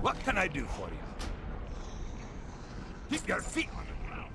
What can I do for you? Keep your feet on the ground.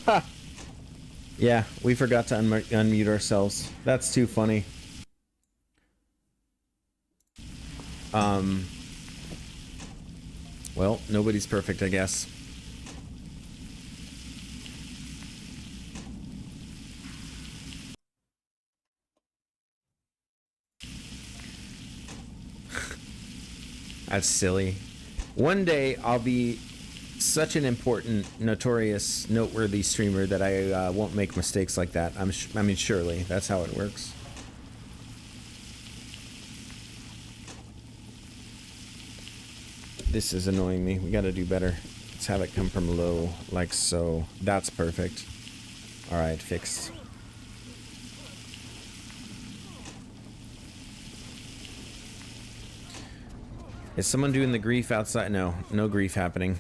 Ha! Yeah, we forgot to unmute ourselves. That's too funny. Well, nobody's perfect, I guess. That's silly. One day I'll be such an important, notorious, noteworthy streamer that I won't make mistakes like that. I mean, surely that's how it works. This is annoying me. We gotta do better. Let's have it come from low, like so. That's perfect. All right, fixed. Is someone doing the grief outside? No, no grief happening.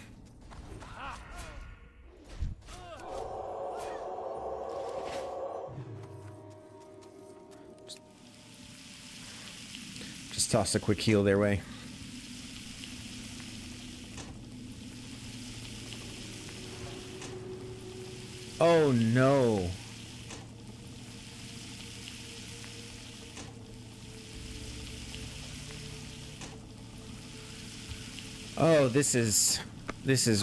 Just toss a quick heal their way. Oh no. Oh, this is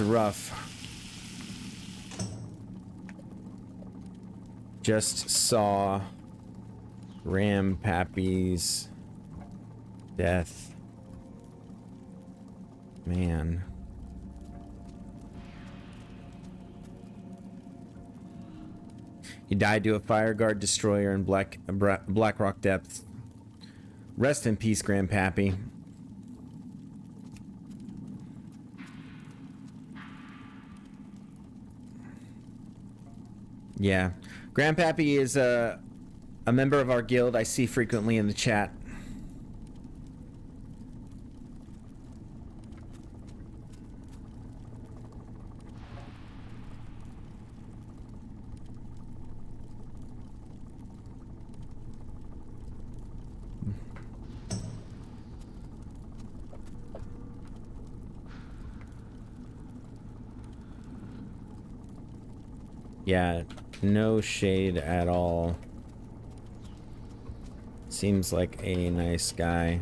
rough. Just saw Ram Pappy's death. Man. He died to a fire guard destroyer in Black Rock Depths. Rest in peace, Grandpappy. Yeah. Grandpappy is a member of our guild I see frequently in the chat. Yeah, no shade at all. Seems like a nice guy.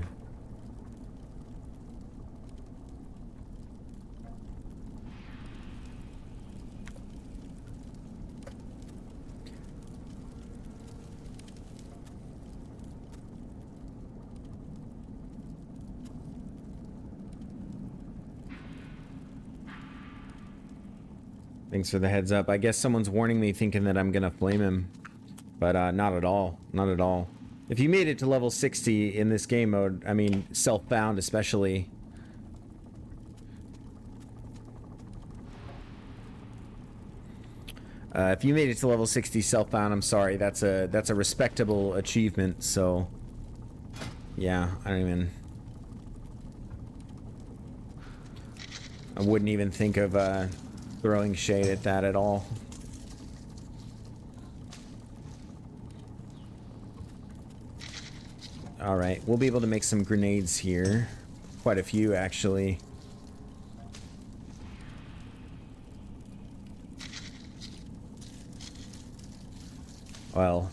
Thanks for the heads up. I guess someone's warning me thinking that I'm gonna flame him. But not at all. Not at all. If you made it to level 60 in this game mode, I mean, self-bound especially. If you made it to level 60 self-bound, I'm sorry. That's a respectable achievement, so... Yeah, I don't even... I wouldn't even think of throwing shade at that at all. Alright, we'll be able to make some grenades here. Quite a few, actually. Well,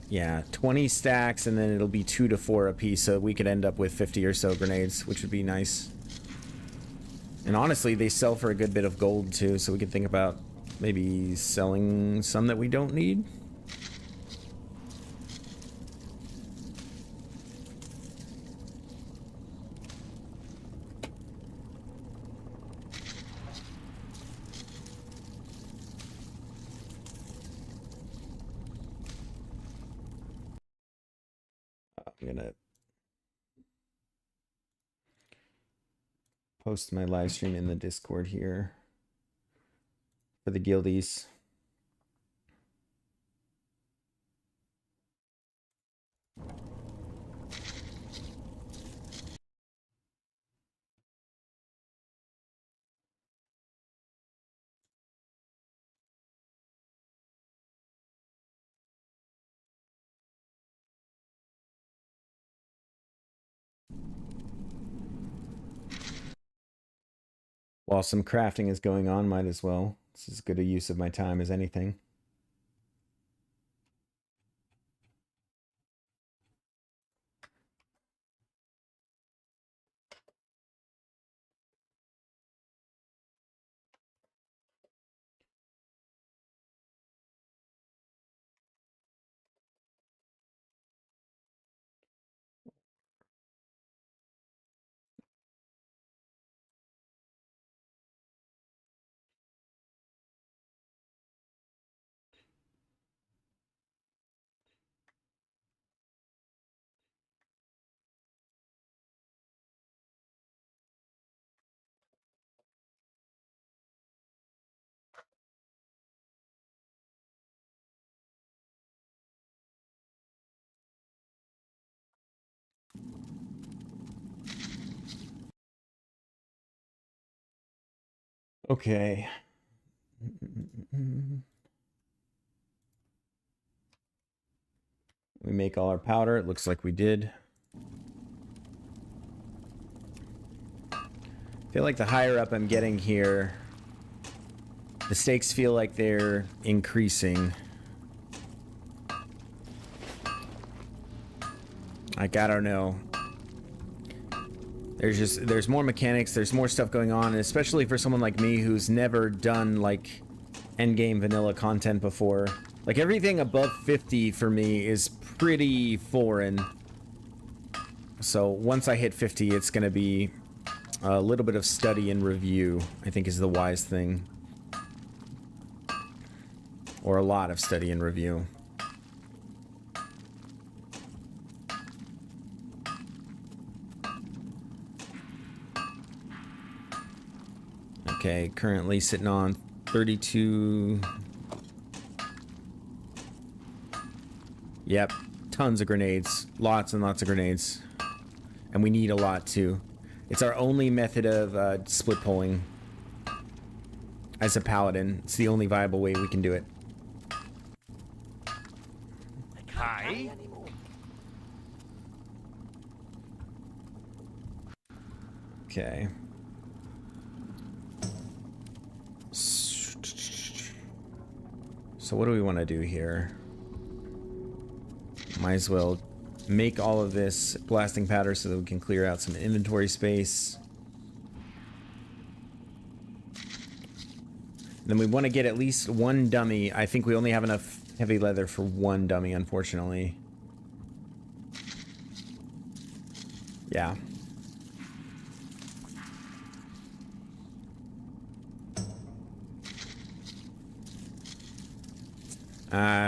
yeah, 20 stacks, and then it'll be 2 to 4 apiece, so we could end up with 50 or so grenades, which would be nice. And honestly, they sell for a good bit of gold, too, so we could think about maybe selling some that we don't need. I'm gonna post my live stream in the Discord here for the guildies. While some crafting is going on, might as well. This is as good a use of my time as anything. Okay. We make all our powder. It looks like we did. I feel like the higher up I'm getting here, the stakes feel like they're increasing. Like, I don't know. There's more mechanics, there's more stuff going on, and especially for someone like me who's never done, like, endgame vanilla content before. Like, everything above 50 for me is pretty foreign. So, once I hit 50, it's gonna be a little bit of study and review, I think is the wise thing. Or a lot of study and review. Okay, currently sitting on 32 Yep. Tons of grenades. Lots and lots of grenades. And we need a lot, too. It's our only method of split pulling. As a paladin. It's the only viable way we can do it. Hi. Okay. So what do we want to do here? Might as well make all of this blasting powder so that we can clear out some inventory space. Then we want to get at least one dummy. I think we only have enough heavy leather for one dummy, unfortunately. Yeah.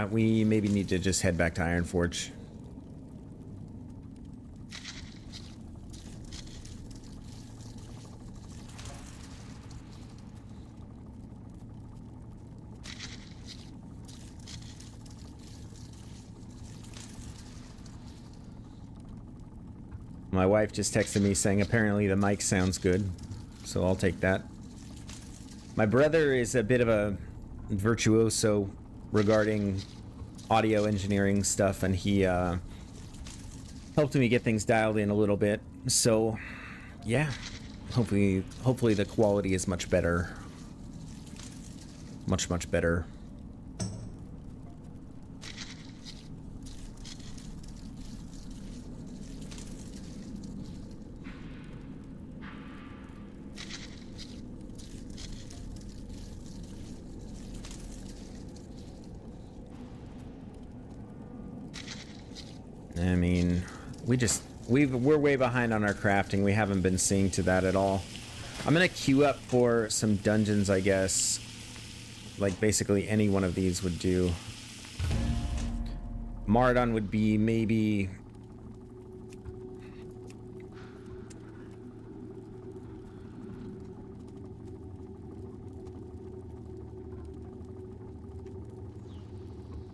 We maybe need to just head back to Ironforge. My wife just texted me saying apparently the mic sounds good, so I'll take that. My brother is a bit of a virtuoso regarding audio engineering stuff, and he helped me get things dialed in a little bit. So, yeah, hopefully the quality is much better. Much better. I mean, we're way behind on our crafting. We haven't been seeing to that at all. I'm gonna queue up for some dungeons, I guess. Like basically any one of these would do. Mardon would be maybe.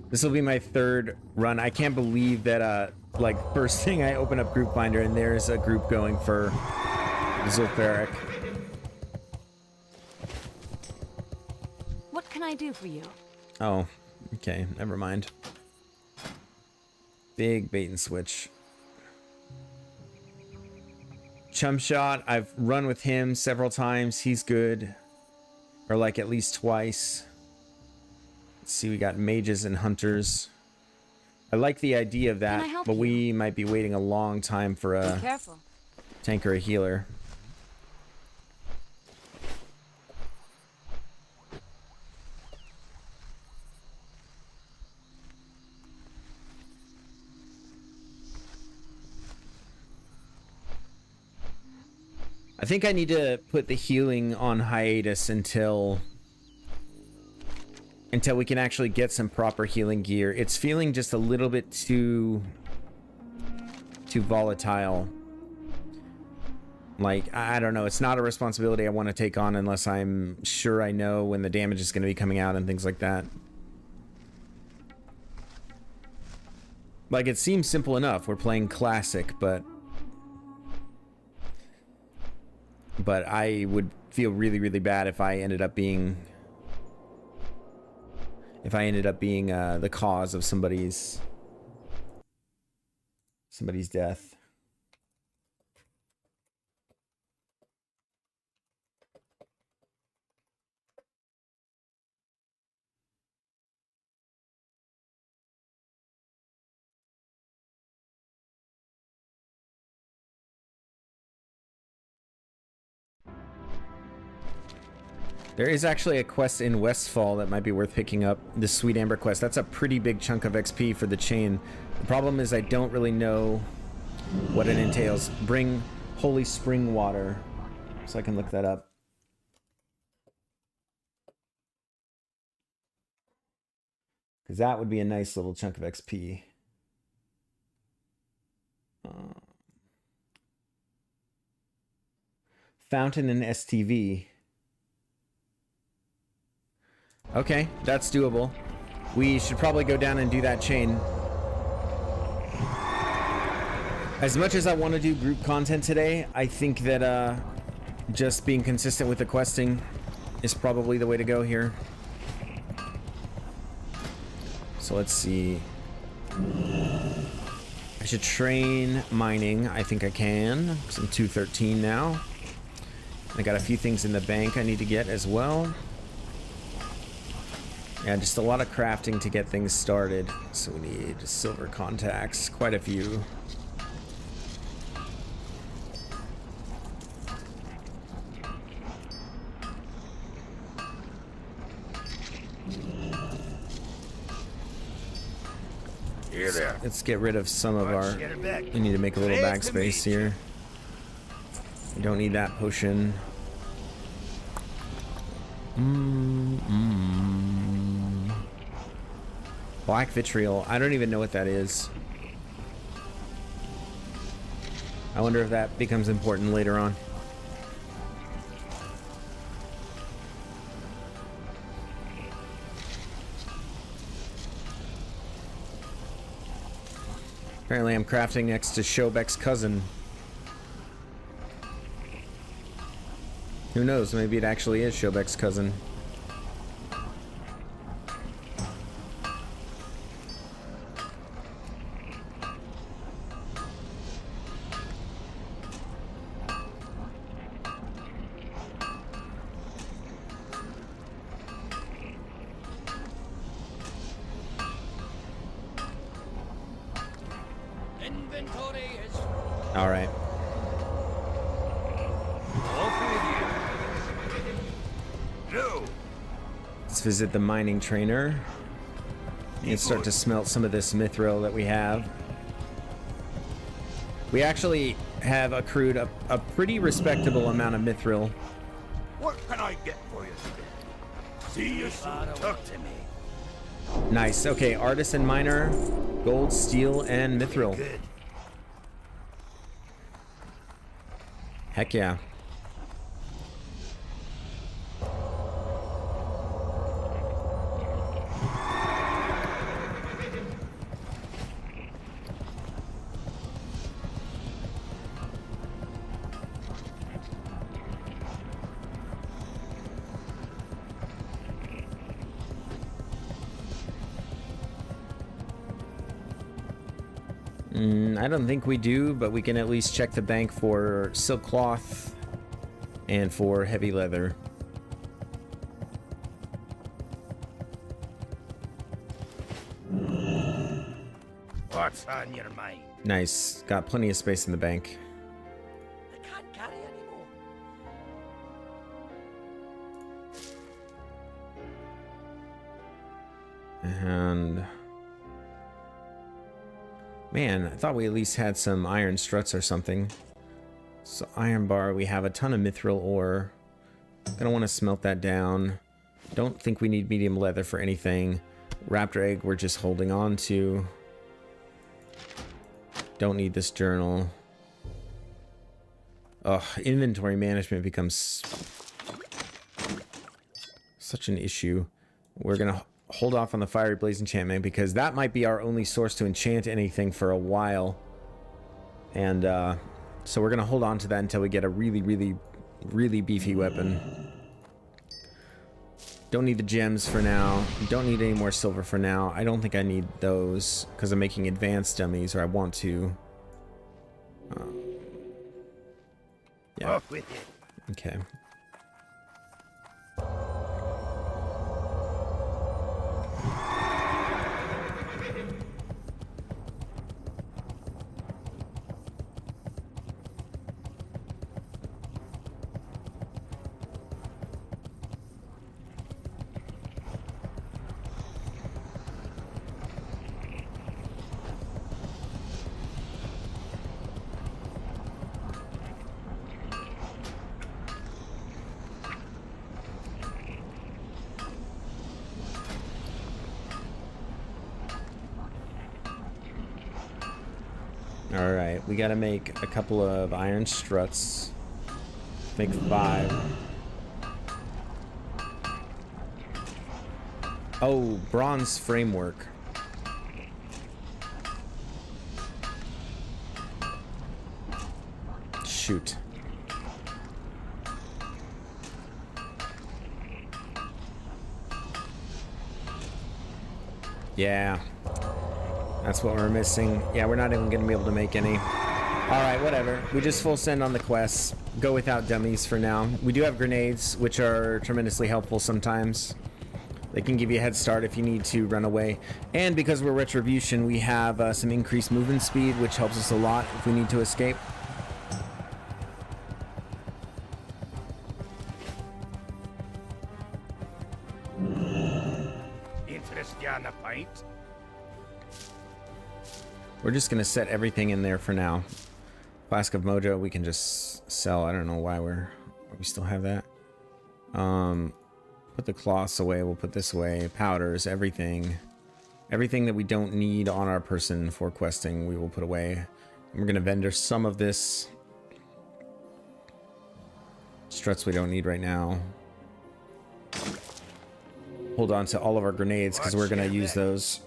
This will be my third run. I can't believe that, like, first thing I open up Group Finder and there's a group going for Zul'Farrak. What can I do for you? Oh, okay, never mind. Big bait and switch. Chum Shot, I've run with him several times. He's good. Or like at least twice. Let's see, we got mages and hunters. I like the idea of that, but we might be waiting a long time for a tank or a healer. I think I need to put the healing on hiatus until we can actually get some proper healing gear. It's feeling just a little bit too volatile. Like, I don't know, it's not a responsibility I want to take on unless I'm sure I know when the damage is going to be coming out and things like that. Like, it seems simple enough. We're playing classic, but I would feel really, really bad if I ended up being the cause of somebody's death. There is actually a quest in Westfall that might be worth picking up. The Sweet Amber quest. That's a pretty big chunk of XP for the chain. The problem is I don't really know what it entails. Bring holy spring water. So I can look that up. Because that would be a nice little chunk of XP. Fountain and STV. Okay, that's doable. We should probably go down and do that chain. As much as I want to do group content today, I think that just being consistent with the questing is probably the way to go here. So let's see. I should train mining. I think I can. I'm 213 now. I got a few things in the bank I need to get as well. Yeah, just a lot of crafting to get things started. So we need silver contacts, quite a few. Here there. Let's get rid of some of our... We need to make a little bag space here. We don't need that potion. Black vitriol. I don't even know what that is. I wonder if that becomes important later on. Apparently I'm crafting next to Shobek's cousin. Who knows? Maybe it actually is Shobek's cousin. All right. Let's visit the mining trainer and start to smelt some of this mithril that we have. We actually have accrued a pretty respectable amount of mithril. What can I get for you today? See you soon. Talk to me. Nice. Okay, artisan miner, gold, steel, and mithril. Good. Heck yeah. I don't think we do, but we can at least check the bank for silk cloth and for heavy leather. What's on your mind? Nice. Got plenty of space in the bank. I can't carry anymore. And man, I thought we at least had some iron struts or something. So iron bar, we have a ton of mithril ore. Gonna want to smelt that down. Don't think we need medium leather for anything. Raptor egg we're just holding on to. Don't need this journal. Ugh, inventory management becomes such an issue. We're gonna hold off on the fiery blaze enchantment because that might be our only source to enchant anything for a while. And so we're gonna hold on to that until we get a really beefy weapon. Don't need the gems for now. Don't need any more silver for now. I don't think I need those because I'm making advanced dummies, or I want to. Yeah. Off with it. Okay. Alright, we gotta make a couple of iron struts. Make 5. Oh, bronze framework. shoot. Yeah. That's what we're missing. Yeah, we're not even going to be able to make any. Alright, whatever. We just full send on the quests. Go without dummies for now. We do have grenades, which are tremendously helpful sometimes. They can give you a head start if you need to run away. And because we're Retribution, we have some increased movement speed, which helps us a lot if we need to escape. Interest you on a pint? We're just going to set everything in there for now. Flask of Mojo, we can just sell. I don't know why we still have that. Put the cloths away. We'll put this away. Powders, everything. Everything that we don't need on our person for questing, we will put away. And we're going to vendor some of this. Struts we don't need right now. Hold on to all of our grenades because we're going to use those.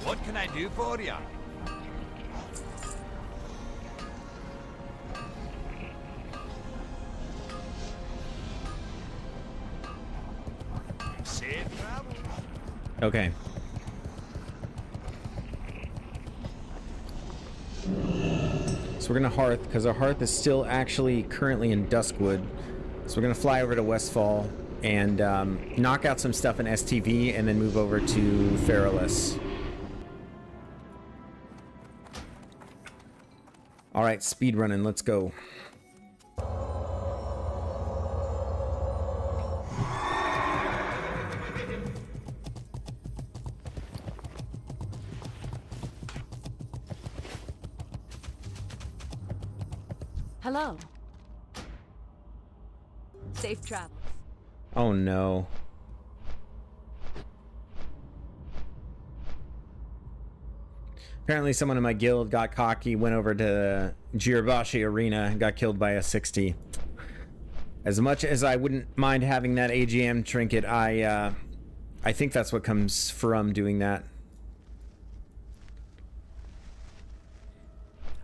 What can I do for you? Safe travel. Okay. So we're going to hearth, because our hearth is still actually currently in Duskwood. So we're going to fly over to Westfall and knock out some stuff in STV and then move over to Feralus. Alright, speed running, let's go. Hello. Safe travels. Oh no. Apparently someone in my guild got cocky, went over to Jirabashi Arena and got killed by a 60. As much as I wouldn't mind having that AGM trinket, I think that's what comes from doing that.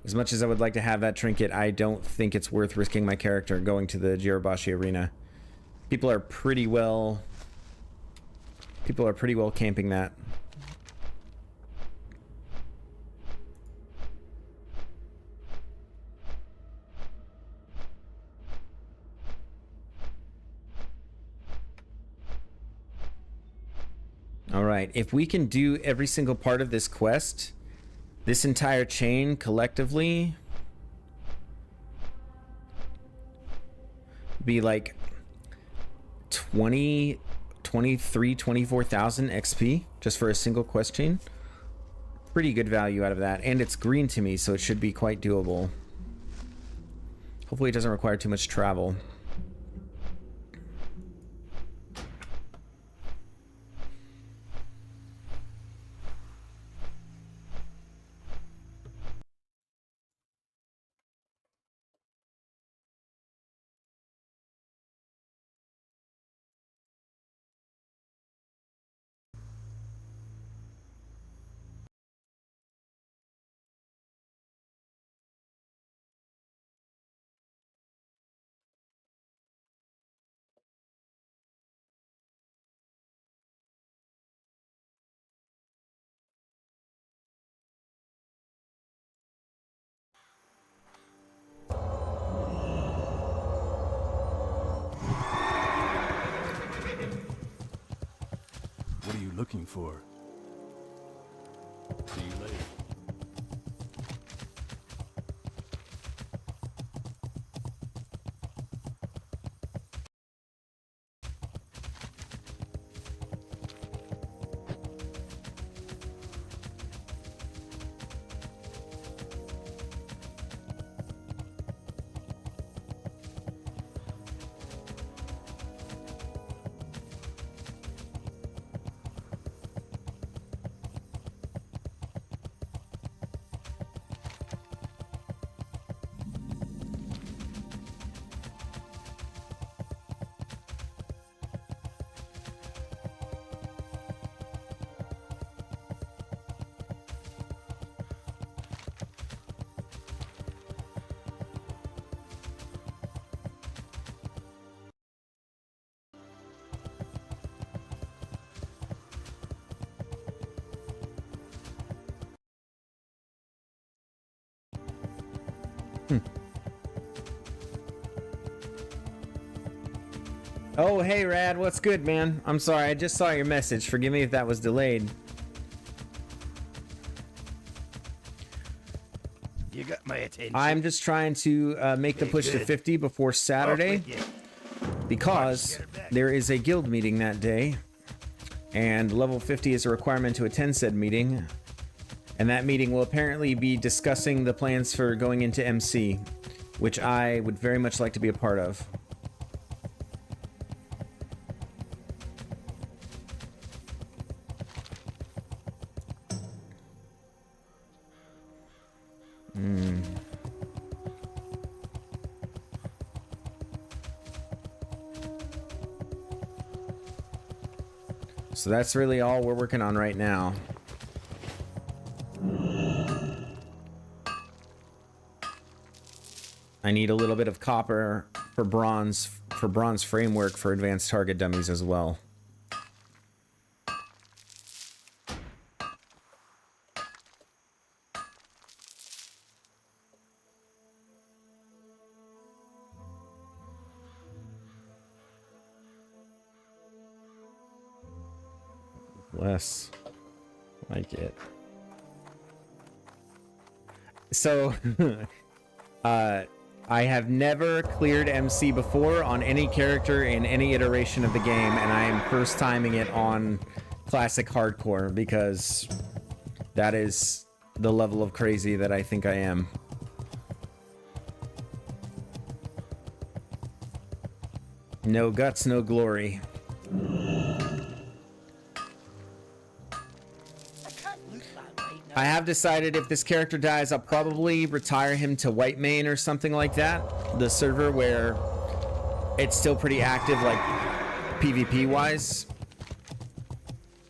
As much as I would like to have that trinket, I don't think it's worth risking my character going to the Jirabashi Arena. People are pretty well camping that. Alright, if we can do every single part of this quest, this entire chain collectively, be like 24,000 XP just for a single quest chain. Pretty good value out of that, and it's green to me, so it should be quite doable. Hopefully it doesn't require too much travel. What are you looking for? See you later. Oh, hey, Rad, what's good, man? I'm sorry, I just saw your message. Forgive me if that was delayed. You got my attention. I'm just trying to make the push to 50 before Saturday because there is a guild meeting that day, and level 50 is a requirement to attend said meeting, and that meeting will apparently be discussing the plans for going into MC, which I would very much like to be a part of. So that's really all we're working on right now. I need a little bit of copper for bronze framework for advanced target dummies as well. Less like it. So I have never cleared MC before on any character in any iteration of the game, and I am first timing it on classic hardcore because that is the level of crazy that I think I am. No guts, no glory. I have decided if this character dies, I'll probably retire him to White Main or something like that. The server where it's still pretty active, like PvP wise.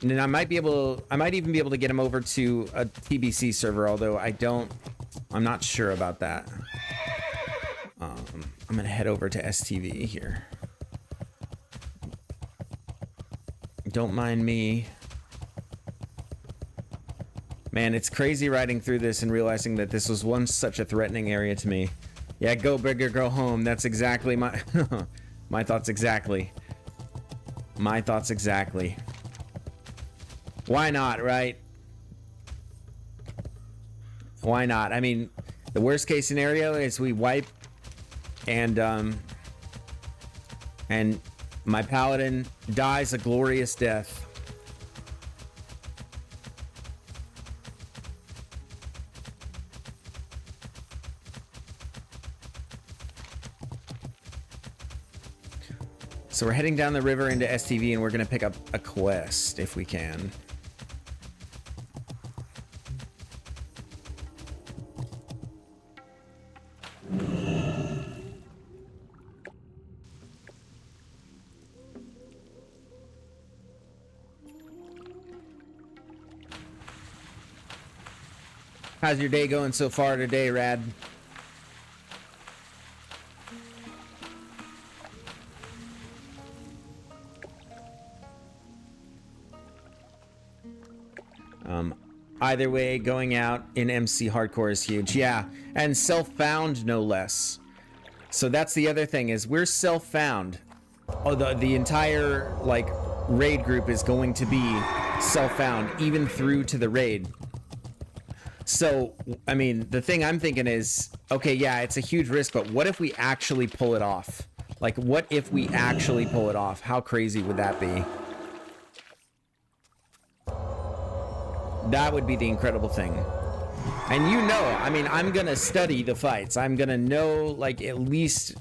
And then I might even be able to get him over to a TBC server, although I'm not sure about that. I'm gonna head over to STV here. Don't mind me. Man, it's crazy riding through this and realizing that this was once such a threatening area to me. Yeah, go big or go home. That's exactly my my thoughts exactly. My thoughts exactly. Why not, right? Why not? I mean, the worst case scenario is we wipe and my paladin dies a glorious death. So we're heading down the river into STV and we're going to pick up a quest if we can. How's your day going so far today, Rad? Either way, going out in MC hardcore is huge. Yeah, and self-found no less. So that's the other thing, is we're self-found. Oh, the entire like raid group is going to be self-found, even through to the raid. So, I mean, the thing I'm thinking is, okay, yeah, it's a huge risk, but what if we actually pull it off? Like, what if we actually pull it off? How crazy would that be? That would be the incredible thing. And you know, I mean, I'm gonna study the fights. I'm gonna know, like, at least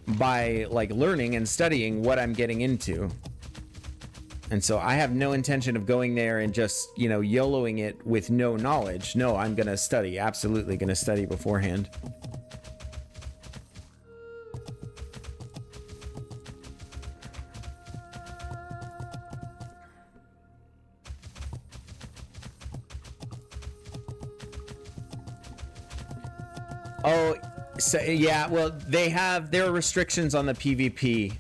by, like, learning and studying what I'm getting into. And so I have no intention of going there and just, you know, YOLOing it with no knowledge. No, I'm gonna study. Absolutely gonna study beforehand. Oh, so, yeah, well, there are restrictions on the PvP.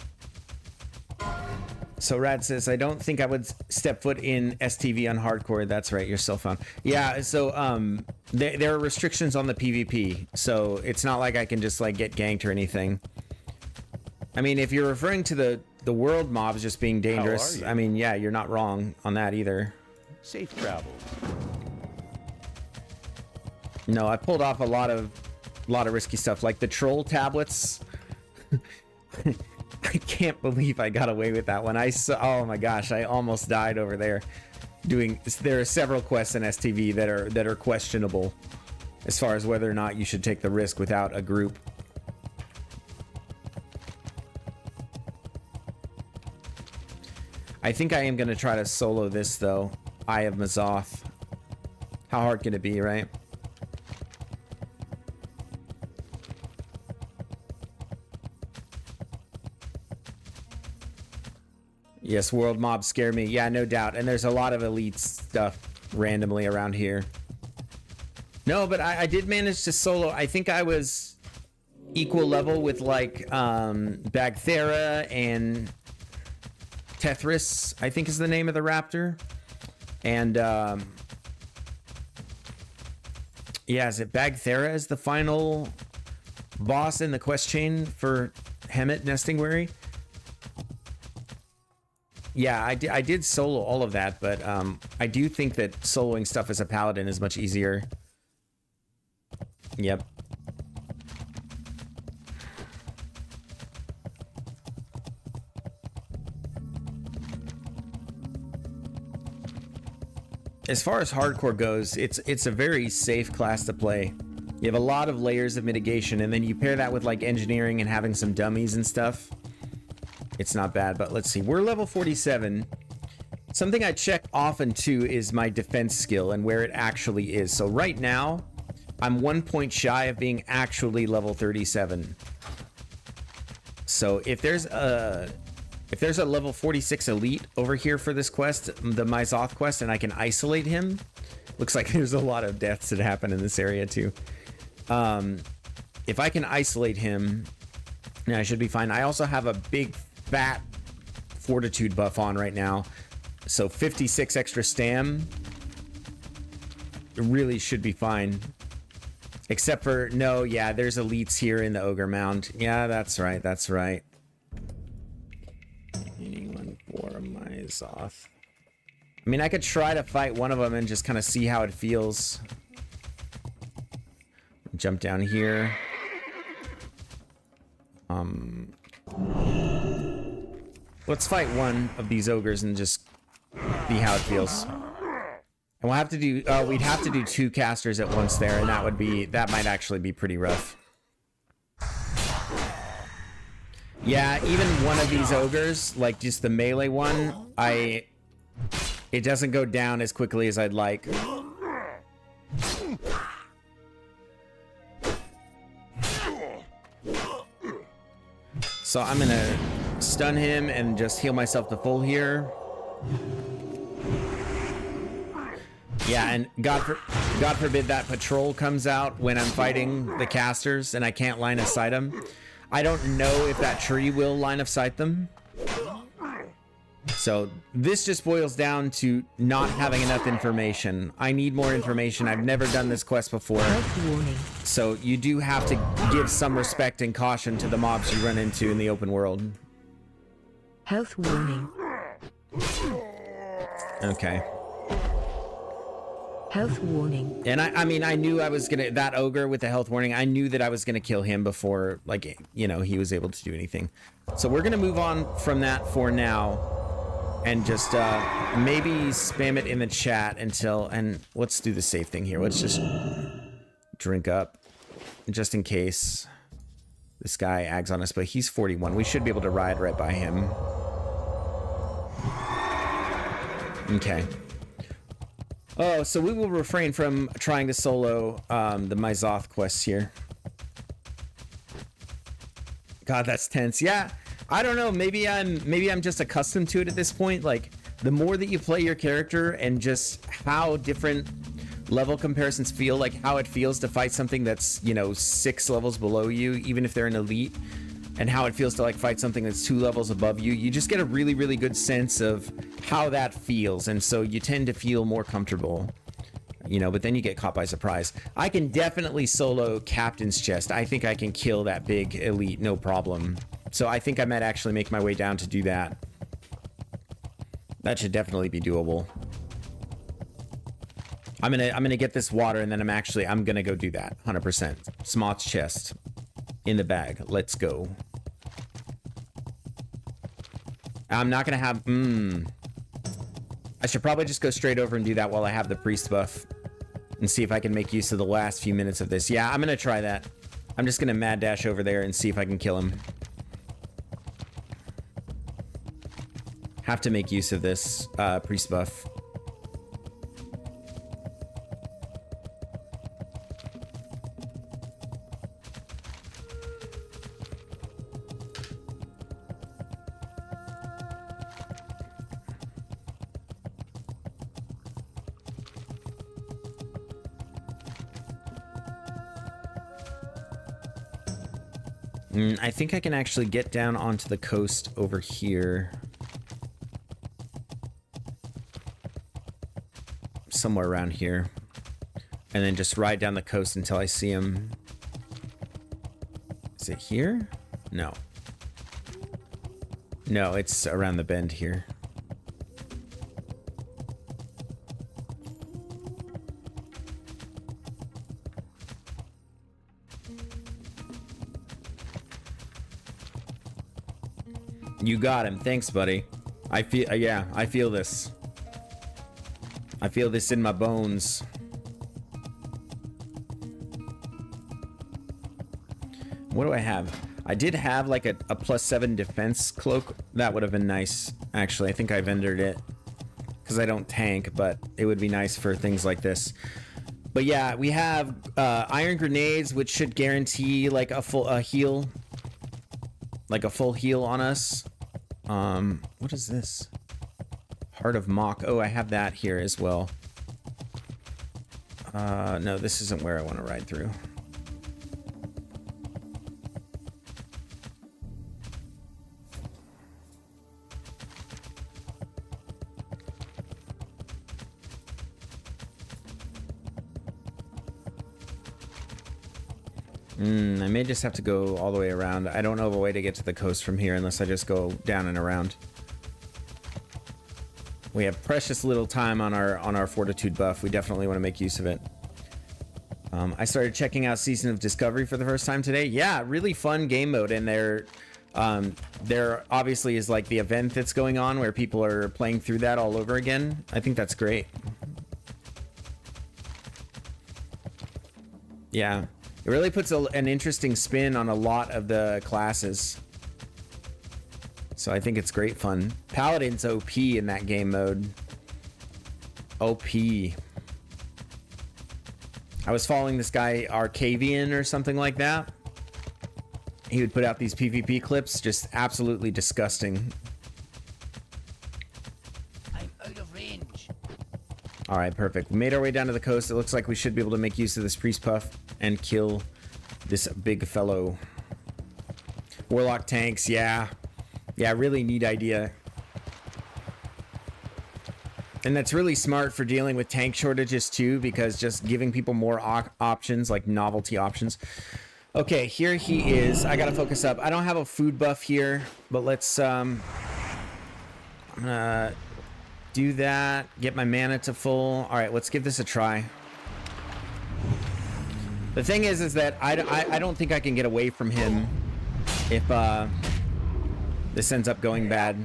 So Rad says, I don't think I would step foot in STV on hardcore. That's right, your cell phone. Yeah, so there are restrictions on the PvP, so it's not like I can just like get ganked or anything. I mean, if you're referring to the world mobs just being dangerous, I mean, yeah, you're not wrong on that either. Safe travels. No, I pulled off a lot of risky stuff, like the troll tablets. I can't believe I got away with that one. Oh my gosh, I almost died over there. There are several quests in STV that are questionable as far as whether or not you should take the risk without a group. I think I am going to try to solo this though. Eye of Mazoth. How hard can it be, right? Yes, world mobs scare me. Yeah, no doubt. And there's a lot of elite stuff randomly around here. No, but I did manage to solo. I think I was equal level with like Bagthera and Tethris, I think is the name of the raptor. And yeah, is it Bagthera is the final boss in the quest chain for Hemet Nestingwary? Yeah, I did solo all of that, but I do think that soloing stuff as a paladin is much easier. Yep. As far as hardcore goes, it's a very safe class to play. You have a lot of layers of mitigation, and then you pair that with like engineering and having some dummies and stuff. It's not bad, but let's see. We're level 47. Something I check often too is my defense skill and where it actually is. So right now, I'm 1 point shy of being actually level 37. So if there's a level 46 elite over here for this quest, the Myzoth quest, and I can isolate him, looks like there's a lot of deaths that happen in this area too. If I can isolate him, yeah, I should be fine. I also have a big fat fortitude buff on right now, so 56 extra stam. It really should be fine. Except for, no, yeah, there's elites here in the Ogre Mound. Yeah, that's right, that's right. Anyone for Myzoth. I mean, I could try to fight one of them and just kind of see how it feels. Jump down here. Let's fight one of these ogres and just see how it feels. And we'll have to do, we'd have to do 2 casters at once there, and that might actually be pretty rough. Yeah, even one of these ogres, like just the melee one, it doesn't go down as quickly as I'd like. So I'm gonna stun him and just heal myself to full here. Yeah, and God forbid that patrol comes out when I'm fighting the casters and I can't line of sight them. I don't know if that tree will line of sight them. So this just boils down to not having enough information. I need more information. I've never done this quest before. So you do have to give some respect and caution to the mobs you run into in the open world. Health warning. Okay. Health warning. And I mean, I knew I was gonna, that ogre with the health warning, I knew that I was gonna kill him before, like, you know, he was able to do anything. So we're gonna move on from that for now and just maybe spam it in the chat until, and let's do the safe thing here. Let's just drink up just in case this guy ags on us, but he's 41. We should be able to ride right by him. Okay. Oh, so we will refrain from trying to solo the Myzoth quests here. God, that's tense. Yeah, I don't know. Maybe I'm just accustomed to it at this point. Like, the more that you play your character and just how different level comparisons feel, like how it feels to fight something that's, you know, 6 levels below you, even if they're an elite. and how it feels to like fight something that's 2 levels above you. You just get a really, really good sense of how that feels, and so you tend to feel more comfortable, you know, but then you get caught by surprise. I can definitely solo Captain's Chest. I think I can kill that big elite, no problem. So I think I might actually make my way down to do that. That should definitely be doable. I'm gonna get this water, and then I'm gonna go do that 100%. Smoth's chest in the bag. Let's go. I'm not gonna have. I should probably just go straight over and do that while I have the priest buff, and see if I can make use of the last few minutes of this. Yeah, I'm gonna try that. I'm just gonna mad dash over there and see if I can kill him. Have to make use of this priest buff. I think I can actually get down onto the coast over here. Somewhere around here. And then just ride down the coast until I see him. Is it here? No. No, it's around the bend here. You got him. Thanks, buddy. I feel, yeah, I feel this. I feel this in my bones. What do I have? I did have like a +7 defense cloak. That would have been nice. Actually, I think I vendored it because I don't tank, but it would be nice for things like this. But yeah, we have iron grenades, which should guarantee like a full heal. Like a full heal on us. What is this? Heart of Mock. Oh, I have that here as well. No, this isn't where I want to ride through. I may just have to go all the way around. I don't know of a way to get to the coast from here unless I just go down and around. We have precious little time on our fortitude buff. We definitely want to make use of it. I started checking out Season of Discovery for the first time today. Yeah, really fun game mode, and there obviously is like the event that's going on where people are playing through that all over again. I think that's great. Yeah. It really puts an interesting spin on a lot of the classes. So I think it's great fun. Paladin's OP in that game mode. OP. I was following this guy, Arcavian or something like that. He would put out these PvP clips, just absolutely disgusting. I'm out of range. All right, perfect. We made our way down to the coast. It looks like we should be able to make use of this priest puff and kill this big fellow. Warlock tanks, yeah. Yeah, really neat idea. And that's really smart for dealing with tank shortages too, because just giving people more options, like novelty options. Okay, here he is. I gotta focus up. I don't have a food buff here, but let's I'm gonna do that, get my mana to full. All right, let's give this a try. The thing is that I don't think I can get away from him if this ends up going bad.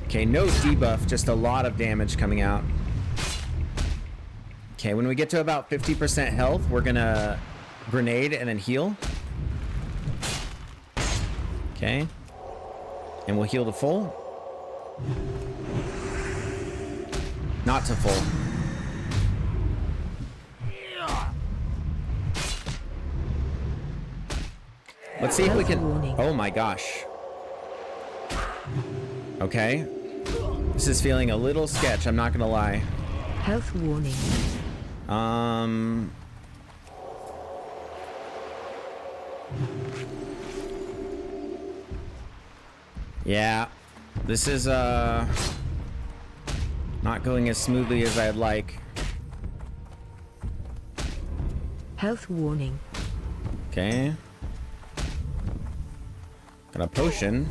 Okay, no debuff, just a lot of damage coming out. Okay, when we get to about 50% health, we're gonna grenade and then heal. Okay. And we'll heal to full. Not to full. Let's see if we can... Oh my gosh. Okay. This is feeling a little sketch, I'm not gonna lie. Health warning. Yeah, this is not going as smoothly as I'd like. Health warning. Okay. Got a potion.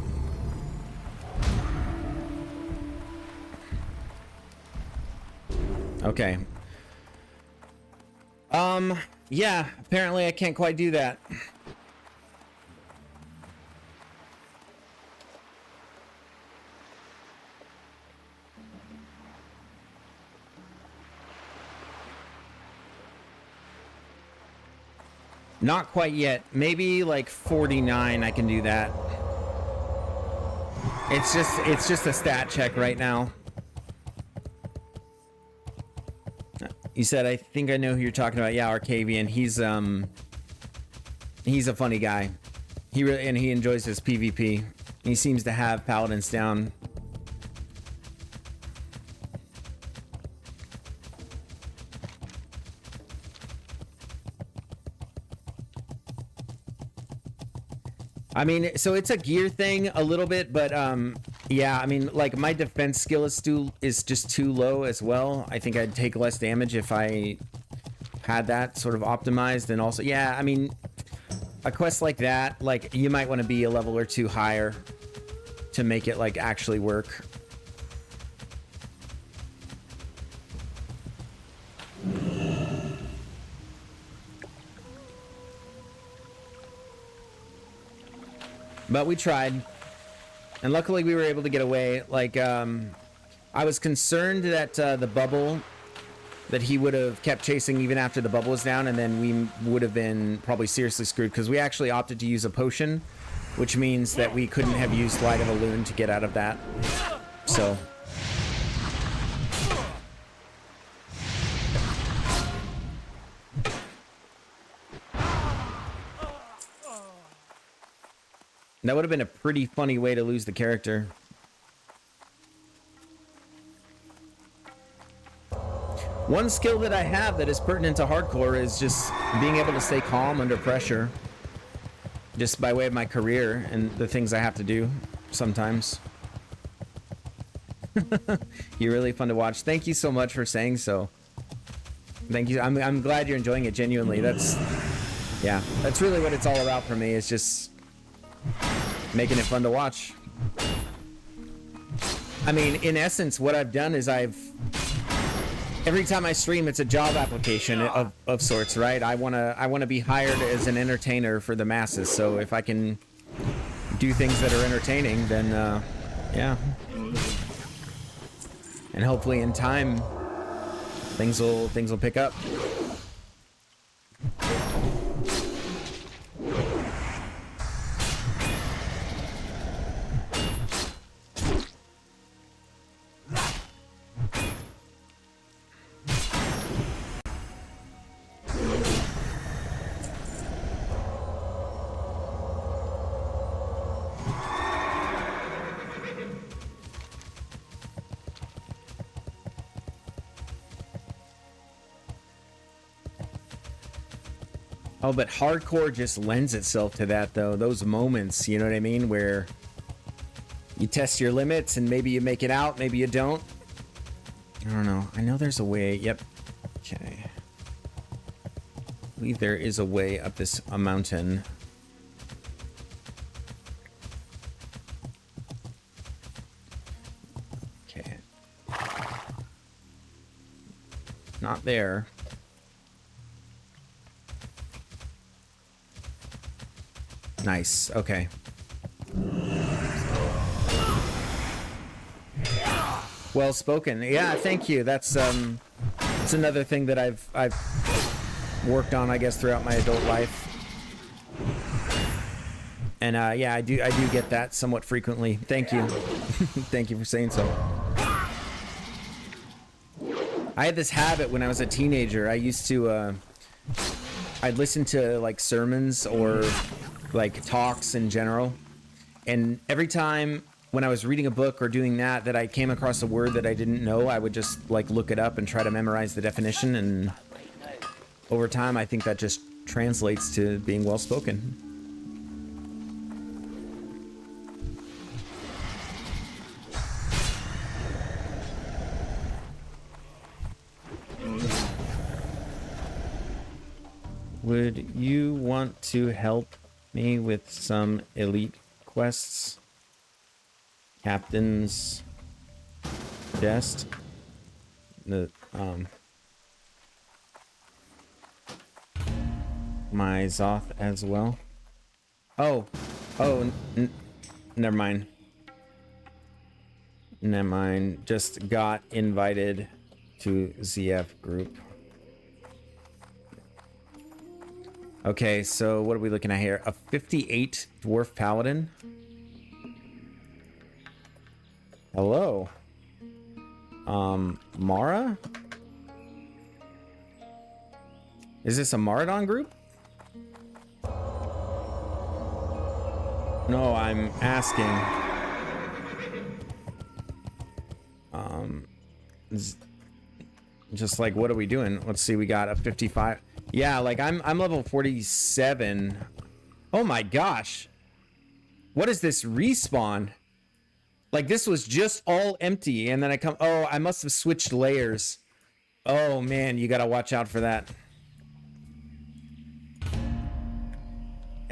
Okay. Yeah, apparently I can't quite do that. Not quite yet. Maybe like 49 I can do that. It's just a stat check right now. You said, I think I know who you're talking about. Yeah, Arcavian. He's a funny guy. He enjoys his PvP. He seems to have paladins down. I mean, so it's a gear thing a little bit, but yeah, I mean, like my defense skill is just too low as well. I think I'd take less damage if I had that sort of optimized. And also, yeah, I mean, a quest like that, like you might want to be a level or two higher to make it like actually work. But we tried, and luckily we were able to get away. Like, I was concerned that the bubble, that he would have kept chasing even after the bubble was down, and then we would have been probably seriously screwed, because we actually opted to use a potion, which means that we couldn't have used Light of a Loon to get out of that. So... that would have been a pretty funny way to lose the character. One skill that I have that is pertinent to hardcore is just being able to stay calm under pressure. Just by way of my career and the things I have to do sometimes. You're really fun to watch. Thank you so much for saying so. Thank you. I'm glad you're enjoying it genuinely. That's really what it's all about for me. It's just making it fun to watch. I mean, in essence, what I've done is every time I stream, it's a job application of sorts, right? I wanna be hired as an entertainer for the masses. So if I can do things that are entertaining, then yeah. And hopefully in time, things will pick up. Oh, but hardcore just lends itself to that, though. Those moments, you know what I mean? Where you test your limits and maybe you make it out, maybe you don't. I don't know. I know there's a way. Yep. Okay. I believe there is a way up this mountain. Okay. Not there. Nice. Okay. Well spoken. Yeah, thank you. That's another thing that I've worked on, I guess, throughout my adult life. And yeah, I do get that somewhat frequently. Thank you. Thank you for saying so. I had this habit when I was a teenager. I used to I'd listen to like sermons or like talks in general, and every time when I was reading a book or doing that I came across a word that I didn't know, I would just like look it up and try to memorize the definition, and over time I think that just translates to being well spoken. Would you want to help me with some elite quests? Captain's chest. The my Zoth as well. Oh, never mind. Never mind. Just got invited to ZF group. Okay, so what are we looking at here? A 58 dwarf paladin. Hello. Mara? Is this a Maradon group? No, I'm asking. Just like, what are we doing? Let's see, we got a 55. Yeah, like I'm level 47. Oh my gosh. What is this respawn? Like this was just all empty and then I come, oh, I must have switched layers. Oh man, you gotta watch out for that.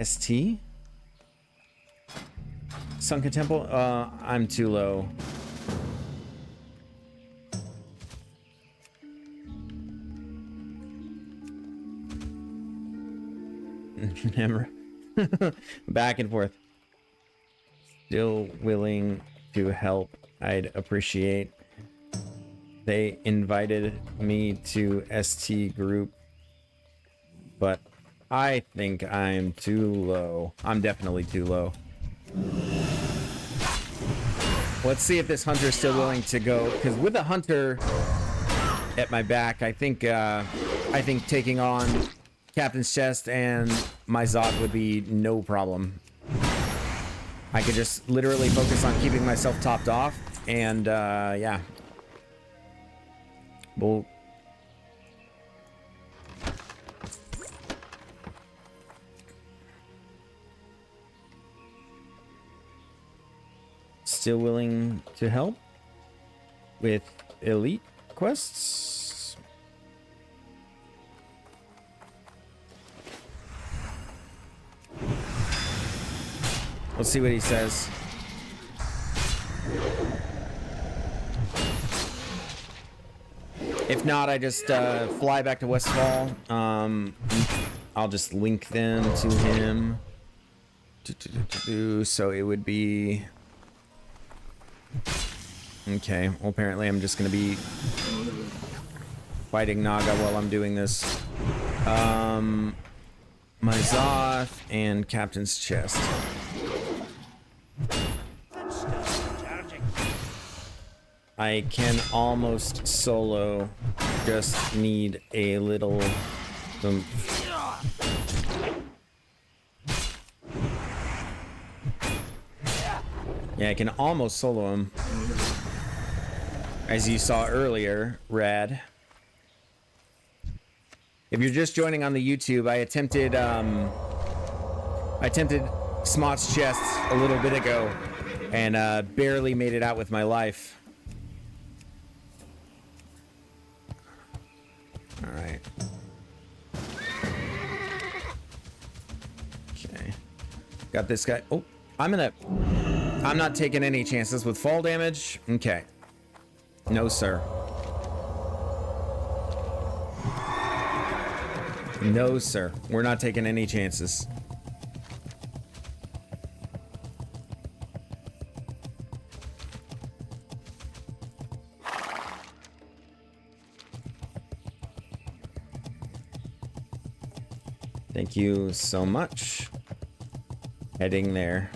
ST? Sunken Temple? I'm too low. Back and forth. Still willing to help. I'd appreciate. They invited me to ST group, but I think I'm too low. I'm definitely too low. Let's see if this hunter is still willing to go, because with a hunter at my back, I think taking on Captain's Chest and my Zod would be no problem. I could just literally focus on keeping myself topped off, and yeah. Well, still willing to help with elite quests. Let's see what he says. If not, I just fly back to Westfall. I'll just link them to him. So it would be... Okay, well apparently I'm just gonna be fighting Naga while I'm doing this. My Zoth and Captain's Chest. I can almost solo, just need a little... Yeah, I can almost solo him. As you saw earlier, Rad. If you're just joining on the YouTube, I attempted Smot's chest a little bit ago and barely made it out with my life. All right. Okay. Got this guy. Oh, I'm not taking any chances with fall damage. Okay. No, sir. No, sir. We're not taking any chances. Thank you so much. Heading there.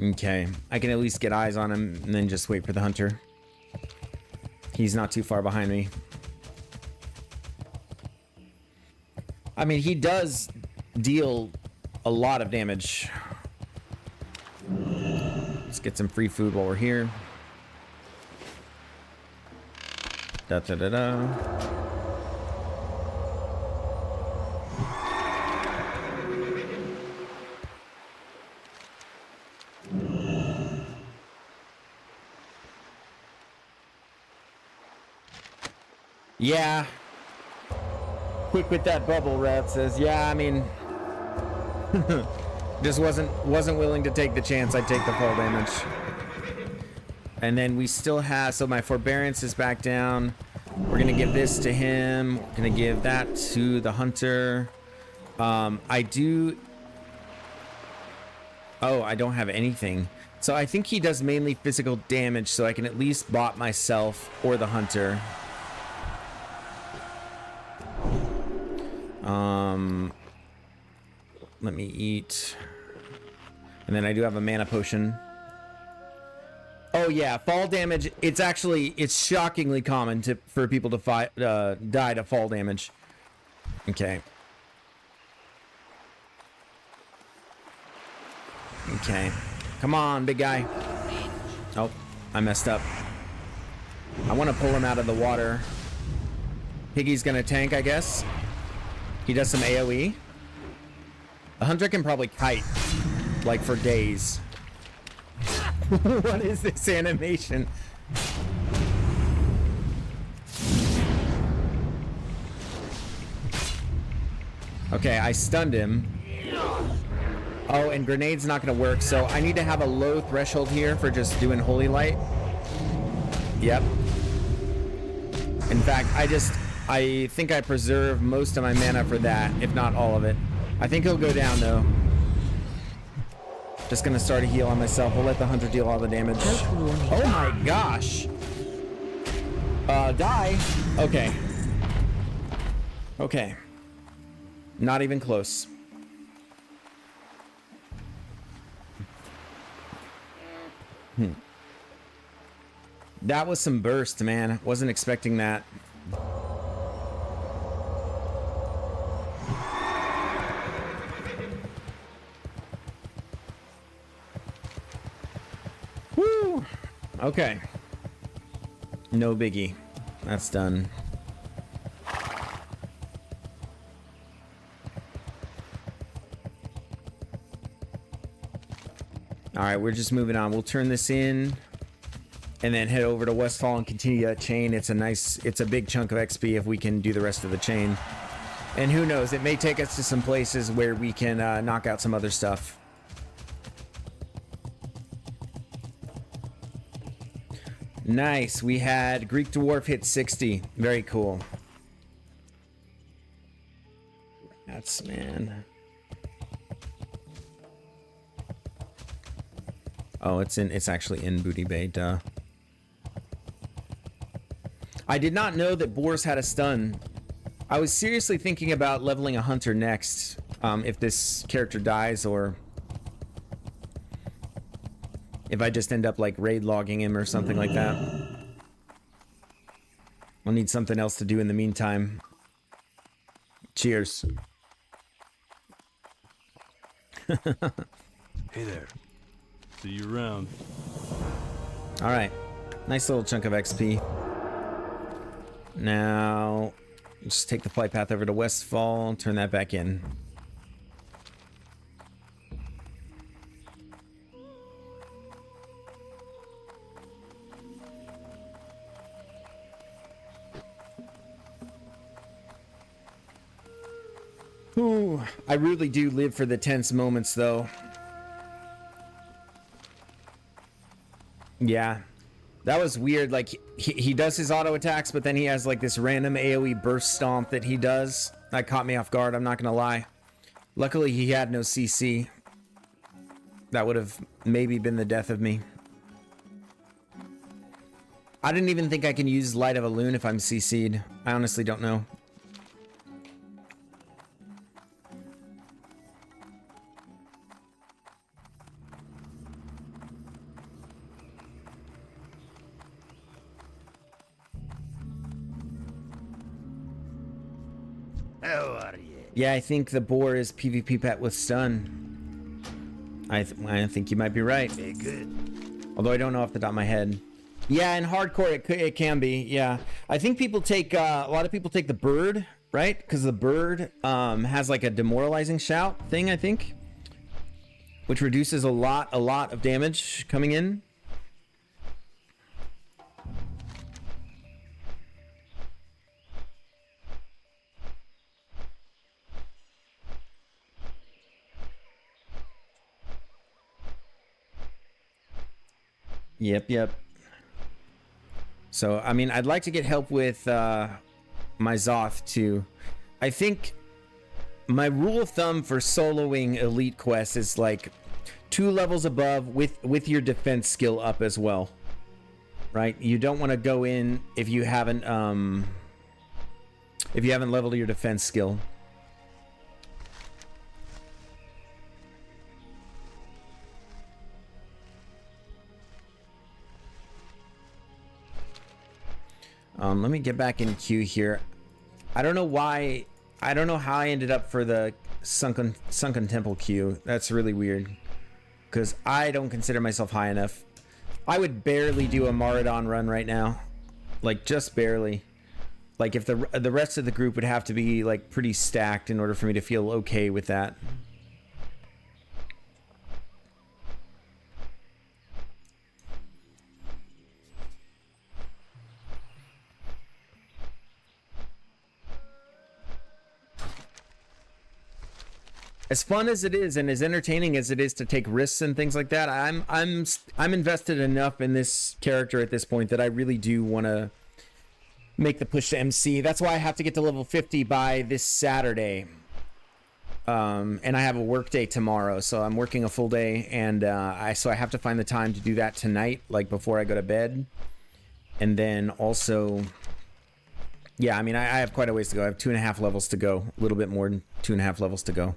Okay, I can at least get eyes on him and then just wait for the hunter. He's not too far behind me. I mean, he does deal a lot of damage. Let's get some free food while we're here. Da da da da. Yeah. Quick with that bubble, Rat says. Yeah, I mean, just wasn't willing to take the chance I'd take the fall damage. And then we still have, so my forbearance is back down. We're gonna give this to him. We're gonna give that to the hunter. I don't have anything. So I think he does mainly physical damage, so I can at least bot myself or the hunter. Let me eat. And then I do have a mana potion. Oh yeah, fall damage. It's shockingly common for people to die to fall damage. Okay. Okay. Come on, big guy. Oh, I messed up. I want to pull him out of the water. Piggy's gonna tank, I guess. He does some AoE. The hunter can probably kite, like, for days. What is this animation? Okay, I stunned him. Oh, and grenade's not gonna work, so I need to have a low threshold here for just doing Holy Light. Yep. In fact, I think I preserve most of my mana for that, if not all of it. I think he'll go down, though. Just gonna start a heal on myself. We'll let the hunter deal all the damage. Oh my gosh! Die. Okay. Okay. Not even close. That was some burst, man. Wasn't expecting that. Woo! Okay. No biggie. That's done. All right, we're just moving on. We'll turn this in and then head over to Westfall and continue that chain. It's a big chunk of XP if we can do the rest of the chain. And who knows, it may take us to some places where we can knock out some other stuff. Nice. We had Greek Dwarf hit 60. Very cool. That's, man. Oh, it's actually in Booty Bay, duh. I did not know that boars had a stun. I was seriously thinking about leveling a hunter next, if this character dies, or if I just end up like raid logging him or something like that. I'll need something else to do in the meantime. Cheers. Hey there. See you around. All right, nice little chunk of XP. Now, just take the flight path over to Westfall, turn that back in. Ooh, I really do live for the tense moments, though. Yeah, that was weird. Like, he does his auto attacks, but then he has like this random AoE burst stomp that he does. That caught me off guard, I'm not gonna lie. Luckily, he had no CC. That would have maybe been the death of me. I didn't even think I can use Light of a Loon if I'm CC'd. I honestly don't know. How are you? Yeah, I think the boar is PvP pet with stun. I think you might be right. Very good. Although I don't know off the top of my head. Yeah, in hardcore it can be. Yeah, I think people take a lot of people take the bird, right? Because the bird has like a demoralizing shout thing, I think, which reduces a lot of damage coming in. Yep. So, I mean, I'd like to get help with my Zoth too. I think my rule of thumb for soloing elite quests is like 2 levels above with your defense skill up as well. Right? You don't want to go in if you haven't leveled your defense skill. Let me get back in queue here. I don't know why. I don't know how I ended up for the sunken temple queue. That's really weird. Because I don't consider myself high enough. I would barely do a Maradon run right now. Like, just barely. Like, if the rest of the group would have to be, like, pretty stacked in order for me to feel okay with that. As fun as it is and as entertaining as it is to take risks and things like that, I'm invested enough in this character at this point that I really do want to make the push to MC. That's why I have to get to level 50 by this Saturday. And I have a work day tomorrow, so I'm working a full day, and so I have to find the time to do that tonight, like before I go to bed. And then also, yeah, I mean, I have quite a ways to go. I have 2.5 levels to go, a little bit more than 2.5 levels to go.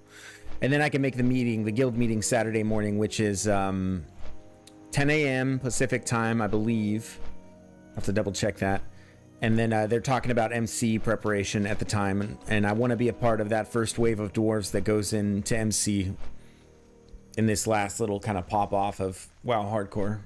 And then I can make the meeting, the guild meeting Saturday morning, which is 10 a.m. Pacific time, I believe. I'll have to double check that. And then they're talking about MC preparation at the time. And I want to be a part of that first wave of dwarves that goes into MC in this last little kind of pop off of WoW Hardcore.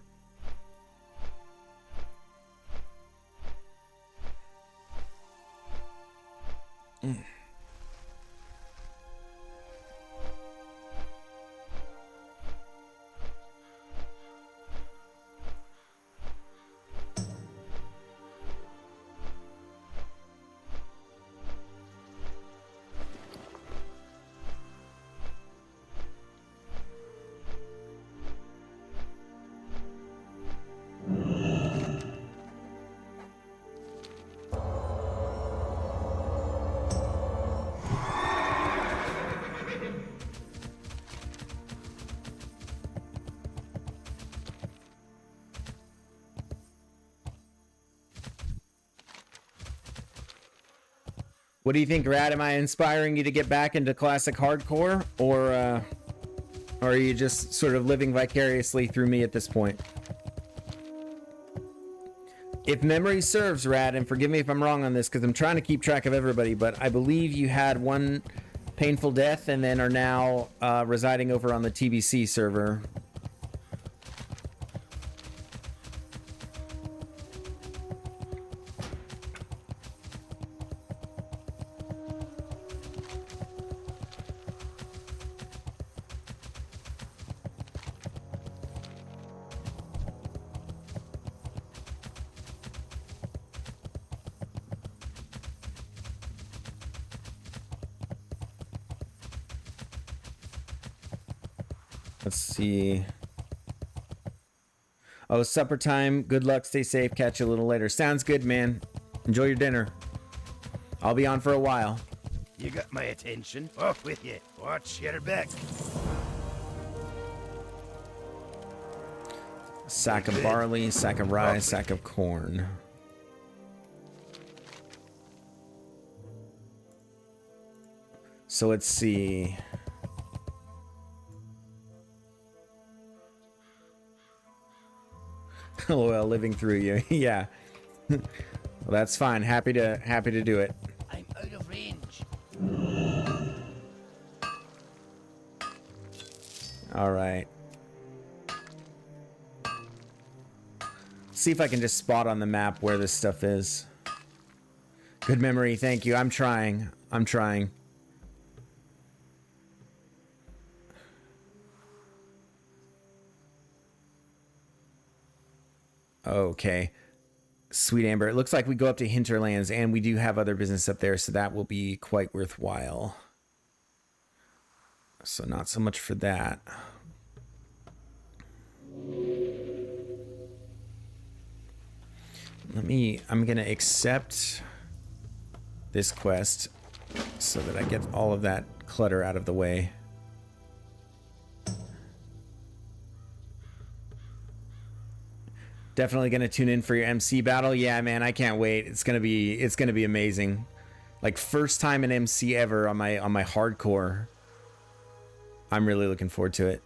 What do you think, Rad? Am I inspiring you to get back into classic hardcore, or are you just sort of living vicariously through me at this point? If memory serves, Rad, and forgive me if I'm wrong on this, because I'm trying to keep track of everybody, but I believe you had one painful death and then are now residing over on the TBC server. Let's see. Oh, supper time. Good luck. Stay safe. Catch you a little later. Sounds good, man. Enjoy your dinner. I'll be on for a while. You got my attention. Off with you. Watch your back. Sack of barley, sack of rye, sack of corn. So let's see. LOL, living through you. Yeah. Well, that's fine. Happy to do it. I'm out of range. All right. See if I can just spot on the map where this stuff is. Good memory. Thank you. I'm trying. Okay. Sweet Amber. It looks like we go up to Hinterlands, and we do have other business up there, so that will be quite worthwhile. So not so much for that. I'm gonna accept this quest so that I get all of that clutter out of the way. Definitely gonna tune in for your MC battle. Yeah, man, I can't wait. It's gonna be amazing. Like, first time in MC ever on my hardcore. I'm really looking forward to it.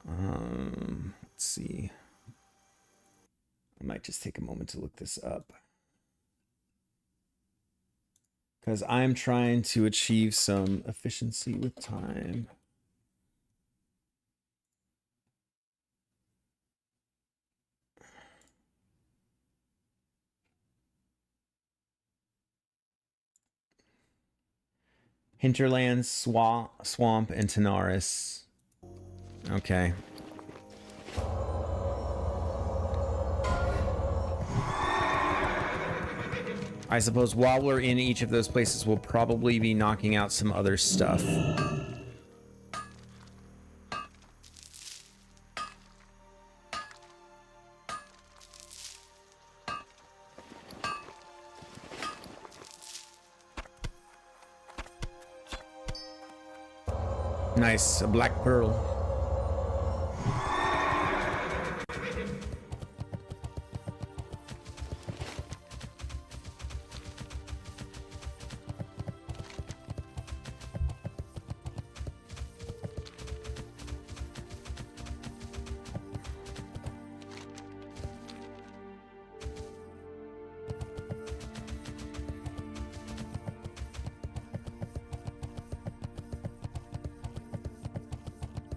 Let's see. I might just take a moment to look this up, because I'm trying to achieve some efficiency with time. Hinterlands, Swamp, and Tanaris. Okay. I suppose while we're in each of those places, we'll probably be knocking out some other stuff. Nice, a black pearl.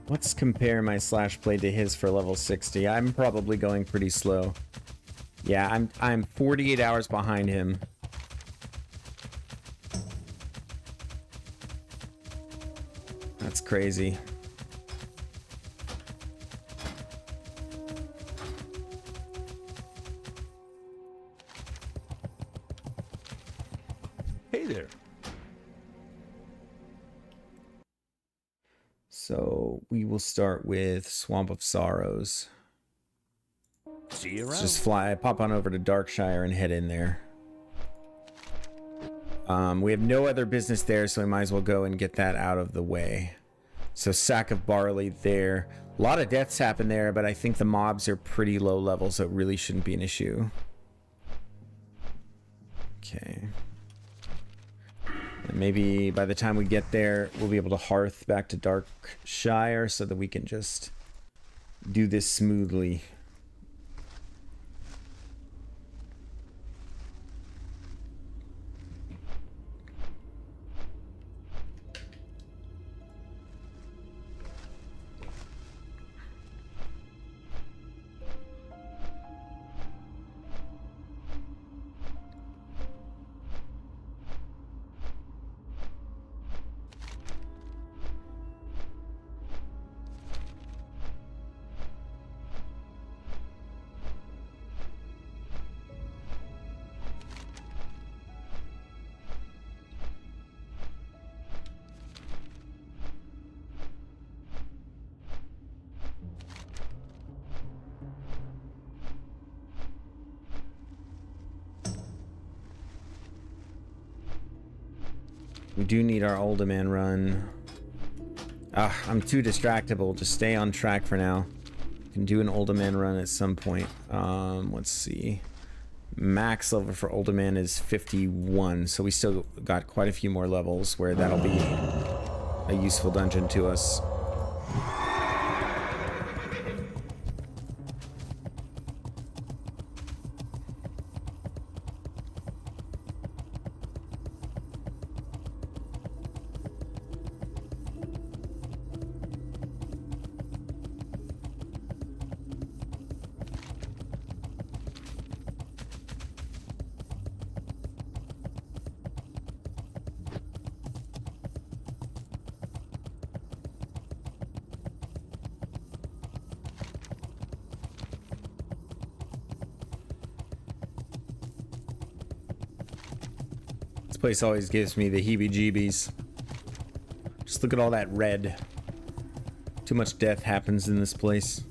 Let's compare my slash play to his for level 60. I'm probably going pretty slow. Yeah, I'm 48 hours behind him. That's crazy. Hey there. So we will start with Swamp of Sorrows. See you around. Let's just pop on over to Darkshire and head in there. We have no other business there, so we might as well go and get that out of the way. So sack of barley there. A lot of deaths happen there, but I think the mobs are pretty low level, so it really shouldn't be an issue. Okay. And maybe by the time we get there, we'll be able to hearth back to Darkshire so that we can just do this smoothly. We do need our Uldaman run. I'm too distractible. Just stay on track for now. Can do an Uldaman run at some point. Let's see. Max level for Uldaman is 51, so we still got quite a few more levels where that'll be a useful dungeon to us. This place always gives me the heebie-jeebies. Just look at all that red. Too much death happens in this place.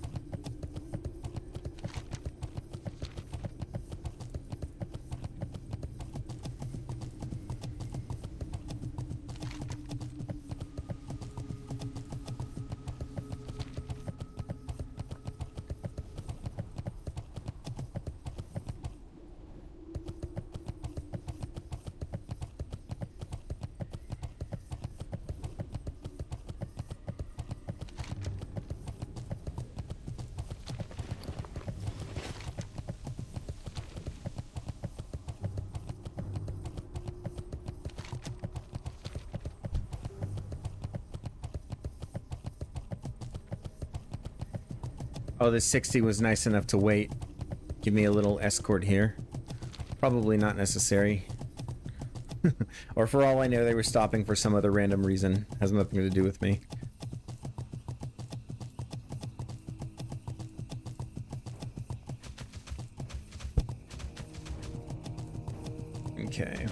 Oh, the 60 was nice enough to wait. Give me a little escort here. Probably not necessary. Or for all I know, they were stopping for some other random reason. Has nothing to do with me. Okay.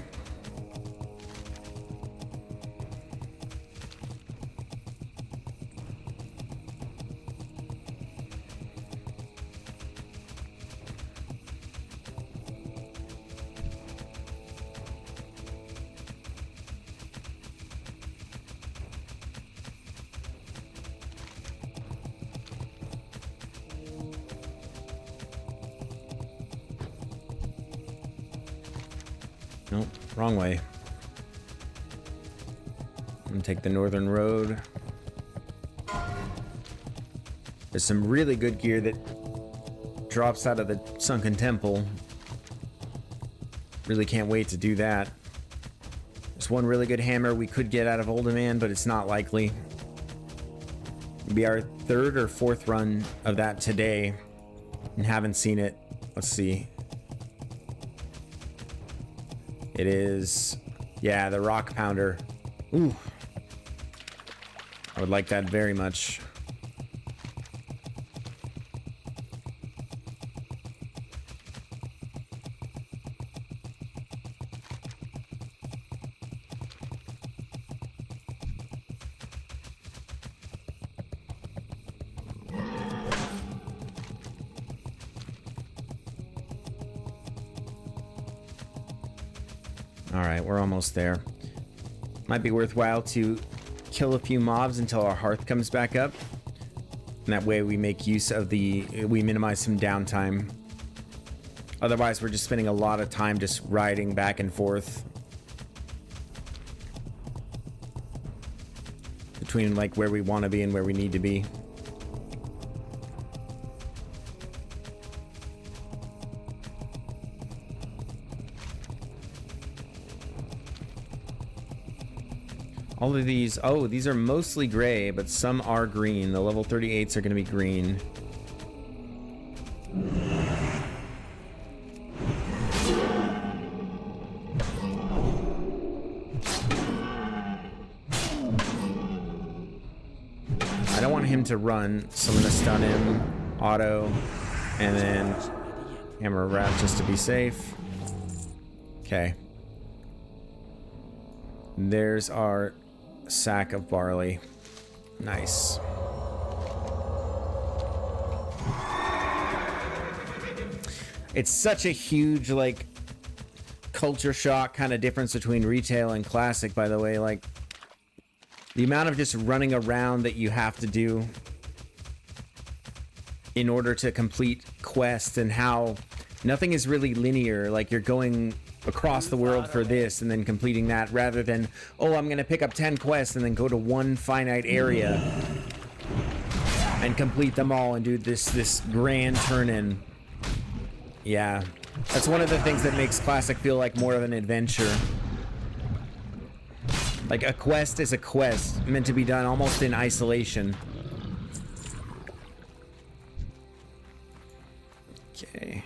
Nope, wrong way. I'm gonna take the northern road. There's some really good gear that drops out of the sunken temple. Really can't wait to do that. There's one really good hammer we could get out of Olderman, but it's not likely. It'll be our third or fourth run of that today, and haven't seen it. Let's see. It is, yeah, the rock pounder. Ooh. I would like that very much. Alright, we're almost there. Might be worthwhile to kill a few mobs until our hearth comes back up. And that way we make use of we minimize some downtime. Otherwise, we're just spending a lot of time just riding back and forth. Between like where we want to be and where we need to be. All of these, oh, these are mostly gray, but some are green. The level 38s are going to be green. I don't want him to run, so I'm going to stun him, auto, and then hammer a rat just to be safe. Okay. There's our sack of barley. Nice. It's such a huge, like, culture shock kind of difference between retail and classic, by the way. Like, the amount of just running around that you have to do in order to complete quests, and how nothing is really linear. Like, you're going across the world for this and then completing that, rather than, oh, I'm gonna pick up 10 quests and then go to one finite area and complete them all and do this grand turn-in. Yeah, that's one of the things that makes classic feel like more of an adventure. Like, a quest is a quest meant to be done almost in isolation. Okay.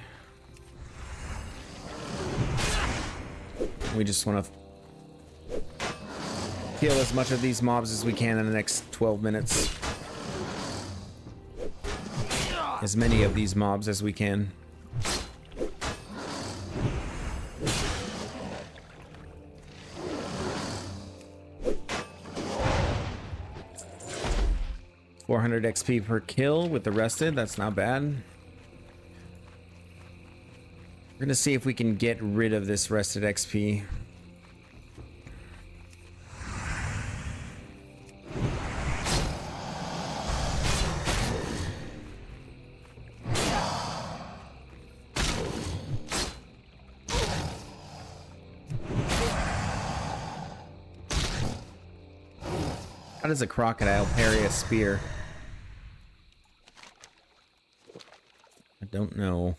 We just want to kill as much of these mobs as we can in the next 12 minutes. As many of these mobs as we can. 400 XP per kill with the rested. That's not bad. We're gonna see if we can get rid of this rested XP. How does a crocodile parry a spear? I don't know.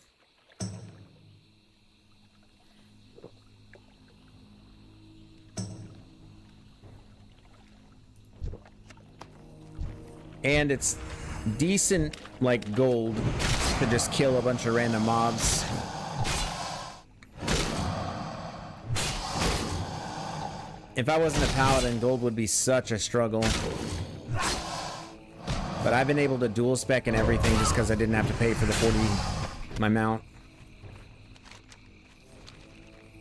And it's decent, like, gold to just kill a bunch of random mobs. If I wasn't a paladin, gold would be such a struggle. But I've been able to dual spec and everything just because I didn't have to pay for the 40, my mount.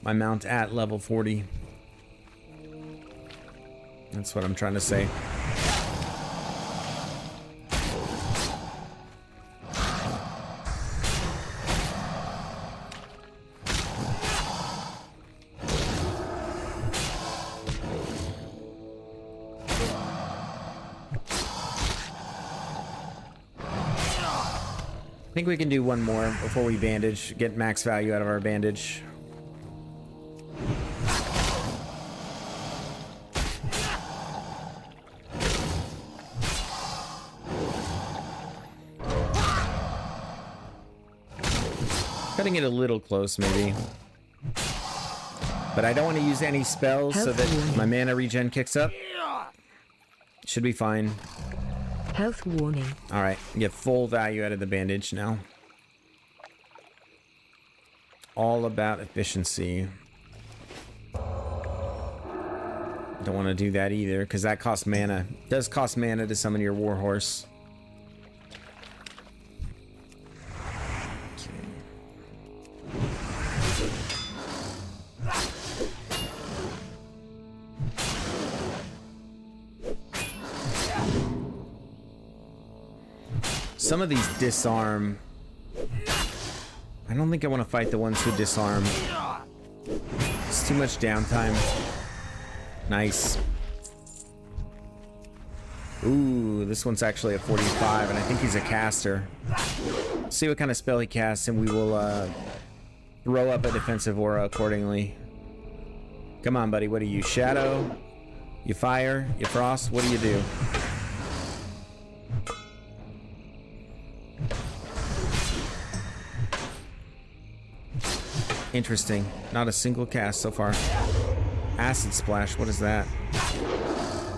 My mount at level 40. That's what I'm trying to say. I think we can do one more before we bandage, get max value out of our bandage. Cutting it a little close, maybe. But I don't want to use any spells so that my mana regen kicks up. Should be fine. Health warning. All right, get full value out of the bandage now. All about efficiency. Don't want to do that either because that costs mana. It does cost mana to summon your warhorse. Some of these disarm. I don't think I want to fight the ones who disarm. It's too much downtime. Nice. Ooh, this one's actually a 45, and I think he's a caster. Let's see what kind of spell he casts, and we will throw up a defensive aura accordingly. Come on, buddy. What do you? Shadow? You fire? You frost? What do you do? Interesting. Not a single cast so far. Acid splash. What is that?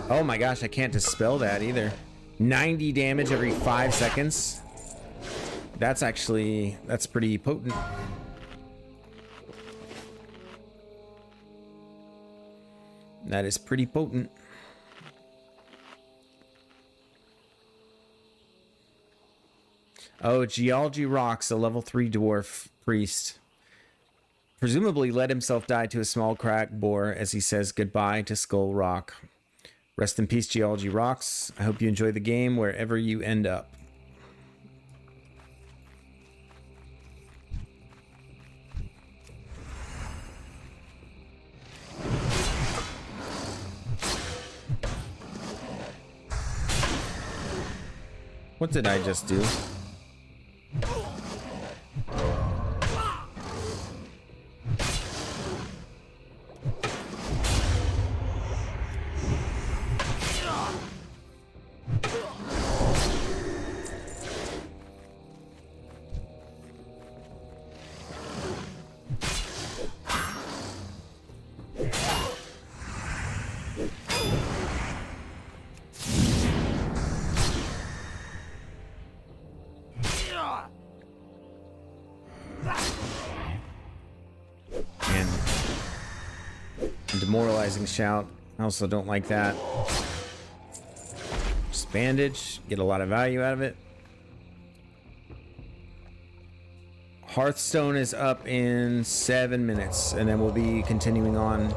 Oh my gosh, I can't dispel that either. 90 damage every 5 seconds. That's pretty potent. That is pretty potent. Oh, Geology Rocks, a level 3 dwarf priest. Presumably let himself die to a small crack bore as he says goodbye to Skull Rock. Rest in peace, Geology Rocks. I hope you enjoy the game wherever you end up. What did I just do? Demoralizing shout. I also don't like that. Just bandage, get a lot of value out of it. Hearthstone is up in 7 minutes, and then we'll be continuing on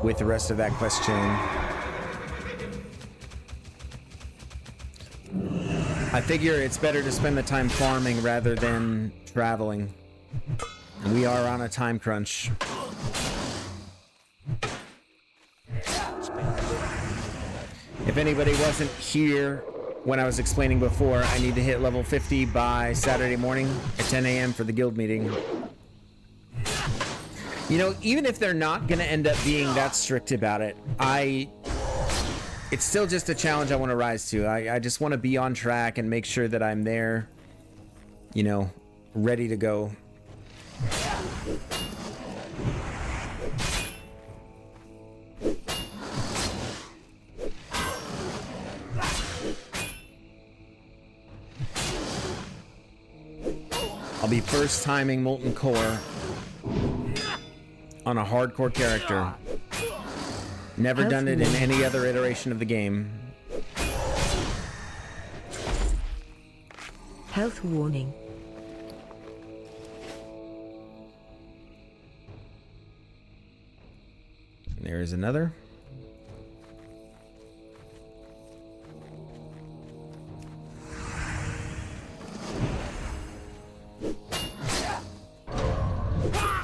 with the rest of that quest chain. I figure it's better to spend the time farming rather than traveling. And we are on a time crunch. If anybody wasn't here when I was explaining before, I need to hit level 50 by Saturday morning at 10 a.m. for the guild meeting. You know, even if they're not going to end up being that strict about it, it's still just a challenge I want to rise to. I just want to be on track and make sure that I'm there, you know, ready to go. I'll be first timing Molten Core on a hardcore character. Never done it in any other iteration of the game. Health warning. There's another.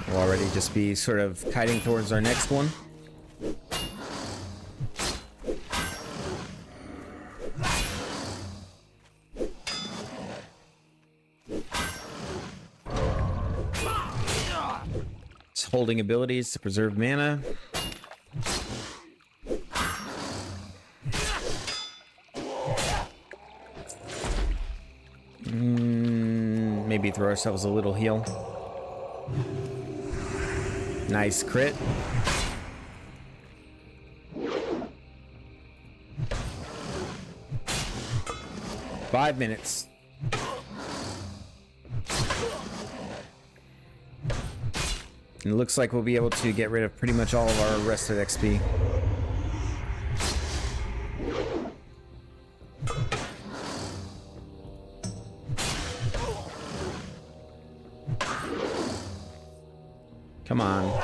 We'll already just be sort of kiting towards our next one. It's holding abilities to preserve mana. Maybe throw ourselves a little heal. Nice crit. Five minutes. And it looks like we'll be able to get rid of pretty much all of our rested XP. Come on.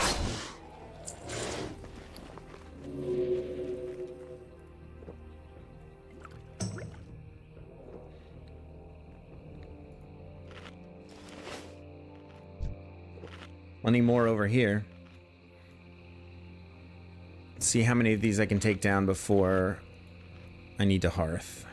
Plenty more over here. Let's see how many of these I can take down before I need to hearth.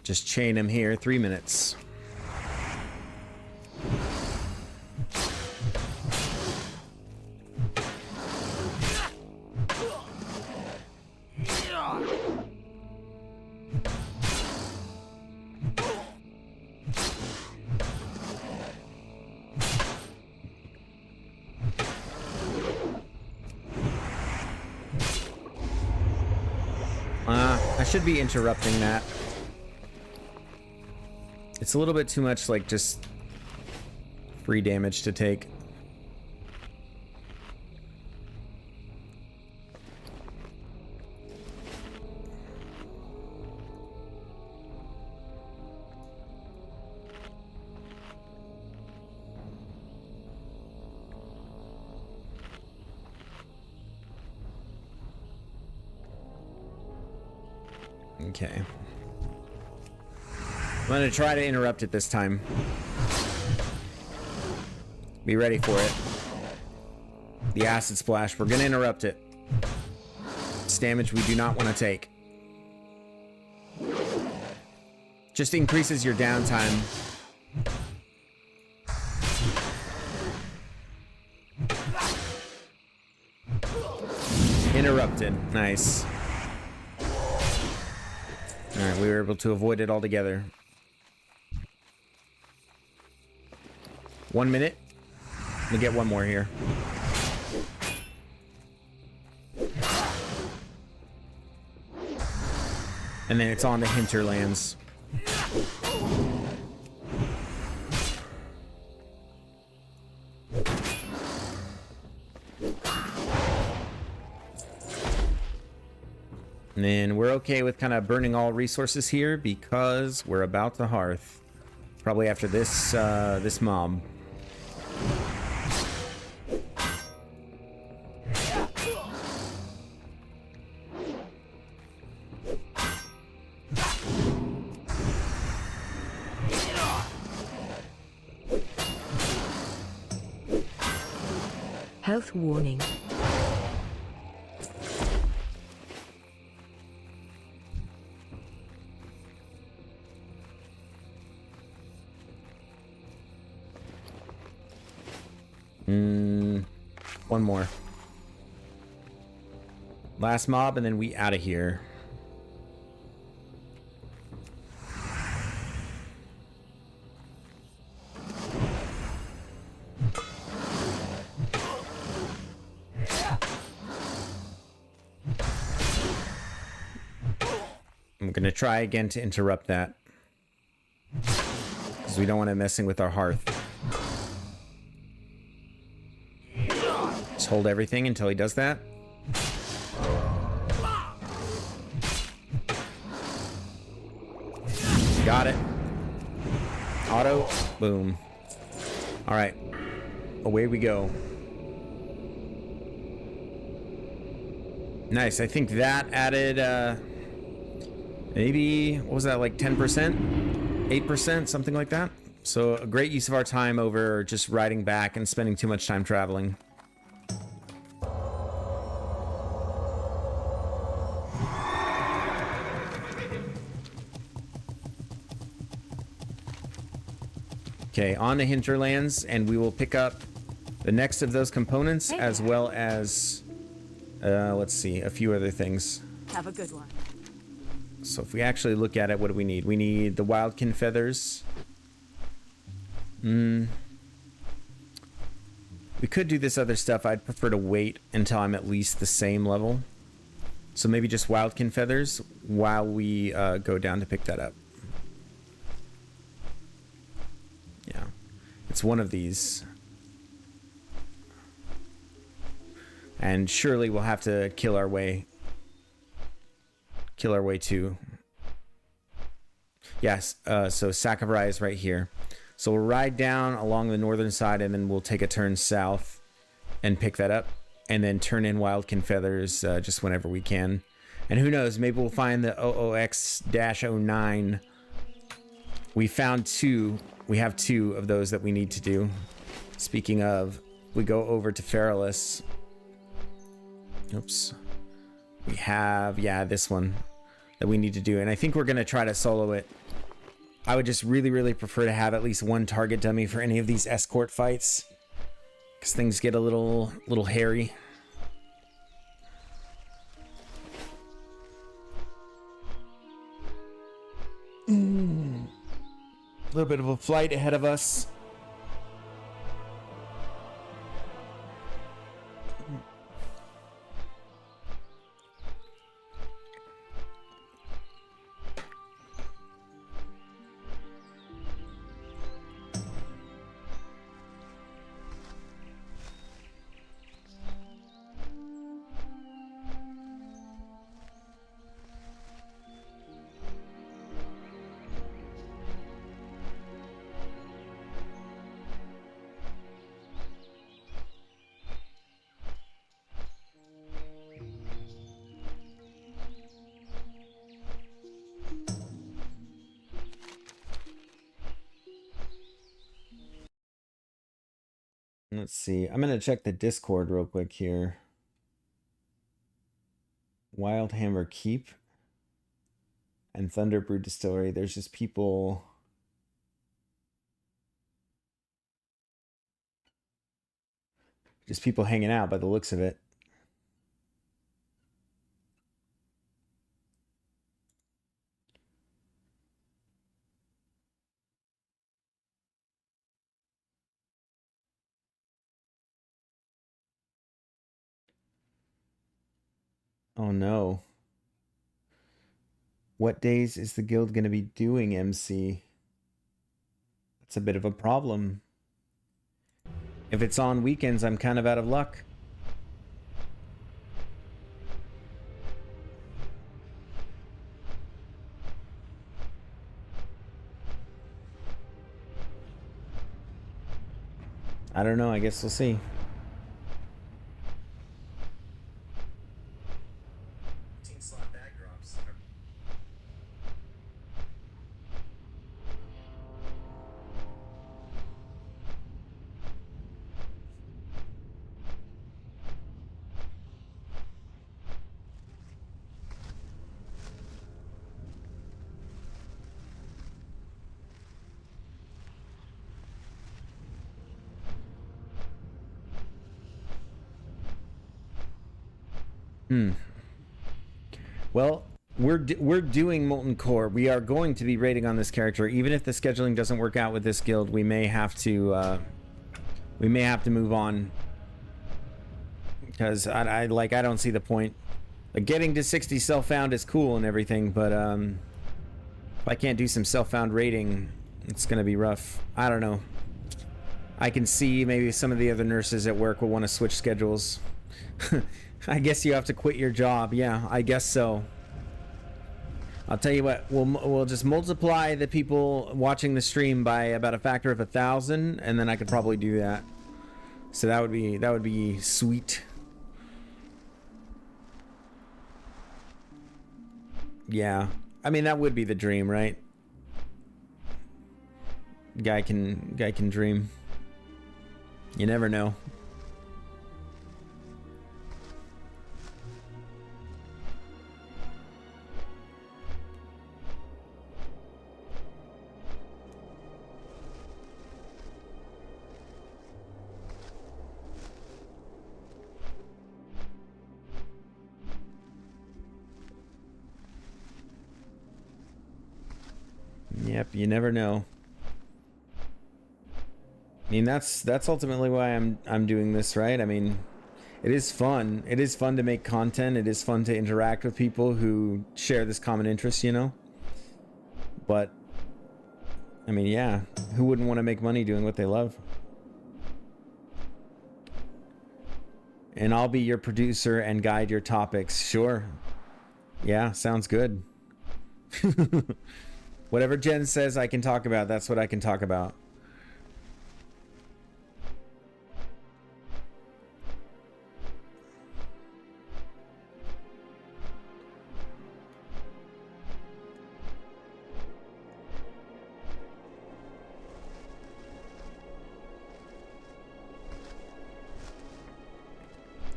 Just chain him here, 3 minutes. I should be interrupting that. It's a little bit too much, like, just free damage to take. Okay. I'm gonna try to interrupt it this time. Be ready for it. The acid splash. We're gonna interrupt it. It's damage we do not want to take. Just increases your downtime. Interrupted. Nice. Alright, we were able to avoid it altogether. 1 minute. We'll get one more here. And then it's on to hinterlands. And then we're okay with kind of burning all resources here because we're about to hearth. Probably after this this mob. Health warning. One more. Last mob, and then we out of here. I'm gonna try again to interrupt that, because we don't want it messing with our hearth. Just hold everything until he does that. Got it. Auto. Boom. All right. Away we go. Nice. I think that added, maybe, what was that, like 10%? 8%? Something like that. So a great use of our time over just riding back and spending too much time traveling. Okay, on to hinterlands, and we will pick up the next of those components, as well as, let's see, a few other things. Have a good one. So if we actually look at it, what do we need? We need the wildkin feathers. We could do this other stuff. I'd prefer to wait until I'm at least the same level. So maybe just wildkin feathers while we go down to pick that up. Yeah, it's one of these. And surely we'll have to kill our way to. Yes, so Sakurai is right here. So we'll ride down along the northern side, and then we'll take a turn south and pick that up, and then turn in wildkin feathers just whenever we can. And who knows, maybe we'll find the OOX-09. We found two. We have two of those that we need to do. Speaking of, we go over to Feralis. Oops. We have, yeah, this one that we need to do. And I think we're going to try to solo it. I would just really, really prefer to have at least one target dummy for any of these escort fights, because things get a little hairy. A little bit of a flight ahead of us. Let's see. I'm going to check the Discord real quick here. Wildhammer Keep and Thunderbrew Distillery. There's just people. Just people hanging out by the looks of it. Oh no. What days is the guild going to be doing MC? That's a bit of a problem. If it's on weekends, I'm kind of out of luck. I don't know. I guess we'll see. Well, we're doing Molten Core. We are going to be raiding on this character, even if the scheduling doesn't work out with this guild. We may have to move on because I don't see the point. Like, getting to 60 self-found is cool and everything, but if I can't do some self-found raiding, it's gonna be rough. I don't know. I can see maybe some of the other nurses at work will want to switch schedules. I guess you have to quit your job. Yeah, I guess so. I'll tell you what, we'll just multiply the people watching the stream by about a factor of 1,000, and then I could probably do that. So that would be sweet. Yeah, I mean that would be the dream, right? Guy can dream. You never know. Yep, you never know. I mean, that's ultimately why I'm doing this, right? I mean, it is fun. It is fun to make content. It is fun to interact with people who share this common interest, you know? But I mean, yeah, who wouldn't want to make money doing what they love? And I'll be your producer and guide your topics. Sure. Yeah, sounds good. Whatever Jen says I can talk about, that's what I can talk about.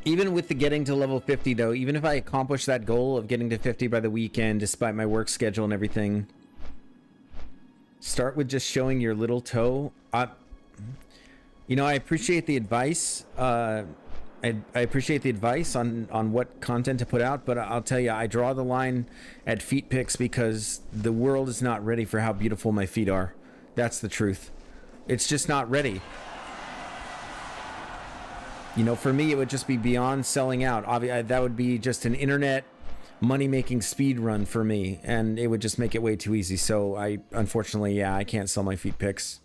Even with the getting to level 50 though, even if I accomplish that goal of getting to 50 by the weekend, despite my work schedule and everything, start with just showing your little toe. You know, I appreciate the advice. I appreciate the advice on what content to put out, but I'll tell you, I draw the line at feet pics because the world is not ready for how beautiful my feet are. That's the truth. It's just not ready. You know, for me, it would just be beyond selling out. Obviously, that would be just an internet money-making speed run for me, and it would just make it way too easy. So unfortunately, yeah, I can't sell my feet pics.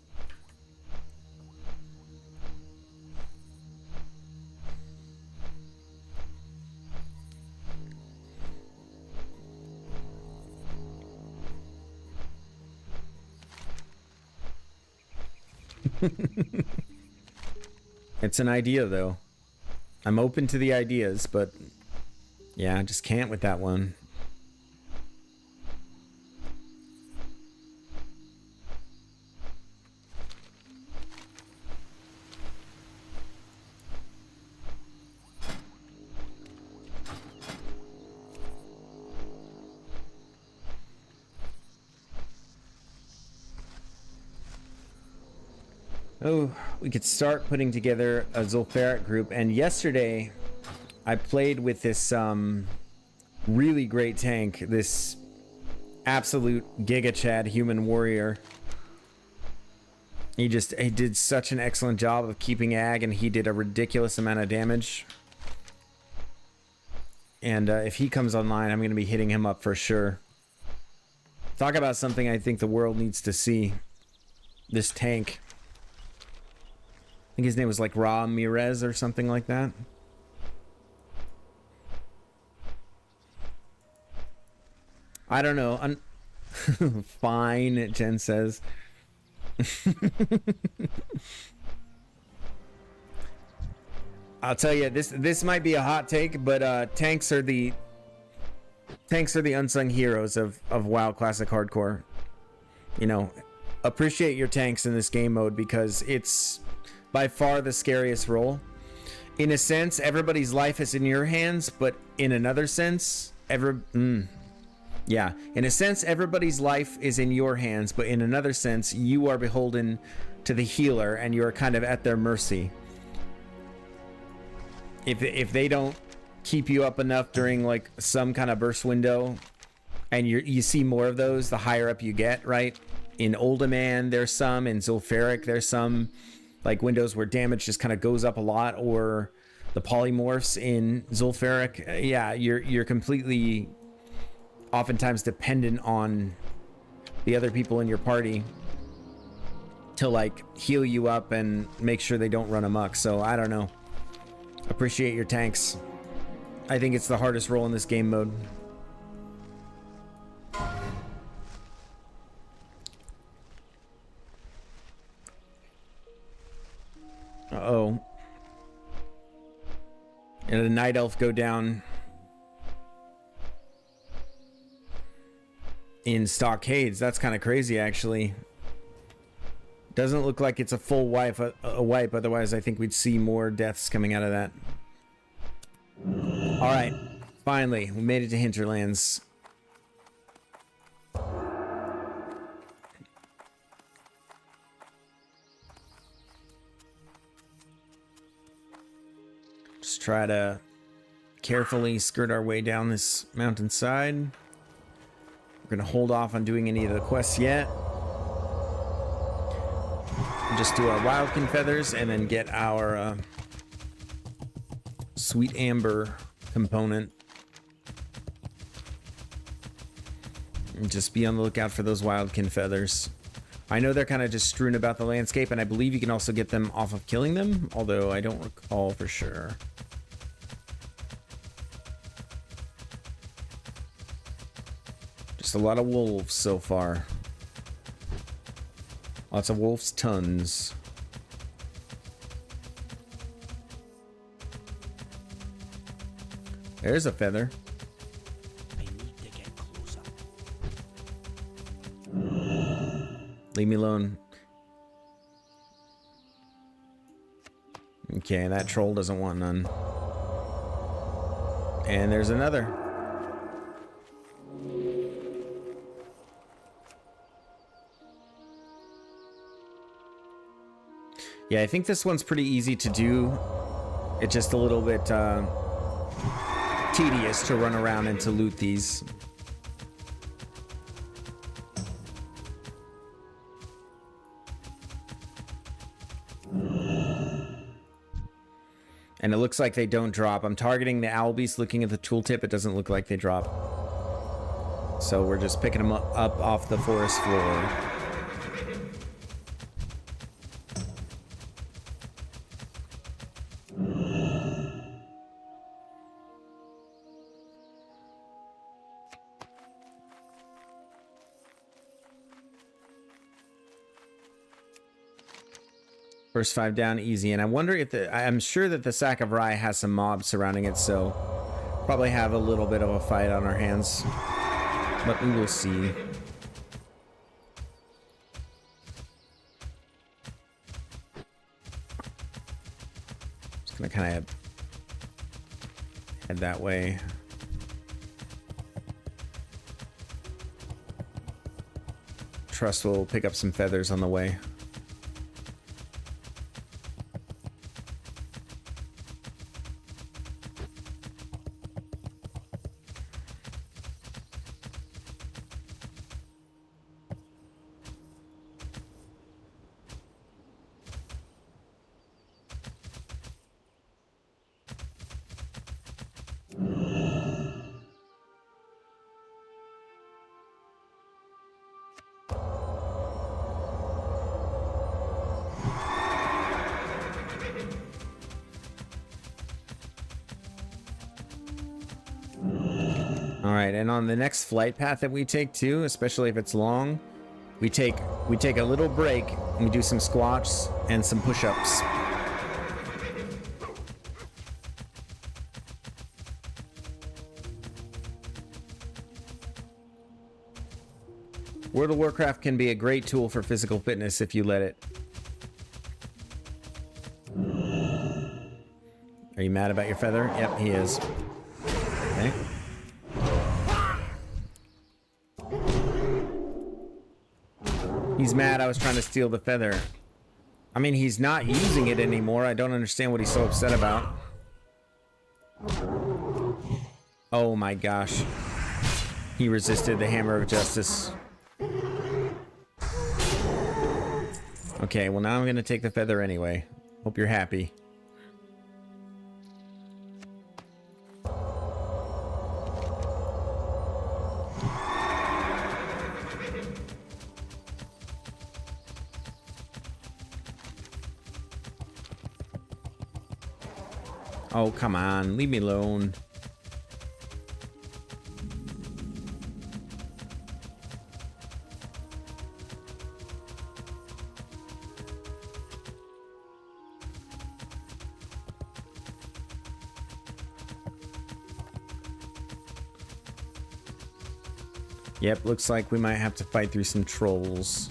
It's an idea, though. I'm open to the ideas, but yeah, I just can't with that one. Oh, we could start putting together a Zul'Farrak group. And yesterday, I played with this really great tank, this absolute Giga Chad human warrior. He did such an excellent job of keeping ag, and he did a ridiculous amount of damage. And if he comes online, I'm going to be hitting him up for sure. Talk about something I think the world needs to see. This tank. I think his name was like Ramirez or something like that. I don't know. Fine, Jen says. I'll tell you, this might be a hot take, but tanks are the unsung heroes of WoW Classic Hardcore. You know, appreciate your tanks in this game mode because it's by far the scariest role. In a sense, everybody's life is in your hands, but in another sense, in a sense, everybody's life is in your hands, but in another sense, you are beholden to the healer and you are kind of at their mercy. If they don't keep you up enough during like some kind of burst window, and you see more of those the higher up you get, right? In Uldaman there's some, in Zul'Farrak there's some like windows where damage just kind of goes up a lot, or the polymorphs in Zul'Farrak. Yeah, you're completely oftentimes dependent on the other people in your party to like heal you up and make sure they don't run amok. So I don't know. Appreciate your tanks. I think it's the hardest role in this game mode. Uh-oh. And a night elf go down in Stockades. That's kind of crazy, actually. Doesn't look like it's a full wipe, otherwise I think we'd see more deaths coming out of that. Alright, finally, we made it to Hinterlands. Just try to carefully skirt our way down this mountainside. We're gonna hold off on doing any of the quests yet. Just do our wildkin feathers and then get our sweet amber component. And just be on the lookout for those wildkin feathers. I know they're kind of just strewn about the landscape, and I believe you can also get them off of killing them, although I don't recall for sure. Just a lot of wolves so far. Lots of wolves, tons. There's a feather. I need to get closer. Leave me alone. Okay, that troll doesn't want none. And there's another. Yeah, I think this one's pretty easy to do. It's just a little bit tedious to run around and to loot these. And it looks like they don't drop. I'm targeting the owl beast. Looking at the tooltip, it doesn't look like they drop. So we're just picking them up off the forest floor. First 5 down, easy. And I wonder if I'm sure that the sack of rye has some mobs surrounding it, so probably have a little bit of a fight on our hands. But we will see. Just gonna kind of head that way. Trust we'll pick up some feathers on the way. All right, and on the next flight path that we take too, especially if it's long, we take a little break and we do some squats and some push-ups. World of Warcraft can be a great tool for physical fitness if you let it. Are you mad about your feather? Yep, he is. Okay. He's mad I was trying to steal the feather. I mean, he's not using it anymore. I don't understand what he's so upset about. Oh my gosh. He resisted the hammer of justice. Okay, well now I'm gonna take the feather anyway. Hope you're happy. Oh, come on. Leave me alone. Yep, looks like we might have to fight through some trolls.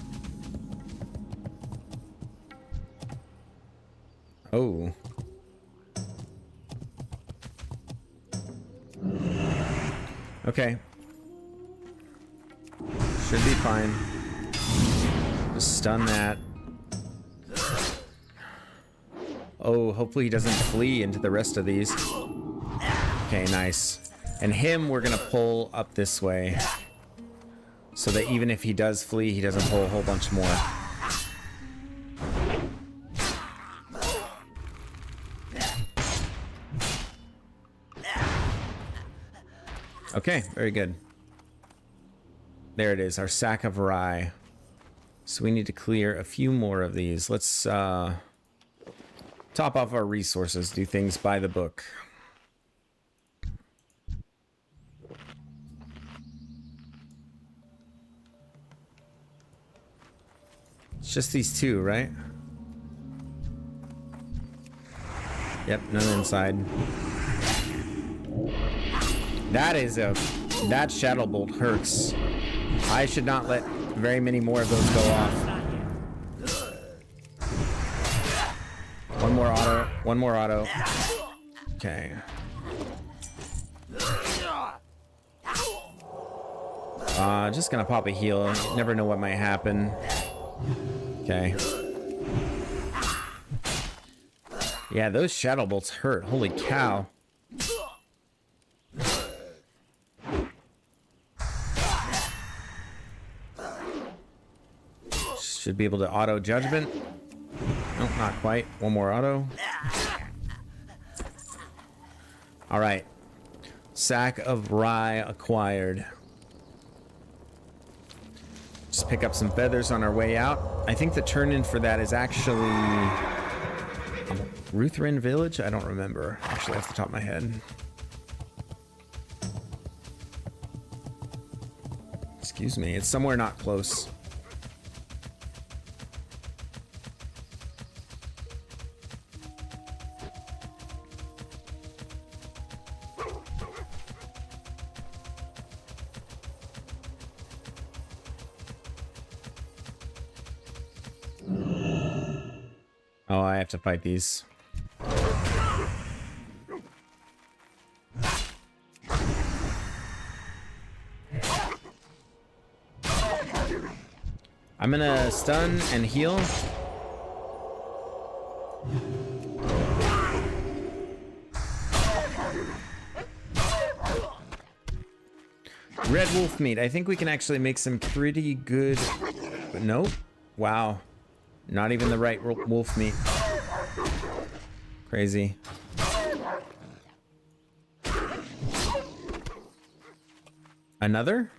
Oh. Okay. Should be fine. Just stun that. Oh, hopefully he doesn't flee into the rest of these. Okay, nice. And him, we're gonna pull up this way. So that even if he does flee, he doesn't pull a whole bunch more. Okay, very good. There it is, our sack of rye. So we need to clear a few more of these. Let's top off our resources, do things by the book. It's just these two, right? Yep, none inside. That Shadow Bolt hurts. I should not let very many more of those go off. One more auto. One more auto. Okay. Just gonna pop a heal. You never know what might happen. Okay. Yeah, those Shadow Bolts hurt. Holy cow. Should be able to auto judgment. Nope, not quite. One more auto. All right. Sack of rye acquired. Just pick up some feathers on our way out. I think the turn-in for that is actually Ruthrin Village? I don't remember, actually, off the top of my head. Excuse me, it's somewhere not close. Oh, I have to fight these. I'm gonna stun and heal. Red wolf meat. I think we can actually make some pretty good... But nope. Wow. Not even the right wolf meat. Crazy. Another?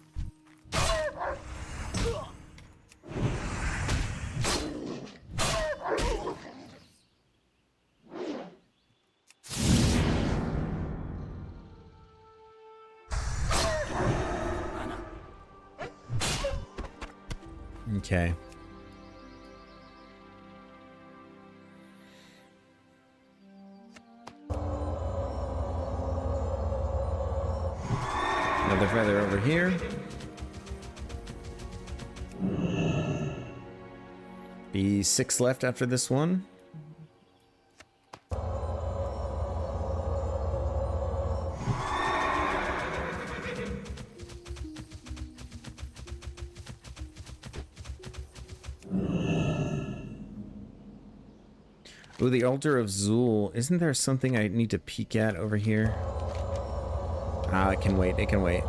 Okay. Another feather over here. Be 6 left after this one. Ooh, the Altar of Zul. Isn't there something I need to peek at over here? Ah, it can wait. It can wait.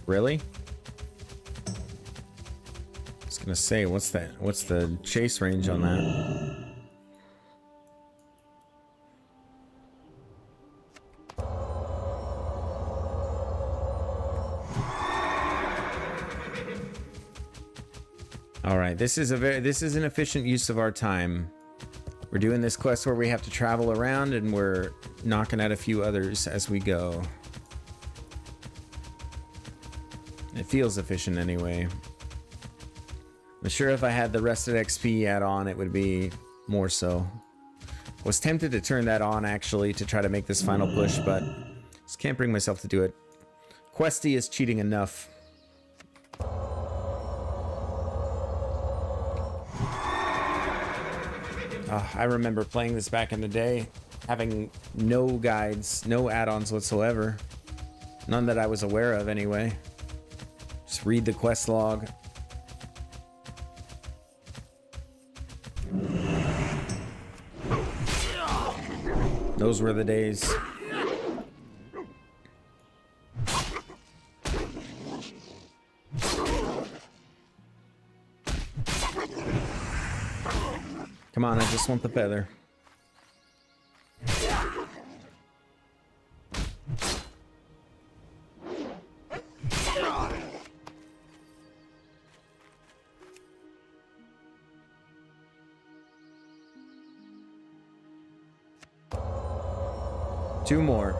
Really? I was gonna say, what's that? What's the chase range on that? All right, this is an efficient use of our time. We're doing this quest where we have to travel around, and we're knocking out a few others as we go. It feels efficient anyway. I'm sure if I had the Rested XP add-on, it would be more so. Was tempted to turn that on actually to try to make this final push, but just can't bring myself to do it. Questy is cheating enough. I remember playing this back in the day, having no guides, no add-ons whatsoever. None that I was aware of anyway. Just read the quest log. Those were the days. Come on, I just want the feather. Two more.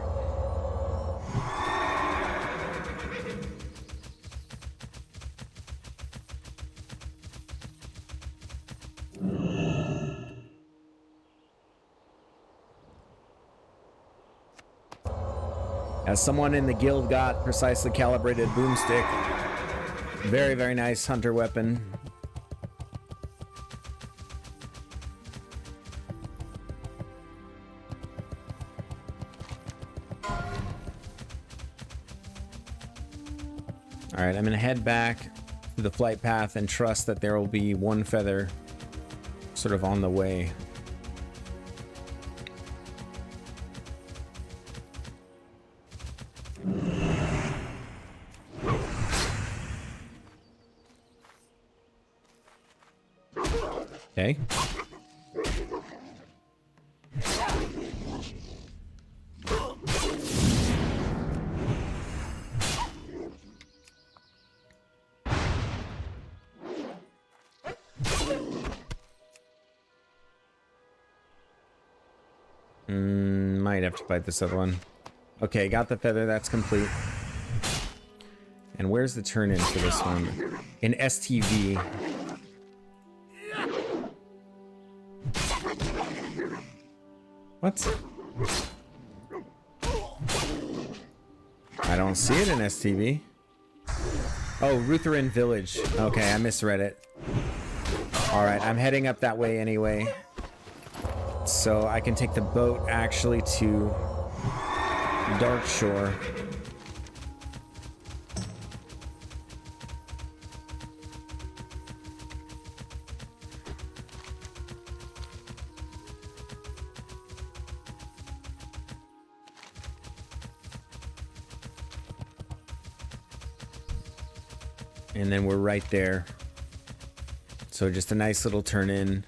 As someone in the guild got precisely calibrated boomstick. Very, very nice hunter weapon. All right, I'm gonna head back to the flight path and trust that there will be one feather sort of on the way. Okay. Might have to fight this other one. Okay, got the feather. That's complete. And where's the turn in for this one? In STV. What? I don't see it in STV. Oh, Rutherin Village. Okay, I misread it. Alright, I'm heading up that way anyway. So I can take the boat actually to Dark Shore. And then we're right there. So just a nice little turn in.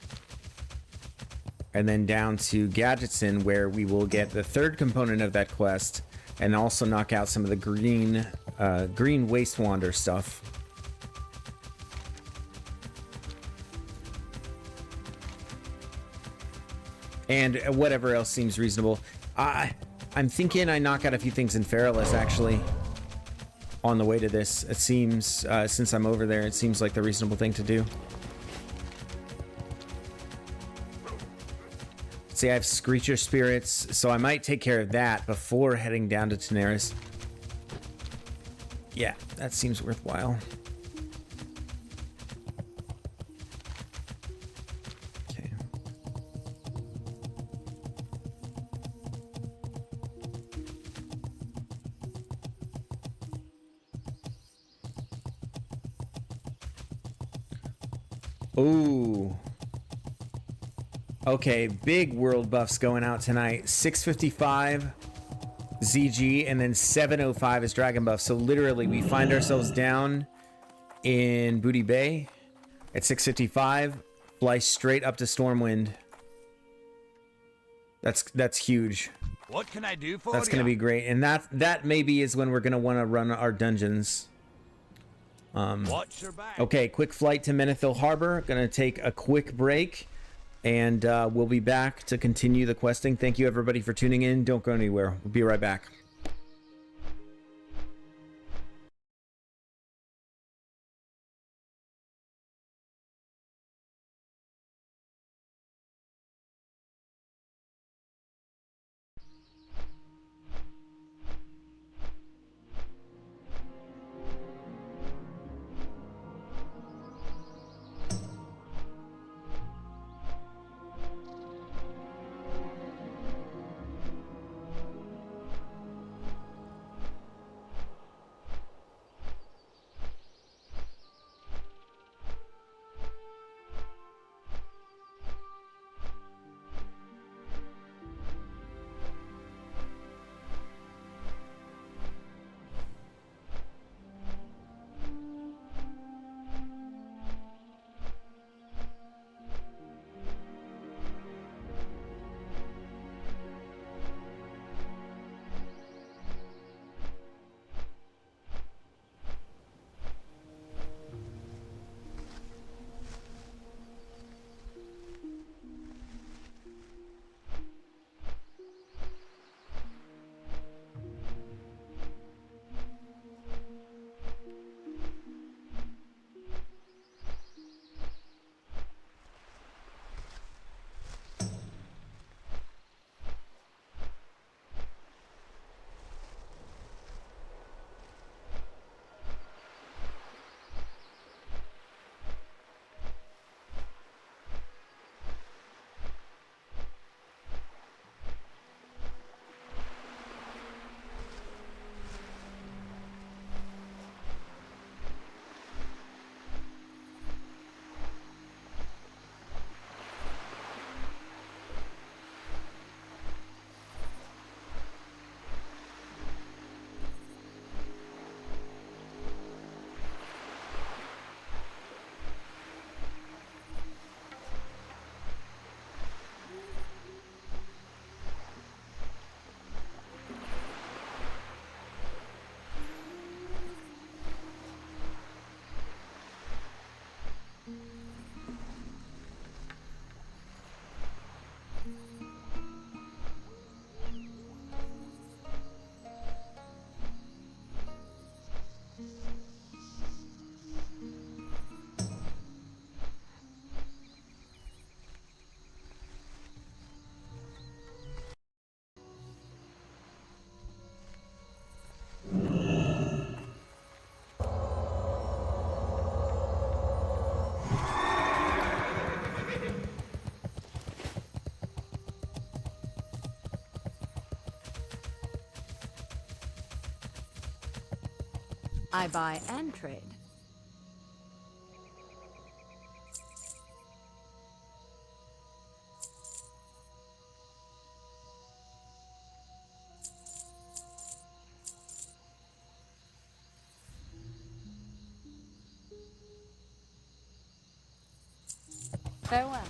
And then down to Gadgetson, where we will get the third component of that quest, and also knock out some of the green Waste Wander stuff. And whatever else seems reasonable. I'm thinking I knock out a few things in Feralus, actually, on the way to this. It seems, since I'm over there, it seems like the reasonable thing to do. See, I have Screecher Spirits, so I might take care of that before heading down to Tenaris. Yeah, that seems worthwhile. Okay. Ooh. Okay, big world buffs going out tonight. 655 ZG and then 705 is dragon buff. So literally we find ourselves down in Booty Bay at 655, fly straight up to Stormwind. That's huge. What can I do for That's going to be great. And that maybe is when we're going to want to run our dungeons. Watch your back. Okay, quick flight to Menethil Harbor. Gonna take a quick break, and we'll be back to continue the questing. Thank you everybody for tuning in. Don't go anywhere. We'll be right back. I buy and trade. Farewell.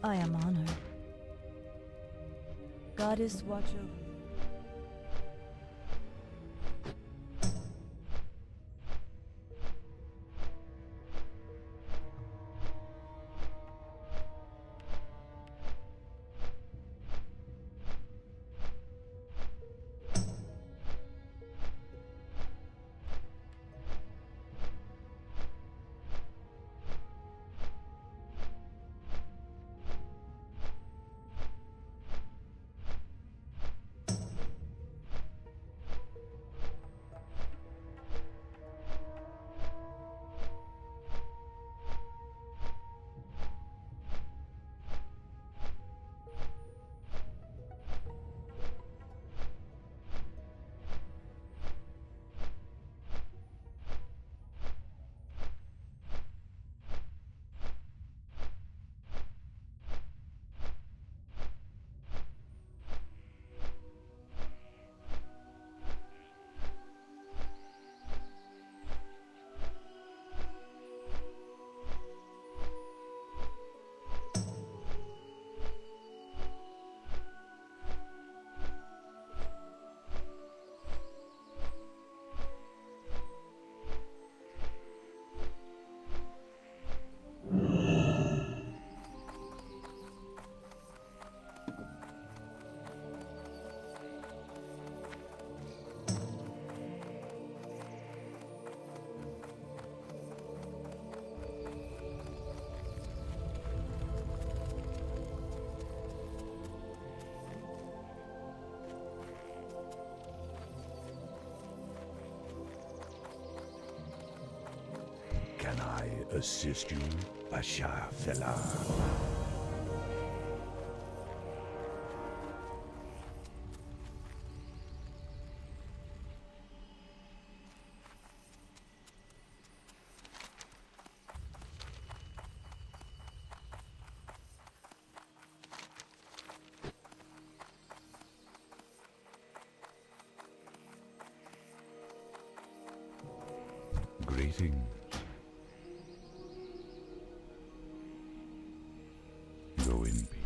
I am honored. Goddess, watch over. Can I assist you, Bashar Fela? Greetings. Go in peace.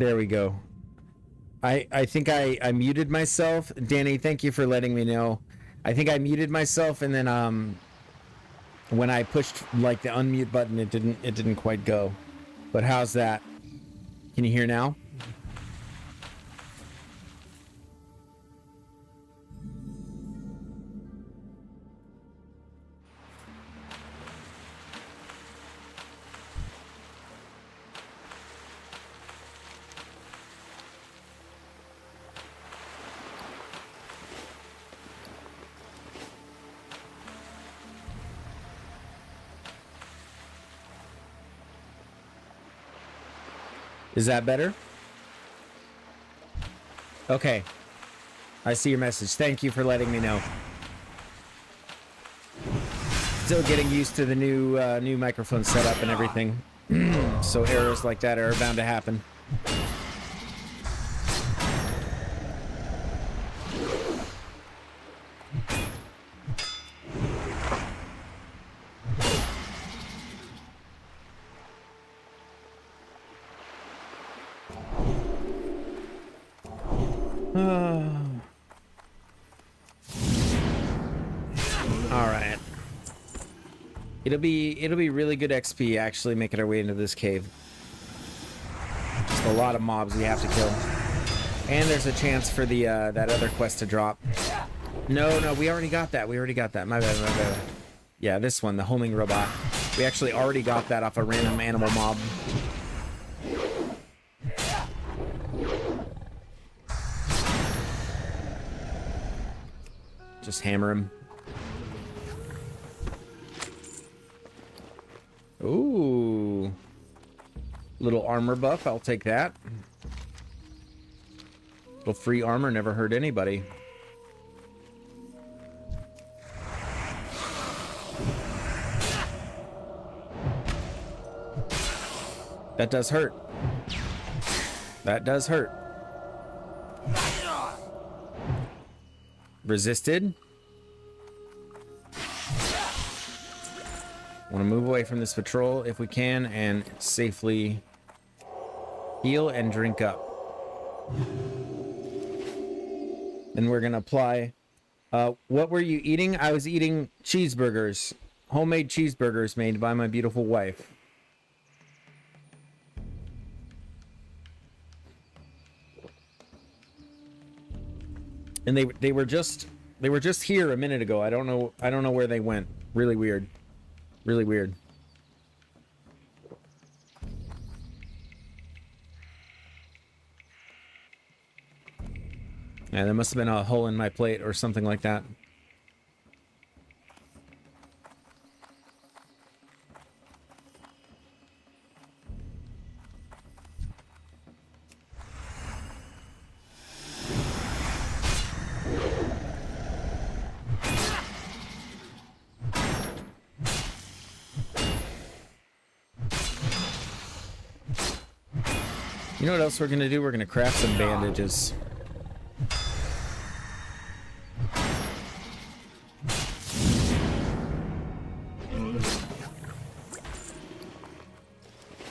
There we go. I think I muted myself. Danny, thank you for letting me know. I think I muted myself, and then when I pushed like the unmute button, it didn't quite go. But how's that? Can you hear now? Is that better? Okay. I see your message. Thank you for letting me know. Still getting used to the new microphone setup and everything. So errors like that are bound to happen. It'll be really good XP actually making our way into this cave. Just a lot of mobs we have to kill. And there's a chance for the that other quest to drop. No, we already got that. My bad. Yeah, this one, the homing robot. We actually already got that off a random animal mob. Just hammer him. Ooh. Little armor buff, I'll take that. Little free armor never hurt anybody. That does hurt. That does hurt. Resisted. Want to move away from this patrol if we can and safely heal and drink up. Then we're going to apply. What were you eating? I was eating cheeseburgers. Homemade cheeseburgers made by my beautiful wife. And they were just here a minute ago. I don't know where they went. Really weird. Really weird. Yeah, there must have been a hole in my plate or something like that. You know what else we're gonna do? We're gonna craft some bandages.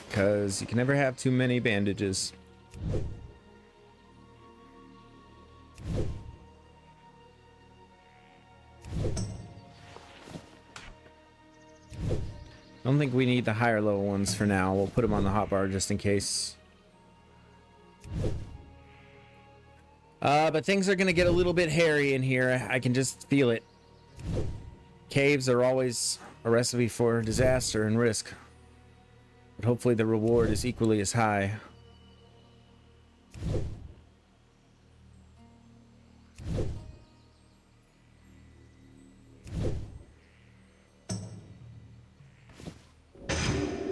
Because you can never have too many bandages. I don't think we need the higher level ones for now. We'll put them on the hotbar just in case. But things are gonna get a little bit hairy in here. I can just feel it. Caves are always a recipe for disaster and risk. But hopefully the reward is equally as high.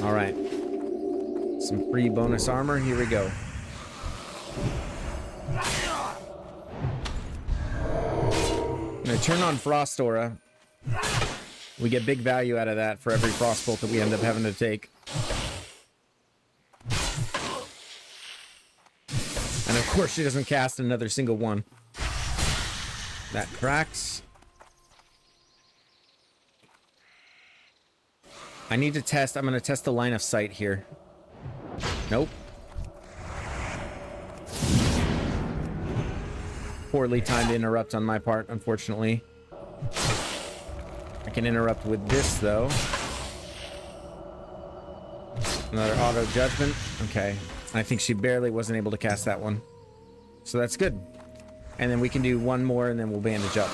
All right. Some free bonus armor. Here we go. I'm gonna turn on Frost Aura. We get big value out of that for every Frostbolt that we end up having to take. And of course she doesn't cast another single one. That cracks. I need to test. I'm gonna test the line of sight here. Nope. poorly timed interrupt on my part, unfortunately. I can interrupt with this, though. Another auto judgment. Okay. I think she barely wasn't able to cast that one. So that's good. And then we can do one more and then we'll bandage up.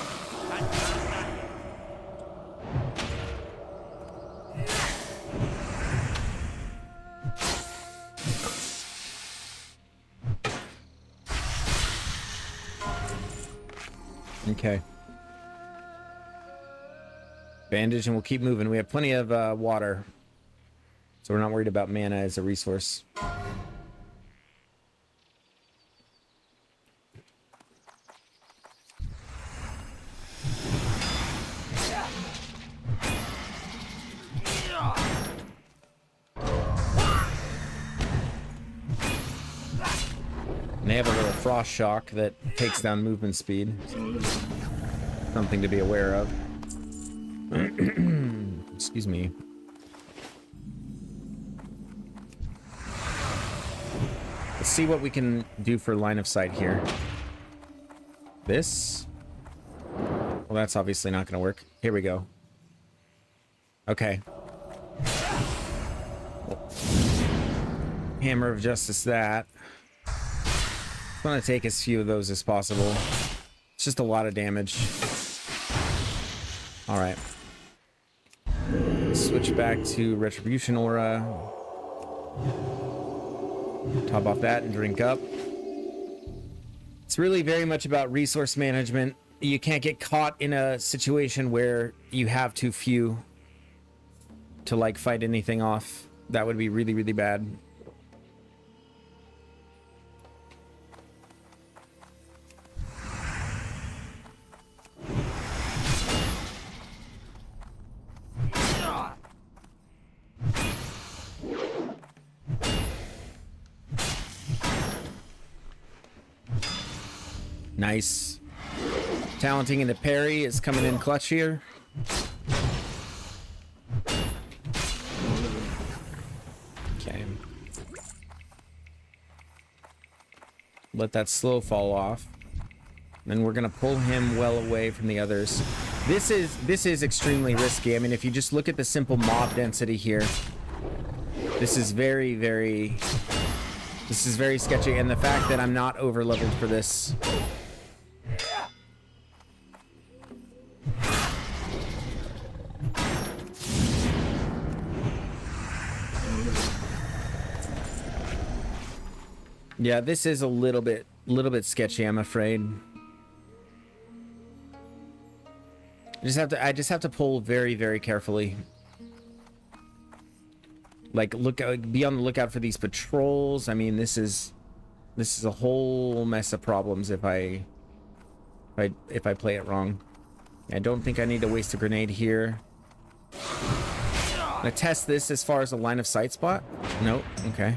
Okay. Bandage and we'll keep moving. We have plenty of water. So we're not worried about mana as a resource. And they have a little frost shock that takes down movement speed. Something to be aware of. Excuse me. Let's see what we can do for line of sight here. This? Well, that's obviously not going to work. Here we go. Okay. Hammer of Justice that. I'm going to take as few of those as possible. It's just a lot of damage. Alright. Switch back to Retribution Aura. Top off that and drink up. It's really very much about resource management. You can't get caught in a situation where you have too few to like fight anything off. That would be really, really bad. Nice. Talenting into parry is coming in clutch here. Okay. Let that slow fall off. Then we're gonna pull him well away from the others. This is extremely risky. I mean, if you just look at the simple mob density here, this is very, very sketchy. And the fact that I'm not over leveled for this. Yeah, this is a little bit sketchy, I'm afraid. I just have to pull very, very carefully. Like, be on the lookout for these patrols. I mean, this is a whole mess of problems if I play it wrong. I don't think I need to waste a grenade here. I'm gonna test this as far as a line of sight spot. Nope. Okay.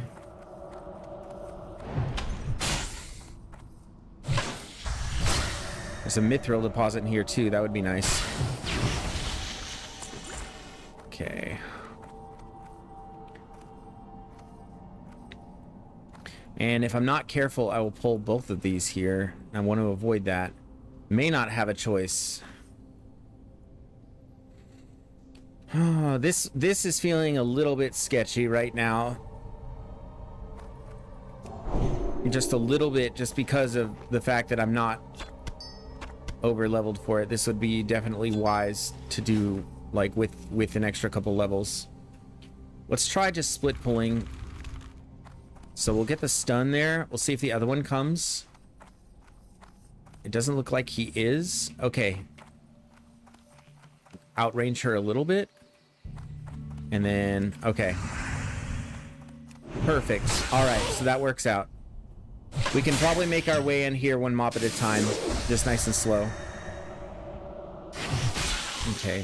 There's a mithril deposit in here too. That would be nice. Okay. And if I'm not careful, I will pull both of these here. I want to avoid that. May not have a choice. Oh, this is feeling a little bit sketchy right now. Just a little bit, just because of the fact that I'm not over leveled for it. This would be definitely wise to do, like, with an extra couple levels. Let's try just split pulling. So we'll get the stun there. We'll see if the other one comes. It doesn't look like he is. Okay. Outrange her a little bit. And then, okay. Perfect. All right, so that works out. We can probably make our way in here one mop at a time. Just nice and slow. Okay.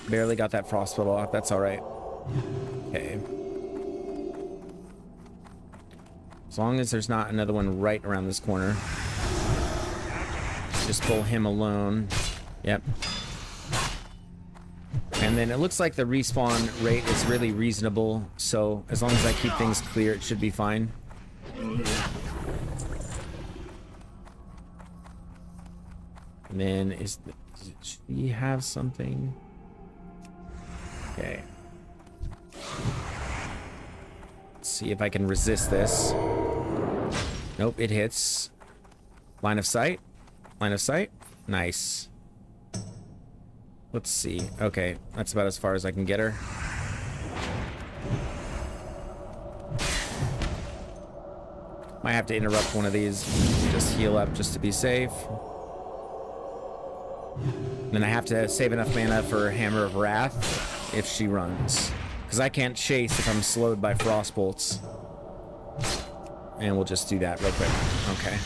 Barely got that frostbolt off. That's all right. Okay. As long as there's not another one right around this corner. Just pull him alone. Yep. And then it looks like the respawn rate is really reasonable. So as long as I keep things clear, it should be fine. And then does she have something? Okay. Let's see if I can resist this. Nope, it hits. Line of sight. Line of sight. Nice. Let's see. Okay, that's about as far as I can get her. Might have to interrupt one of these. Just heal up just to be safe. Then I have to save enough mana for Hammer of Wrath if she runs. Because I can't chase if I'm slowed by Frost Bolts. And we'll just do that real quick. Okay.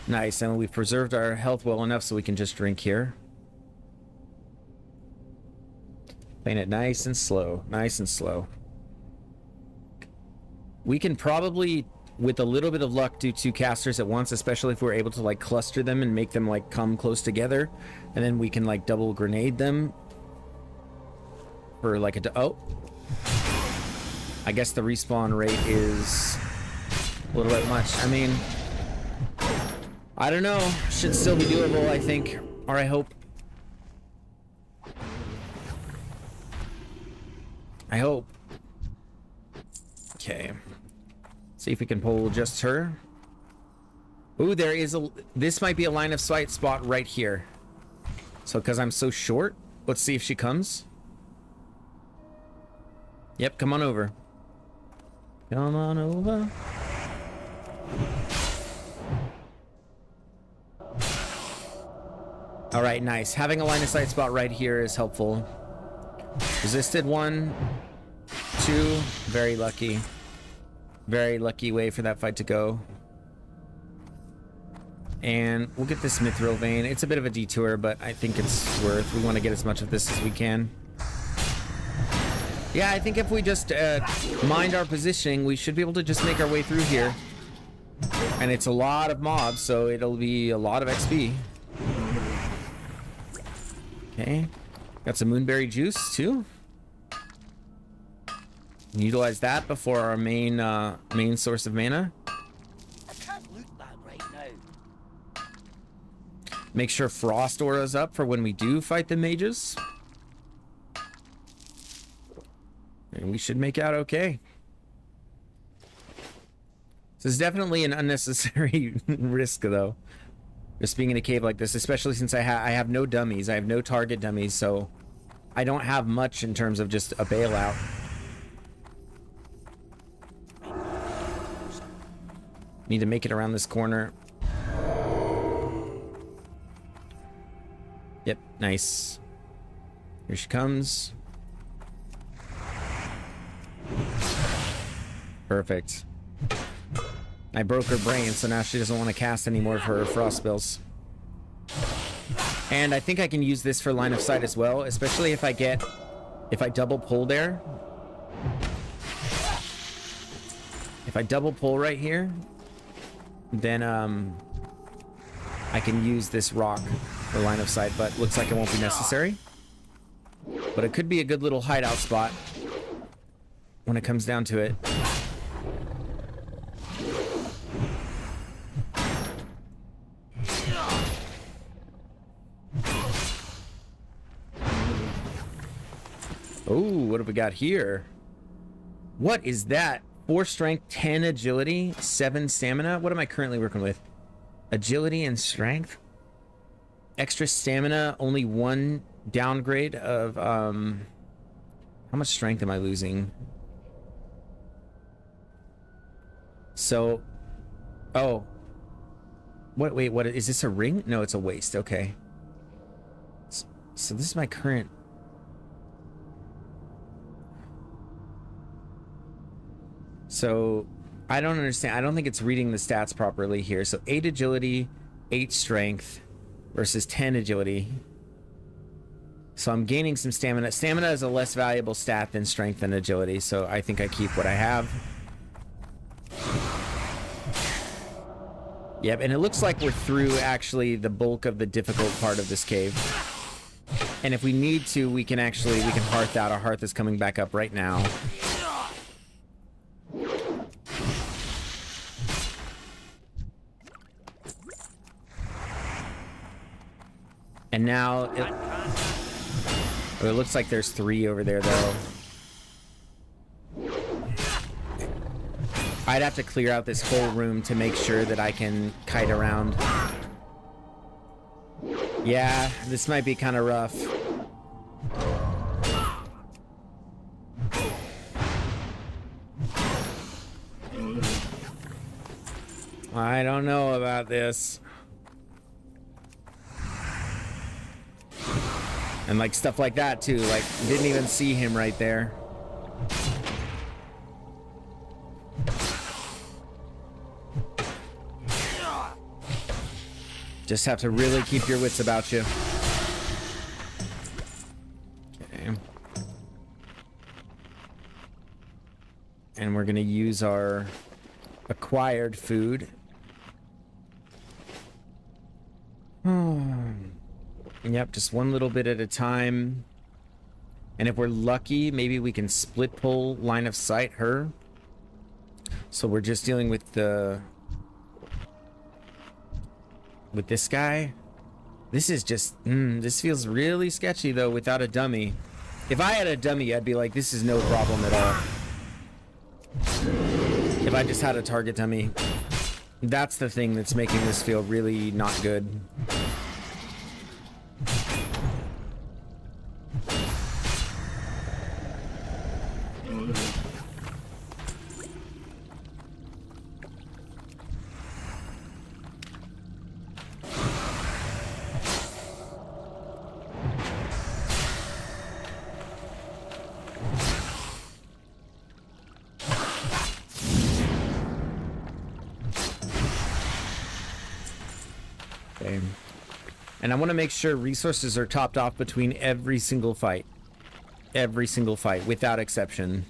Nice, and we've preserved our health well enough so we can just drink here. Playing it nice and slow. Nice and slow. We can probably, with a little bit of luck, do 2 casters at once, especially if we're able to like cluster them and make them like come close together. And then we can like double grenade them. For like a... Oh. I guess the respawn rate is a little bit much. I mean... I don't know. Should still be doable, I think. Or I hope. I hope. Okay. See if we can pull just her. Ooh, there is a... This might be a line of sight spot right here. So, because I'm so short, let's see if she comes. Yep, come on over. Come on over. All right, nice. Having a line of sight spot right here is helpful. Resisted 1, 2. Very lucky. Very lucky way for that fight to go. And we'll get this Mithril Vein. It's a bit of a detour, but I think it's worth. We want to get as much of this as we can. Yeah, I think if we just mind our positioning, we should be able to just make our way through here. And it's a lot of mobs, so it'll be a lot of XP. Okay. Got some Moonberry Juice, too. Utilize that before our main source of mana. I can't loot that right now. Make sure Frost Aura's up for when we do fight the mages. And we should make out okay. This is definitely an unnecessary risk, though. Just being in a cave like this, especially since I have no dummies. I have no target dummies, so I don't have much in terms of just a bailout. Need to make it around this corner. Yep, nice. Here she comes. Perfect. I broke her brain, so now she doesn't want to cast any more of her frost spells. And I think I can use this for line of sight as well, especially if I double pull there. If I double pull right here, then I can use this rock for line of sight, but looks like it won't be necessary. But it could be a good little hideout spot when it comes down to it. Oh, what have we got here? What is that? 4 strength, 10 agility, 7 stamina. What am I currently working with? Agility and strength. Extra stamina, only 1 downgrade of how much strength am I losing? So, oh. Wait, what is this, a ring? No, it's a waist. Okay. So this is my current. So, I don't understand. I don't think it's reading the stats properly here. So, 8 agility, 8 strength versus 10 agility. So, I'm gaining some stamina. Stamina is a less valuable stat than strength and agility. So, I think I keep what I have. Yep, and it looks like we're through, actually, the bulk of the difficult part of this cave. And if we need to, we can hearth out. Our hearth is coming back up right now. And now it looks like there's 3 over there, though. I'd have to clear out this whole room to make sure that I can kite around. Yeah, this might be kind of rough. I don't know about this. And like stuff like that too, like didn't even see him right there. Just have to really keep your wits about you. Okay. And we're gonna use our acquired food. Yep, just one little bit at a time. And if we're lucky, maybe we can split pull line of sight her. So we're just dealing with the... with this guy. This is just... this feels really sketchy, though, without a dummy. If I had a dummy, I'd be like, this is no problem at all. If I just had a target dummy. That's the thing that's making this feel really not good. Okay. And I want to make sure resources are topped off between every single fight. Every single fight, without exception.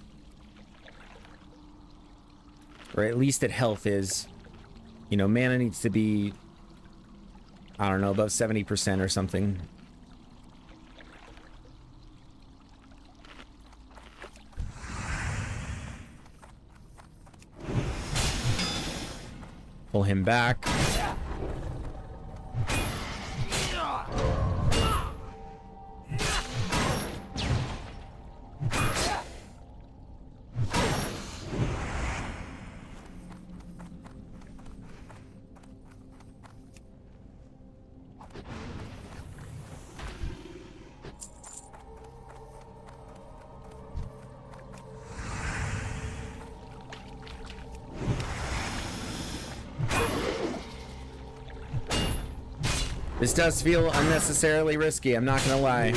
Or at least that health is. You know, mana needs to be, I don't know, above 70% or something. Pull him back. This does feel unnecessarily risky, I'm not gonna lie.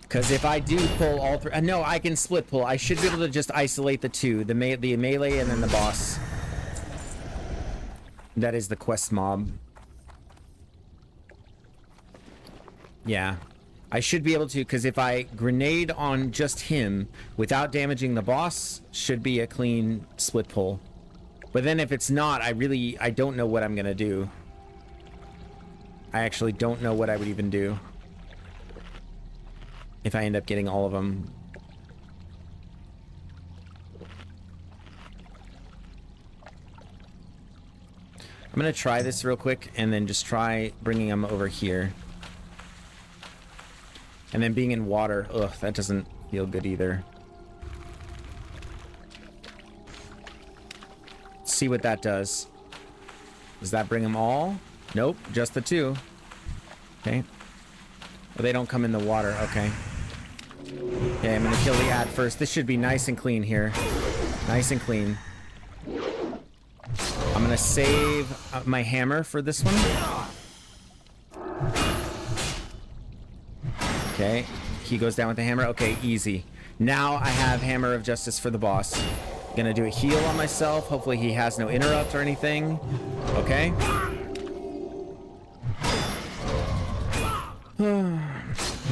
Because if I do pull all three... no, I can split pull. I should be able to just isolate the two. The melee and then the boss. That is the quest mob. Yeah. I should be able to, because if I grenade on just him without damaging the boss, should be a clean split pull. But then if it's not, I don't know what I'm going to do. I actually don't know what I would even do if I end up getting all of them. I'm going to try this real quick and then just try bringing them over here. And then being in water, ugh, that doesn't feel good either. Let's see what that does. Does that bring them all? Nope, just the two. Okay. Well, they don't come in the water, okay. Okay, I'm gonna kill the ad first. This should be nice and clean here. Nice and clean. I'm gonna save my hammer for this one. Okay, he goes down with the hammer. Okay, easy. Now I have Hammer of Justice for the boss. Gonna do a heal on myself. Hopefully he has no interrupt or anything. Okay.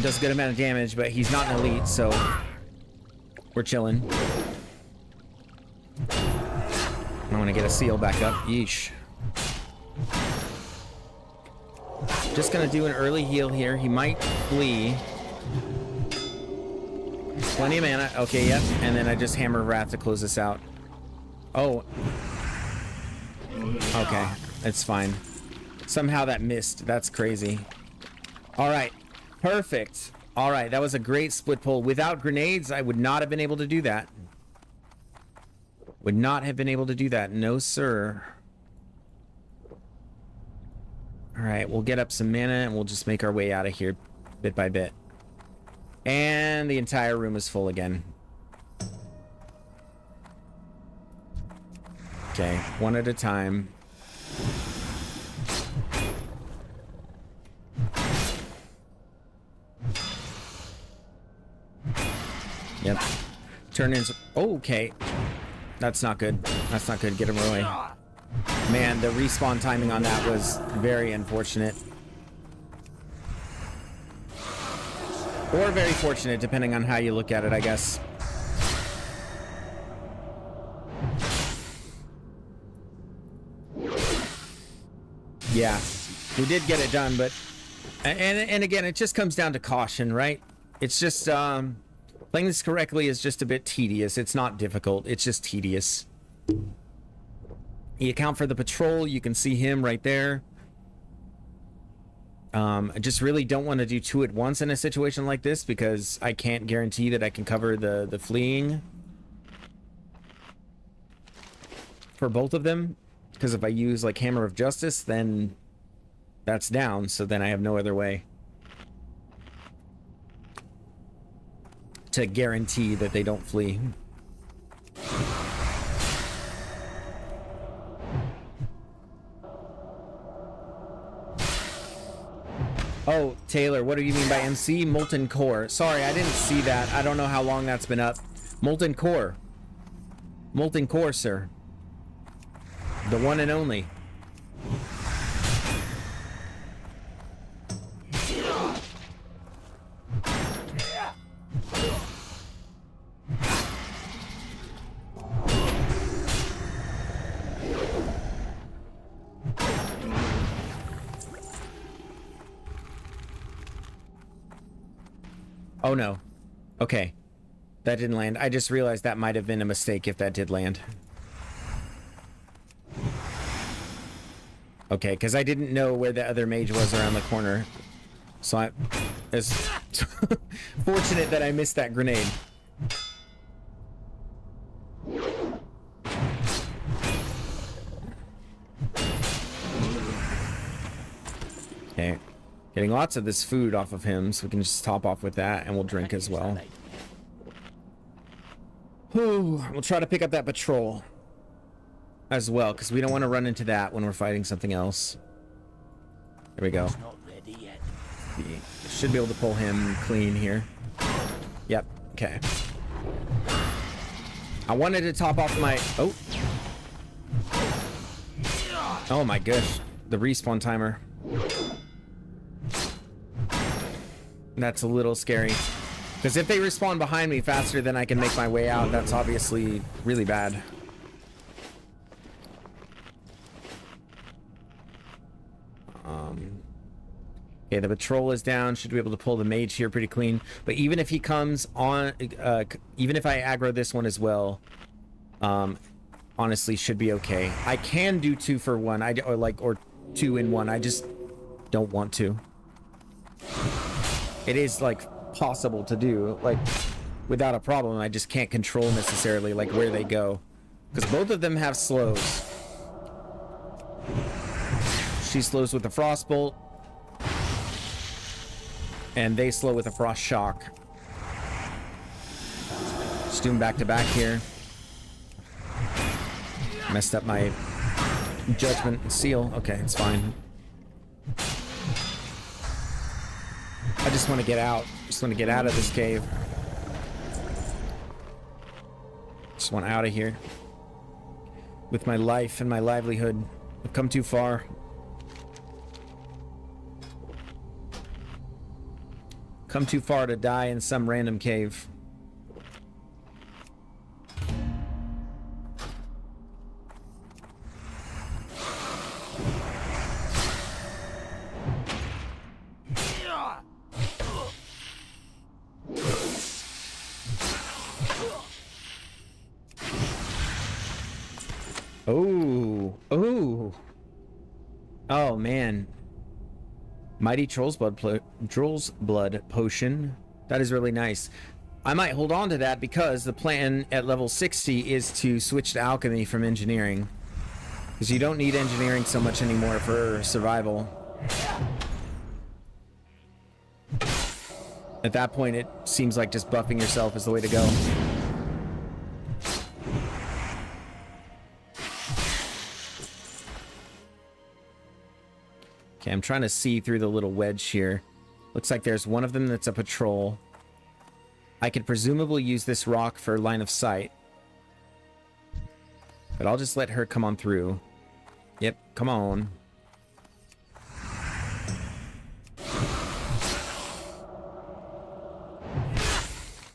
Does a good amount of damage, but he's not an elite, so we're chilling. I want to get a seal back up. Yeesh. Just gonna do an early heal here. He might flee. Plenty of mana. Okay, yep. And then I just Hammer of Wrath to close this out. Oh. Okay, it's fine. Somehow that missed. That's crazy. All right, perfect. All right, that was a great split pull. Without grenades, I would not have been able to do that. Would not have been able to do that. No, sir. All right, we'll get up some mana and we'll just make our way out of here bit by bit. And the entire room is full again. Okay, one at a time. Yep. Turn in. Oh, okay. That's not good. That's not good. Get him away. Man, the respawn timing on that was very unfortunate. Or very fortunate, depending on how you look at it, I guess. Yeah, we did get it done, but... And again, it just comes down to caution, right? It's just, playing this correctly is just a bit tedious. It's not difficult, it's just tedious. You account for the patrol, you can see him right there. I just really don't want to do two at once in a situation like this because I can't guarantee that I can cover the fleeing for both of them. Because if I use like Hammer of Justice, then that's down, so then I have no other way to guarantee that they don't flee. Oh, Taylor, what do you mean by MC? Molten Core. Sorry, I didn't see that. I don't know how long that's been up. Molten Core. Molten Core, sir. The one and only. Oh no. Okay. That didn't land. I just realized that might have been a mistake if that did land. Okay, because I didn't know where the other mage was around the corner. So it's fortunate that I missed that grenade. Okay. Getting lots of this food off of him, so we can just top off with that, and we'll drink as well. Whew, we'll try to pick up that patrol as well, because we don't want to run into that when we're fighting something else. There we go. Should be able to pull him clean here. Yep, okay. I wanted to top off my... Oh. Oh my gosh. The respawn timer. That's a little scary. Because if they respawn behind me faster than I can make my way out, that's obviously really bad. Okay, the patrol is down. Should be able to pull the mage here pretty clean. But even if he comes on, even if I aggro this one as well, honestly, should be okay. I can do 2 for 1, or 2 in 1. I just don't want to. It is like possible to do, like without a problem. I just can't control necessarily like where they go, because both of them have slows. She slows with the frostbolt, and they slow with a frost shock. Just doing back to back here. Messed up my judgment and seal. Okay, it's fine. I just want to get out. Just want to get out of this cave. Just want out of here. With my life and my livelihood. I've come too far. Come too far to die in some random cave. Oh, oh, oh man! Mighty Troll's Blood potion. That is really nice. I might hold on to that because the plan at level 60 is to switch to alchemy from engineering, because you don't need engineering so much anymore for survival. At that point, it seems like just buffing yourself is the way to go. Okay, I'm trying to see through the little wedge here. Looks like there's one of them that's a patrol. I could presumably use this rock for line of sight. But I'll just let her come on through. Yep, come on.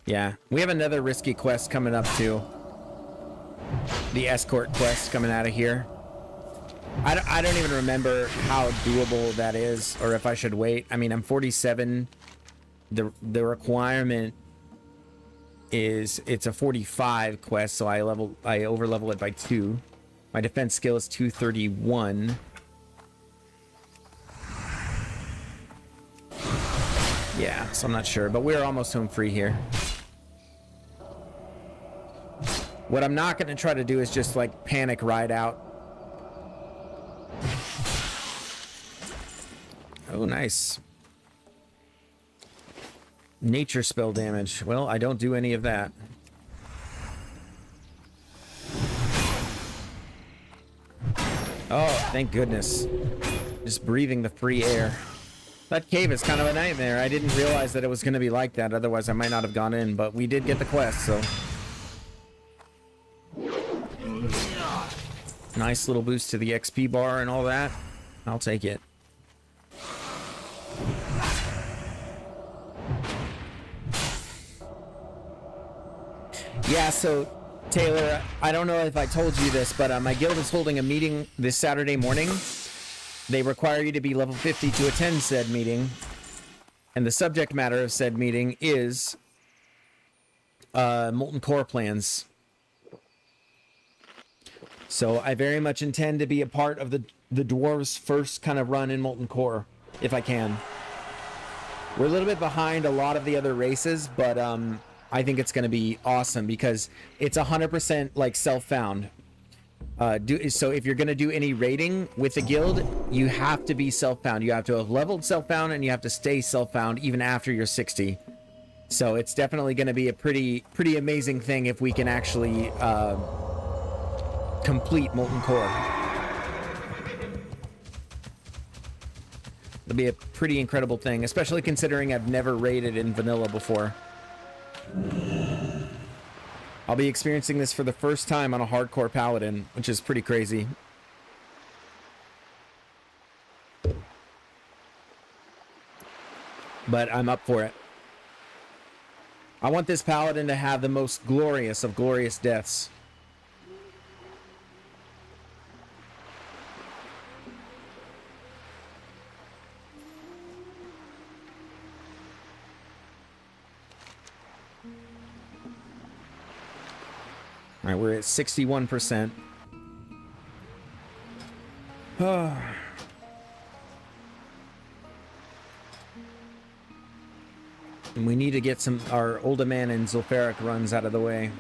Yeah, we have another risky quest coming up too. The escort quest coming out of here. I don't even remember how doable that is, or if I should wait. I mean, I'm 47. The requirement is it's a 45 quest, so I over level it by 2. My defense skill is 231. Yeah, so I'm not sure, but we're almost home free here. What I'm not going to try to do is just like panic ride out. Oh, nice. Nature spell damage. Well, I don't do any of that. Oh, thank goodness. Just breathing the free air. That cave is kind of a nightmare. I didn't realize that it was going to be like that. Otherwise, I might not have gone in. But we did get the quest, so... Nice little boost to the XP bar and all that. I'll take it. Yeah, so Taylor, I don't know if I told you this, but my guild is holding a meeting this Saturday morning. They require you to be level 50 to attend said meeting. And the subject matter of said meeting is Molten Core plans. So I very much intend to be a part of the dwarves' first kind of run in Molten Core, if I can. We're a little bit behind a lot of the other races, but I think it's going to be awesome because it's 100% like self-found. So if you're going to do any raiding with the guild, you have to be self-found. You have to have leveled self-found, and you have to stay self-found even after you're 60. So it's definitely going to be a pretty amazing thing if we can actually complete Molten Core. It'll be a pretty incredible thing, especially considering I've never raided in vanilla before. I'll be experiencing this for the first time on a hardcore paladin, which is pretty crazy. But I'm up for it. I want this paladin to have the most glorious of glorious deaths. All right, we're at 61%. And we need to get our Oldaman and Zulfaric runs out of the way.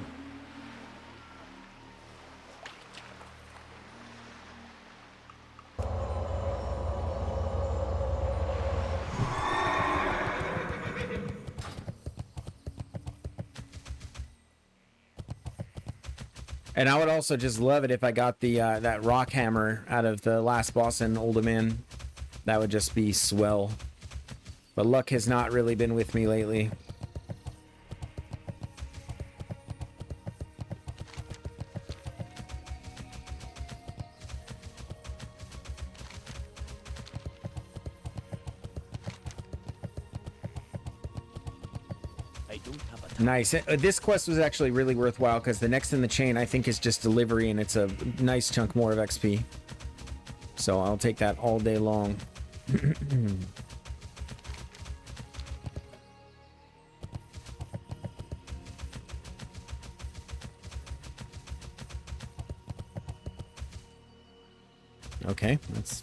And I would also just love it if I got the that rock hammer out of the last boss in Oldaman. That would just be swell. But luck has not really been with me lately. Nice. This quest was actually really worthwhile because the next in the chain I think is just delivery, and it's a nice chunk more of XP. So I'll take that all day long. Okay, that's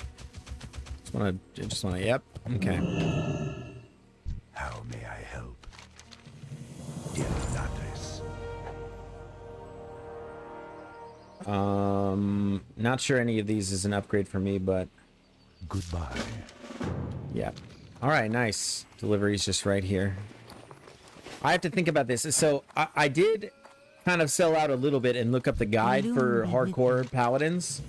just wanna, yep, okay. How may I help? Dear Natas. Not sure any of these is an upgrade for me, but Goodbye. yeah. All right, nice. Delivery's just right here. I have to think about this. So I did kind of sell out a little bit and look up the guide for hardcore paladins,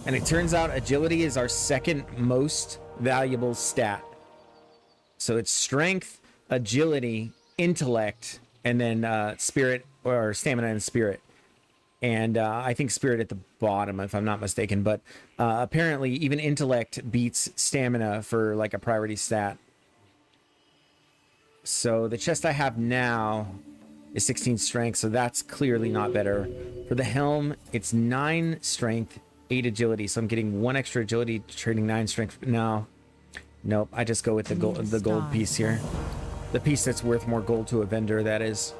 and it turns out agility is our second most valuable stat. So it's strength, agility, intellect, and then spirit, or stamina and spirit. And I think spirit at the bottom, if I'm not mistaken. But apparently even intellect beats stamina for like a priority stat. So the chest I have now is 16 strength, so that's clearly not better. For the helm, it's 9 strength, 8 agility. So I'm getting 1 extra agility, trading 9 strength. No. Nope, I just go with the gold piece here. The piece that's worth more gold to a vendor, that is.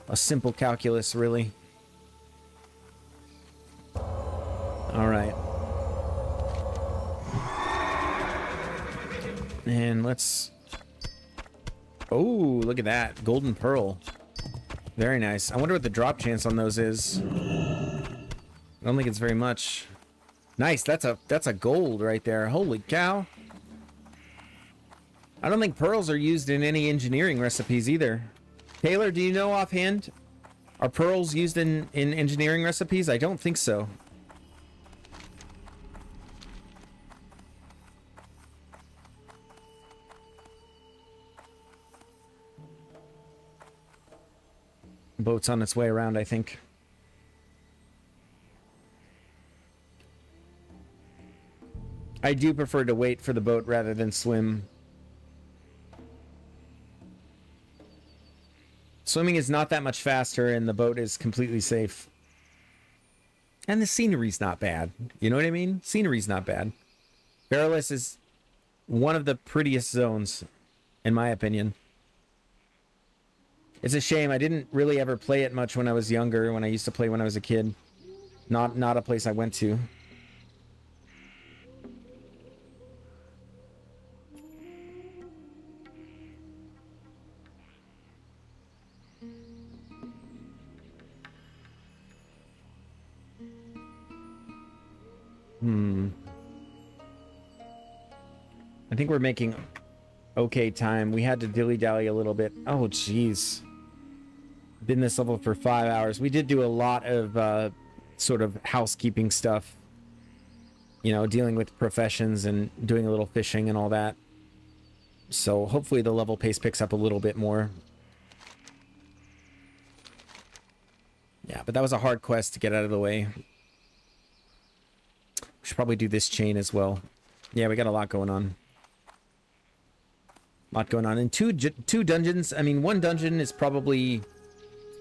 A simple calculus, really. All right. And let's... Oh, look at that. Golden pearl. Very nice. I wonder what the drop chance on those is. I don't think it's very much. Nice. That's a gold right there. Holy cow. I don't think pearls are used in any engineering recipes either. Taylor, do you know offhand? Are pearls used in engineering recipes? I don't think so. Boat's on its way around, I think. I do prefer to wait for the boat rather than swim. Swimming is not that much faster, and the boat is completely safe. And the scenery's not bad. You know what I mean? Scenery's not bad. Perilous is one of the prettiest zones, in my opinion. It's a shame. I didn't really ever play it much when I was younger, when I used to play when I was a kid. Not a place I went to. I think we're making okay time. We had to dilly-dally a little bit. Oh, jeez. Been this level for 5 hours. We did do a lot of sort of housekeeping stuff. You know, dealing with professions and doing a little fishing and all that. So hopefully the level pace picks up a little bit more. Yeah, but that was a hard quest to get out of the way. We should probably do this chain as well. Yeah, we got a lot going on. In two dungeons. I mean, one dungeon is probably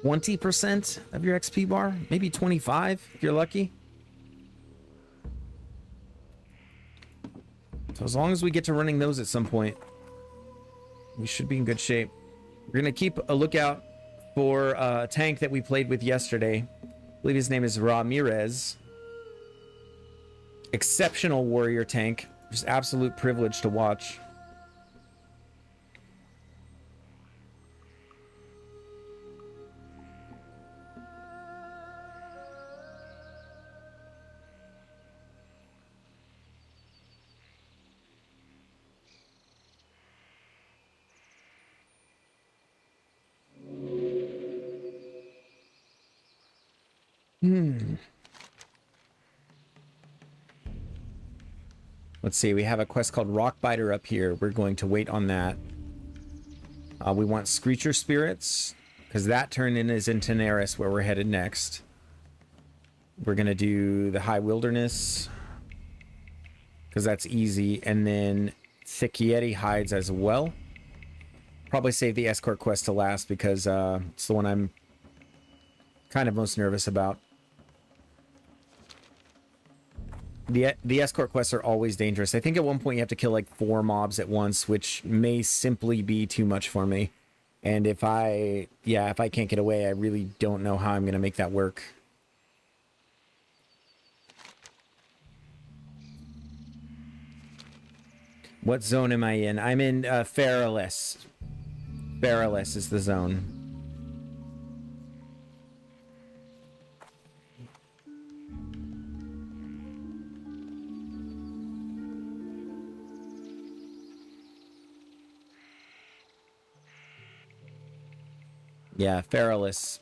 20% of your XP bar, maybe 25 if you're lucky. So as long as we get to running those at some point, we should be in good shape. We're gonna keep a lookout for a tank that we played with yesterday. I believe his name is Ramirez. Exceptional warrior tank. Just absolute privilege to watch. Let's see, we have a quest called Rockbiter up here. We're going to wait on that. We want Screecher Spirits, because that turn in is in Tenaris, where we're headed next. We're going to do the High Wilderness, because that's easy, and then Thick Yeti Hides as well. Probably save the Escort quest to last, because it's the one I'm kind of most nervous about. The escort quests are always dangerous. I think at one point you have to kill like 4 mobs at once, which may simply be too much for me. And if I can't get away, I really don't know how I'm going to make that work. What zone am I in? I'm in Feralis. Feralis is the zone. Yeah, Feralis.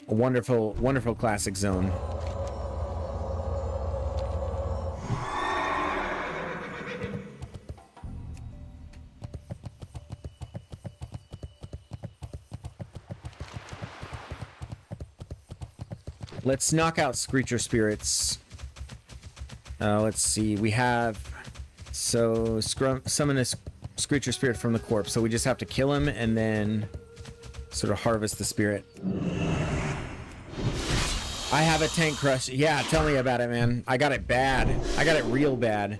A wonderful, wonderful classic zone. Let's knock out Screecher Spirits. Let's see. We have... So, summon a Screecher Spirit from the corpse. So we just have to kill him and then sort of harvest the spirit. I have a tank crush. Yeah, tell me about it, man. I got it bad. I got it real bad.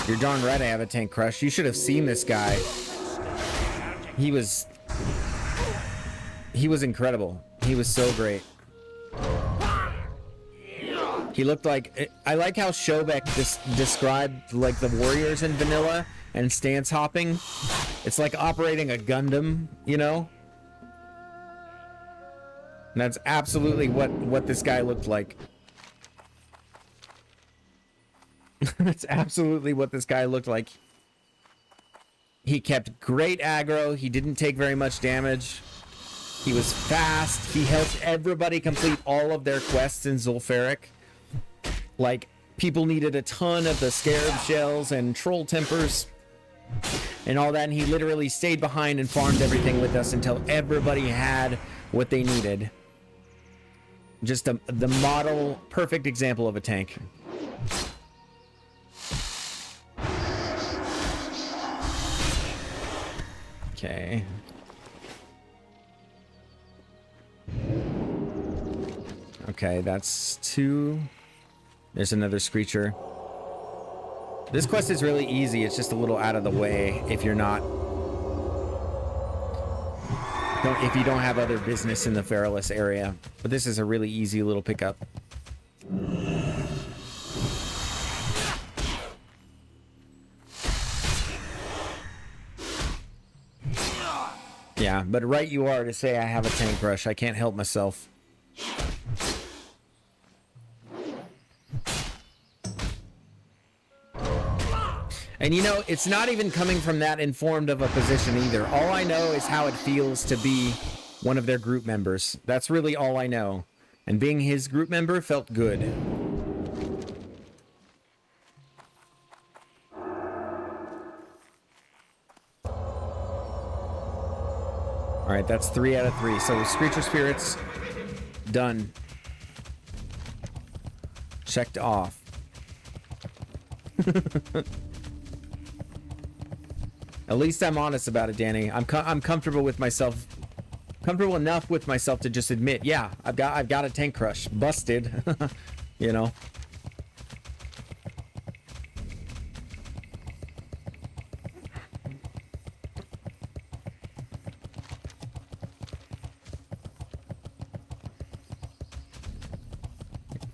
You're darn right I have a tank crush. You should have seen this guy. He was incredible. He was so great. He looked like... I like how Shobek described like the warriors in vanilla and stance hopping. It's like operating a Gundam, you know? And that's absolutely what this guy looked like. That's absolutely what this guy looked like. He kept great aggro. He didn't take very much damage. He was fast. He helped everybody complete all of their quests in Zul'Farrak. Like, people needed a ton of the scarab shells and troll tempers and all that, and he literally stayed behind and farmed everything with us until everybody had what they needed. Just the model, perfect example of a tank. Okay. Okay, that's 2. There's another Screecher. This quest is really easy. It's just a little out of the way if you're not... if you don't have other business in the Feralis area. But this is a really easy little pickup. Yeah, but right you are to say I have a tank crush. I can't help myself. And you know, it's not even coming from that informed of a position either. All I know is how it feels to be one of their group members. That's really all I know. And being his group member felt good. Alright, that's 3 out of 3. So Screecher Spirits, done. Checked off. At least I'm honest about it, Danny. I'm comfortable with myself. Comfortable enough with myself to just admit, yeah, I've got a tank crush. Busted. You know.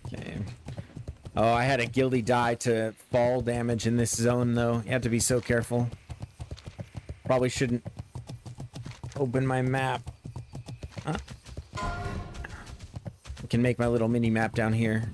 Okay. Oh, I had a guilty die to fall damage in this zone though. You have to be so careful. Probably shouldn't open my map. Huh? I can make my little mini map down here.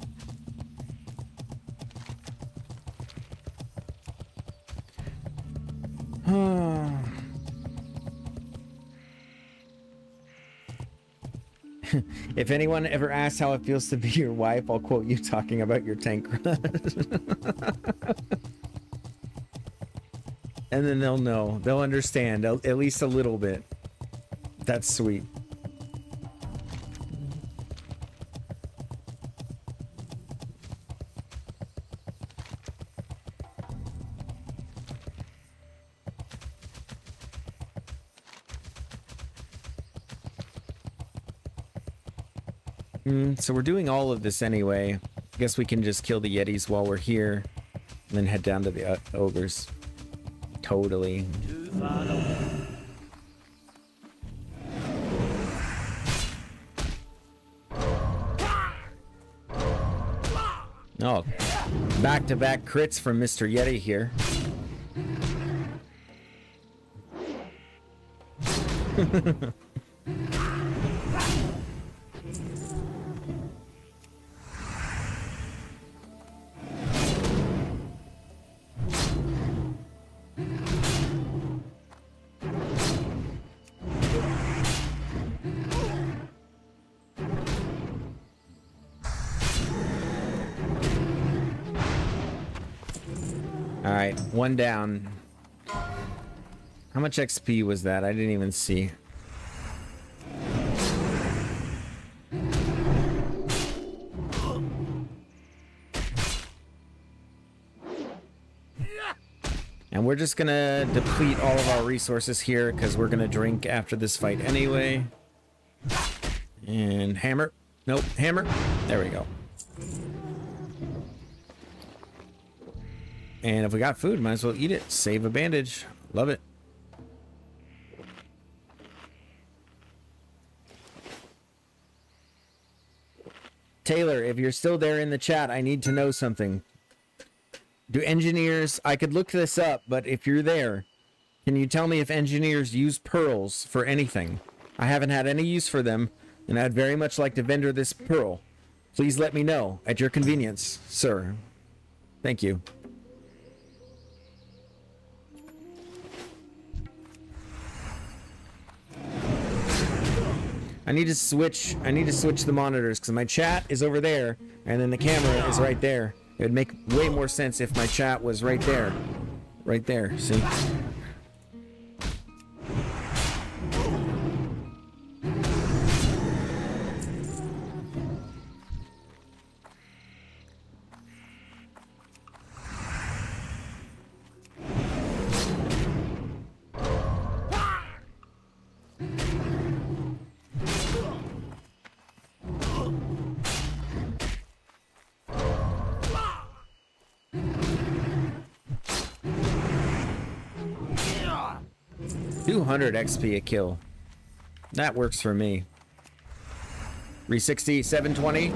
If anyone ever asks how it feels to be your wife, I'll quote you talking about your tank crush. And then they'll know. They'll understand, at least a little bit. That's sweet. So we're doing all of this anyway. I guess we can just kill the Yetis while we're here. And then head down to the ogres. Totally. Oh, Back-to-back crits from Mr. Yeti here. Alright, one down. How much XP was that? I didn't even see. And we're just gonna deplete all of our resources here because we're gonna drink after this fight anyway. And hammer. Nope, hammer. There we go. And if we got food, might as well eat it. Save a bandage. Love it. Taylor, if you're still there in the chat, I need to know something. Do engineers... I could look this up, but if you're there, can you tell me if engineers use pearls for anything? I haven't had any use for them, and I'd very much like to vendor this pearl. Please let me know at your convenience, sir. Thank you. I need to switch the monitors because my chat is over there and then the camera is right there. It would make way more sense if my chat was right there. Right there, see? XP a kill. That works for me. 360, 720.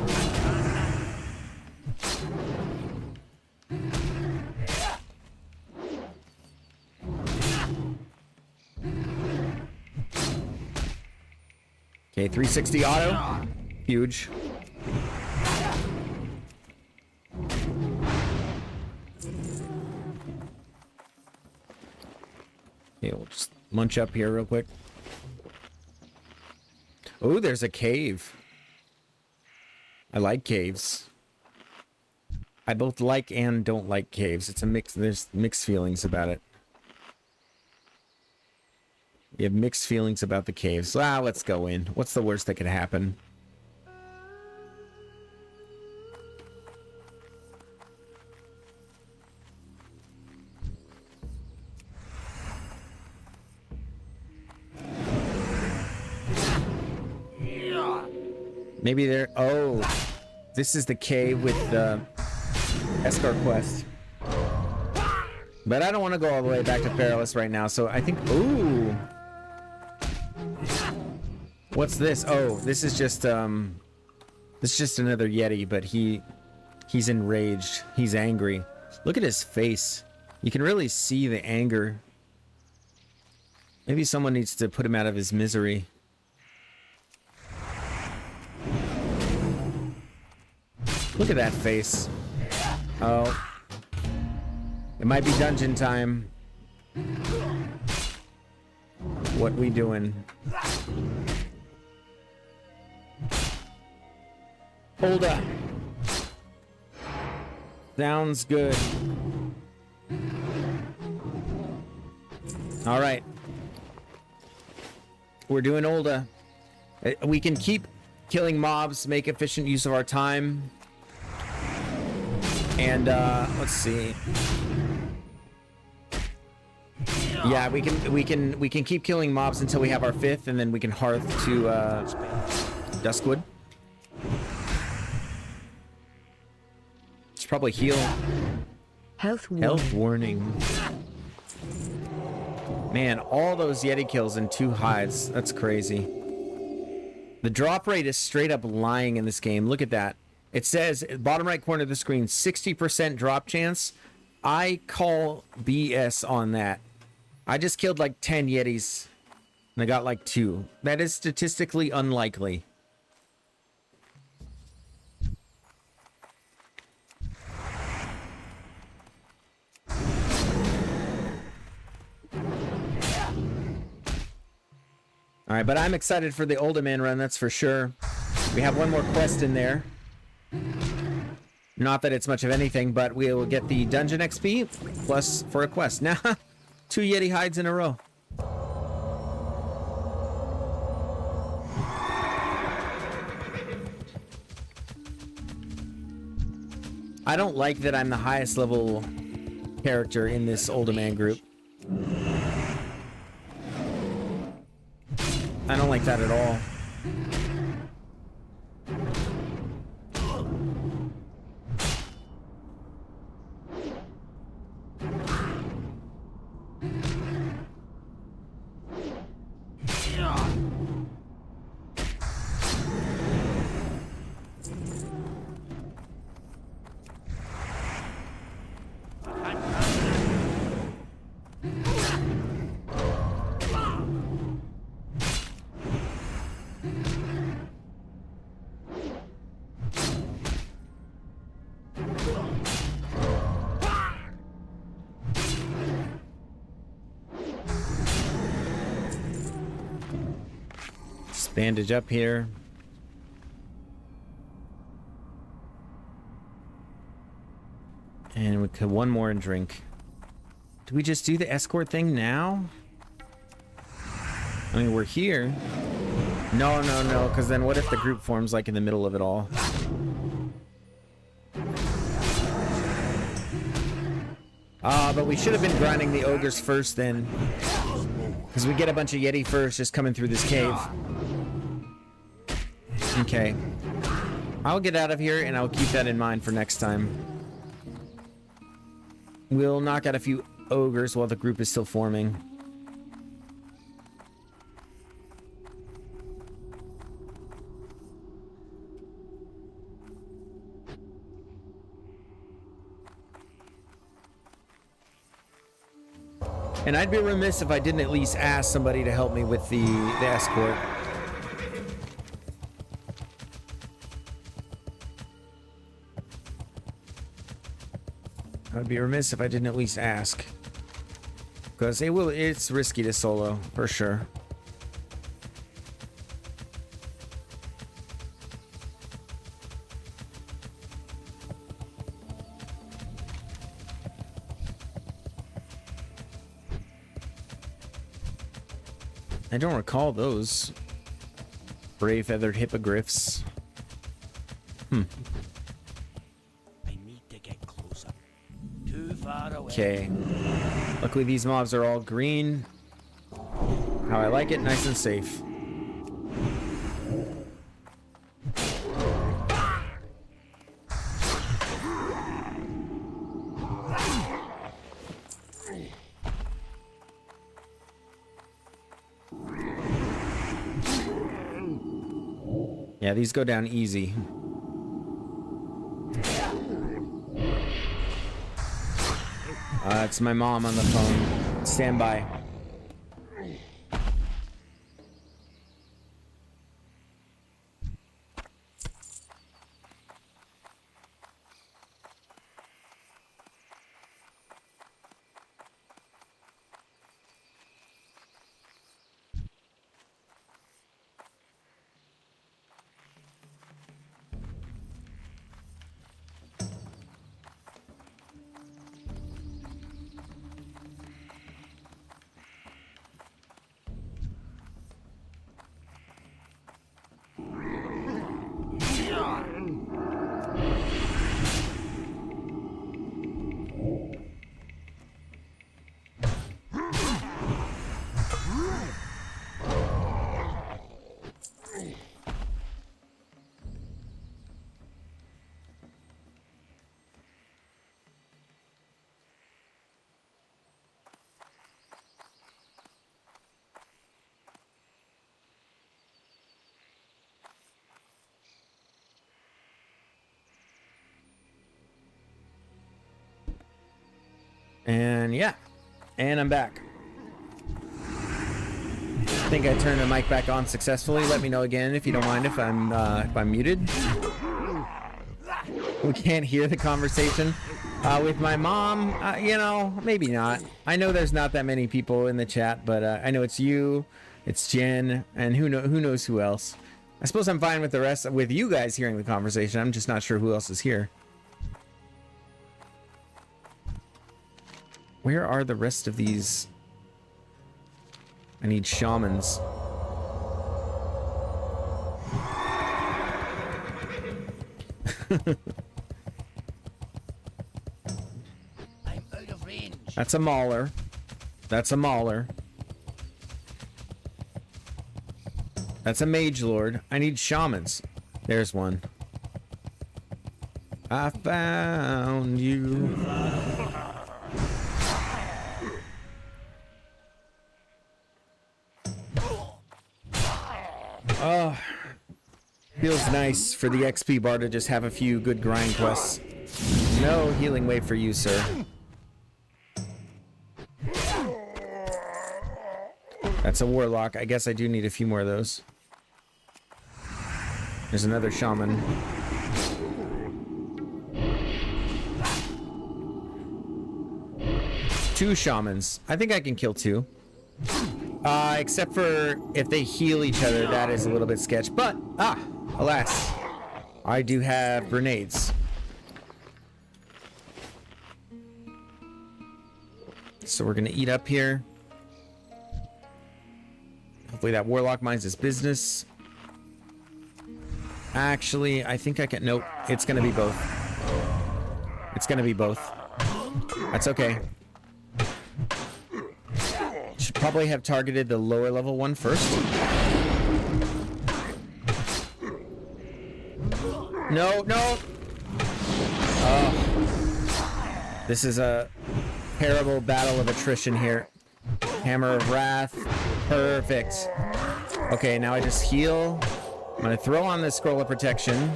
Okay, 360 auto. Huge. Okay, we'll just munch up here real quick. Oh, there's a cave. I like caves. I both like and don't like caves. It's a mix. There's mixed feelings about it. You have mixed feelings about the caves. Ah, let's go in. What's the worst that could happen? Maybe there... Oh, this is the cave with the escort quest. But I don't want to go all the way back to Perilous right now, so I think... Ooh! What's this? Oh, this is just, This is just another Yeti, but he's enraged. He's angry. Look at his face. You can really see the anger. Maybe someone needs to put him out of his misery. Look at that face. Oh. It might be dungeon time. What we doing? Hold up. Sounds good. All right. We're doing Olda. We can keep killing mobs, make efficient use of our time. And let's see. Yeah, we can keep killing mobs until we have our 5th, and then we can hearth to Duskwood. Let's probably heal. Health warning. Health warning. Man, all those Yeti kills in 2 hides. That's crazy. The drop rate is straight up lying in this game. Look at that. It says, bottom right corner of the screen, 60% drop chance. I call BS on that. I just killed like 10 Yetis, and I got like 2. That is statistically unlikely. All right, but I'm excited for the Older Man run, that's for sure. We have one more quest in there. Not that it's much of anything, but we will get the dungeon XP plus for a quest. Now, 2 Yeti hides in a row. I don't like that I'm the highest level character in this Older Man group. I don't like that at all. Bandage up here. And we could one more and drink. Do we just do the escort thing now? I mean, we're here. No, because then what if the group forms like in the middle of it all? But we should have been grinding the ogres first then. Because we get a bunch of Yeti first just coming through this cave. Okay. I'll get out of here and I'll keep that in mind for next time. We'll knock out a few ogres while the group is still forming. And I'd be remiss if I didn't at least ask somebody to help me with the escort. I'd be remiss if I didn't at least ask. Because it's risky to solo, for sure. I don't recall those brave feathered hippogriffs. I need to get closer. Too far away. Okay. Luckily these mobs are all green. How I like it, nice and safe. Yeah, these go down easy. It's my mom on the phone. Stand by. And yeah, and I'm back. I think I turned the mic back on successfully. Let me know again if you don't mind if I'm muted. We can't hear the conversation with my mom. You know, maybe not. I know there's not that many people in the chat, but I know it's you, it's Jen, and who knows who else. I suppose I'm fine with the rest, with you guys hearing the conversation. I'm just not sure who else is here. Where are the rest of these? I need shamans. I'm out of range. That's a mauler. That's a mauler. That's a mage lord. I need shamans. There's one. I found you. Oh, feels nice for the XP bar to just have a few good grind quests. No healing wave for you, sir. That's a warlock. I guess I do need a few more of those. There's another shaman. Two shamans. I think I can kill two. Except for if they heal each other, that is a little bit sketch. But, alas, I do have grenades. So we're gonna eat up here. Hopefully that warlock minds his business. Actually, I think I can... Nope, it's gonna be both. It's gonna be both. That's okay. Should probably have targeted the lower level one first. No, no! Oh. This is a terrible battle of attrition here. Hammer of Wrath. Perfect. Okay, now I just heal. I'm gonna throw on this Scroll of Protection.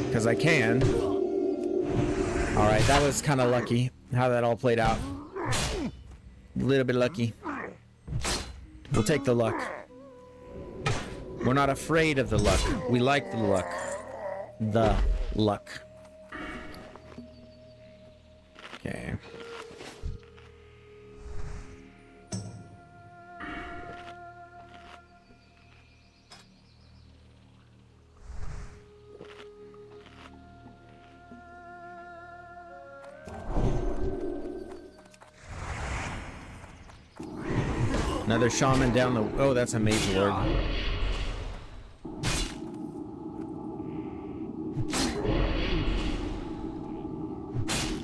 Because I can. Alright, that was kind of lucky how that all played out. A little bit lucky. We'll take the luck. We're not afraid of the luck. We like the luck. The luck. Okay. Another shaman down the... Oh, that's a mage lord.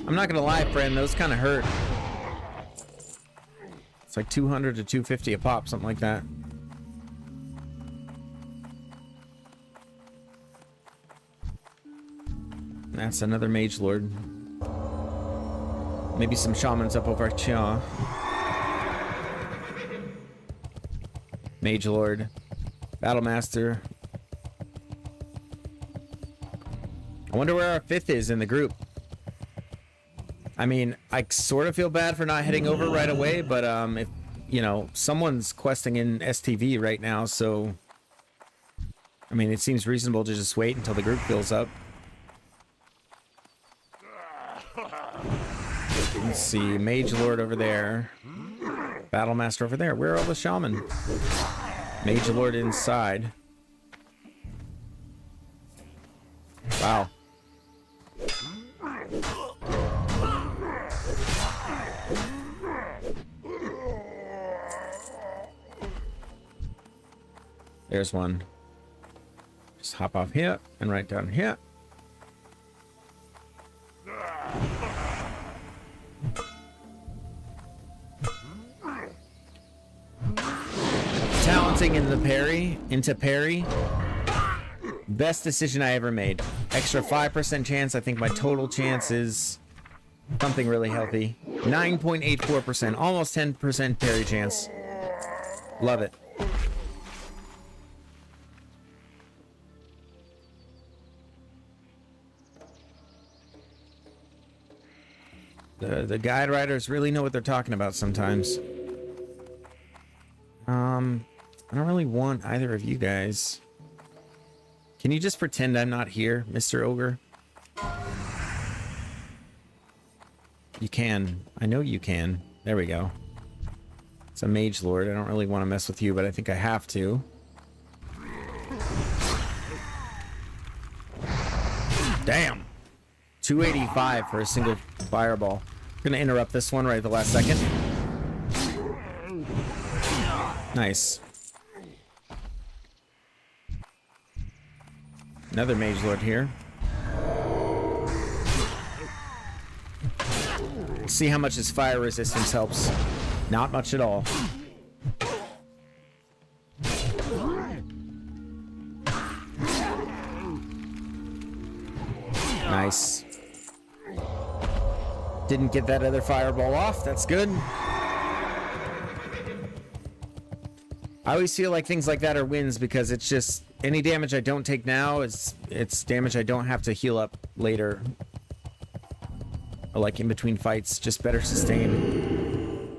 I'm not gonna lie, friend. Those kind of hurt. It's like 200 to 250 a pop, something like that. That's another mage lord. Maybe some shamans up over Chia. Mage Lord, Battle Master. I wonder where our fifth is in the group. I mean, I sort of feel bad for not heading over right away, but if you know, someone's questing in STV right now, so I mean, it seems reasonable to just wait until the group fills up. Let's see, Mage Lord over there. Battle Master over there. Where are all the shaman? Mage Lord inside. Wow. There's one. Just hop off here and right down here. Talenting in the parry, into parry. Best decision I ever made. Extra 5% chance. I think my total chance is something really healthy. 9.84%, almost 10% parry chance. Love it. The guide riders really know what they're talking about sometimes. I don't really want either of you guys. Can you just pretend I'm not here, Mr. Ogre? You can. I know you can. There we go. It's a mage lord. I don't really want to mess with you, but I think I have to. Damn. 285 for a single fireball. I'm gonna interrupt this one right at the last second. Nice. Another mage lord here. See how much his fire resistance helps. Not much at all. Nice. Didn't get that other fireball off. That's good. I always feel like things like that are wins because it's just any damage I don't take now it's damage I don't have to heal up later. Or like in between fights, just better sustain.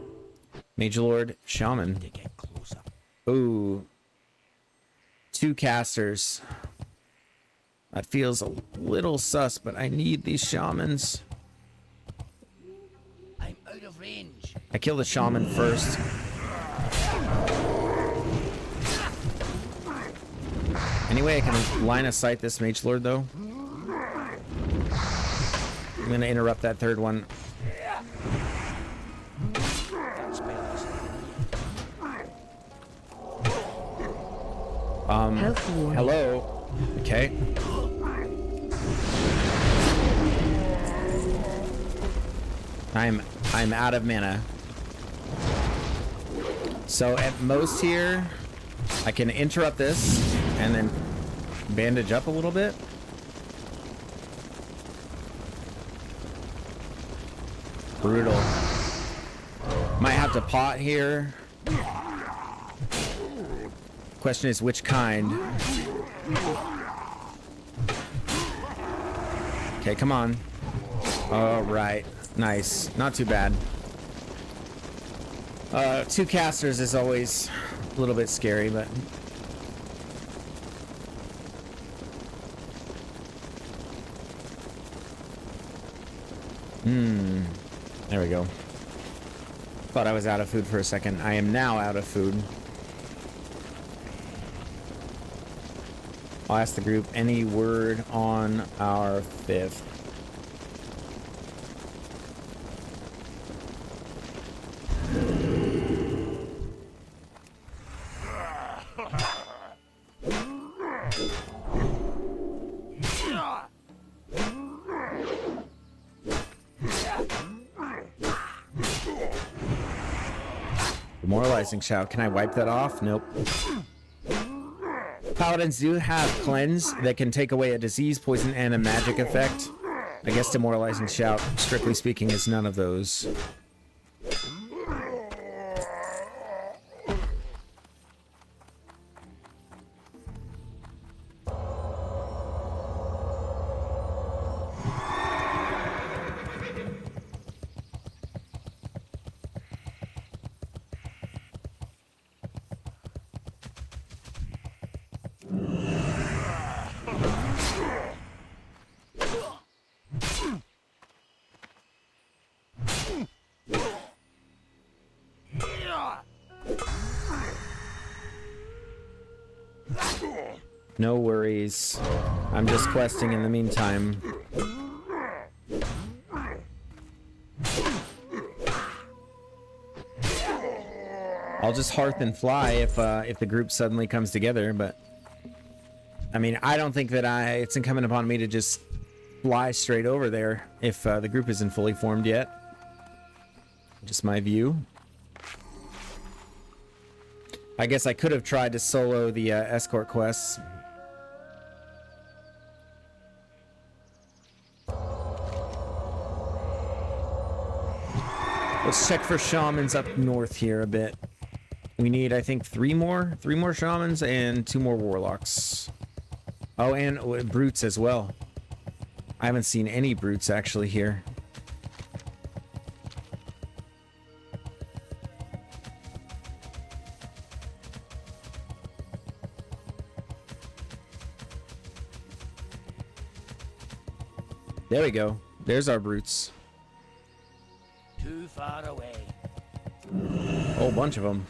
Mage Lord, Shaman. Ooh. 2 casters. That feels a little sus, but I need these shamans. I'm out of range. I kill the shaman first. Anyway, I can line of sight this mage lord though. I'm gonna interrupt that third one. Hello. Okay. I'm out of mana. So at most here, I can interrupt this and then bandage up a little bit. Brutal. Might have to pot here. Question is which kind. Okay, come on. All right. Nice. Not too bad. 2 casters is always a little bit scary, but... There we go. Thought I was out of food for a second. I am now out of food. I'll ask the group any word on our 5th. Demoralizing shout. Can I wipe that off? Nope. Paladins do have cleanse that can take away a disease, poison, and a magic effect. I guess demoralizing shout, strictly speaking, is none of those. No worries. I'm just questing in the meantime. I'll just hearth and fly if the group suddenly comes together, but I mean, I don't think that it's incumbent upon me to just fly straight over there if the group isn't fully formed yet. Just my view. I guess I could have tried to solo the escort quests. Let's check for shamans up north here a bit. We need, I think, 3 more shamans and 2 more warlocks. Oh, and brutes as well. I haven't seen any brutes actually here. There we go. There's our brutes. Too far away. Whole bunch of them.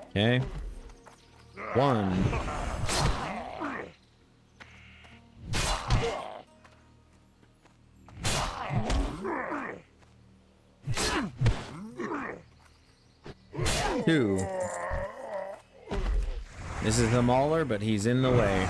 Okay. One. Two. This is the mauler, but he's in the way.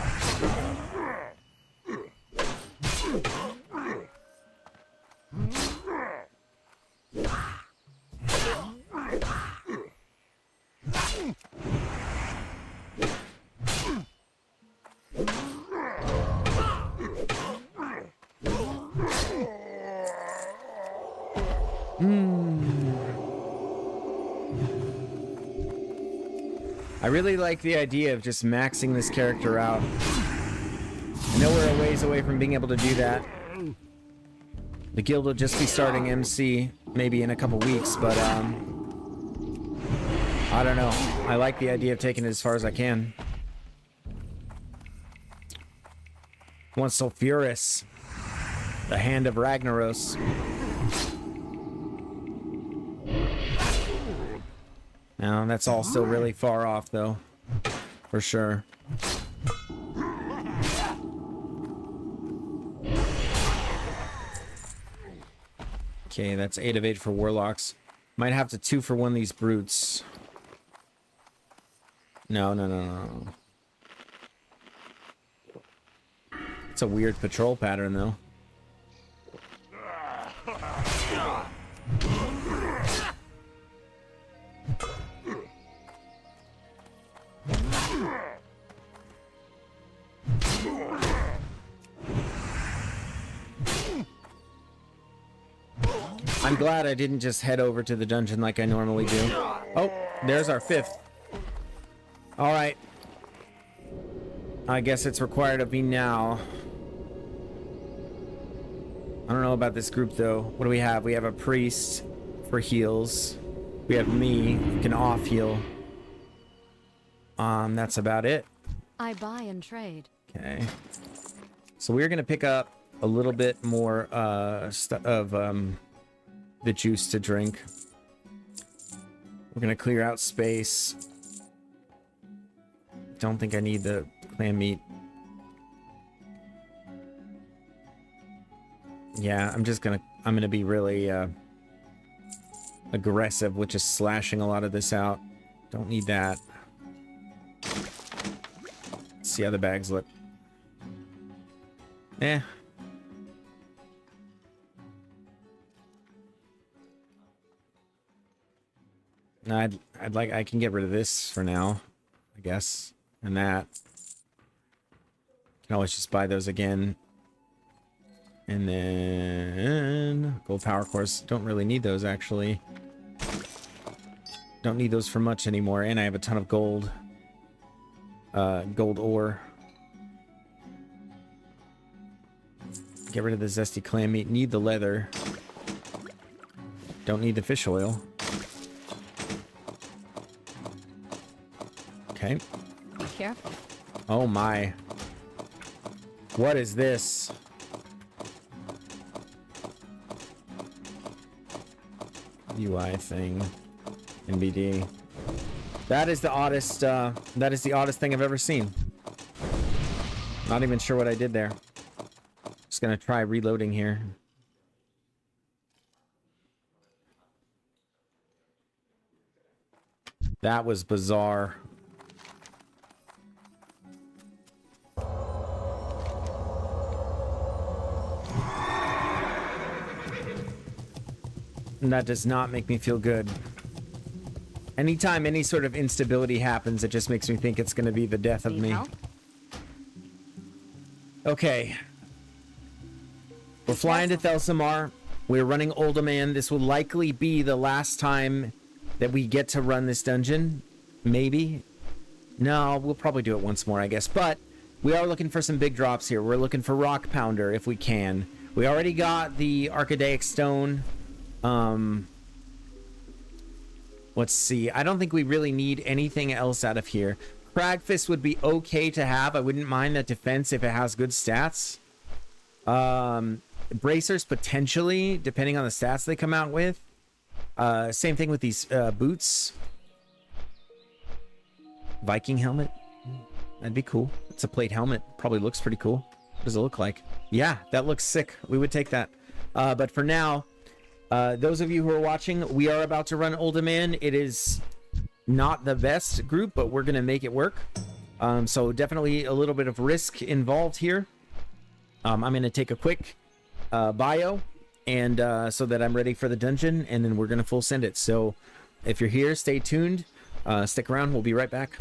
I really like the idea of just maxing this character out. I know we're a ways away from being able to do that. The guild will just be starting MC maybe in a couple weeks, but I don't know. I like the idea of taking it as far as I can. Once Sulfuris, the hand of Ragnaros. No, that's all still really far off, though. For sure. Okay, that's 8 of 8 for Warlocks. Might have to 2 for one of these brutes. No. It's a weird patrol pattern, though. I'm glad I didn't just head over to the dungeon like I normally do. Oh, there's our 5th. Alright. I guess it's required of me now. I don't know about this group, though. What do we have? We have a priest for heals. We have me, who can off-heal. That's about it. I buy and trade. Okay. So we're going to pick up a little bit more the juice to drink. We're gonna clear out space. Don't think I need the clam meat. Yeah, I'm gonna be really aggressive with just slashing a lot of this out. Don't need that. Let's see how the bags look. Eh. No, I can get rid of this for now, I guess, and that. Can always just buy those again. And then gold power cores. Don't really need those, actually. Don't need those for much anymore, and I have a ton of gold. Gold ore. Get rid of the zesty clam meat. Need the leather. Don't need the fish oil. Okay. Be careful. Oh my. What is this? UI thing. NBD. That is the oddest thing I've ever seen. Not even sure what I did there. Just gonna try reloading here. That was bizarre. And that does not make me feel good. Anytime any sort of instability happens, it just makes me think it's going to be the death of me. Help? Okay. We're flying to Thelsamar. We're running Uldaman. This will likely be the last time that we get to run this dungeon. Maybe. No, we'll probably do it once more, I guess. But we are looking for some big drops here. We're looking for Rock Pounder if we can. We already got the Archidaic Stone. Let's see. I don't think we really need anything else out of here. Cragfist would be okay to have. I wouldn't mind that defense if it has good stats. Bracers potentially, depending on the stats they come out with. Same thing with these boots. Viking helmet. That'd be cool. It's a plate helmet. Probably looks pretty cool. What does it look like? Yeah, that looks sick. We would take that. But for now, those of you who are watching, we are about to run Uldaman. It is not the best group, but we're going to make it work. So definitely a little bit of risk involved here. I'm going to take a quick bio and so that I'm ready for the dungeon, and then we're going to full send it. So if you're here, stay tuned. Stick around. We'll be right back.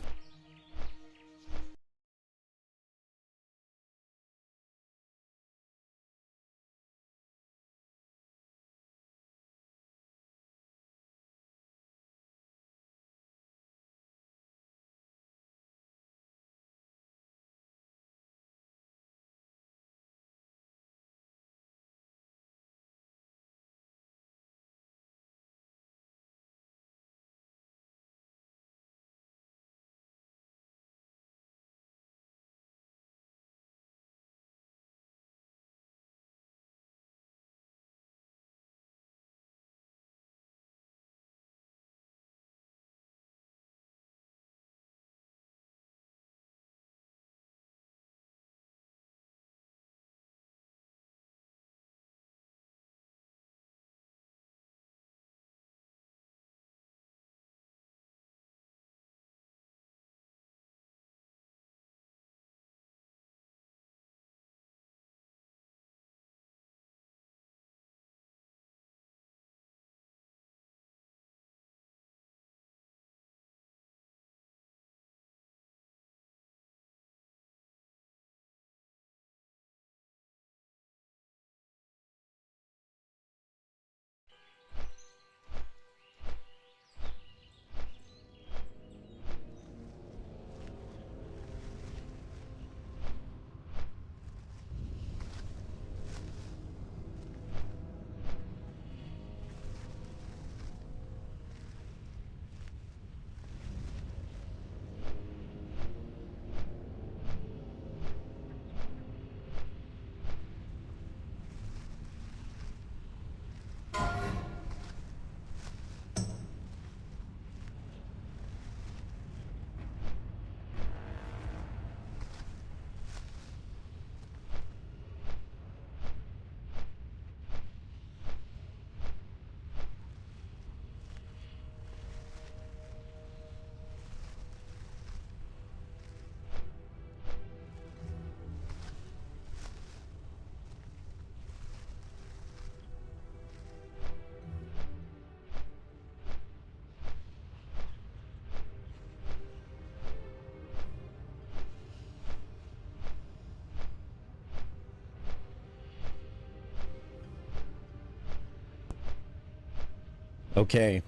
Okay.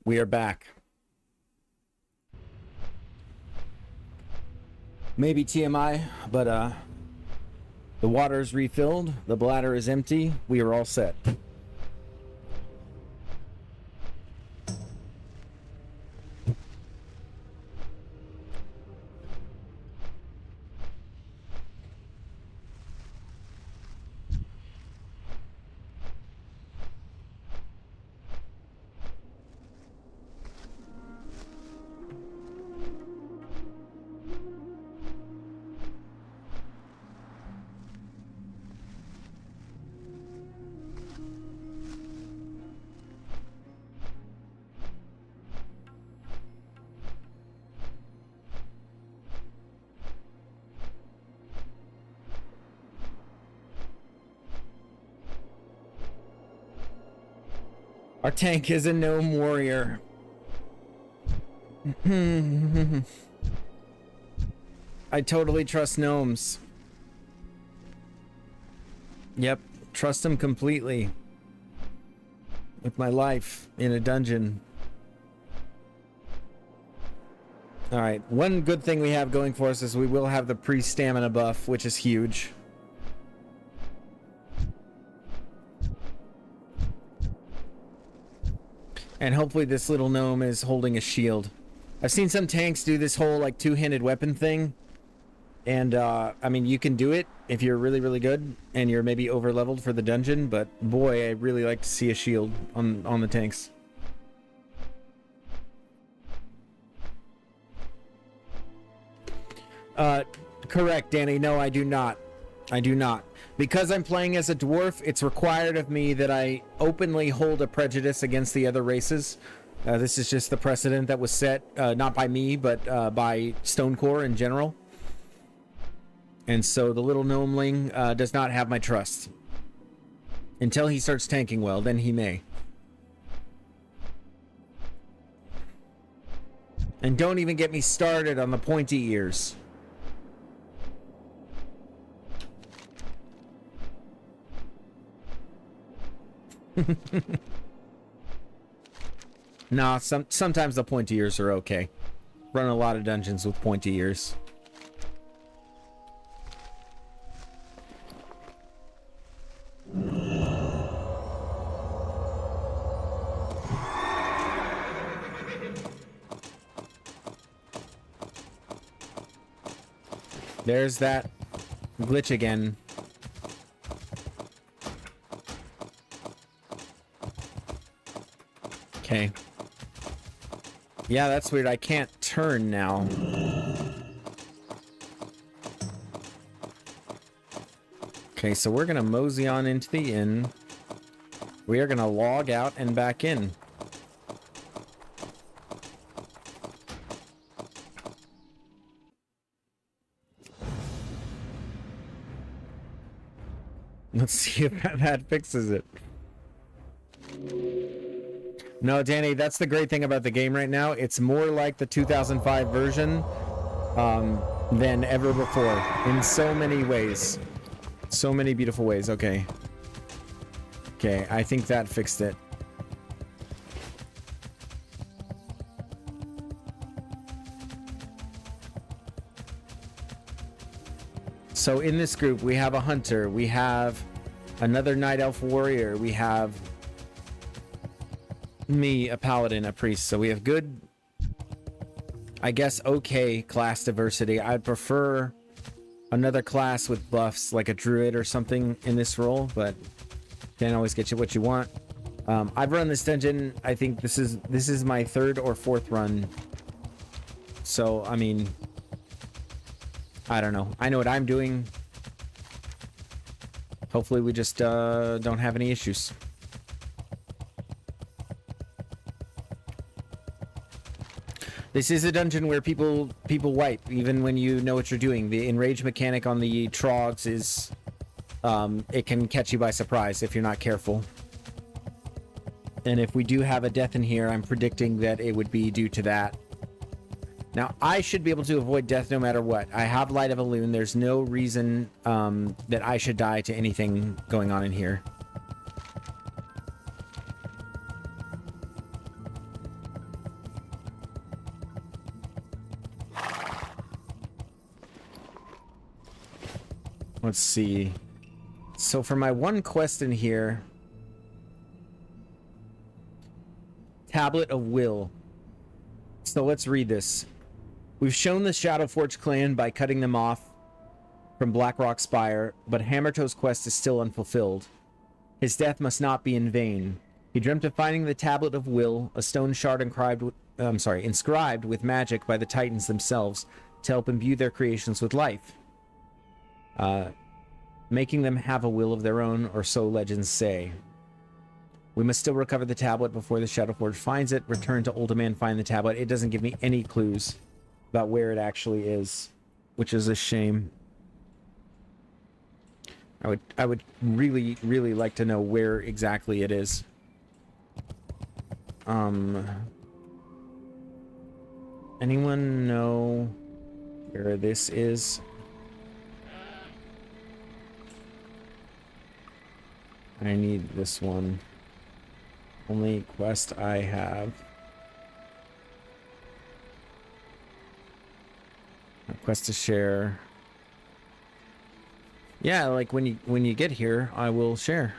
We are back. Maybe TMI, but the water is refilled, the bladder is empty, we are all set. Our tank is a gnome warrior. I totally trust gnomes. Yep, trust them completely. With my life in a dungeon. All right. One good thing we have going for us is we will have the pre-stamina buff, which is huge. And hopefully this little gnome is holding a shield. I've seen some tanks do this whole like two-handed weapon thing. And I mean, you can do it if you're really, really good and you're maybe over-leveled for the dungeon, but boy, I really like to see a shield on the tanks. Correct, Danny. No, I do not. I do not. Because I'm playing as a dwarf, it's required of me that I openly hold a prejudice against the other races. This is just the precedent that was set, not by me, but by Stonecore in general. And so the little gnomeling does not have my trust. Until he starts tanking well, then he may. And don't even get me started on the pointy ears. Nah, sometimes the pointy ears are okay. Run a lot of dungeons with pointy ears. There's that glitch again. Okay. Yeah, that's weird. I can't turn now. Okay, so we're gonna mosey on into the inn. We are gonna log out and back in. Let's see if that fixes it. No, Danny, that's the great thing about the game right now. It's more like the 2005 version than ever before in so many ways. So many beautiful ways. Okay. Okay, I think that fixed it. So in this group, we have a hunter, we have another night elf warrior, we have me, a paladin, a priest. So we have good, I guess, okay class diversity. I'd prefer another class with buffs, like a druid or something in this role, but can't always get you what you want. I've run this dungeon, I think this is my third or fourth run. So, I mean, I don't know. I know what I'm doing. Hopefully we just don't have any issues. This is a dungeon where people wipe, even when you know what you're doing. The enrage mechanic on the trogs is, it can catch you by surprise if you're not careful. And if we do have a death in here, I'm predicting that it would be due to that. Now, I should be able to avoid death no matter what. I have Light of a Loon. There's no reason that I should die to anything going on in here. Let's see. So for my one quest in here, Tablet of Will. So let's read this. We've shown the Shadowforge clan by cutting them off from Blackrock Spire, but Hammertoe's quest is still unfulfilled. His death must not be in vain. He dreamt of finding the Tablet of Will, a stone shard inscribed with magic by the Titans themselves to help imbue their creations with life. Making them have a will of their own, or so legends say. We must still recover the tablet before the Shadowforge finds it. Return to Ultiman, find the tablet. It doesn't give me any clues about where it actually is, which is a shame. I would really, really like to know where exactly it is. Anyone know where this is? I need this one. Only quest I have. Request to share. Yeah, like when you get here, I will share.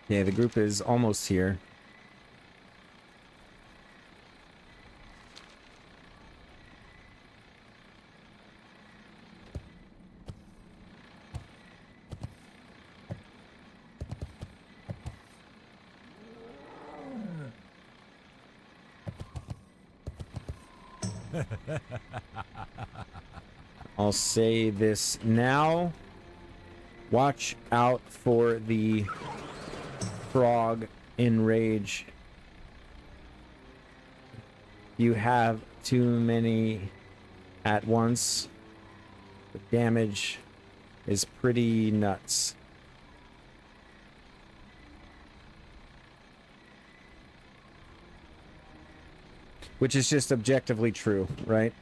Yeah, the group is almost here. I'll say this now. Watch out for the frog in rage. You have too many at once. The damage is pretty nuts. Which is just objectively true, right?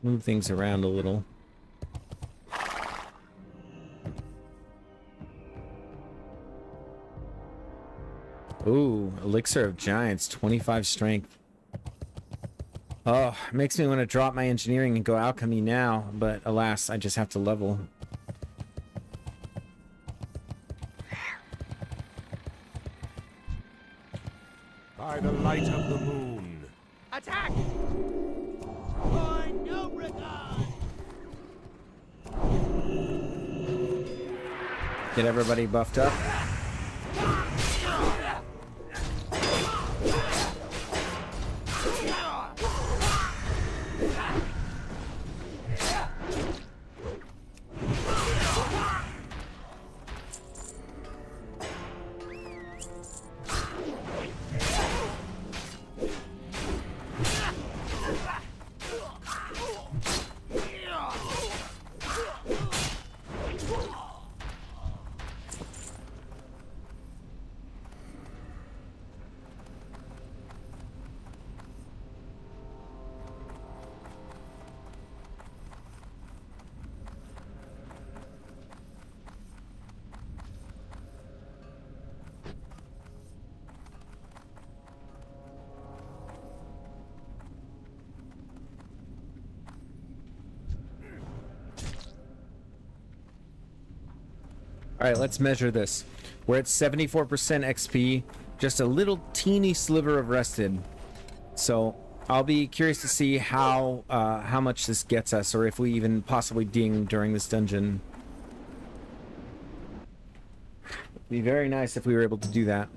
Move things around a little. Ooh, Elixir of Giants, 25 strength. Oh, makes me want to drop my engineering and go alchemy now, but alas, I just have to level. By the light of the moon. Attack! For no regard! Get everybody buffed up. All right, let's measure this. We're at 74% XP, just a little teeny sliver of rested. So I'll be curious to see how much this gets us, or if we even possibly ding during this dungeon. It'd be very nice if we were able to do that.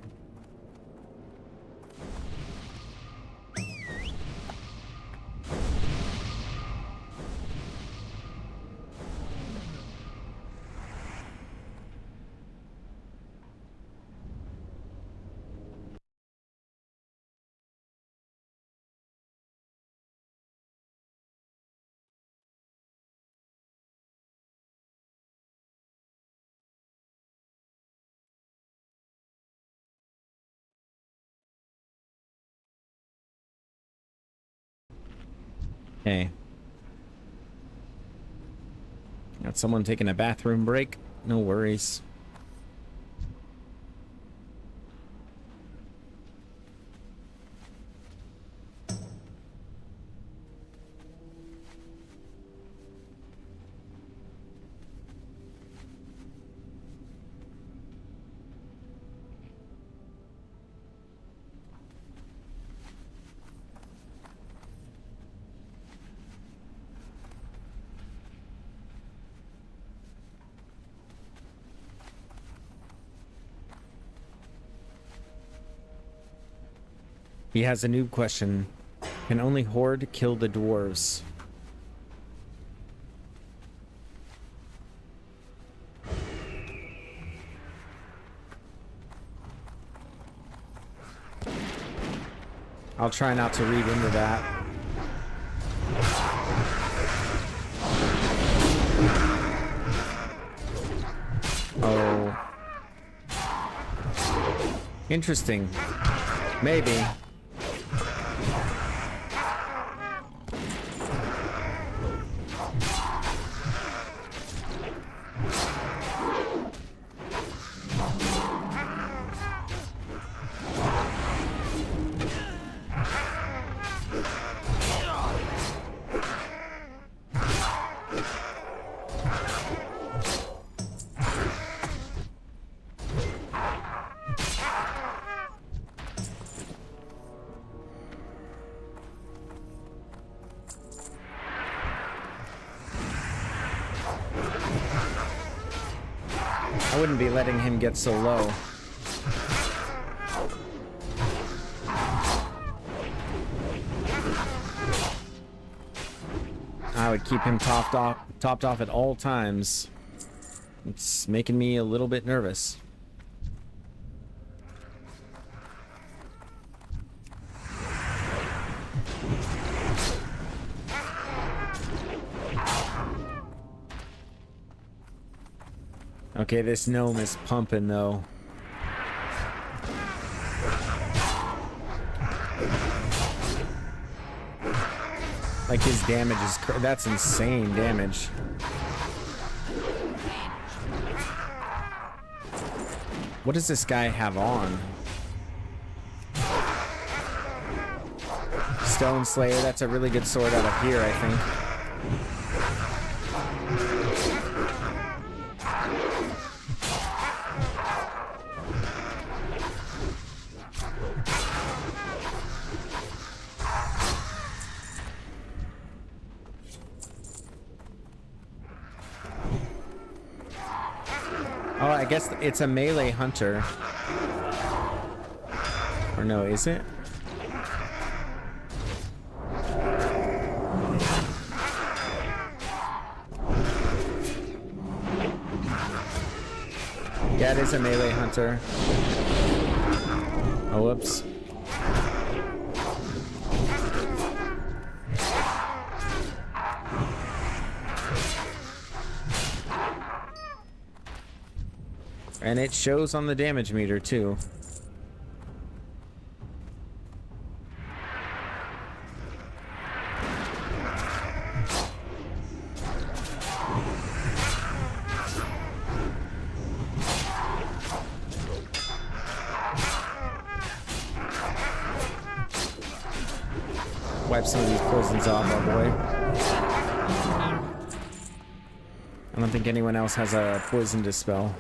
Okay. Got someone taking a bathroom break? No worries. He has a noob question. Can only Horde kill the dwarves? I'll try not to read into that. Oh. Interesting. Maybe. I wouldn't be letting him get so low. I would keep him topped off at all times. It's making me a little bit nervous. Okay, this gnome is pumping though. Like his damage is that's insane damage. What does this guy have on? Stone Slayer, that's a really good sword out of here, I think. Oh, I guess it's a melee hunter. Or no, is it? Yeah, it is a melee hunter. Oh, whoops. And it shows on the damage meter too. Wipe some of these poisons off, our boy. I don't think anyone else has a poison dispel.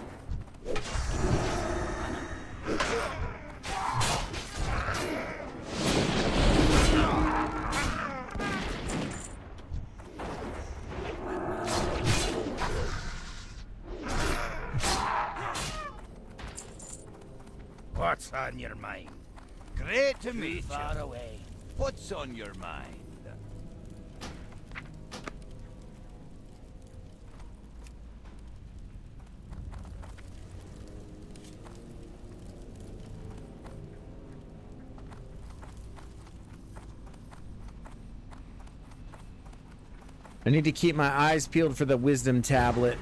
What's on your mind? Great to meet you. Far away. What's on your mind? I need to keep my eyes peeled for the wisdom tablet.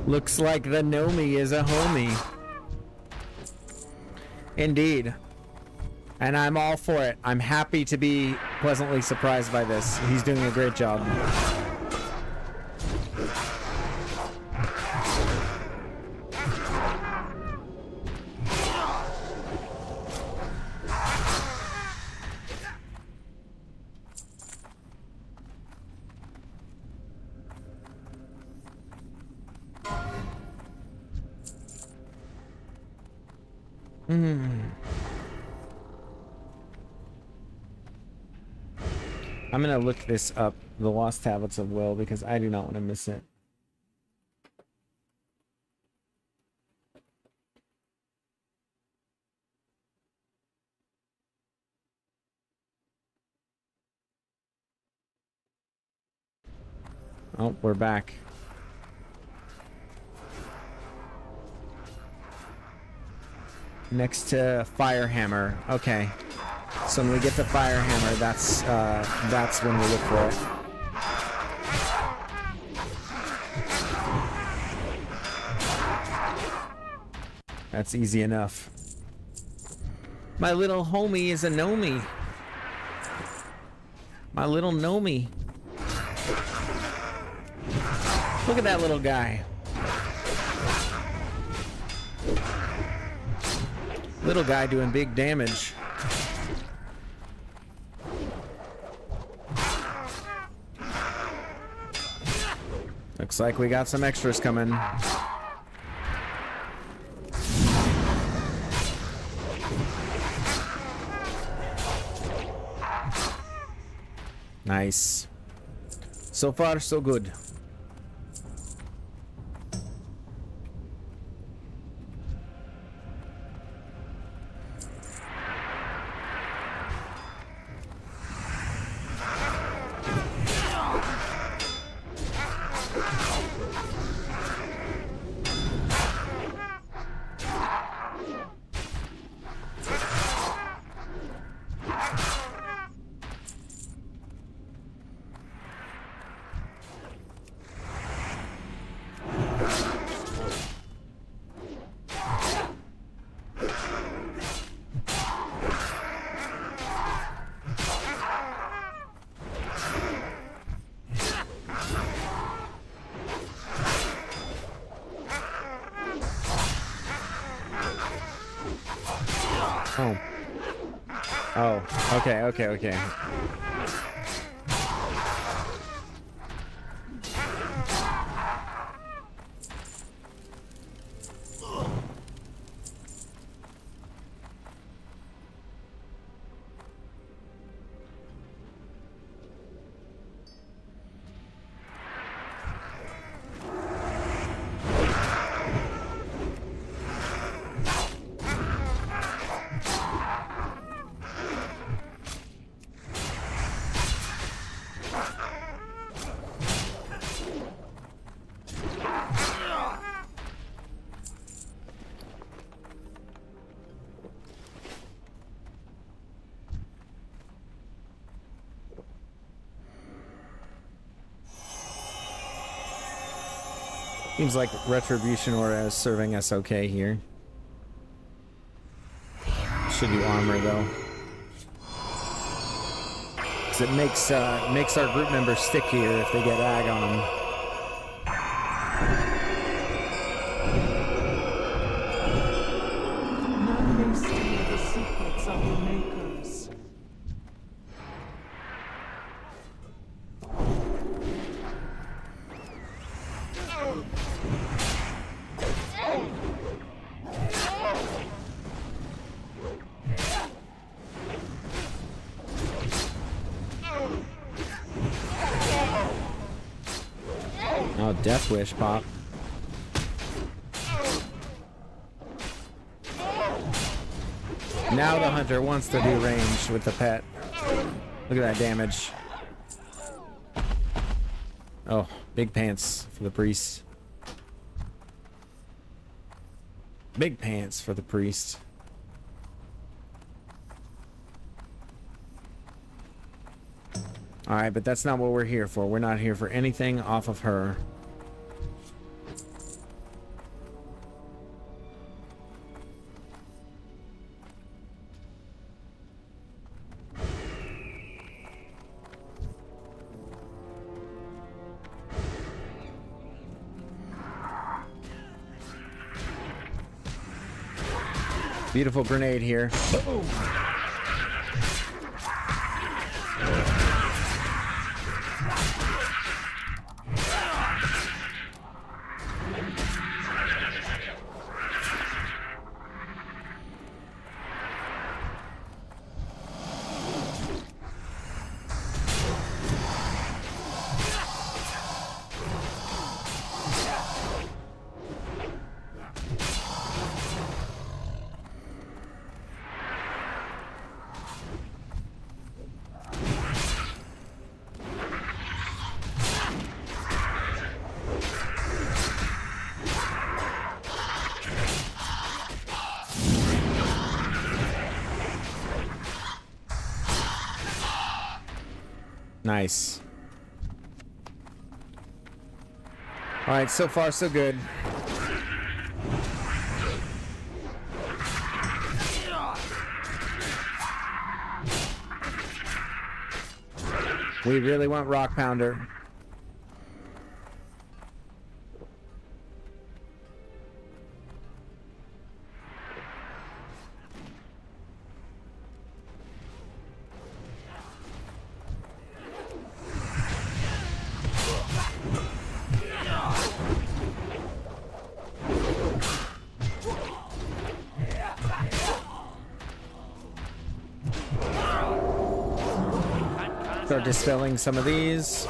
Looks like the Nomi is a homie. Indeed. And I'm all for it. I'm happy to be pleasantly surprised by this. He's doing a great job. I'm gonna look this up, the Lost Tablets of Will, because I do not want to miss it. Oh, we're back. Next to Firehammer. Okay. So when we get to Firehammer, that's when we look for it. That's easy enough. My little homie is a Nomi. My little Nomi. Look at that little guy. Little guy doing big damage. Looks like we got some extras coming. Nice. So far, so good. Oh. Oh, okay. Seems like Retribution Aura is serving us okay here. Should do armor though, because it makes our group members stickier if they get ag on them. None may steal the secrets of the makers. Oh, Death Wish pop. Now the hunter wants to do range with the pet. Look at that damage. Oh, big pants for the priest. Big pants for the priest. Alright, but that's not what we're here for. We're not here for anything off of her. Beautiful grenade here. Boom. Nice. All right, so far so good. We really want Rock Pounder. Start dispelling some of these.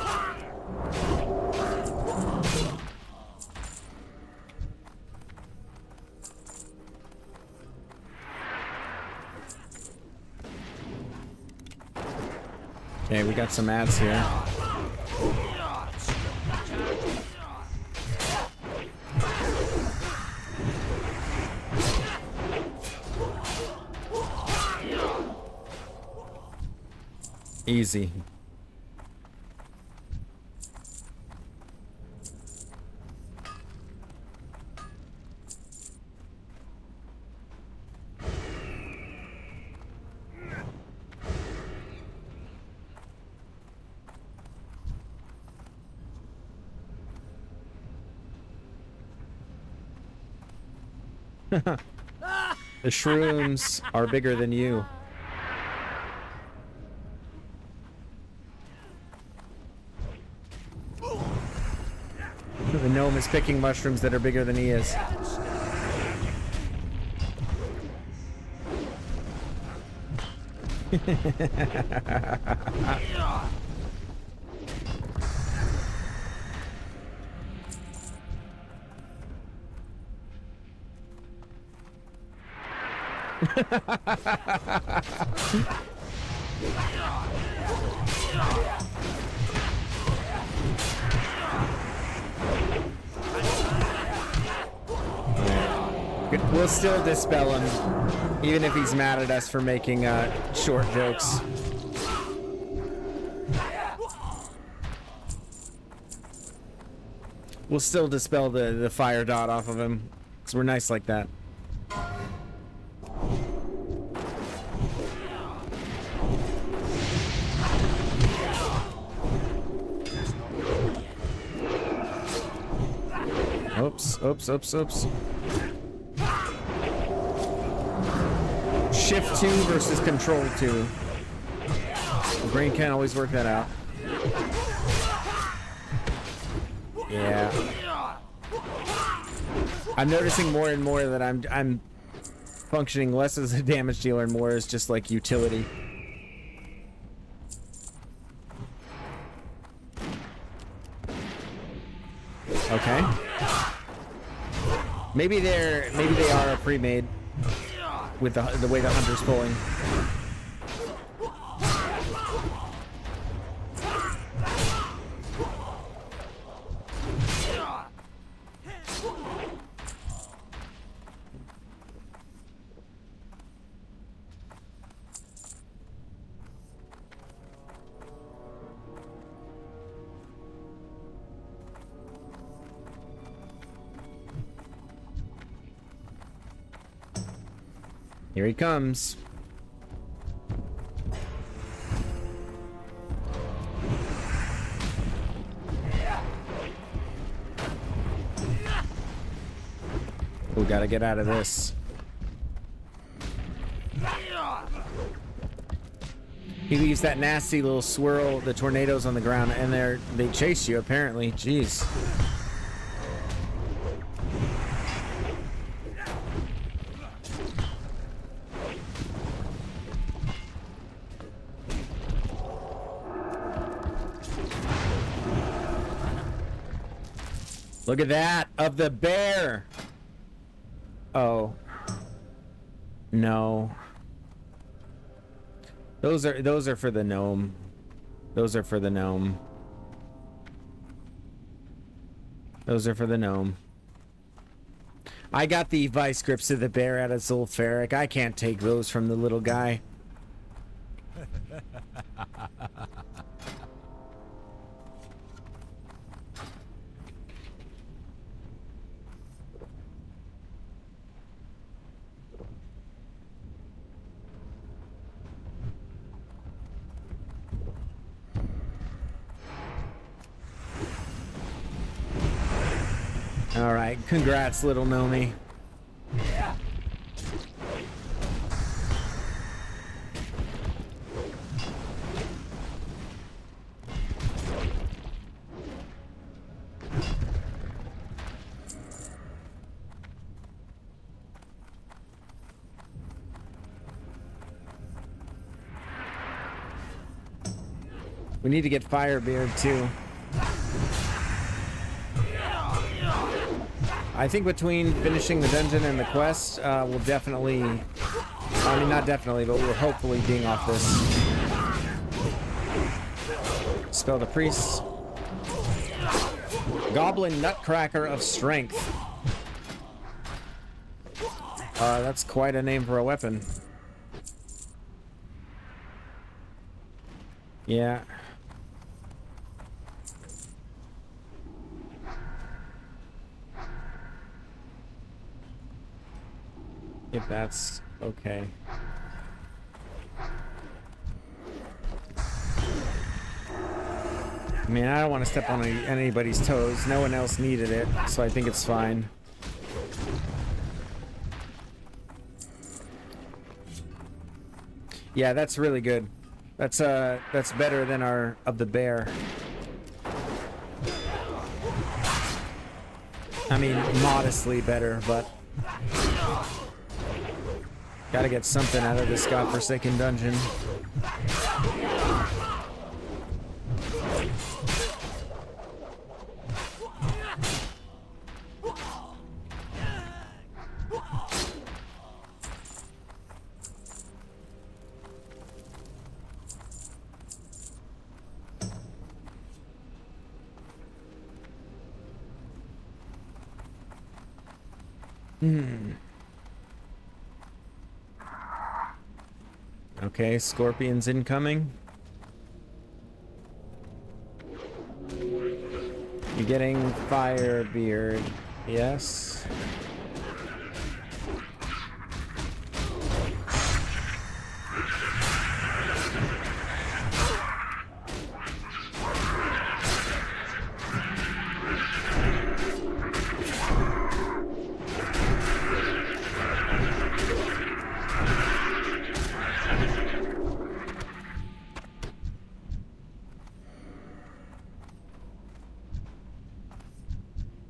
Okay, we got some ads here. Easy. The shrooms are bigger than you. The gnome is picking mushrooms that are bigger than he is. We'll still dispel him, even if he's mad at us for making short jokes. We'll still dispel the fire dot off of him, because we're nice like that. Oops, oops, oops, oops. Shift 2 versus Control 2. The brain can't always work that out. Yeah. I'm noticing more and more that I'm functioning less as a damage dealer and more as just like utility. Okay. Maybe they are a pre-made with the way the hunter's pulling. Here he comes. We gotta get out of this. He leaves that nasty little swirl, the tornadoes on the ground, and they chase you, apparently. Jeez. Look at that, of the bear. Oh. No. Those are for the gnome. Those are for the gnome. Those are for the gnome. I got the vice grips of the bear out of Zulfaric. I can't take those from the little guy. All right, congrats, little Nomi. We need to get Firebeard too. I think between finishing the dungeon and the quest, we'll definitely... I mean, not definitely, but we're hopefully being off this. Spell the priest. Goblin Nutcracker of Strength. That's quite a name for a weapon. Yeah. If that's okay. I mean, I don't want to step on anybody's toes. No one else needed it, so I think it's fine. Yeah, that's really good. That's better than our of the bear. I mean, modestly better, but gotta get something out of this godforsaken dungeon. Okay, scorpions incoming. You're getting Firebeard, yes.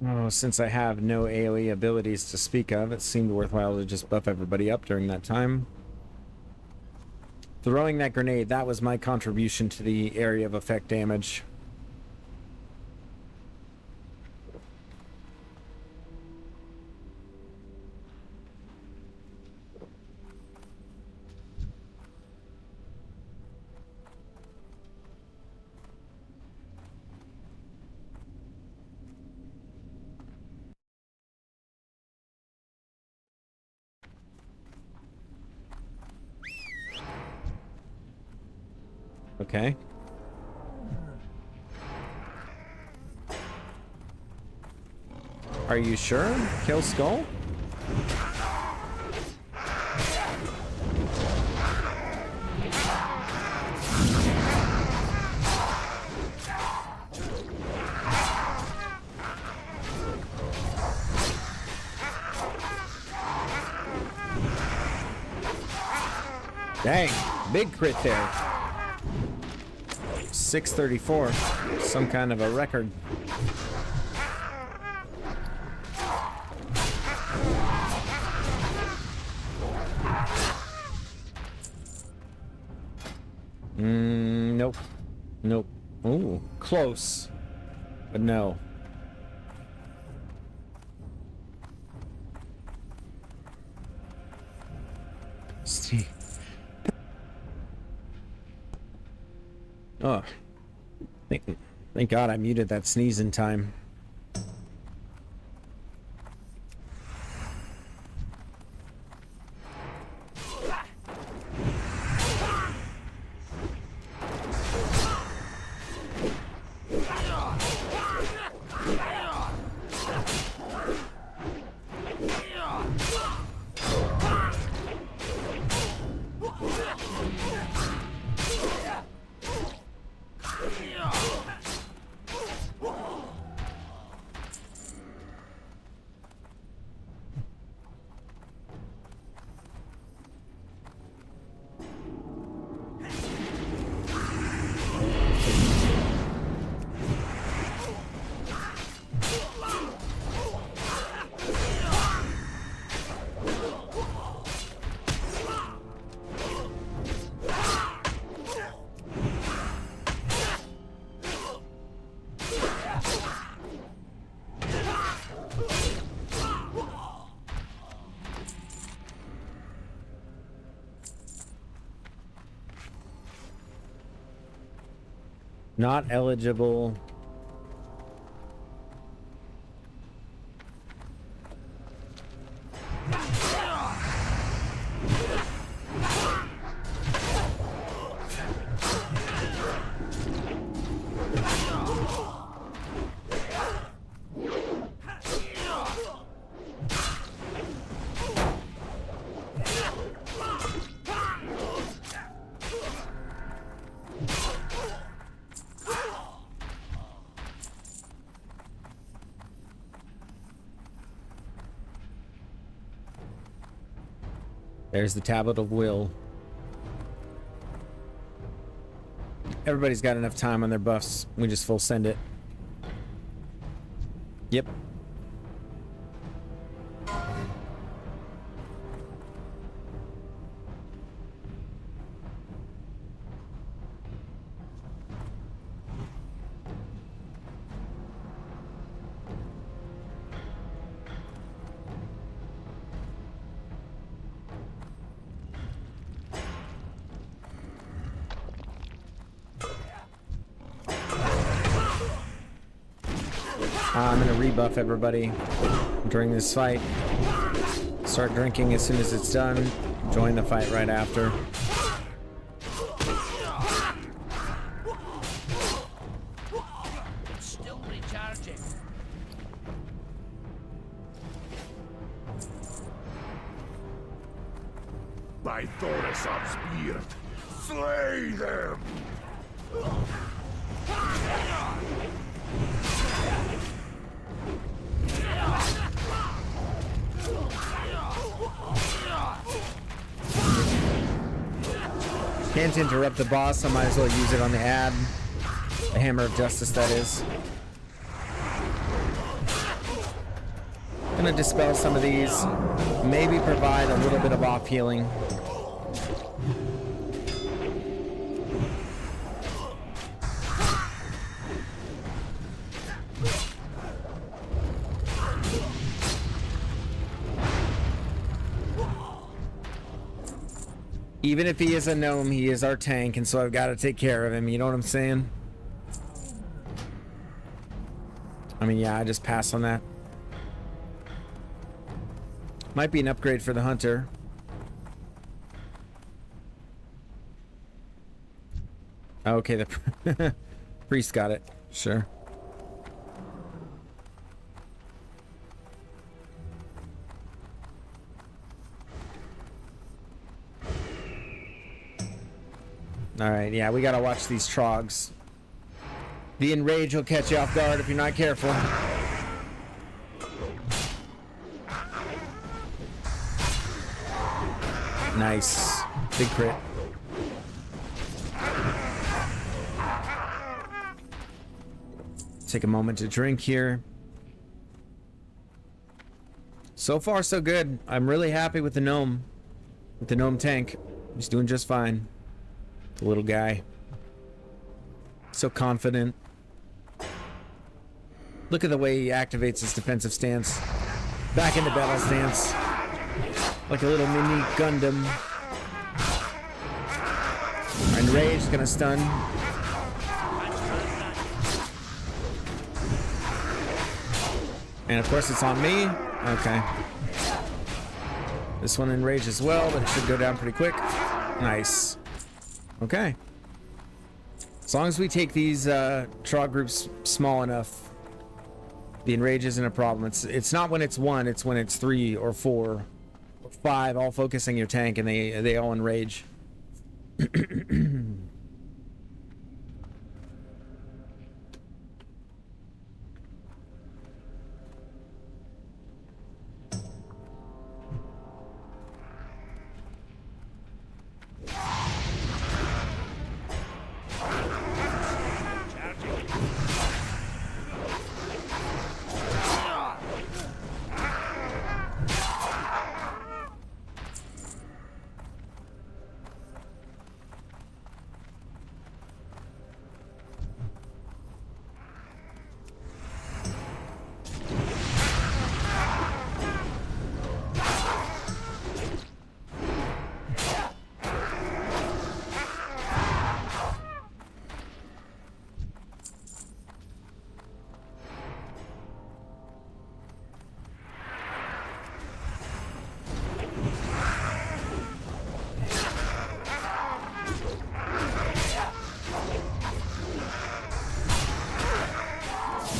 Oh, since I have no AoE abilities to speak of, it seemed worthwhile to just buff everybody up during that time. Throwing that grenade, that was my contribution to the area of effect damage. Okay. Are you sure? Kill Skull? Dang, big crit there. 634. Some kind of a record. Nope. Nope. Ooh, close. But no. See. Oh. Thank God I muted that sneeze in time. Not eligible. There's the tablet of will. Everybody's got enough time on their buffs. We just full send it. Yep. I'm gonna rebuff everybody during this fight. Start drinking as soon as it's done. Join the fight right after. It's still recharging. By Thorisov's beard, slay them! Can't interrupt the boss, I might as well use it on the ad. The Hammer of Justice, that is. Gonna dispel some of these. Maybe provide a little bit of off healing. Even if he is a gnome, he is our tank, and so I've got to take care of him, you know what I'm saying? I mean, yeah, I just pass on that. Might be an upgrade for the hunter. Okay, the priest got it. Sure. Alright, yeah, we gotta watch these trogs. The enrage will catch you off guard if you're not careful. Nice. Big crit. Take a moment to drink here. So far, so good. I'm really happy with the gnome. With the gnome tank. He's doing just fine. The little guy. So confident. Look at the way he activates his defensive stance. Back into battle stance. Like a little mini Gundam. And Rage gonna stun. And of course it's on me. Okay. This one enraged as well, but it should go down pretty quick. Nice. Okay. As long as we take these Trog groups small enough, the enrage isn't a problem. It's not when it's 1, it's when it's 3 or 4 or 5 all focusing your tank and they all enrage.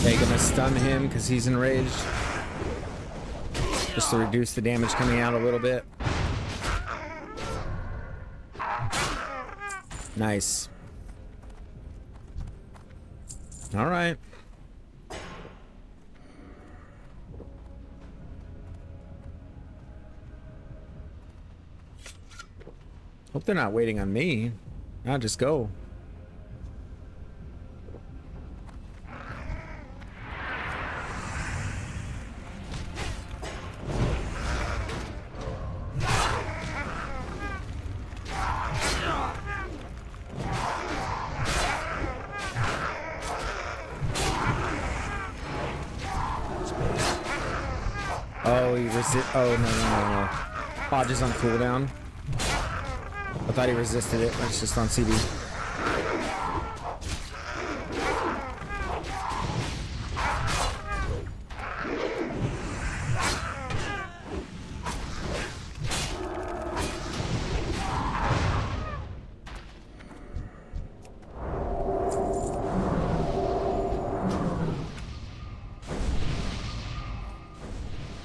Okay, gonna stun him because he's enraged. Just to reduce the damage coming out a little bit. Nice. All right. Hope they're not waiting on me. I'll just go. Oh, he resist. Oh, no. Podge is on cooldown. I thought he resisted it, but it's just on CD.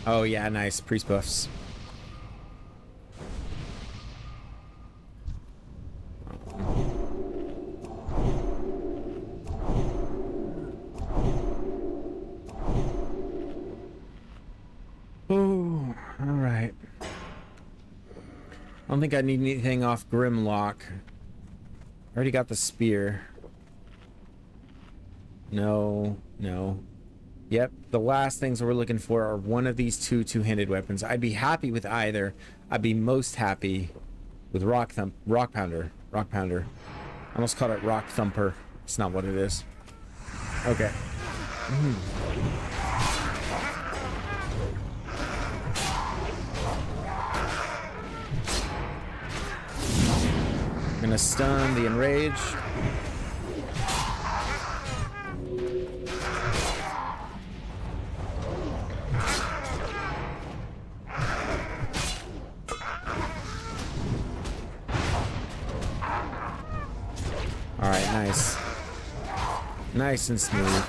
Oh yeah, nice. Priest buffs. Oh, alright. I don't think I need anything off Grimlock. Already got the spear. No. Yep, the last things we're looking for are one of these two-handed weapons. I'd be happy with either. I'd be most happy with Rock Pounder. I almost called it Rock Thumper. It's not what it is. Okay. I'm gonna stun the enrage. Alright, nice. Nice and smooth.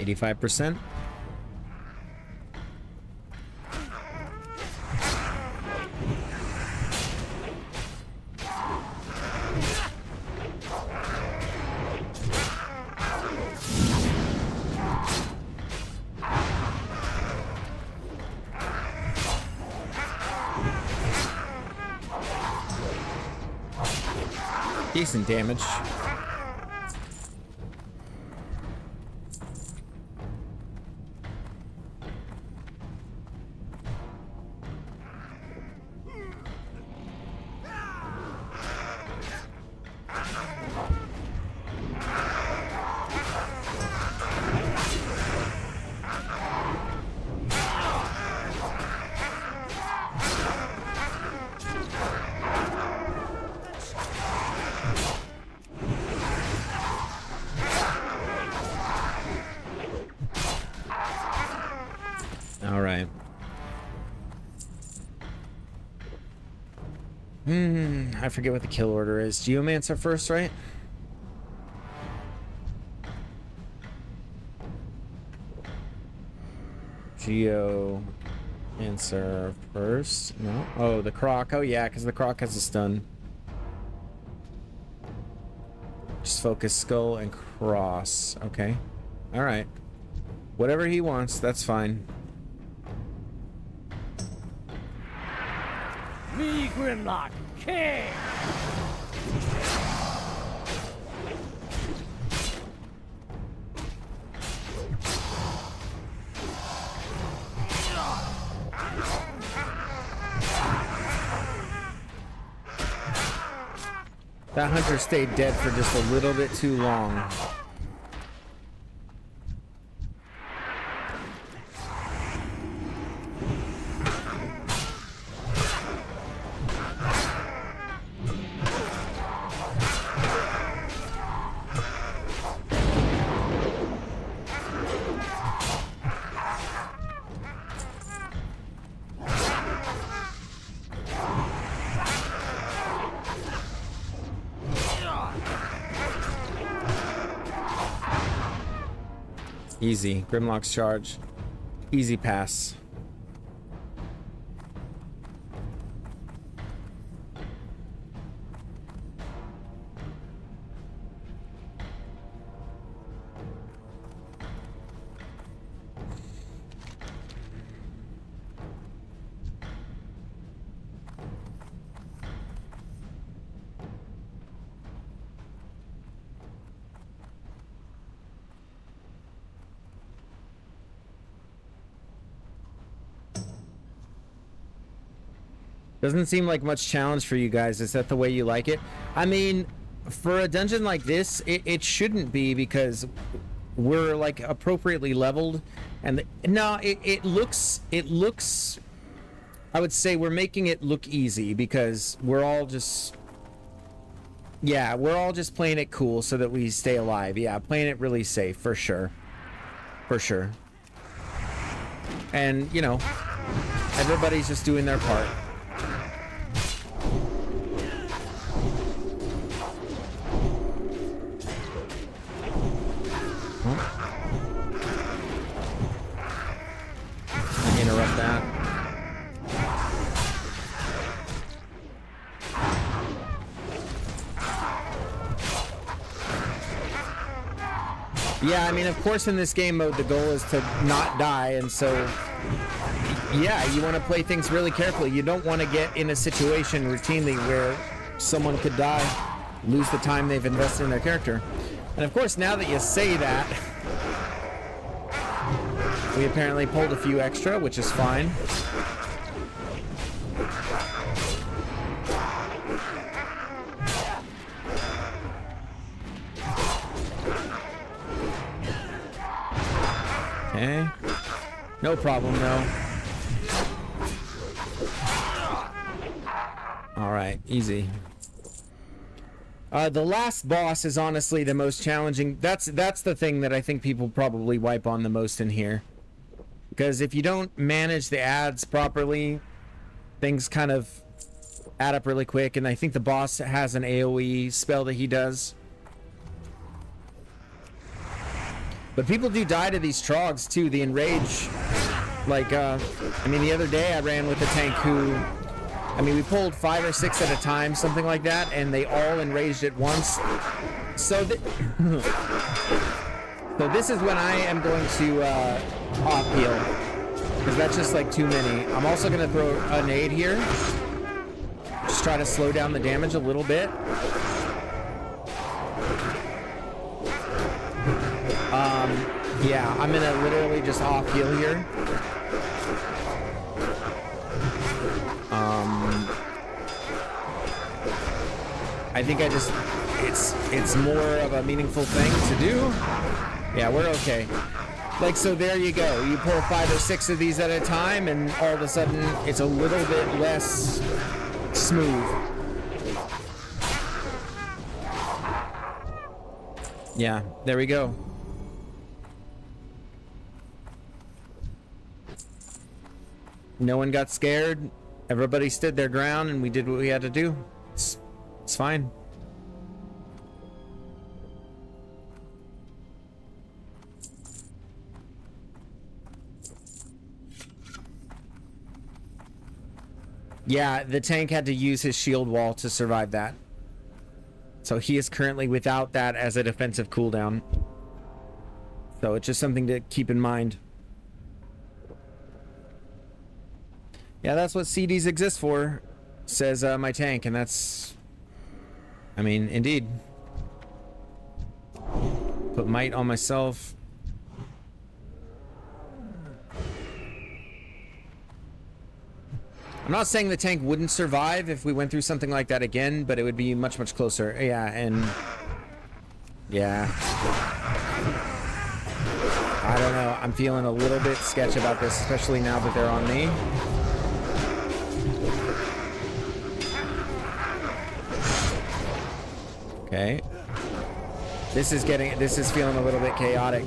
85%. Decent damage. All right. I forget what the kill order is. Geomancer first, right? Geomancer first. No. Oh, the Croc. Oh, yeah, because the Croc has a stun. Just focus Skull and Cross. Okay. All right. Whatever he wants, that's fine. Me, Grimlock, king! That hunter stayed dead for just a little bit too long. Easy. Grimlock's charge. Easy pass. Doesn't seem like much challenge for you guys. Is that the way you like it? I mean, for a dungeon like this, it shouldn't be, because we're like appropriately leveled, and no, it looks. I would say we're making it look easy because we're all just. Yeah, we're all just playing it cool so that we stay alive. Yeah, playing it really safe for sure. For sure. And you know, everybody's just doing their part. Interrupt that. Yeah, I mean, of course in this game mode the goal is to not die, and so yeah, you want to play things really carefully. You don't want to get in a situation routinely where someone could die, lose the time they've invested in their character. And of course, now that you say that, we apparently pulled a few extra, which is fine. Okay. No problem, though. Alright, easy. The last boss is honestly the most challenging. That's the thing that I think people probably wipe on the most in here. Because if you don't manage the ads properly, things kind of add up really quick. And I think the boss has an AoE spell that he does. But people do die to these trogs too. The enrage, like, I mean, the other day I ran with a tank who, I mean, we pulled 5 or 6 at a time, something like that, and they all enraged at once. So, so this is when I am going to off heal, because that's just like too many. I'm also going to throw a nade here. Just try to slow down the damage a little bit. Yeah, I'm gonna literally just off heal here. I think I just, it's more of a meaningful thing to do. Yeah, we're okay. Like, so there you go. You pull 5 or 6 of these at a time, and all of a sudden it's a little bit less smooth. Yeah, there we go. No one got scared. Everybody stood their ground, and we did what we had to do. It's fine. Yeah, the tank had to use his shield wall to survive that. So he is currently without that as a defensive cooldown. So it's just something to keep in mind. Yeah, that's what CDs exist for, says my tank, and that's, I mean, indeed. Put might on myself. I'm not saying the tank wouldn't survive if we went through something like that again, but it would be much, much closer. Yeah, and yeah. I don't know. I'm feeling a little bit sketch about this, especially now that they're on me. Okay. This is feeling a little bit chaotic.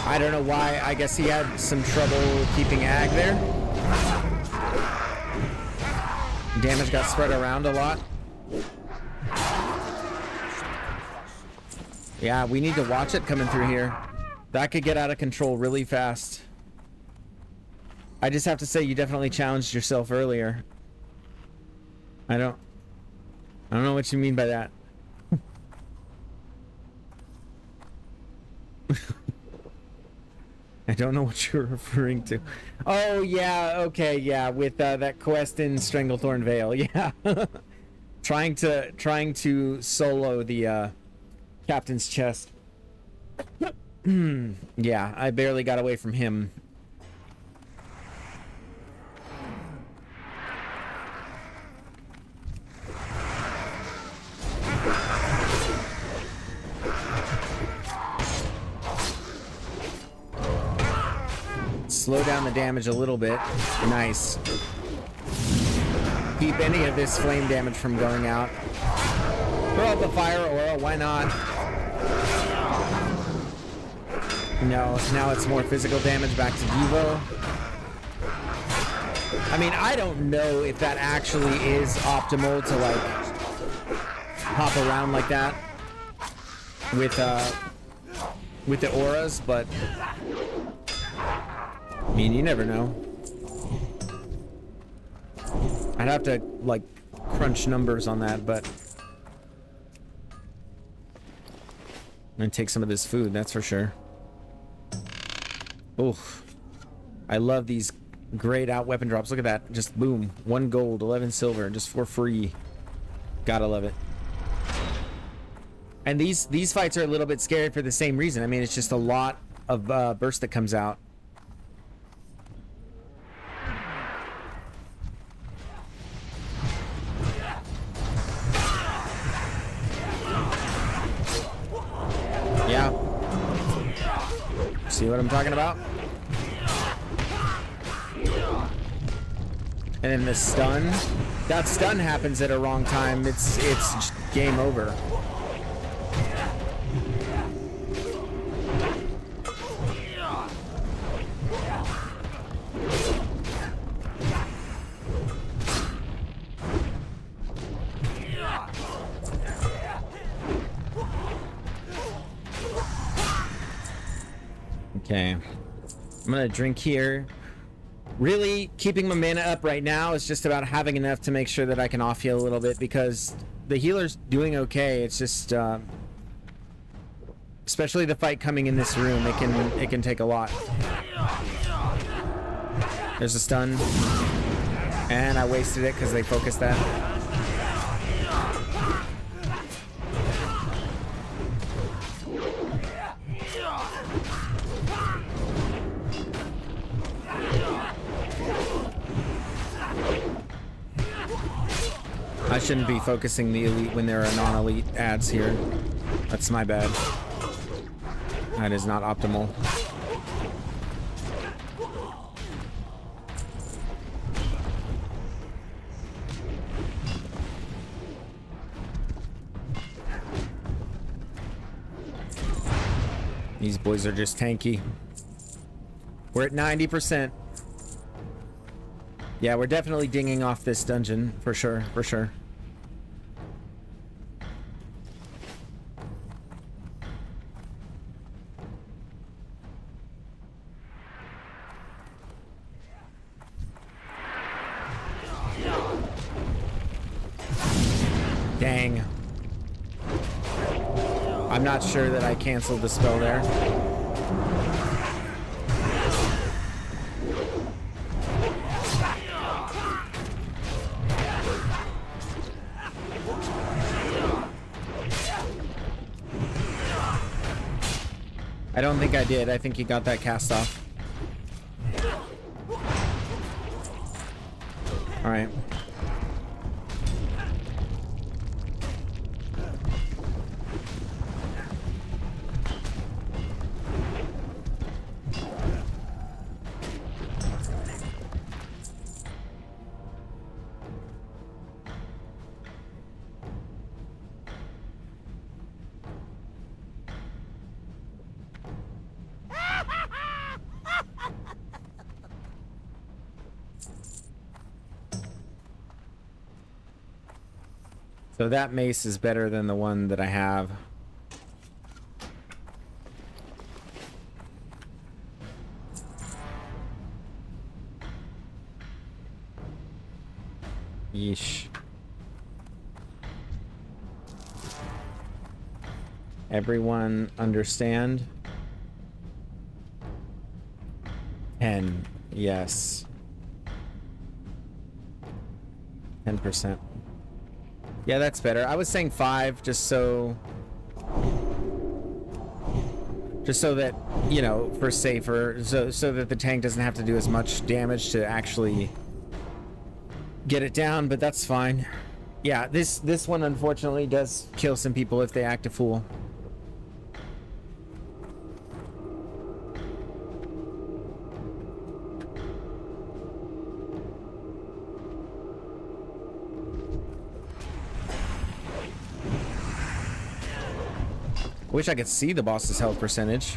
I don't know why. I guess he had some trouble keeping ag there. Damage got spread around a lot. Yeah, we need to watch it coming through here. That could get out of control really fast. I just have to say, you definitely challenged yourself earlier. I don't know what you mean by that. I don't know what you're referring to. Oh, yeah, okay, yeah, with that quest in Stranglethorn Vale, yeah. trying to solo the captain's chest. Yeah, I barely got away from him. Slow down the damage a little bit. Nice. Keep any of this flame damage from going out. Throw up a fire aura, why not? No, now it's more physical damage back to Devo. I mean, I don't know if that actually is optimal to, like, hop around like that with the auras, but I mean, you never know. I'd have to, like, crunch numbers on that, but I'm gonna take some of this food, that's for sure. Oh, I love these grayed out weapon drops. Look at that. Just boom. 1 gold, 11 silver, just for free. Gotta love it. And these fights are a little bit scary for the same reason. I mean, it's just a lot of burst that comes out. Yeah. See what I'm talking about? And then the stun. That stun happens at a wrong time. It's just game over. Okay. I'm gonna drink here. Really, keeping my mana up right now is just about having enough to make sure that I can off heal a little bit, because the healer's doing okay. It's just, especially the fight coming in this room, it can take a lot. There's a stun, and I wasted it because they focused that. I shouldn't be focusing the elite when there are non-elite ads here. That's my bad. That is not optimal. These boys are just tanky. We're at 90%. Yeah, we're definitely dinging off this dungeon, for sure, for sure. Dang. I'm not sure that I canceled the spell there. I don't think I did. I think he got that cast off. All right. So that mace is better than the one that I have. Yeesh. Everyone understand? 10. Yes. 10%. Yeah, that's better. I was saying 5 just so that, you know, for safer, so that the tank doesn't have to do as much damage to actually get it down, but that's fine. Yeah, this one unfortunately does kill some people if they act a fool. Wish I could see the boss's health percentage.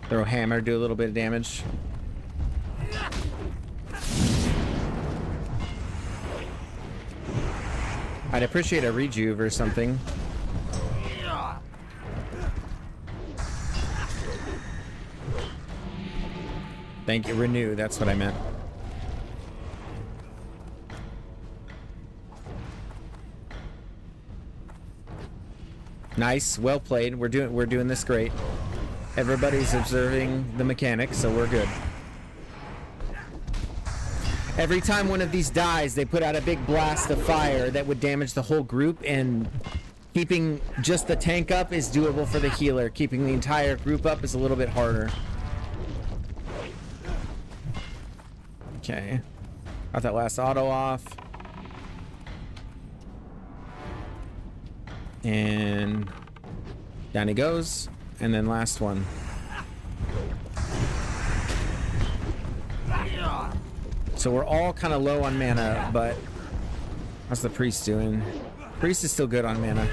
Throw a hammer, do a little bit of damage. I'd appreciate a rejuve or something. Thank you, renew, that's what I meant. Nice, well played. We're doing this great. Everybody's observing the mechanics, so we're good. Every time one of these dies, they put out a big blast of fire that would damage the whole group, and keeping just the tank up is doable for the healer. Keeping the entire group up is a little bit harder. Okay. Got that last auto off. And down he goes. And then last one. So we're all kind of low on mana, but how's the priest doing? Priest is still good on mana.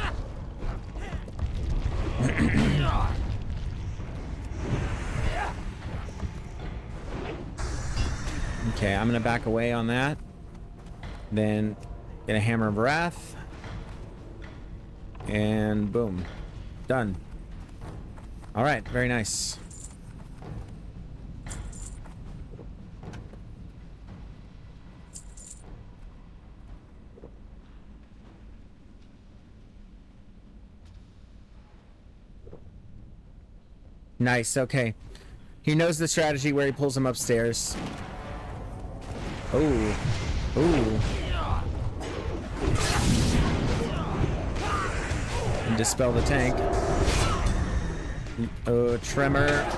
Okay, I'm gonna back away on that. Then get a Hammer of Wrath. And boom. Done. Alright, very nice. Nice, okay. He knows the strategy where he pulls him upstairs. Oh. Ooh. And dispel the tank. Oh, Tremor.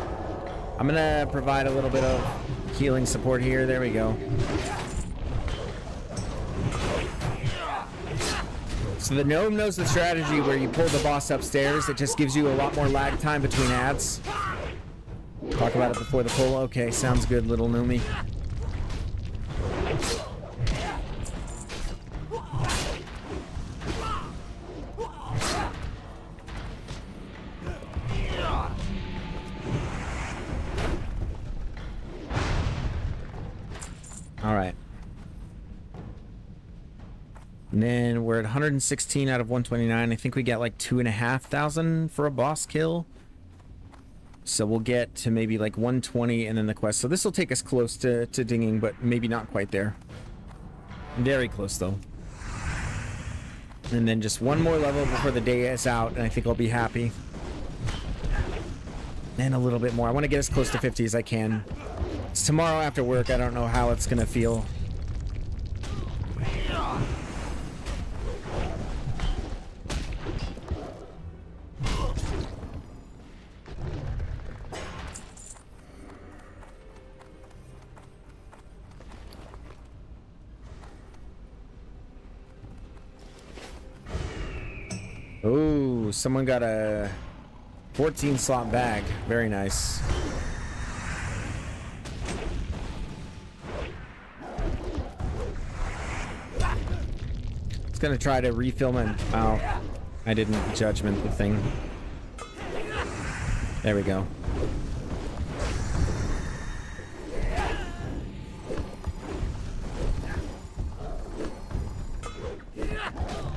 I'm gonna provide a little bit of healing support here. There we go. So the gnome knows the strategy where you pull the boss upstairs. It just gives you a lot more lag time between ads. Talk about it before the pull. Okay, sounds good, little gnomey. All right. And then we're at 116 out of 129. I think we get like 2,500 for a boss kill. So we'll get to maybe like 120 and then the quest. So this will take us close to dinging, but maybe not quite there. Very close though. And then just one more level before the day is out, and I think I'll be happy. And a little bit more. I want to get as close to 50 as I can. It's tomorrow after work. I don't know how it's going to feel. Oh, someone got a 14 slot bag. Very nice. It's gonna try to refill my... Oh, I didn't judgment the thing. There we go.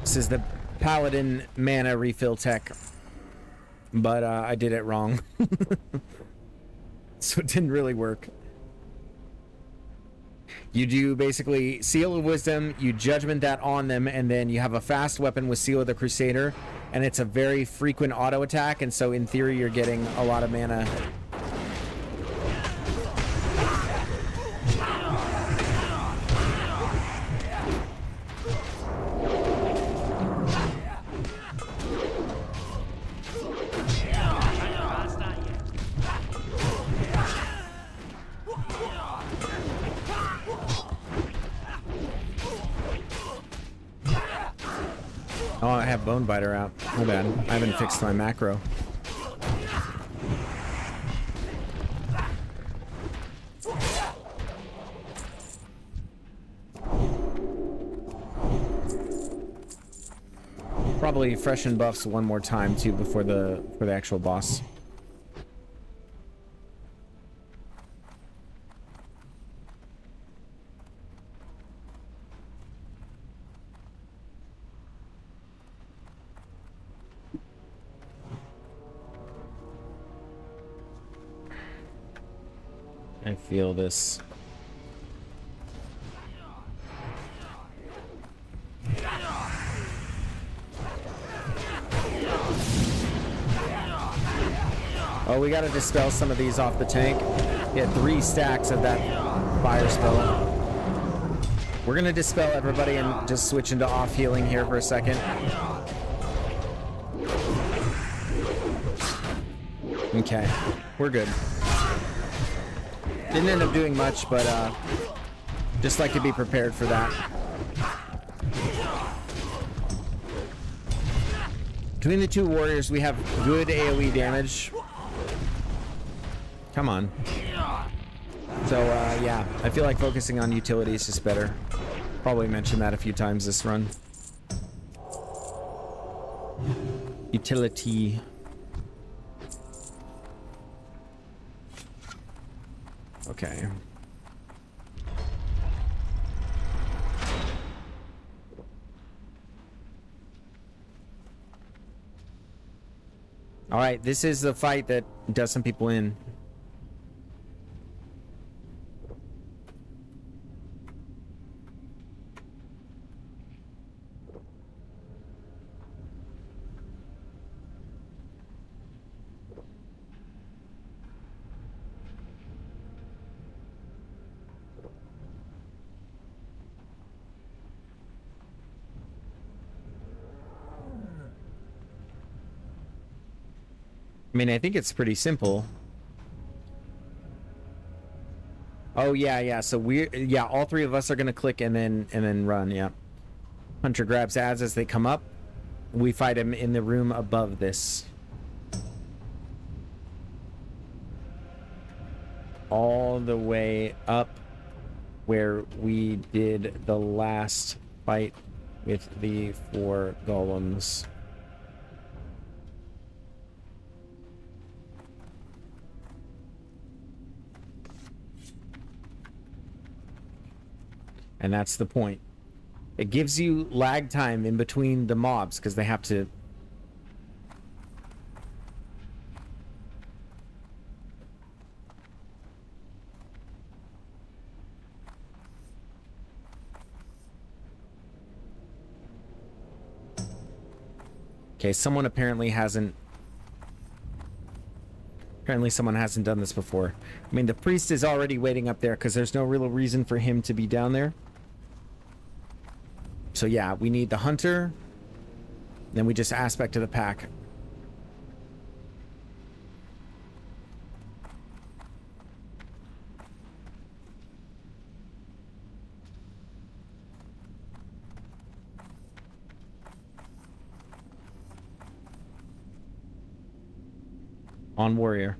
This is the Paladin mana refill tech, but I did it wrong. So it didn't really work. You do basically Seal of Wisdom, you judgment that on them, and then you have a fast weapon with Seal of the Crusader, and it's a very frequent auto attack, and so in theory you're getting a lot of mana. Oh, I have Bone Biter out. My bad. I haven't fixed my macro. Probably freshen buffs one more time too before the actual boss. I feel this. Oh, we gotta dispel some of these off the tank. Get 3 stacks of that fire spell. We're gonna dispel everybody and just switch into off healing here for a second. Okay, we're good. Didn't end up doing much, but just like to be prepared for that. Between the two warriors, we have good AoE damage. Come on. So, yeah, I feel like focusing on utility is just better. Probably mentioned that a few times this run. Utility. Okay. All right, this is the fight that does some people in. I mean, I think it's pretty simple. Oh yeah. So all three of us are gonna click and then run. Yeah. Hunter grabs ads as they come up. We fight him in the room above this. All the way up where we did the last fight with the 4 golems. And that's the point. It gives you lag time in between the mobs because they have to... Okay, someone apparently hasn't... Apparently someone hasn't done this before. I mean, the priest is already waiting up there because there's no real reason for him to be down there. So yeah, we need the hunter. Then we just aspect to the pack. On warrior.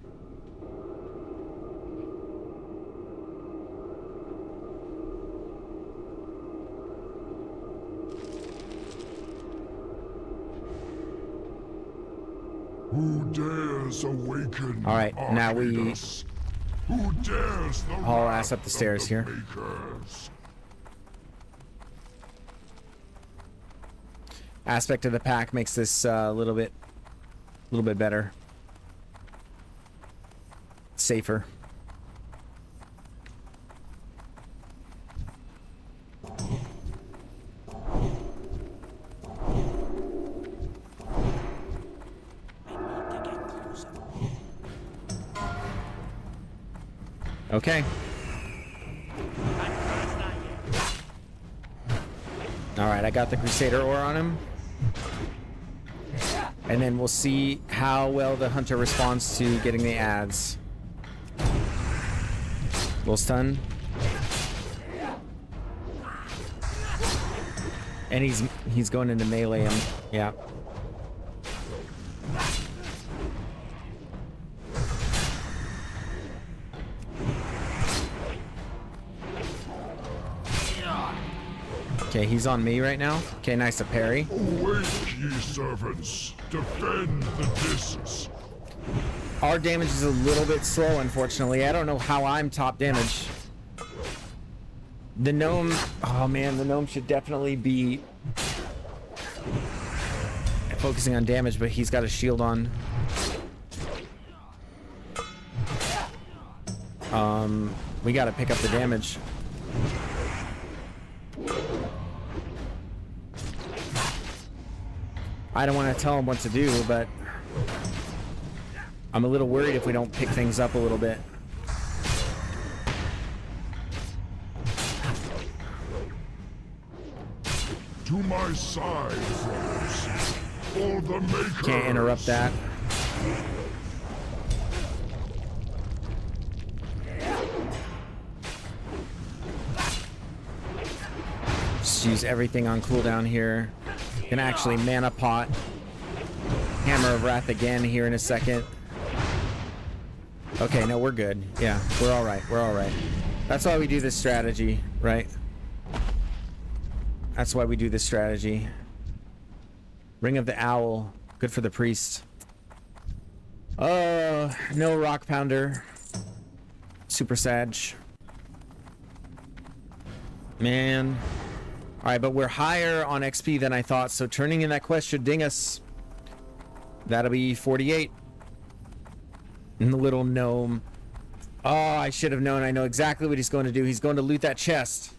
Who dares awaken? All right, now we Who dares the haul ass up the stairs here. makers? Aspect of the pack makes this a little bit better, safer. Okay. All right, I got the Crusader ore on him. And then we'll see how well the hunter responds to getting the ads. Little stun. And he's going into melee him. Yeah. Okay, he's on me right now. Okay, nice to parry. Awake, ye servants! Defend the discs! Our damage is a little bit slow, unfortunately. I don't know how I'm top damage. The gnome... Oh, man, the gnome should definitely be focusing on damage, but he's got a shield on. We gotta pick up the damage. I don't want to tell him what to do, but I'm a little worried if we don't pick things up a little bit. To my side, foes! For the makers! Can't interrupt that. Just use everything on cooldown here. Can actually mana pot. Hammer of Wrath again here in a second. Okay, no, we're good. Yeah, we're all right. We're all right. That's why we do this strategy, right? That's why we do this strategy. Ring of the Owl. Good for the priest. No Rock Pounder. Super Sag. Man. Alright, but we're higher on XP than I thought, so turning in that quest should ding us. That'll be 48. And the little gnome. Oh, I should have known. I know exactly what he's going to do. He's going to loot that chest.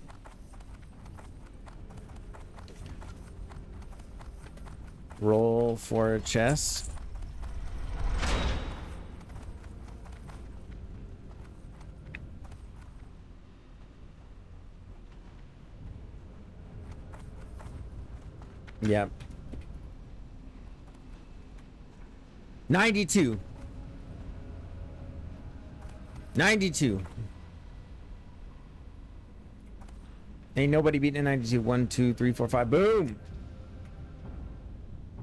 Roll for a chest. Yep. 92. 92. Ain't nobody beating a 92. 1, 2, 3, 4, 5. Boom.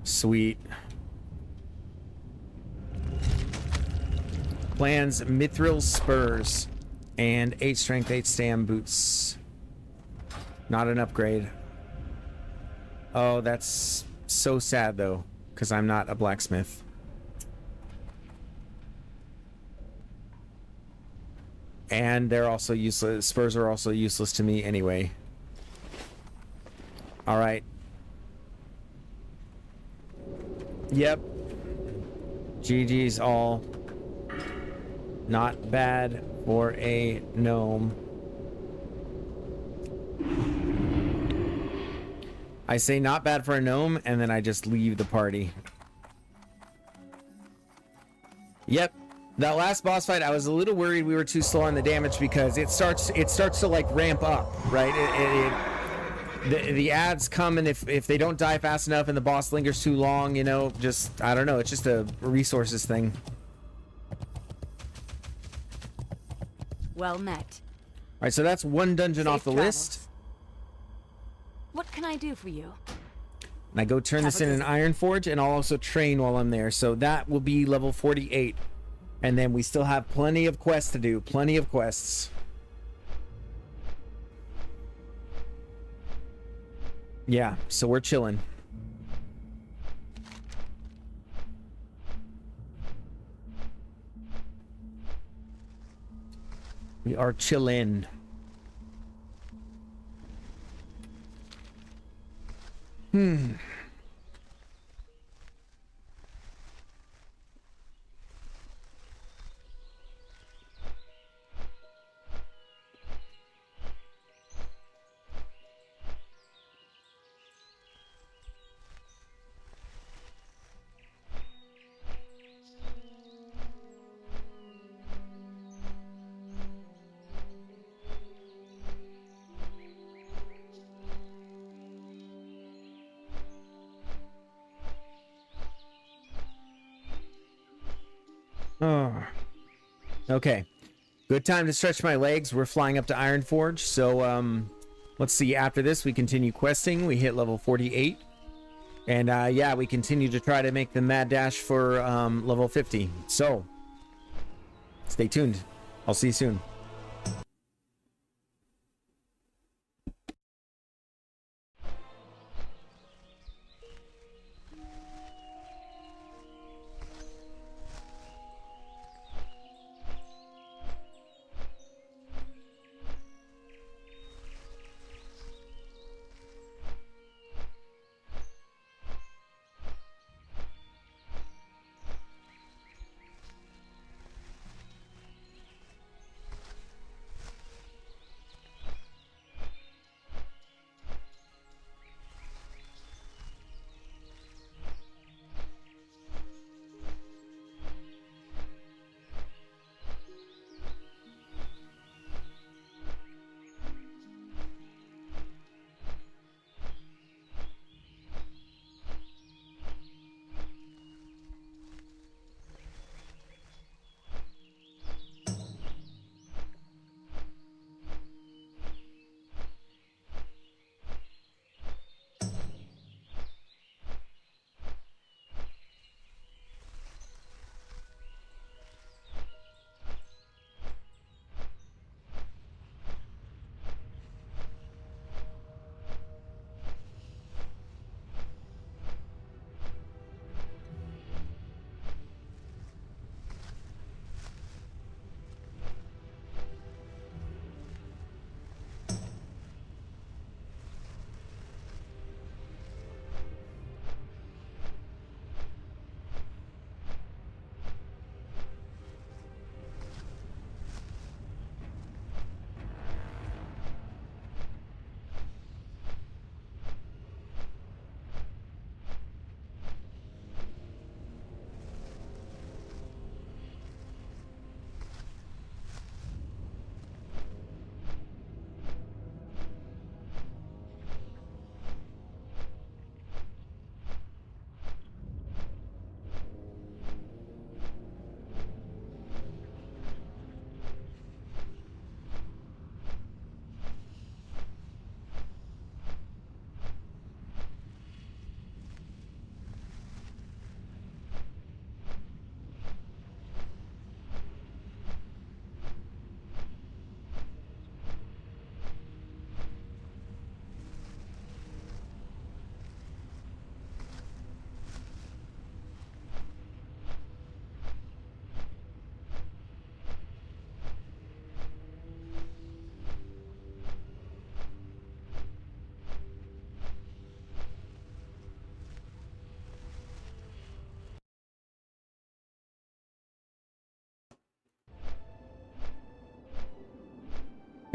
Sweet. Plans Mithril Spurs and 8 strength, 8 stam boots. Not an upgrade. Oh, that's so sad though, because I'm not a blacksmith. And they're also useless. Spurs are also useless to me anyway. All right. Yep. GG's all. Not bad for a gnome. I say not bad for a gnome, and then I just leave the party. Yep. That last boss fight, I was a little worried we were too slow on the damage because it starts to like ramp up, right? The ads come, and if they don't die fast enough and the boss lingers too long, you know, just, I don't know, it's just a resources thing. Well met. All right, so that's one dungeon Safe off the travels. list. What can I do for you? And I go turn this in an Iron Forge, and I'll also train while I'm there. So that will be level 48. And then we still have plenty of quests to do. Plenty of quests. Yeah, so we're chilling. We are chillin'. Oh. Okay. Good time to stretch my legs. We're flying up to Iron Forge. So, let's see. After this, we continue questing. We hit level 48. And, yeah, we continue to try to make the mad dash for, level 50. So, stay tuned. I'll see you soon.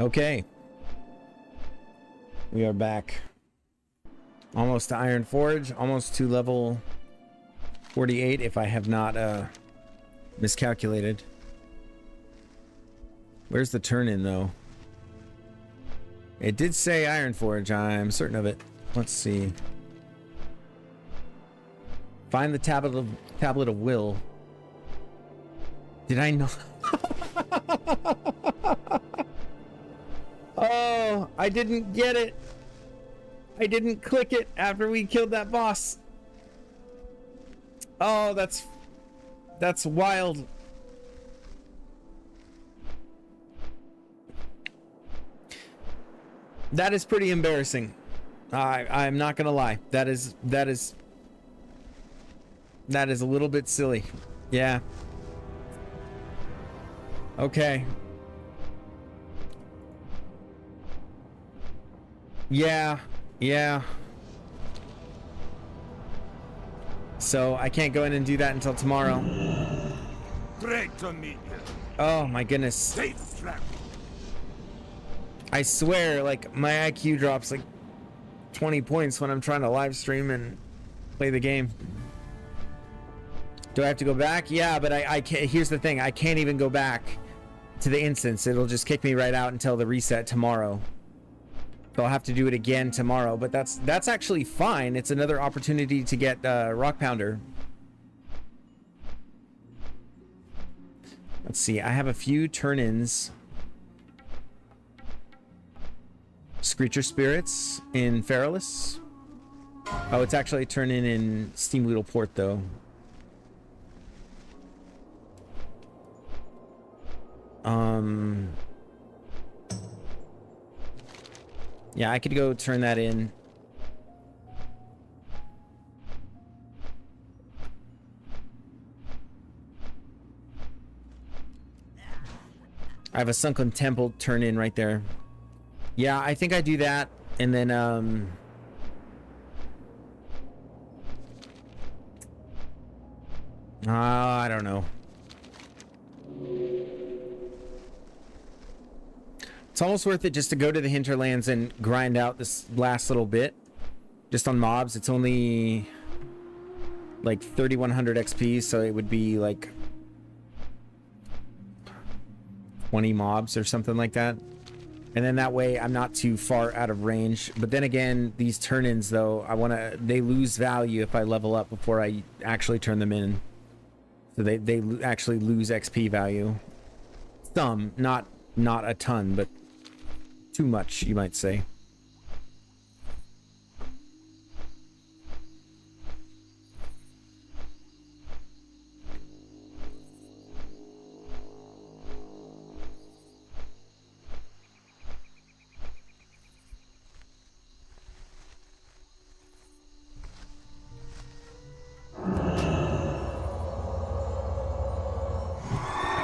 Okay. We are back. Almost to Iron Forge, almost to level 48 if I have not miscalculated. Where's the turn-in though? It did say Iron Forge, I'm certain of it. Let's see. Find the tablet of will. Did I know? Oh, I didn't get it. I didn't click it after we killed that boss. Oh, that's wild. That is pretty embarrassing. I'm not gonna lie. That is a little bit silly. Yeah. Okay. Yeah. So I can't go in and do that until tomorrow. Great to meet you. Oh my goodness. Safe travel. I swear, like, my IQ drops like 20 points when I'm trying to live stream and play the game. Do I have to go back? Yeah, but I can't. Here's the thing. I can't even go back to the instance. It'll just kick me right out until the reset tomorrow. So I'll have to do it again tomorrow, but that's actually fine. It's another opportunity to get Rock Pounder. Let's see. I have a few turn-ins. Screecher Spirits in Feralis. Oh, it's actually a turn-in Steamboodle Port, though. Yeah, I could go turn that in. I have a Sunken Temple turn in right there. Yeah, I think I do that, and then I don't know. It's almost worth it just to go to the hinterlands and grind out this last little bit. Just on mobs, it's only like 3,100 XP, so it would be like 20 mobs or something like that. And then that way I'm not too far out of range. But then again, these turn-ins though, they lose value if I level up before I actually turn them in. So they actually lose XP value. Some, not a ton, but too much, you might say.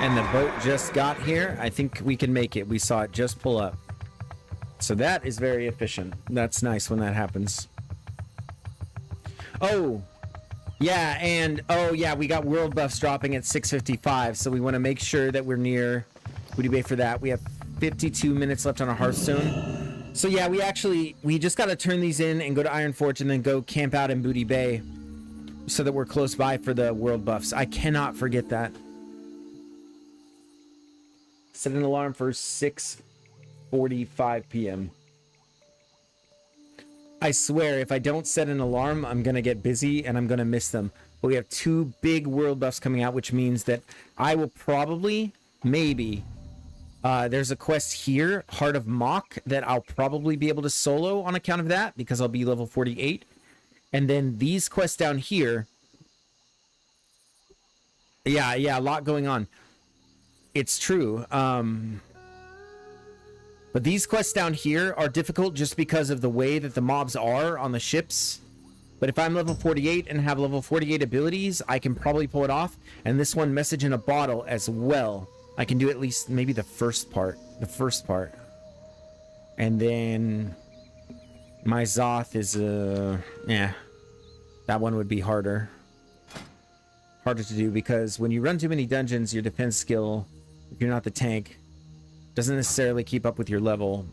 And the boat just got here. I think we can make it. We saw it just pull up. So that is very efficient. That's nice when that happens. Oh, yeah, and oh yeah, we got world buffs dropping at 6:55, so we want to make sure that we're near Booty Bay for that. We have 52 minutes left on our Hearthstone. So yeah, we just got to turn these in and go to Iron Forge and then go camp out in Booty Bay so that we're close by for the world buffs. I cannot forget that. Set an alarm for 6:45 p.m. I swear, if I don't set an alarm, I'm going to get busy and I'm going to miss them. But we have 2 big world buffs coming out, which means that I will probably, maybe, there's a quest here, Heart of Mock, that I'll probably be able to solo on account of that, because I'll be level 48. And then these quests down here, yeah, a lot going on. It's true. But these quests down here are difficult just because of the way that the mobs are on the ships. But if I'm level 48 and have level 48 abilities, I can probably pull it off. And this one, Message in a Bottle, as well. I can do at least maybe the first part. And then my Zoth is, yeah. That one would be harder. Harder to do because when you run too many dungeons, your defense skill, if you're not the tank, Doesn't necessarily keep up with your level.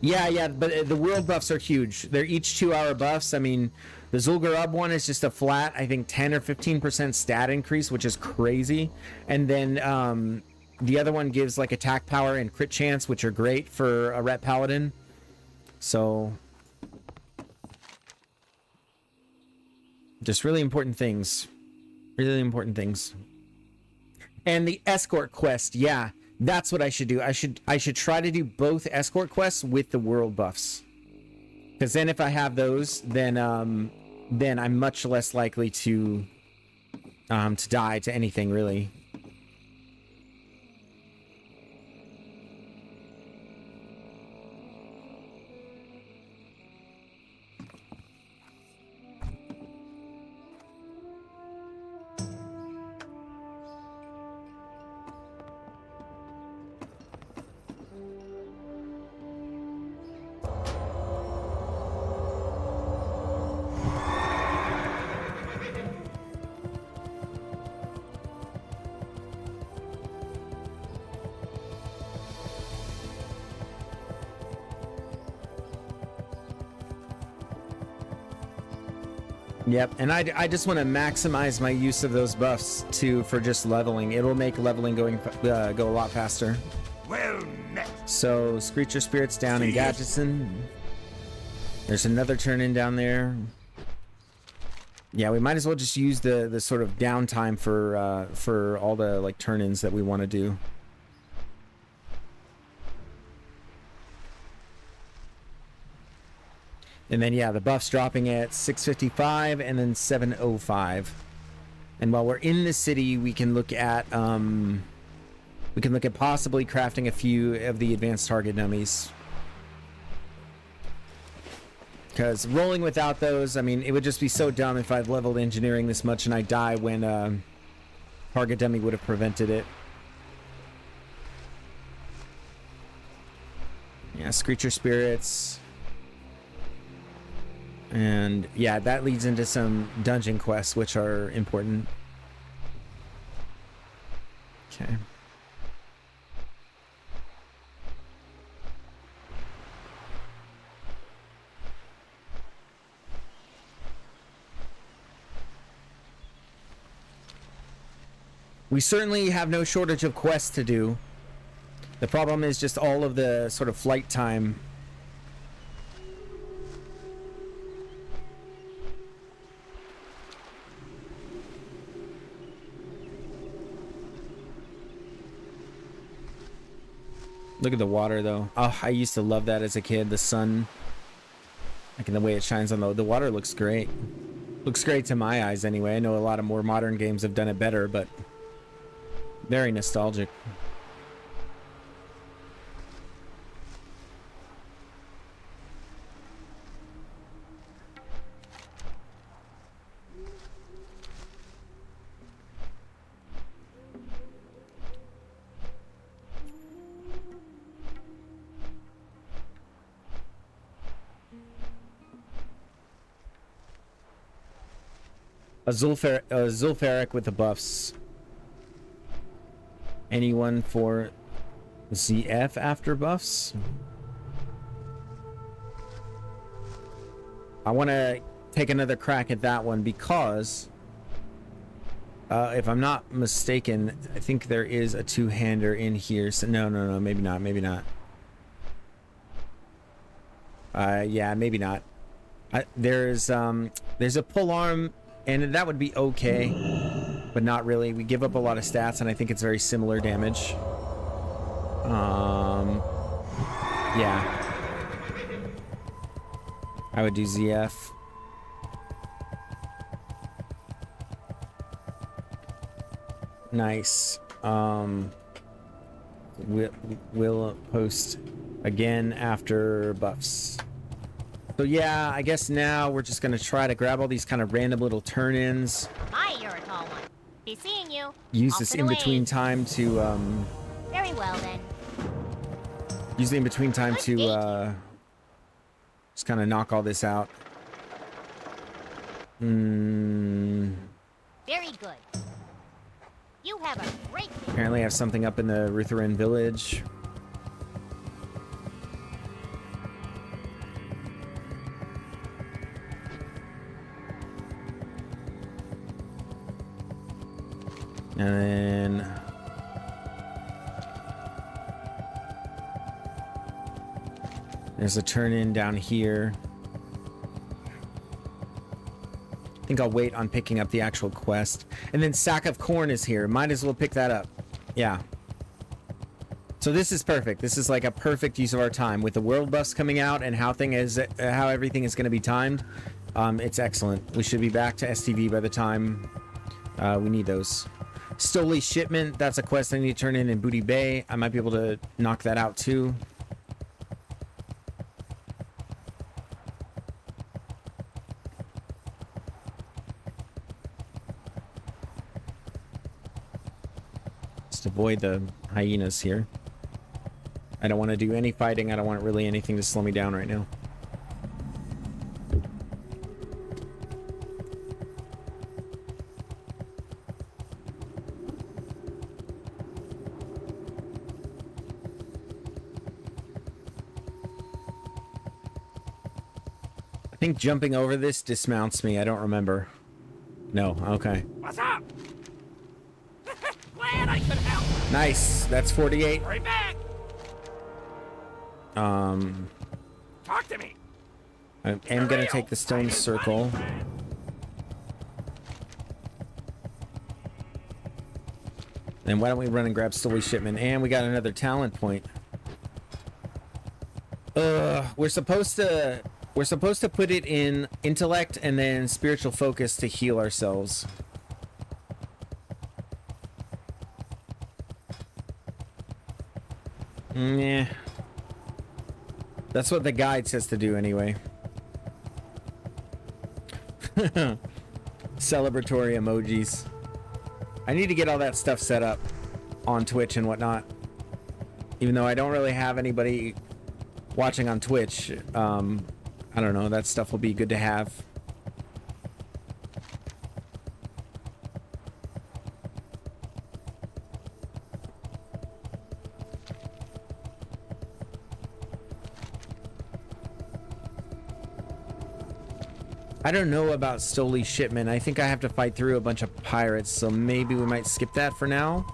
Yeah, but the world buffs are huge. They're each 2-hour buffs. I mean, the Zul'Gurub one is just a flat, I think 10 or 15% stat increase, which is crazy. And then the other one gives like attack power and crit chance, which are great for a Ret Paladin. So just really important things. Really important things. And the escort quest, yeah. That's what I should do. I should try to do both escort quests with the world buffs. Because then if I have those, then I'm much less likely to die to anything, really. Yep, and I just want to maximize my use of those buffs too for just leveling. It'll make leveling go a lot faster. Well met. So Screecher Spirit's down in Gadgetzin. There's another turn-in down there. Yeah, we might as well just use the sort of downtime for all the like turn-ins that we want to do. And then, yeah, the buff's dropping at 655 and then 705. And while we're in the city, we can look at possibly crafting a few of the advanced target dummies. Because rolling without those, I mean, it would just be so dumb if I'd leveled engineering this much and I die when target dummy would have prevented it. Yeah, Screecher Spirits. And yeah, that leads into some dungeon quests, which are important. Okay. We certainly have no shortage of quests to do. The problem is just all of the sort of flight time. Look at the water, though. Oh, I used to love that as a kid. The sun, like in the way it shines on the water, looks great. Looks great to my eyes, anyway. I know a lot of more modern games have done it better, but very nostalgic. A Zul'Farrak with the buffs. Anyone for ZF after buffs? I want to take another crack at that one because if I'm not mistaken, I think there is a two-hander in here. So no, maybe not. Yeah, maybe not. There's a pull arm. And that would be okay, but not really. We give up a lot of stats, and I think it's very similar damage. Yeah. I would do ZF. Nice. We'll post again after buffs. So yeah, I guess now we're just gonna try to grab all these kind of random little turn-ins. Hi, you're a tall one. Be seeing you. Use Off this and in away. between time to Very well then. use the in between time Good to day. just kind of knock all this out. Very good. You have a great day. Apparently I have something up in the Rutheran village. And then there's a turn-in down here. I think I'll wait on picking up the actual quest. And then Sack of Corn is here. Might as well pick that up. Yeah. So this is perfect. This is like a perfect use of our time. With the world buffs coming out and how everything is going to be timed, it's excellent. We should be back to STV by the time we need those. Stoli Shipment, that's a quest I need to turn in Booty Bay. I might be able to knock that out too. Just avoid the hyenas here. I don't want to do any fighting. I don't want really anything to slow me down right now. I think jumping over this dismounts me. I don't remember. No, okay. What's up? Glad I could help. Nice. That's 48. Right back. Talk to me. I am gonna take the stone circle. Then why don't we run and grab Stoli Shipment? And we got another talent point. We're supposed to put it in intellect and then spiritual focus to heal ourselves. Yeah. That's what the guide says to do anyway. Celebratory emojis. I need to get all that stuff set up on Twitch and whatnot. Even though I don't really have anybody watching on Twitch, I don't know, that stuff will be good to have. I don't know about Stoli Shipment. I think I have to fight through a bunch of pirates, so maybe we might skip that for now.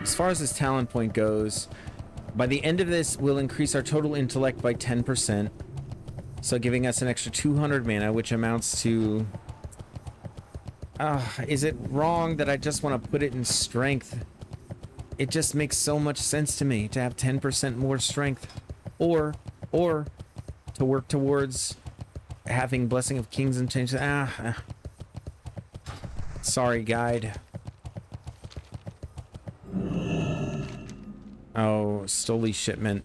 As far as this talent point goes, by the end of this, we'll increase our total intellect by 10%. So giving us an extra 200 mana, which amounts to... is it wrong that I just want to put it in strength? It just makes so much sense to me to have 10% more strength. Or to work towards having Blessing of Kings and change... Sorry, guide. Oh, Stoli Shipment.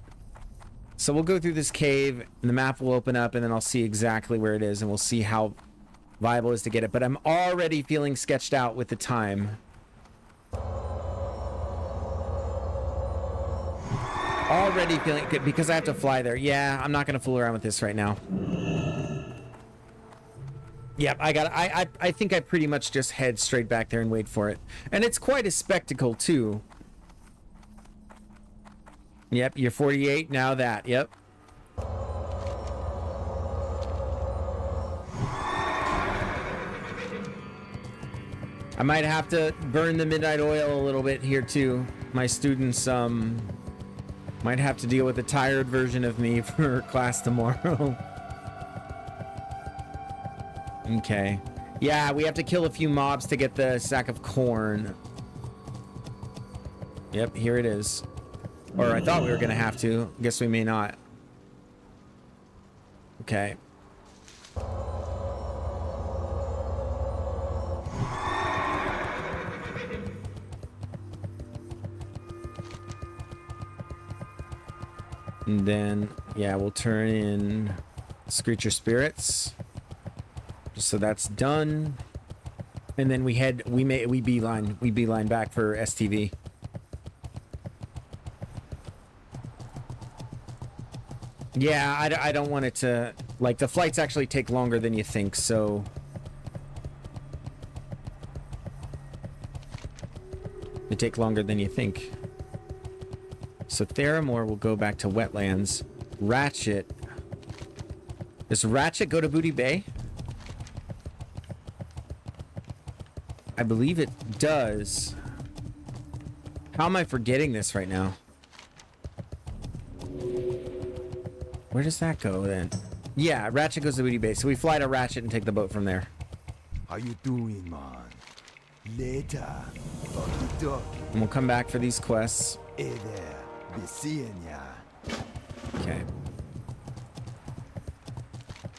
So we'll go through this cave, and the map will open up, and then I'll see exactly where it is, and we'll see how viable it is to get it. But I'm already feeling sketched out with the time. Already feeling good because I have to fly there. Yeah, I'm not going to fool around with this right now. Yep, I think I pretty much just head straight back there and wait for it. And it's quite a spectacle, too. Yep, you're 48, now that, yep. I might have to burn the midnight oil a little bit here, too. My students, might have to deal with a tired version of me for class tomorrow. Okay. Yeah, we have to kill a few mobs to get the sack of corn. Yep, here it is. Or I thought we were gonna have to. Guess we may not. Okay. And then, yeah, we'll turn in Screecher Spirits. Just so that's done. And then we beeline back for STV. Yeah, I don't want it to Like, the flights actually take longer than you think, so... They take longer than you think. So Theramore will go back to wetlands. Ratchet. Does Ratchet go to Booty Bay? I believe it does. How am I forgetting this right now? Where does that go then? Yeah, Ratchet goes to Booty Bay. So we fly to Ratchet and take the boat from there. How you doing, man? Later. Talkie. And we'll come back for these quests. Hey there. Be seeing ya. Okay.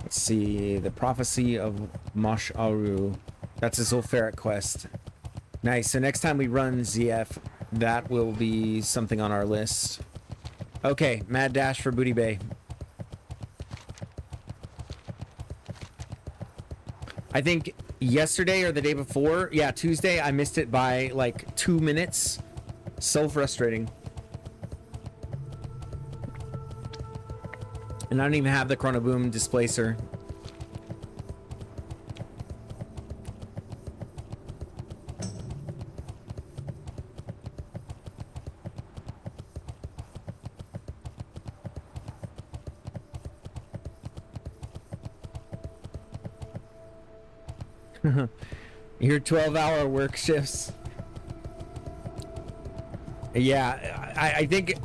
Let's see. The Prophecy of Mosh Aru. That's a Zul'Farrak quest. Nice. So next time we run ZF, that will be something on our list. Okay. Mad dash for Booty Bay. I think yesterday or the day before, yeah, Tuesday, I missed it by like 2 minutes. So frustrating. And I don't even have the Chrono Boom displacer. Your 12-hour work shifts. Yeah, I think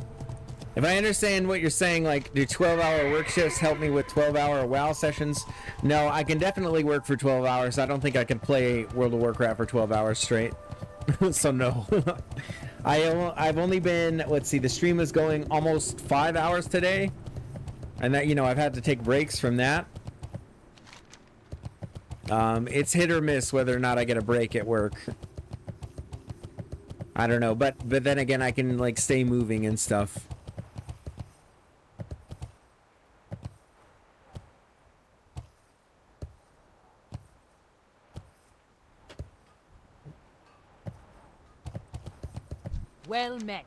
if I understand what you're saying, like, do 12-hour work shifts help me with 12-hour WoW sessions? No, I can definitely work for 12 hours. I don't think I can play World of Warcraft for 12 hours straight. So no. I've only been, let's see, the stream is going almost 5 hours today. And that, you know, I've had to take breaks from that. It's hit or miss whether or not I get a break at work. I don't know, but then again, I can like stay moving and stuff. Well met.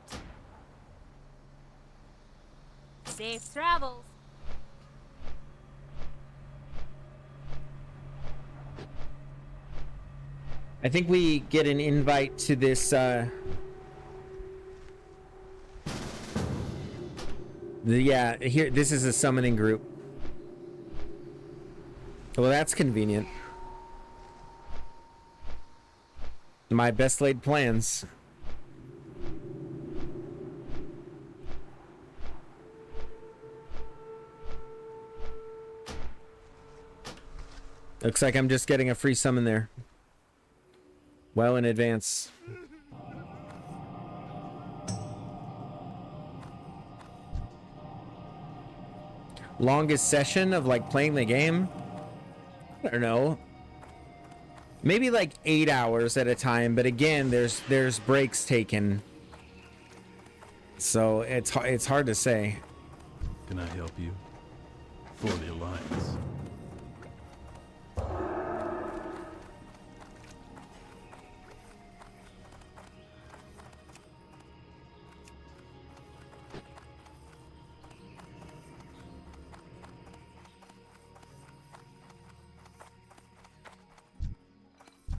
Safe travels. I think we get an invite to this, yeah, here, this is a summoning group. Well, that's convenient. My best laid plans. Looks like I'm just getting a free summon there. Well in advance. Longest session of like playing the game? I don't know. Maybe like 8 hours at a time, but again, there's breaks taken. So it's hard to say. Can I help you? For the Alliance.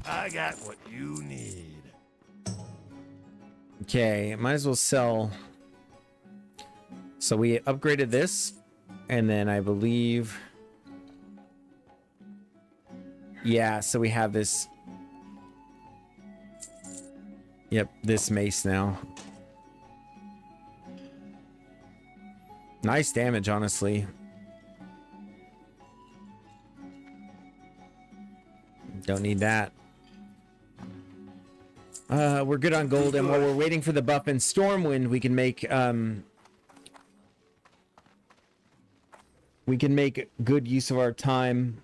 I got what you need. Okay, might as well sell. So we upgraded this, and then I believe, yeah, so we have this. Yep, this mace now. Nice damage, honestly. Don't need that. We're good on gold, and while we're waiting for the buff in Stormwind, we can make good use of our time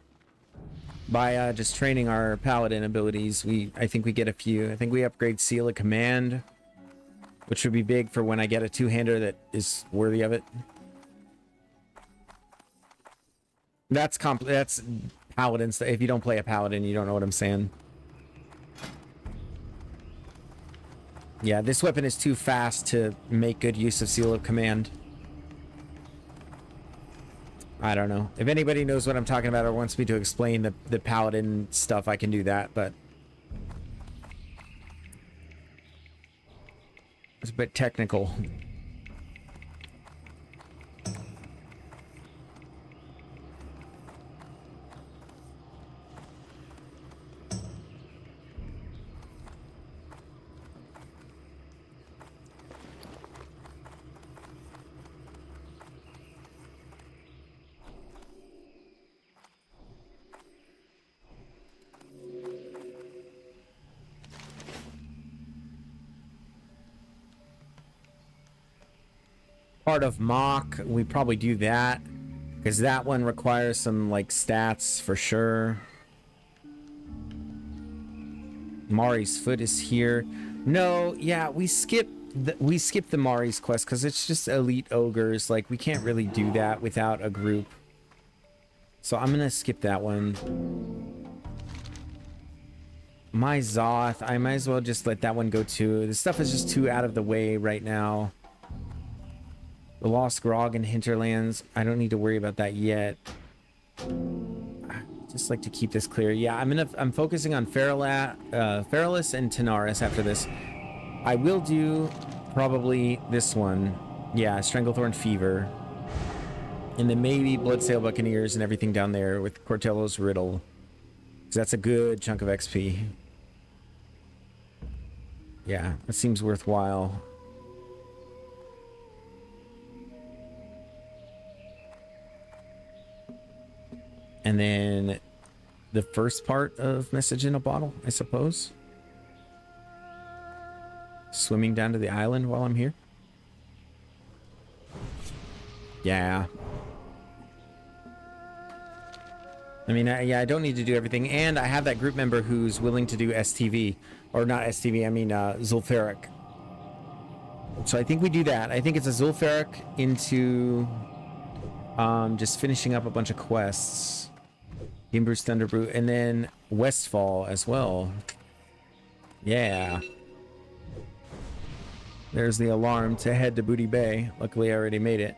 by just training our paladin abilities. I think we get a few. I think we upgrade Seal of Command, which would be big for when I get a two-hander that is worthy of it. That's paladin stuff. If you don't play a paladin, you don't know what I'm saying. Yeah, this weapon is too fast to make good use of Seal of Command. I don't know. If anybody knows what I'm talking about or wants me to explain the paladin stuff, I can do that, but it's a bit technical. Part of mock, we probably do that because that one requires some like stats for sure. Mari's foot is here. No, yeah, we skip the Mari's quest because it's just elite ogres. Like we can't really do that without a group. So I'm gonna skip that one. My Zoth, I might as well just let that one go too. This stuff is just too out of the way right now. The Lost Grog and Hinterlands, I don't need to worry about that yet. I just like to keep this clear. Yeah, I'm focusing on Feralis and Tanaris after this. I will do probably this one. Yeah, Stranglethorn Fever. And then maybe Bloodsail Buccaneers and everything down there with Cortello's Riddle. Because that's a good chunk of XP. Yeah, that seems worthwhile. And then the first part of Message in a Bottle, I suppose. Swimming down to the island while I'm here. Yeah. I mean, I don't need to do everything. And I have that group member who's willing to do STV. Or not STV, I mean Zul'Farrak. So I think we do that. I think it's a Zul'Farrak into just finishing up a bunch of quests. Gimbru's Thunderbrew, and then Westfall as well. Yeah. There's the alarm to head to Booty Bay. Luckily, I already made it.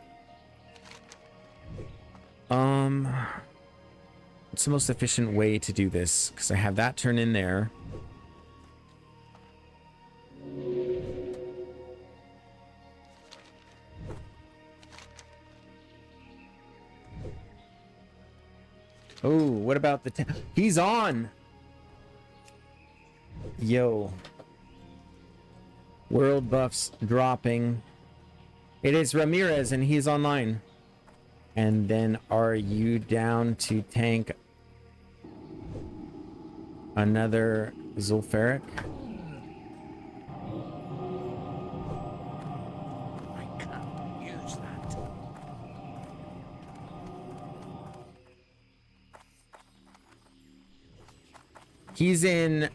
What's the most efficient way to do this? Because I have that turn in there. Oh, what about the... He's on! Yo. World buffs dropping. It is Ramirez and he's online. And then are you down to tank another Zul'Farrak? I can't use that. He's in,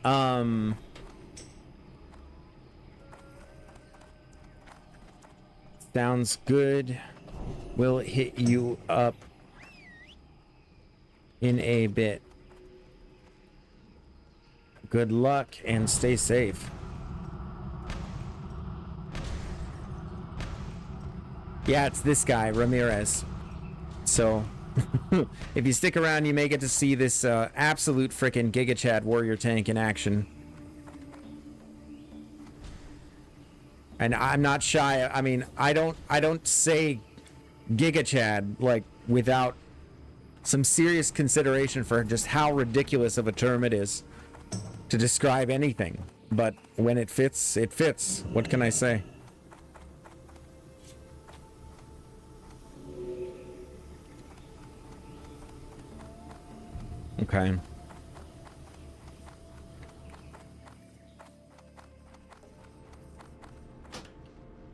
sounds good. We'll hit you up in a bit. Good luck and stay safe. Yeah, it's this guy, Ramirez. So, if you stick around, you may get to see this absolute frickin' Giga Chad warrior tank in action. And I'm not shy. I mean, I don't say Giga Chad like without some serious consideration for just how ridiculous of a term it is to describe anything. But when it fits, it fits. What can I say? Okay.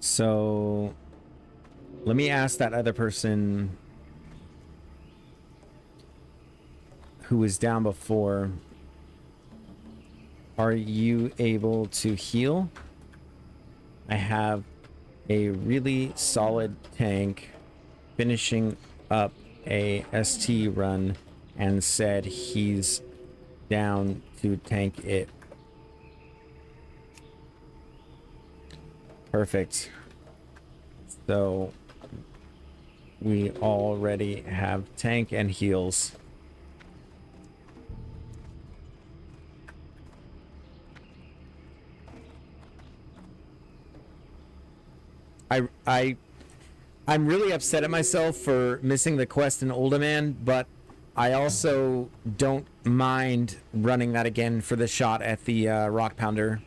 So let me ask that other person who was down before. Are you able to heal? I have a really solid tank finishing up a ST run and said he's down to tank it. Perfect. So We already have tank and heals. I'm really upset at myself for missing the quest in Uldaman, but I also don't mind running that again for the shot at the Rock Pounder.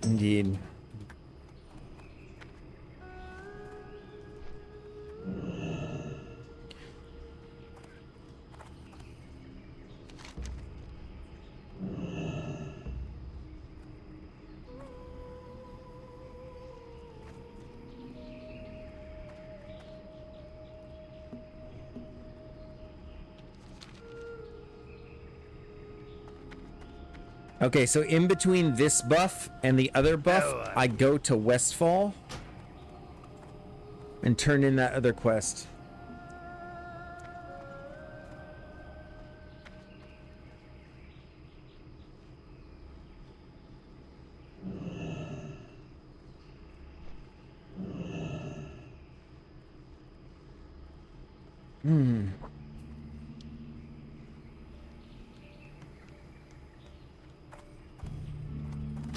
Indeed. Okay, so in between this buff and the other buff, I go to Westfall and turn in that other quest.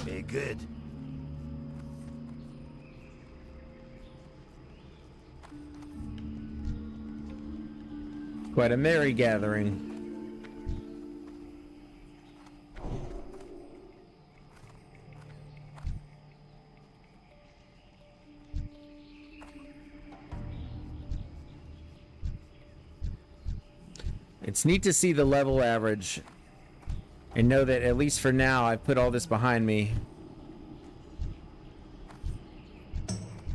Be good. Quite a merry gathering. It's neat to see the level average and know that at least for now I've put all this behind me.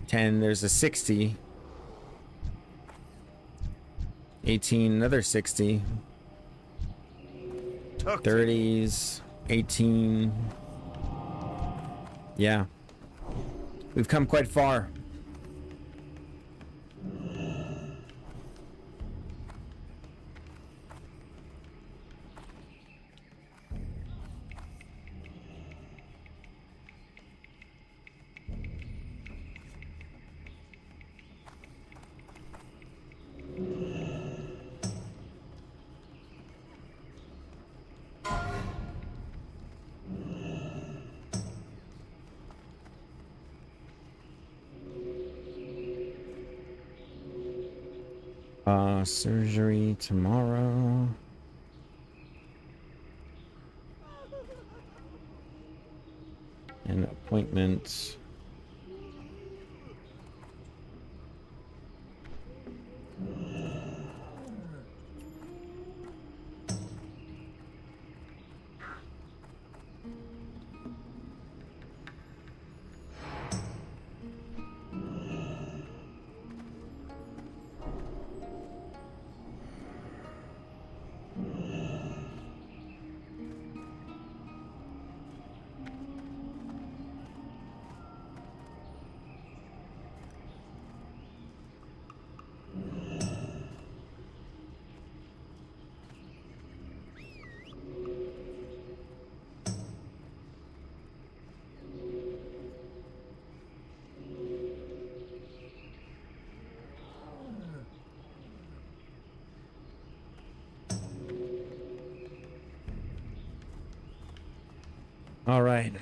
10, there's a 60. 18, another 60. 30s, 18. Yeah. We've come quite far. Surgery tomorrow. An appointment. All right.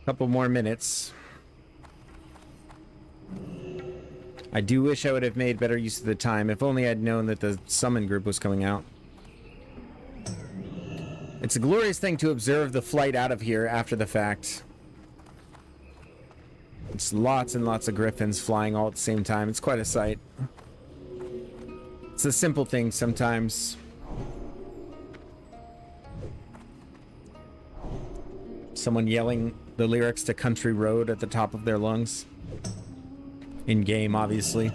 Couple more minutes. I do wish I would have made better use of the time. If only I'd known that the summon group was coming out. It's a glorious thing to observe the flight out of here after the fact. It's lots and lots of griffins flying all at the same time. It's quite a sight. It's the simple things sometimes. Someone yelling the lyrics to Country Road at the top of their lungs. In game, obviously.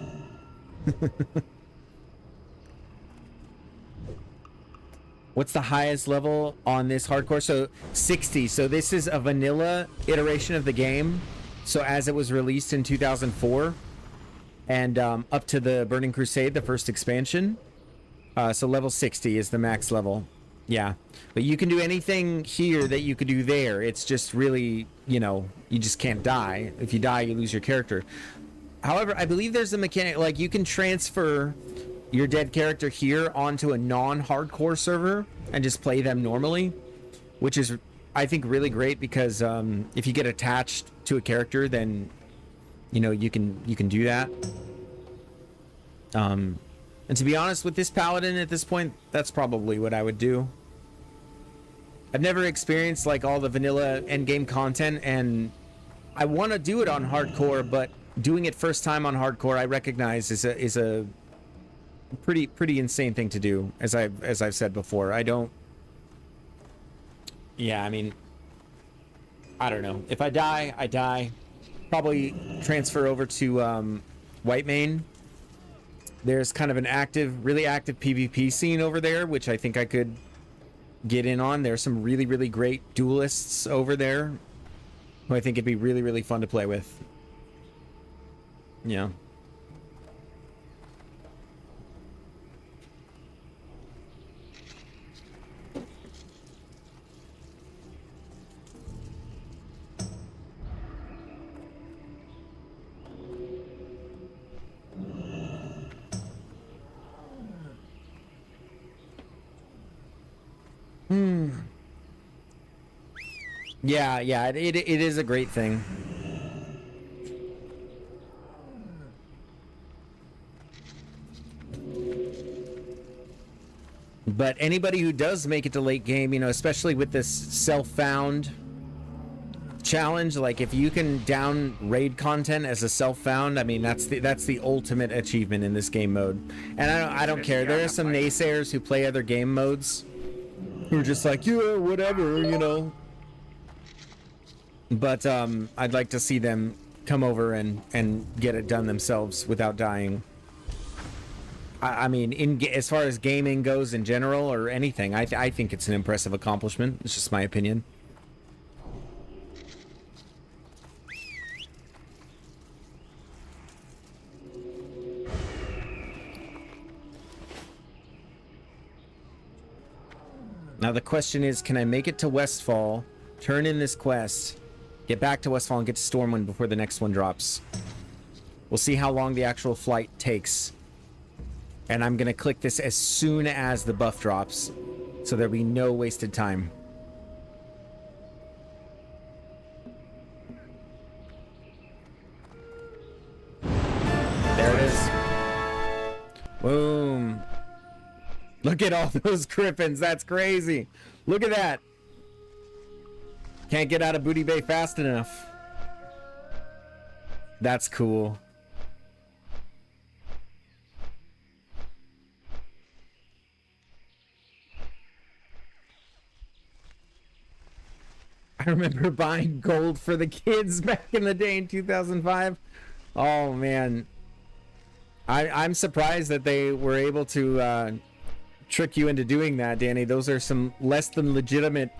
What's the highest level on this hardcore? So 60. So this is a vanilla iteration of the game. So as it was released in 2004 and up to the Burning Crusade, the first expansion. So level 60 is the max level. Yeah. But you can do anything here that you could do there. It's just really, you know, you just can't die. If you die, you lose your character. However, I believe there's a mechanic, like you can transfer your dead character here onto a non-hardcore server and just play them normally, which is, I think, really great because if you get attached to a character, then you know you can do that. And to be honest, with this paladin at this point, that's probably what I would do. I've never experienced like all the vanilla endgame content, and I want to do it on hardcore, but doing it first time on hardcore, I recognize is a pretty insane thing to do, as I've said before. I don't. Yeah, I mean, I don't know. If I die, I die. Probably transfer over to White Mane. There's kind of an really active PvP scene over there, which I think I could get in on. There's some really great duelists over there who I think it'd be really fun to play with. Yeah. Yeah, it is a great thing. But anybody who does make it to late game, you know, especially with this self-found challenge, like if you can down raid content as a self-found, I mean, that's the ultimate achievement in this game mode. And I don't care. There are some naysayers who play other game modes who are just like, yeah, whatever, you know. But I'd like to see them come over and get it done themselves without dying. I mean, as far as gaming goes in general or anything, I think it's an impressive accomplishment. It's just my opinion. Now the question is, can I make it to Westfall, turn in this quest, get back to Westfall, and get to Stormwind before the next one drops? We'll see how long the actual flight takes. And I'm going to click this as soon as the buff drops, so there'll be no wasted time. There it is. Boom. Look at all those griffins. That's crazy. Look at that. Can't get out of Booty Bay fast enough. That's cool. I remember buying gold for the kids back in the day in 2005. Oh, man. I'm surprised that they were able to trick you into doing that, Danny. Those are some less than legitimate.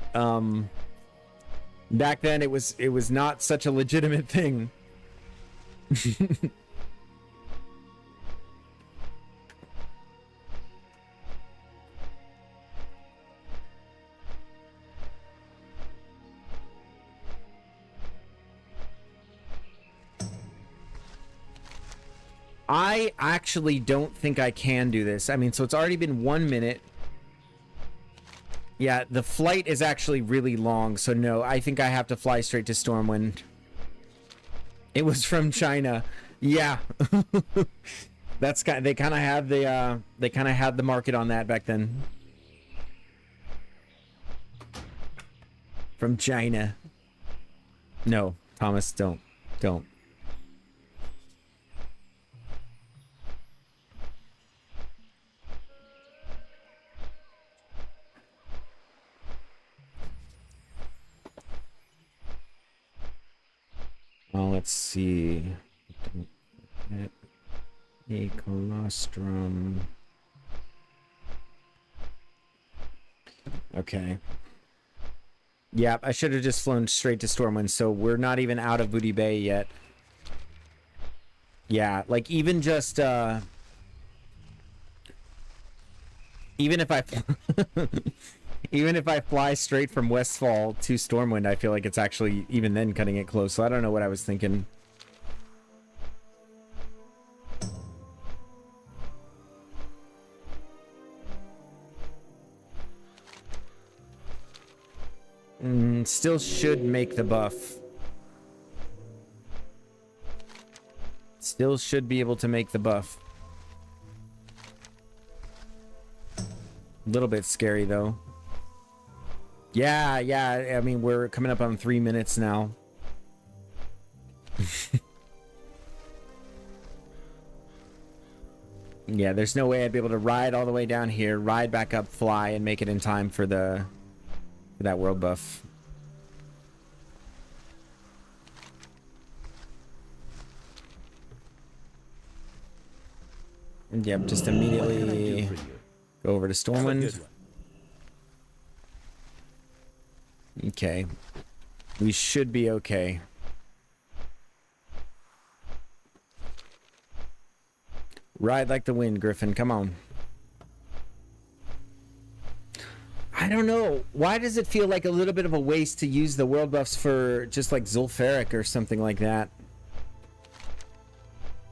Back then, it was not such a legitimate thing. I actually don't think I can do this. I mean, so it's already been 1 minute. Yeah, the flight is actually really long, so no, I think I have to fly straight to Stormwind. It was from China. Yeah. That's kind. They kind of had the market on that back then. From China. No, Thomas, don't. Well, let's see. A colostrum. Okay. Yeah, I should have just flown straight to Stormwind, so we're not even out of Booty Bay yet. Yeah, like even just even if I even if I fly straight from Westfall to Stormwind, I feel like it's actually even then cutting it close. So I don't know what I was thinking. Still should make the buff. Still should be able to make the buff. A little bit scary though. Yeah, I mean, we're coming up on 3 minutes now. Yeah, there's no way I'd be able to ride all the way down here, ride back up, fly, and make it in time for that world buff. Yep, just immediately go over to Stormwind. Okay. We should be okay. Ride like the wind, Griffin. Come on. I don't know. Why does it feel like a little bit of a waste to use the world buffs for just like Zul'Farrak or something like that?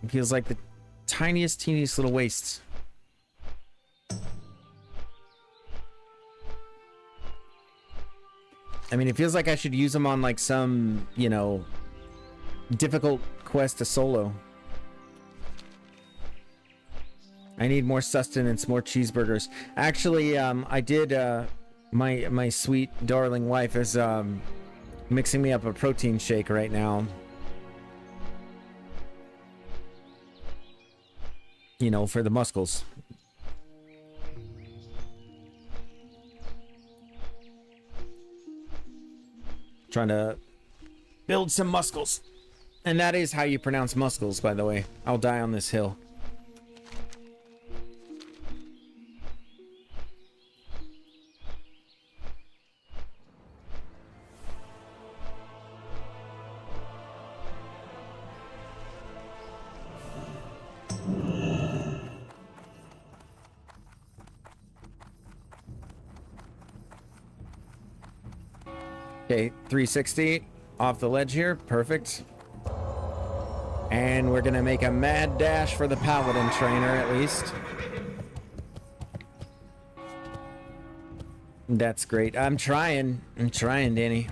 It feels like the teeniest little waste. I mean, it feels like I should use them on like some, you know, difficult quest to solo. I need more sustenance, more cheeseburgers. Actually, I did, my sweet darling wife is mixing me up a protein shake right now. You know, for the muscles. Trying to build some muscles. And that is how you pronounce muscles, by the way. I'll die on this hill. Okay, 360 off the ledge here. Perfect. And we're gonna make a mad dash for the paladin trainer at least. That's great. I'm trying, Danny.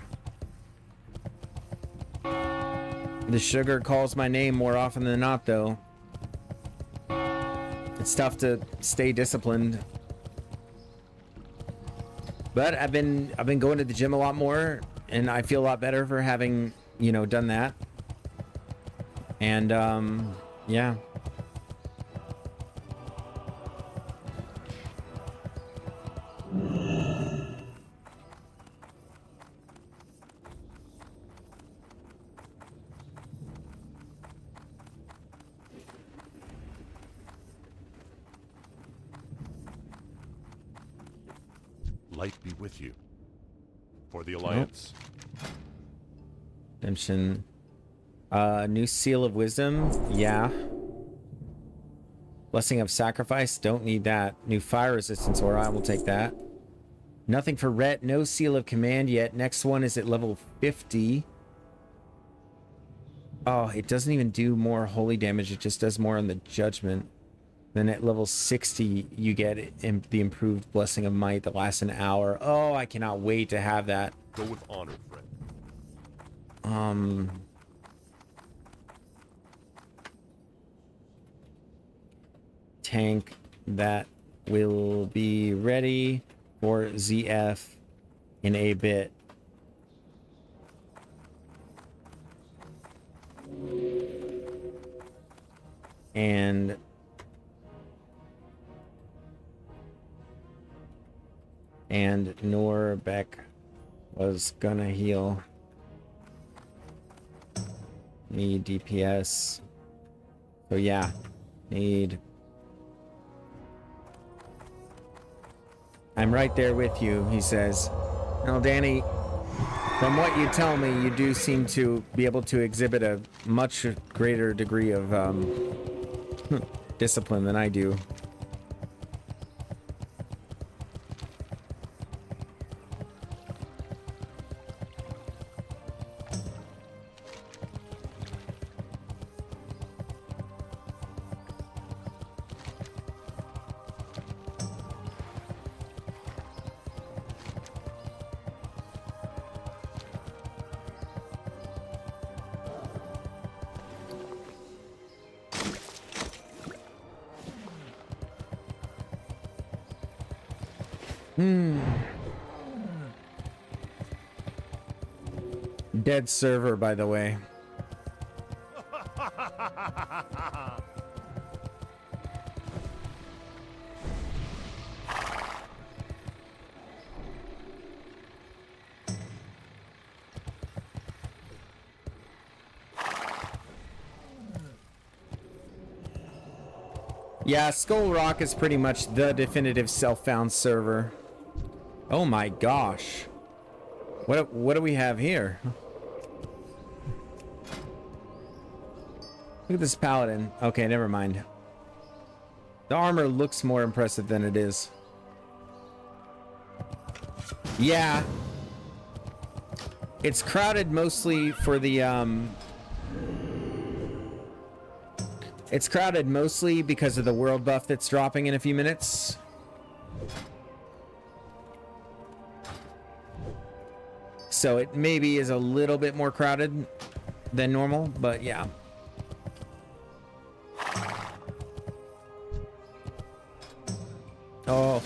The sugar calls my name more often than not, though. It's tough to stay disciplined. But I've been going to the gym a lot more, and I feel a lot better for having, you know, done that. And yeah. Light be with you. For the Alliance. Redemption. New Seal of Wisdom. Yeah. Blessing of Sacrifice. Don't need that. New Fire Resistance Aura. I will take that. Nothing for Rhett. No Seal of Command yet. Next one is at level 50. Oh, it doesn't even do more holy damage. It just does more on the Judgment. Then at level 60, you get the improved Blessing of Might that lasts an hour. Oh, I cannot wait to have that. Go with honor, friend. Tank that will be ready for ZF in a bit. And Norbeck was gonna heal. Need DPS. So yeah, need. I'm right there with you, he says. Now, Danny, from what you tell me, you do seem to be able to exhibit a much greater degree of discipline than I do. Dead server, by the way. Yeah, Skull Rock is pretty much the definitive self-found server. Oh my gosh. What do we have here? Look at this paladin. Okay, never mind. The armor looks more impressive than it is. Yeah. It's crowded mostly for the, It's crowded mostly because of the world buff that's dropping in a few minutes. So it maybe is a little bit more crowded than normal, but yeah. Oh.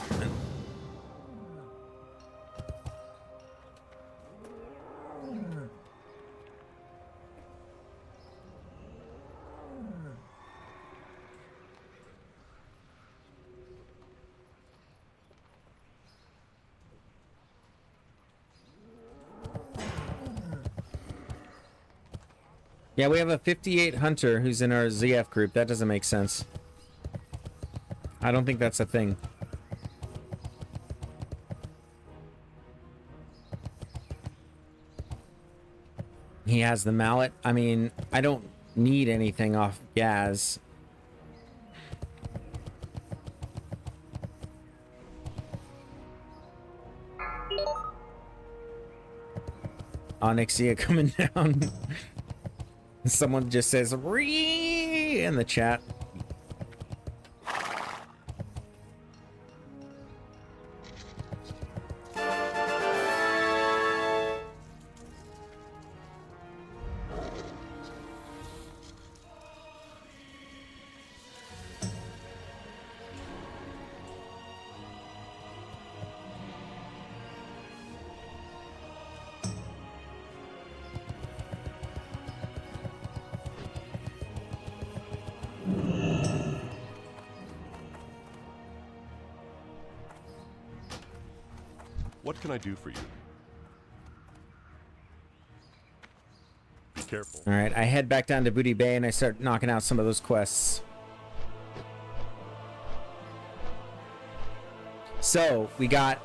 Yeah, we have a 58 hunter who's in our ZF group. That doesn't make sense. I don't think that's a thing. He has the mallet. I mean, I don't need anything off Gaz. Onyxia coming down. Someone just says "Ree" in the chat. What can I do for you? Be careful. All right, I head back down to Booty Bay and I start knocking out some of those quests. So we got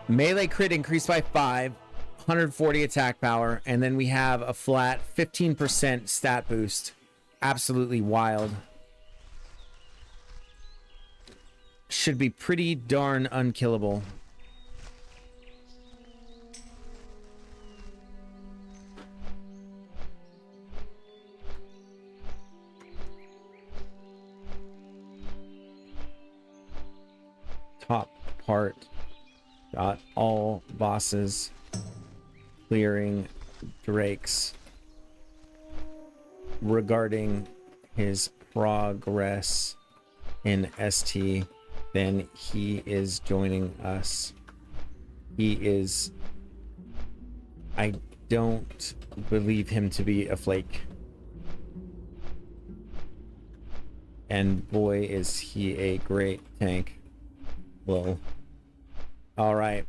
melee crit increased by 5, 140 attack power, and then we have a flat 15% stat boost. Absolutely wild. Should be pretty darn unkillable. Top part. Got all bosses. Clearing Drake's. Regarding his progress in ST. Then he is joining us. He is... I don't believe him to be a flake. And boy, is he a great tank. Well, alright.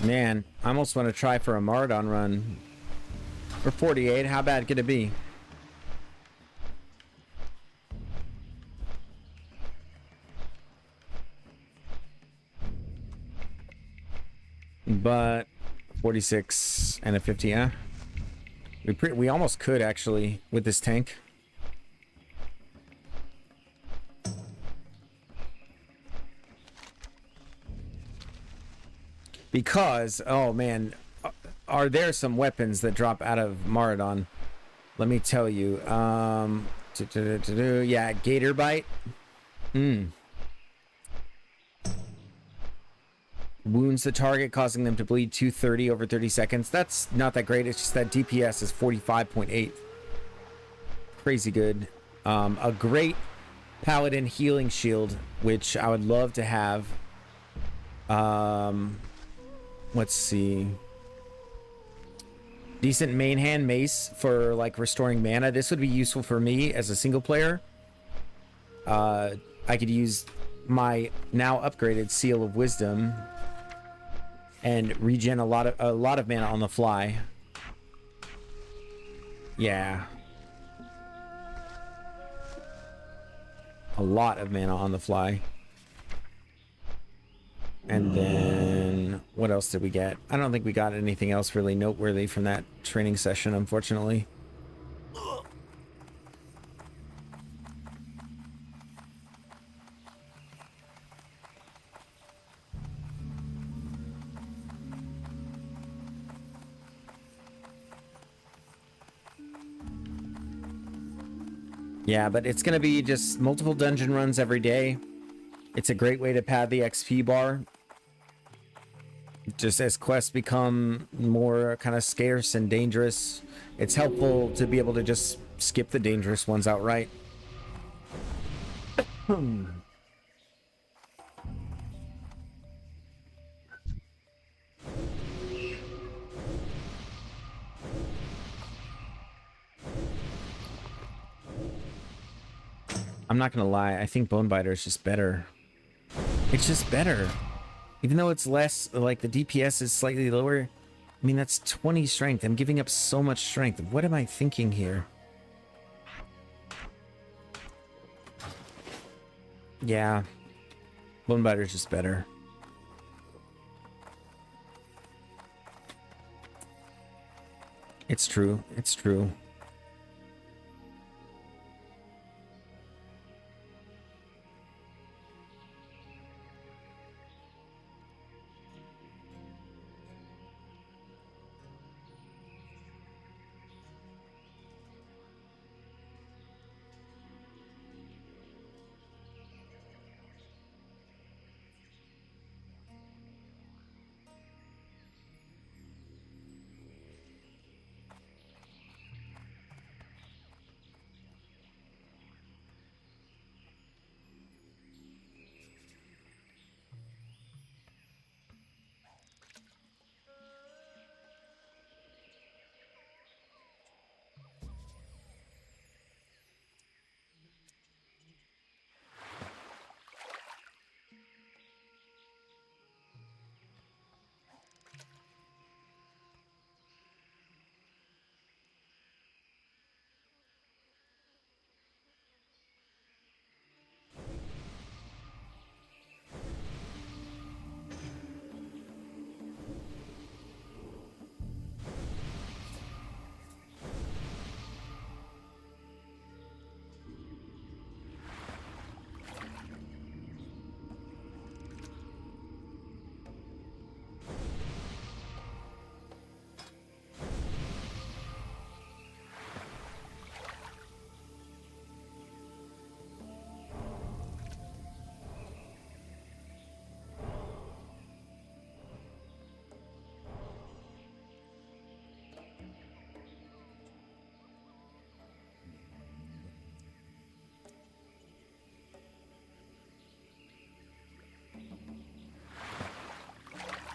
Man, I almost want to try for a Marathon run. For 48, how bad could it be? But 46 and a 50, yeah. We almost could actually with this tank. Because, oh man, are there some weapons that drop out of Marathon? Let me tell you. Yeah, Gator Bite. Wounds the target, causing them to bleed 230 over 30 seconds. That's not that great. It's just that DPS is 45.8. Crazy good. A great Paladin healing shield, which I would love to have. Let's see. Decent main hand mace for like restoring mana. This would be useful for me as a single player. I could use my now upgraded Seal of Wisdom and regen a lot of mana on the fly. Yeah. A lot of mana on the fly. And then what else did we get? I don't think we got anything else really noteworthy from that training session, unfortunately. Yeah, but it's going to be just multiple dungeon runs every day. It's a great way to pad the XP bar. Just as quests become more kind of scarce and dangerous, it's helpful to be able to just skip the dangerous ones outright. I'm not gonna lie, I think Bonebiter is just better. It's just better. Even though it's less, like the DPS is slightly lower. I mean, that's 20 strength. I'm giving up so much strength. What am I thinking here? Yeah. Bonebiter is just better. It's true. It's true.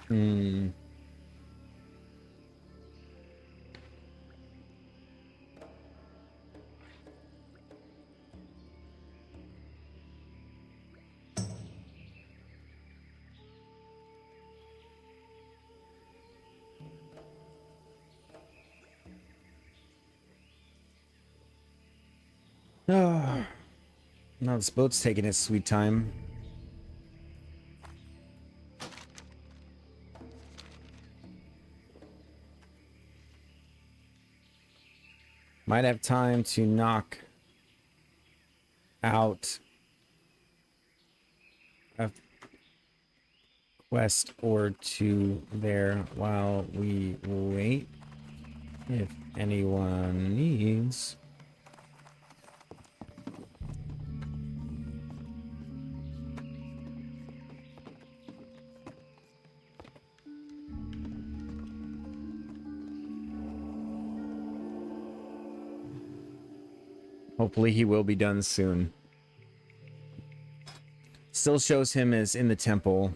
Hmm. Oh, now this boat's taking its sweet time. Might have time to knock out a quest or two there while we wait. If anyone needs. Hopefully he will be done soon. Still shows him as in the temple.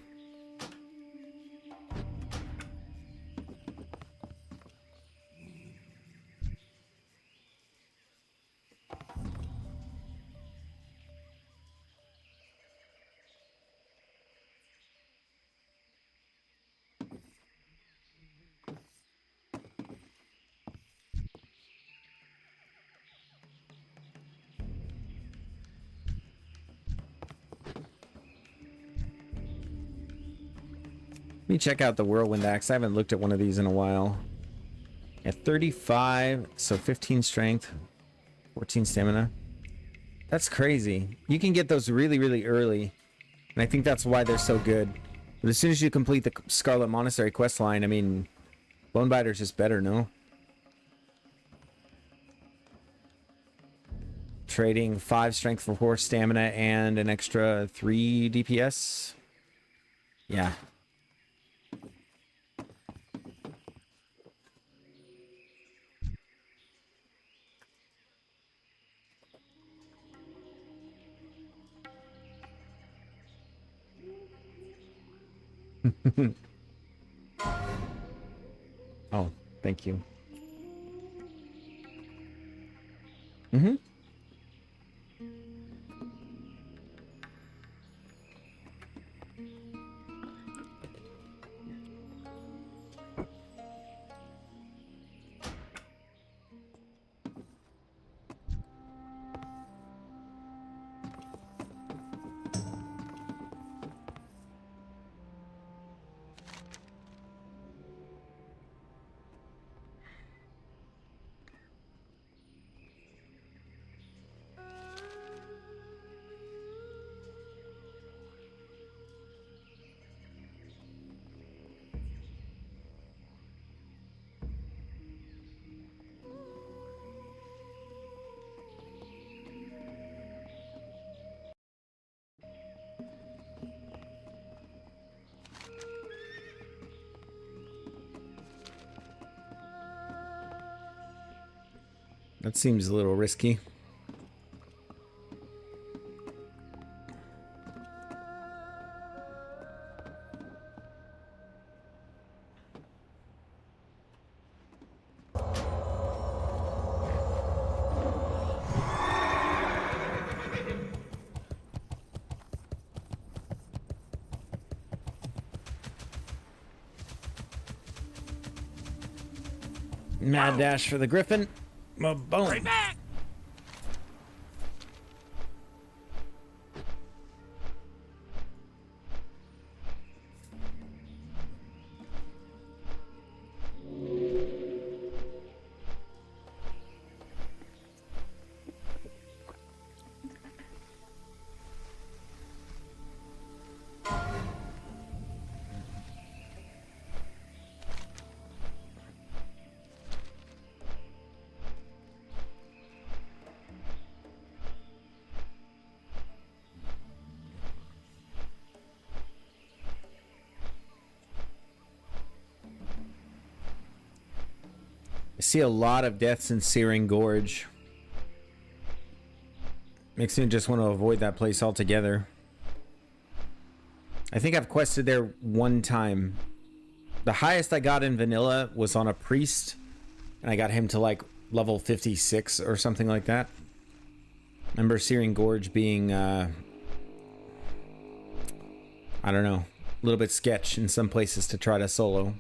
Let me check out the Whirlwind Axe. I haven't looked at one of these in a while. At 35, so 15 strength, 14 stamina. That's crazy. You can get those really, really early. And I think that's why they're so good. But as soon as you complete the Scarlet Monastery quest line, I mean, Bonebiter's just better, no? Trading 5 strength for 4 stamina and an extra 3 DPS. Yeah. Oh, thank you. Mm-hmm. That seems a little risky. Mad dash for the Griffin. Boom. Right back! I see a lot of deaths in Searing Gorge. Makes me just want to avoid that place altogether. I think I've quested there one time. The highest I got in vanilla was on a priest, and I got him to like level 56 or something like that. Remember Searing Gorge being, I don't know, a little bit sketch in some places to try to solo.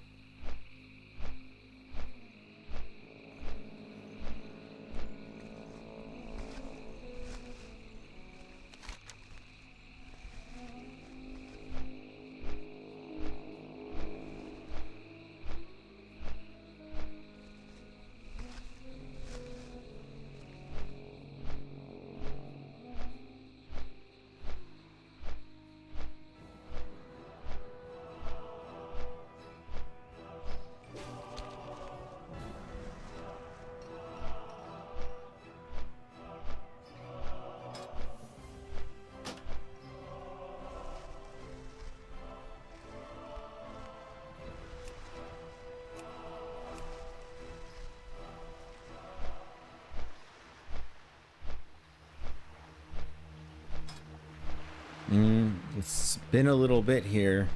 It's been a little bit here.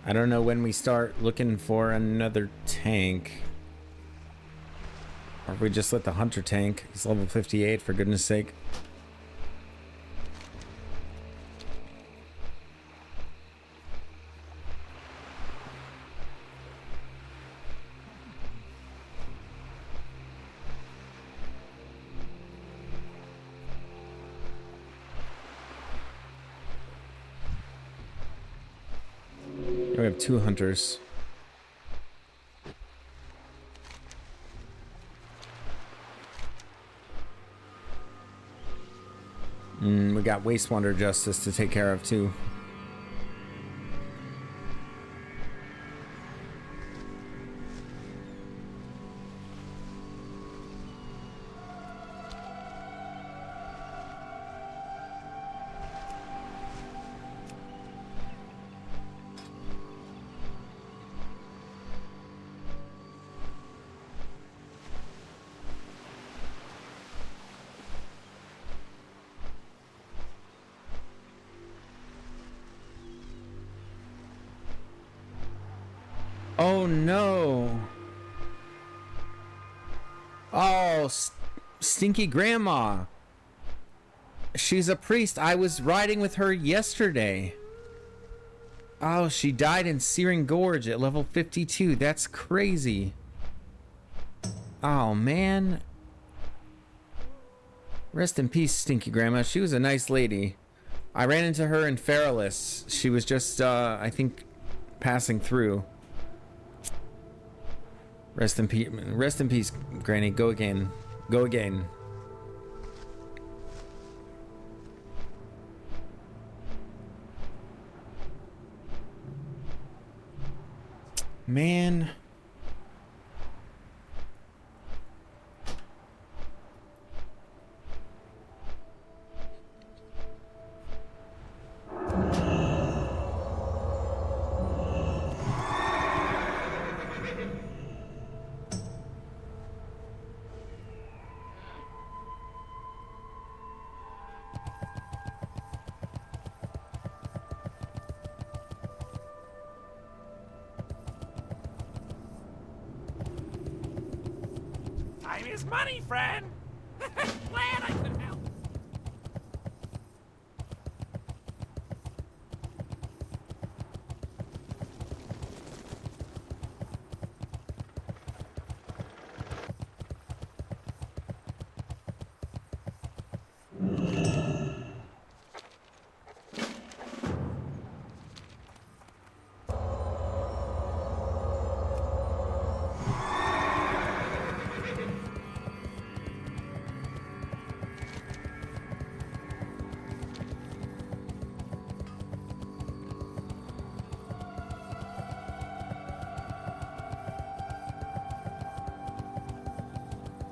I don't know when we start looking for another tank. Or if we just let the hunter tank. He's level 58, for goodness sake. We have 2 hunters. We got Wastewater Justice to take care of too. Oh no. Oh, Stinky Grandma. She's a priest. I was riding with her yesterday. Oh, she died in Searing Gorge at level 52. That's crazy. Oh, man. Rest in peace, Stinky Grandma. She was a nice lady. I ran into her in Feralis. She was just, I think, passing through. Rest in peace, Granny. Go again. Go again. Man. Time is money, friend! Glad I could help!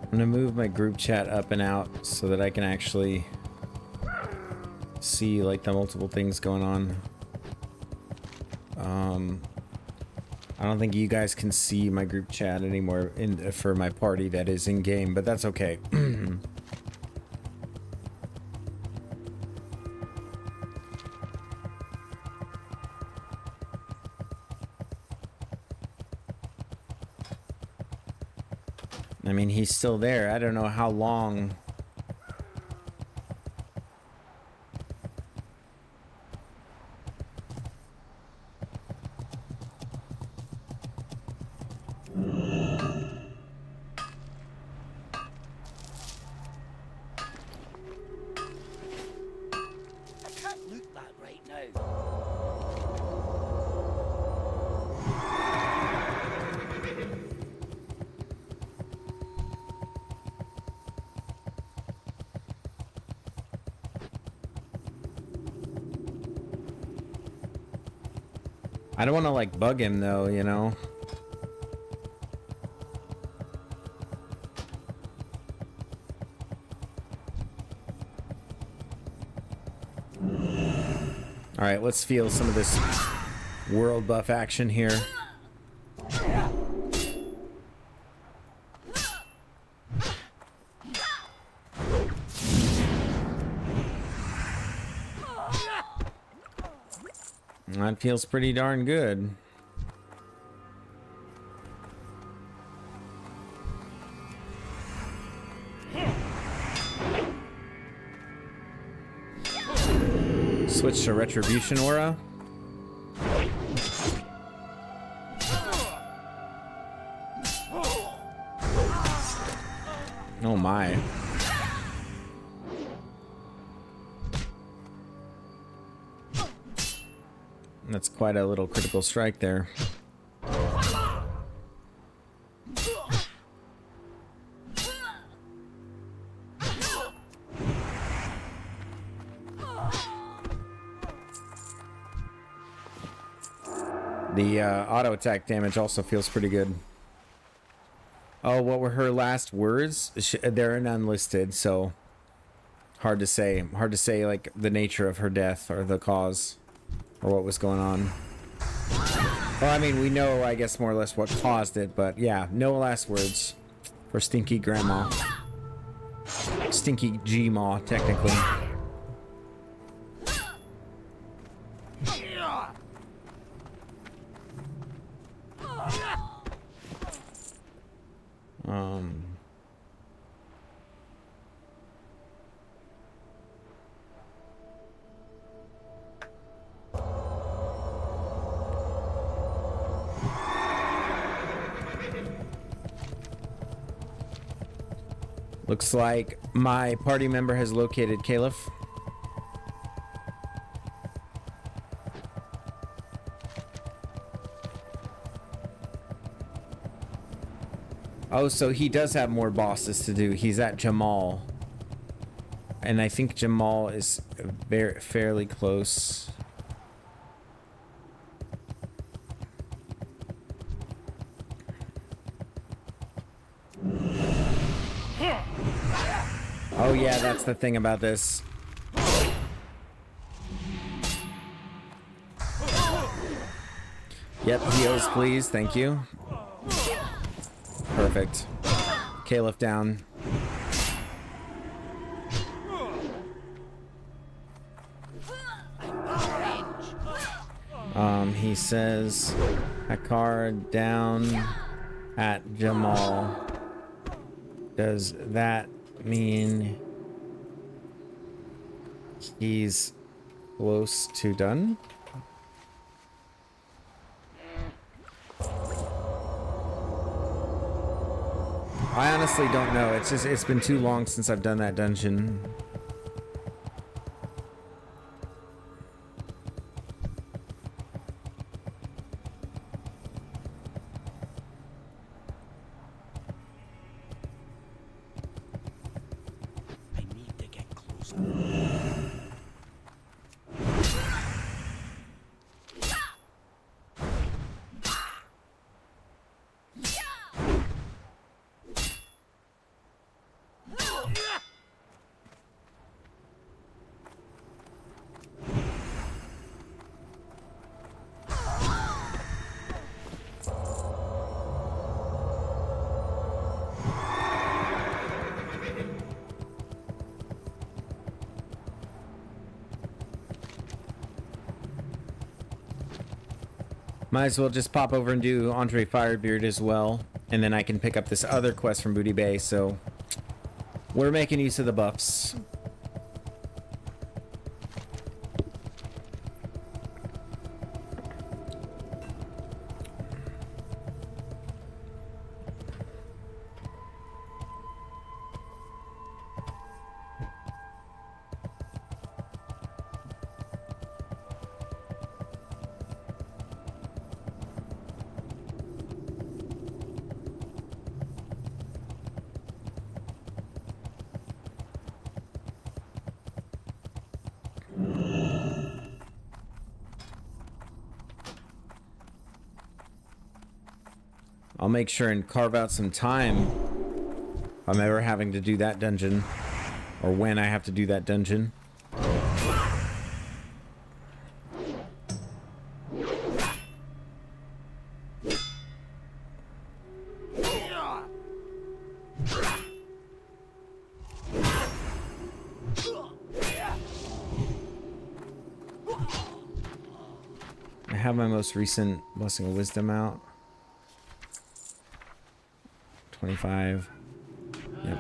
I'm gonna move my group chat up and out so that I can actually see like the multiple things going on. I don't think you guys can see my group chat anymore for my party that is in game, but that's okay. I mean, he's still there. I don't know how long. I can't loot that right now. I don't want to like bug him though, you know. All right, let's feel some of this world buff action here. That feels pretty darn good. Switch to Retribution Aura. Oh my. That's quite a little critical strike there. The auto attack damage also feels pretty good. Oh, what were her last words? They're unlisted, so hard to say. Hard to say, like, the nature of her death or the cause or what was going on. Well, I mean, we know, I guess, more or less what caused it, but yeah, no last words for Stinky Grandma. Stinky G-Maw, technically. Looks like my party member has located Caliph. Oh, so he does have more bosses to do. He's at Jamal. And I think Jamal is fairly close. Oh yeah, that's the thing about this. Yep, heals please, thank you. Perfect. Caliph down. He says Hakar down at Jamal. Does that mean he's close to done? I honestly don't know. It's been too long since I've done that dungeon. Might as well just pop over and do Andre Firebeard as well, and then I can pick up this other quest from Booty Bay, so we're making use of the buffs. I'll make sure and carve out some time if I'm ever having to do that dungeon, or when I have to do that dungeon. I have my most recent Blessing of Wisdom out. 25. Yep.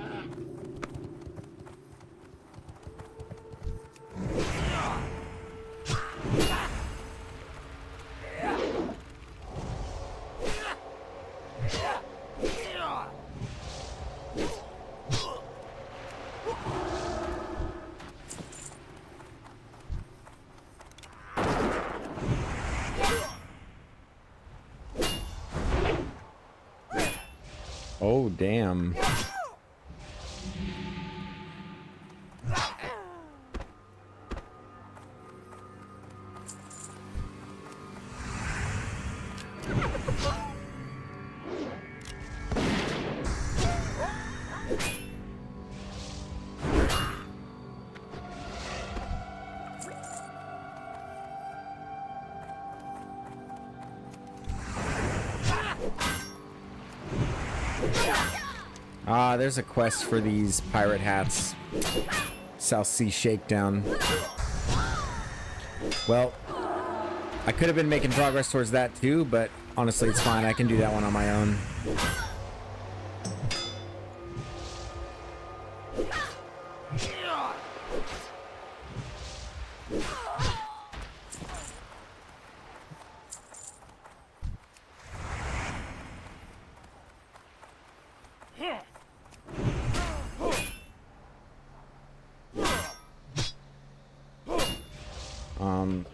Oh, damn. Ah, there's a quest for these pirate hats. South Sea Shakedown. Well, I could have been making progress towards that too, but honestly, it's fine. I can do that one on my own.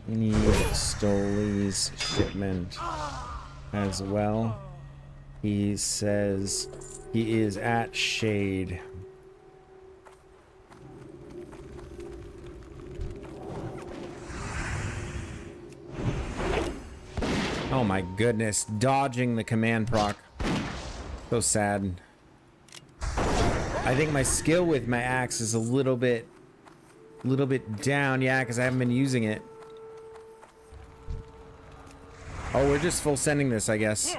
We need Stoley's shipment as well. He says he is at Shade. Oh my goodness, dodging the command proc. So sad. I think my skill with my axe is a little bit down, yeah, because I haven't been using it. Oh, we're just full sending this, I guess.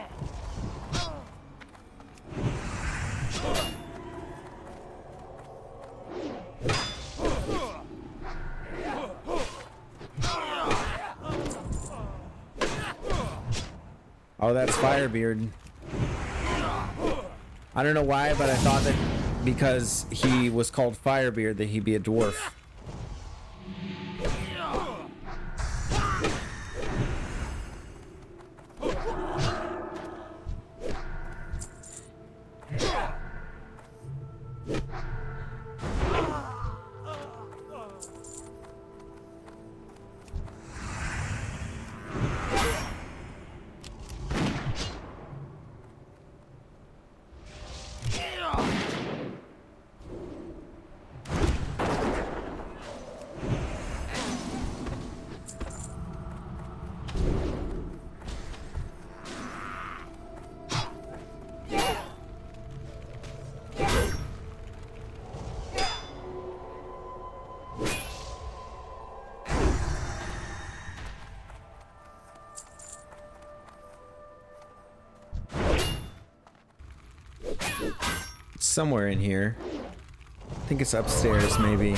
Oh, that's Firebeard. I don't know why, but I thought that because he was called Firebeard that he'd be a dwarf. Somewhere in here. I think it's upstairs, maybe.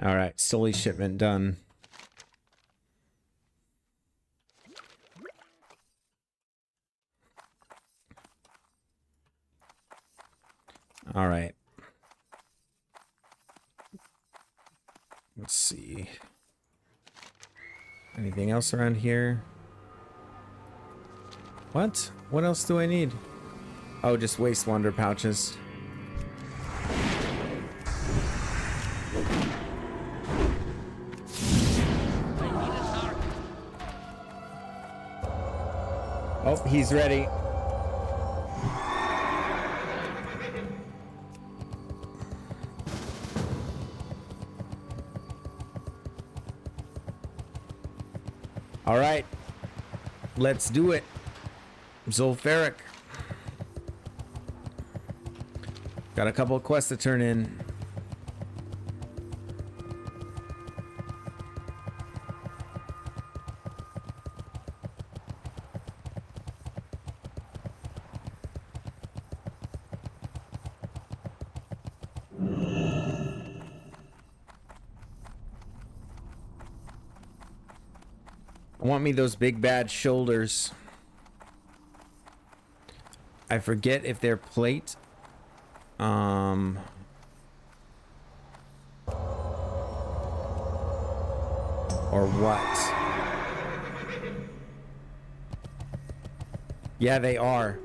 All right, Sully shipment done. All right. Let's see. Anything else around here? What? What else do I need? Oh, just waste wonder pouches. Oh, he's ready. All right, let's do it. Zulfaric. Got a couple of quests to turn in. I want me those big bad shoulders. I forget if they're plate. Or what? Yeah, they are.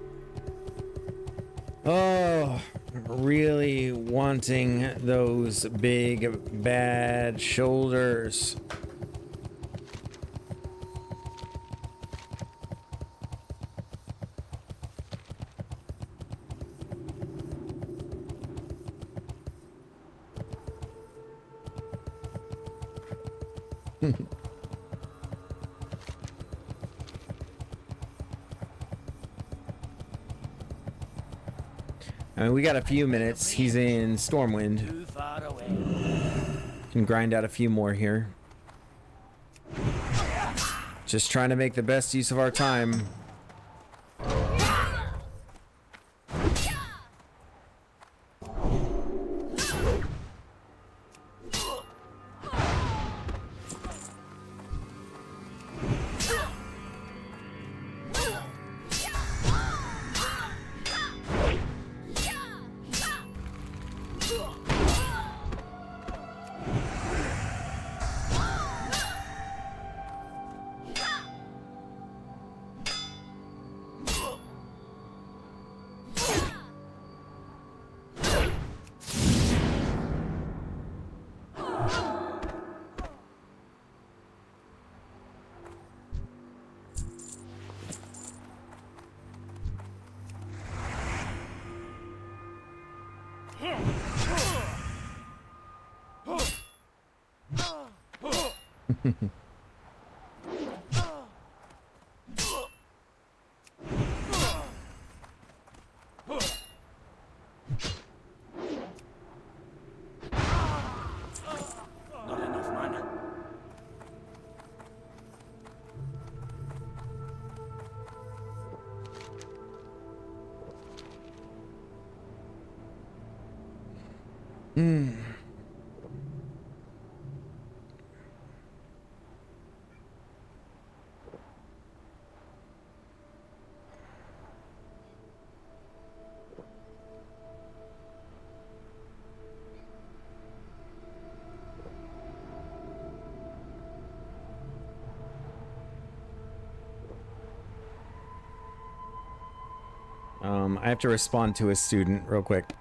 Oh, really wanting those big bad shoulders. I mean, we got a few minutes. He's in Stormwind. Too far away. Can grind out a few more here. Just trying to make the best use of our time. Not enough mana. I have to respond to a student real quick.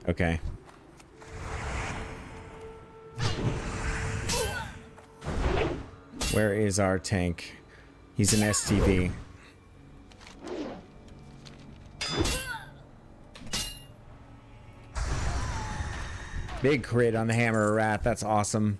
Okay. Where is our tank? He's an STV. Big crit on the hammer rat. That's awesome.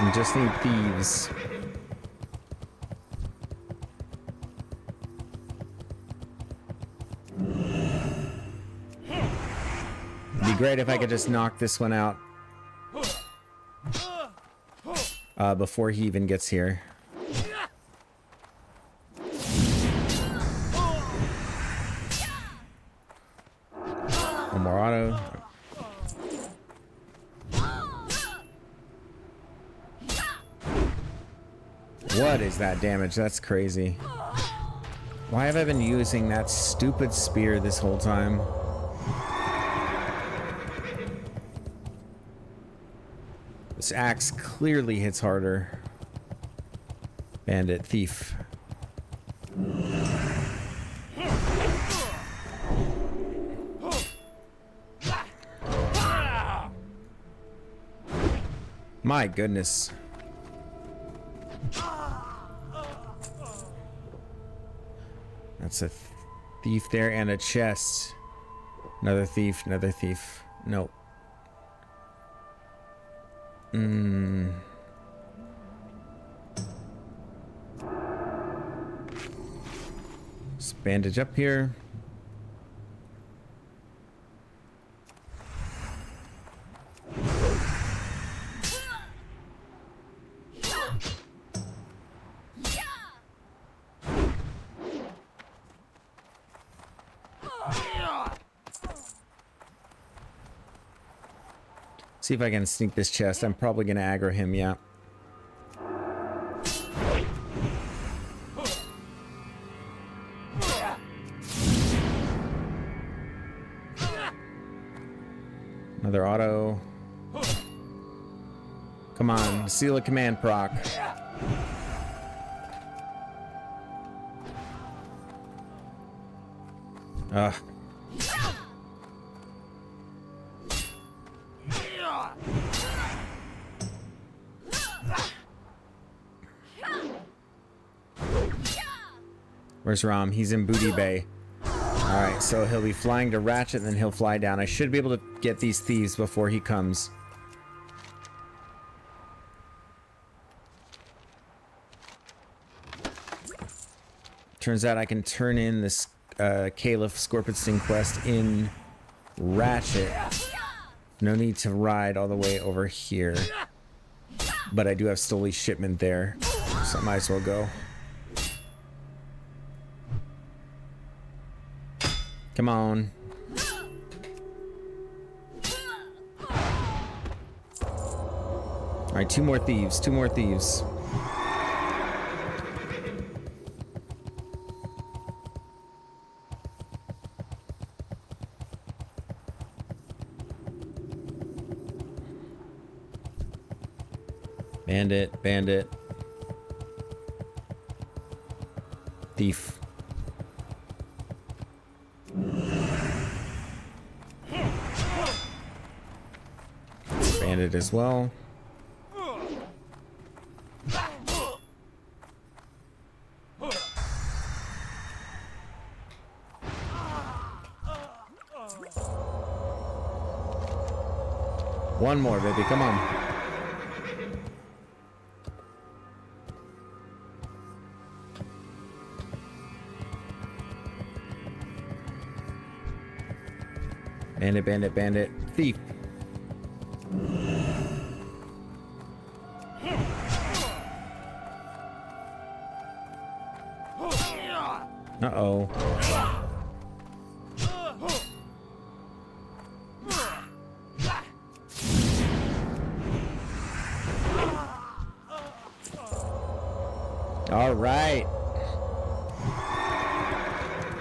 We just need thieves. It'd be great if I could just knock this one out before he even gets here. One more auto. What is that damage? That's crazy. Why have I been using that stupid spear this whole time? This axe clearly hits harder. Bandit, thief. My goodness. That's a thief there and a chest. Another thief, another thief. Nope. Let's bandage up here. See if I can sneak this chest. I'm probably gonna aggro him, yeah. Another auto. Come on, seal a command proc. Ugh. Where's Rom? He's in Booty Bay. Alright, so he'll be flying to Ratchet and then he'll fly down. I should be able to get these thieves before he comes. Turns out I can turn in this Caliph Scorpion Sting quest in Ratchet. No need to ride all the way over here. But I do have Stoli shipment there, so I might as well go. Come on. Alright, two more thieves, two more thieves. Bandit, bandit. Thief. Bandit as well. One more, baby, come on. Bandit, bandit, bandit, thief. Uh-oh. All right.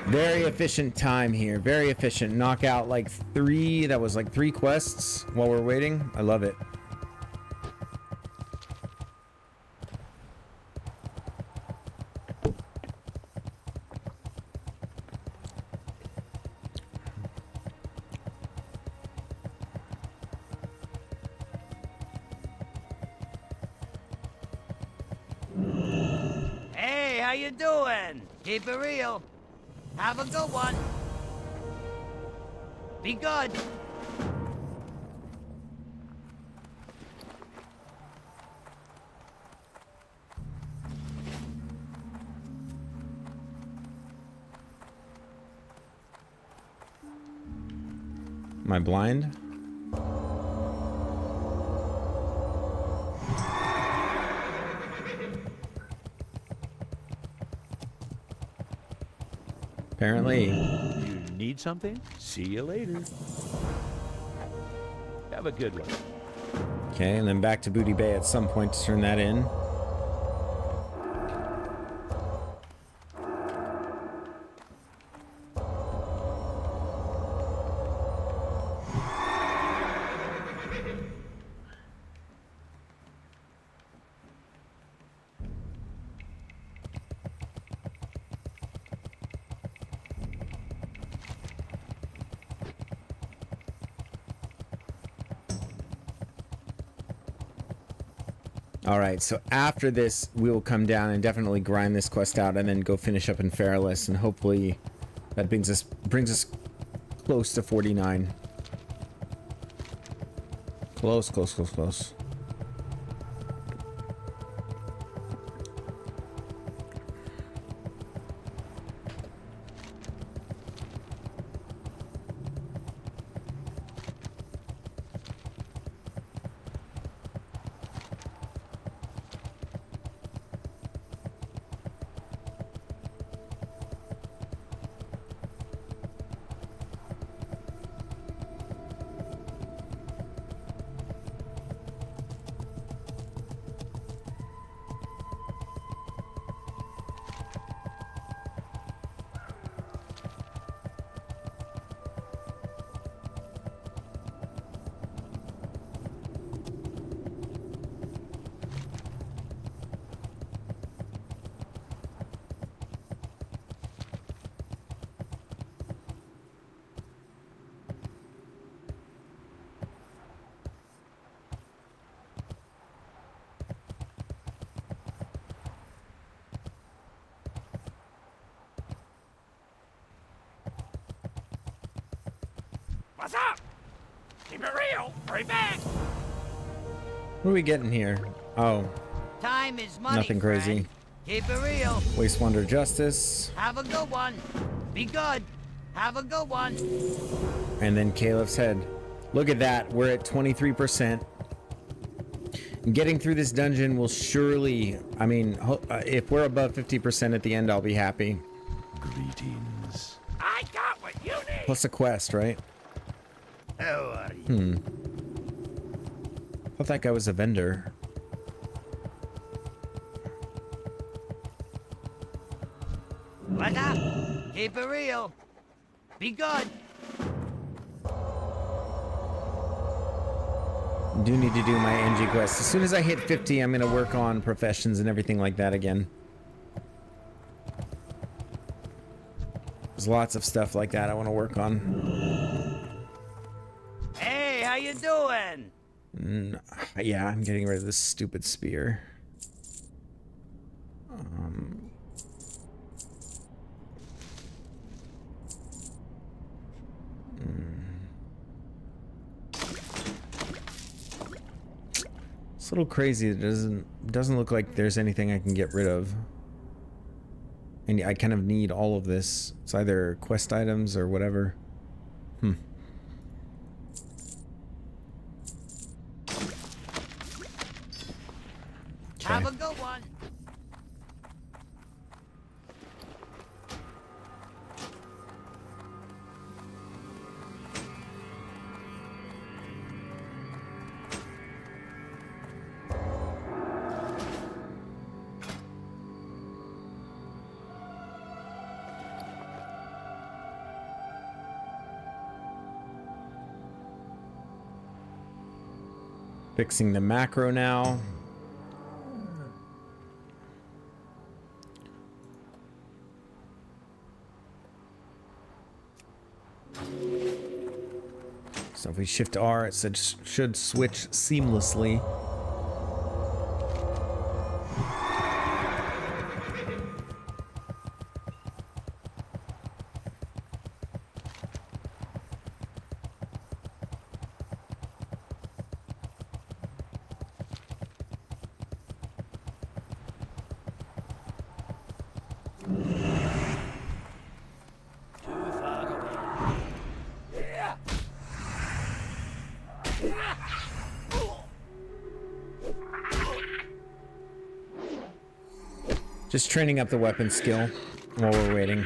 Very efficient time here. Very efficient. Knock out like 3. That was like 3 quests while we're waiting. I love it. Hey, how you doing? Keep it real. Have a good one. Be good. Am I blind? Apparently. You need something? See you later. Have a good one. Okay, and then back to Booty Bay at some point to turn that in. Alright, so after this, we will come down and definitely grind this quest out and then go finish up in Fairless, and hopefully that brings us close to 49. Close. What's up? Keep it real. Hurry back. What are we getting here? Oh, Time is money. nothing crazy. friend. Keep it real. Waste Wonder Justice. Have a good one. Be good. Have a good one. And then Caleb's head. Look at that. We're at 23%. Getting through this dungeon will surely... I mean, if we're above 50% at the end, I'll be happy. Greetings. I got what you need. Plus a quest, right? How are you? Thought that guy was a vendor. What up? Keep it real. Be good. Do need to do my NG quest. As soon as I hit 50, I'm going to work on professions and everything like that again. There's lots of stuff like that I want to work on. Hey, how you doing? Yeah, I'm getting rid of this stupid spear. It's a little crazy. It doesn't look like there's anything I can get rid of. And I kind of need all of this. It's either quest items or whatever. Have a good one. Fixing the macro now. So if we shift R, it should switch seamlessly. Just training up the weapon skill while we're waiting.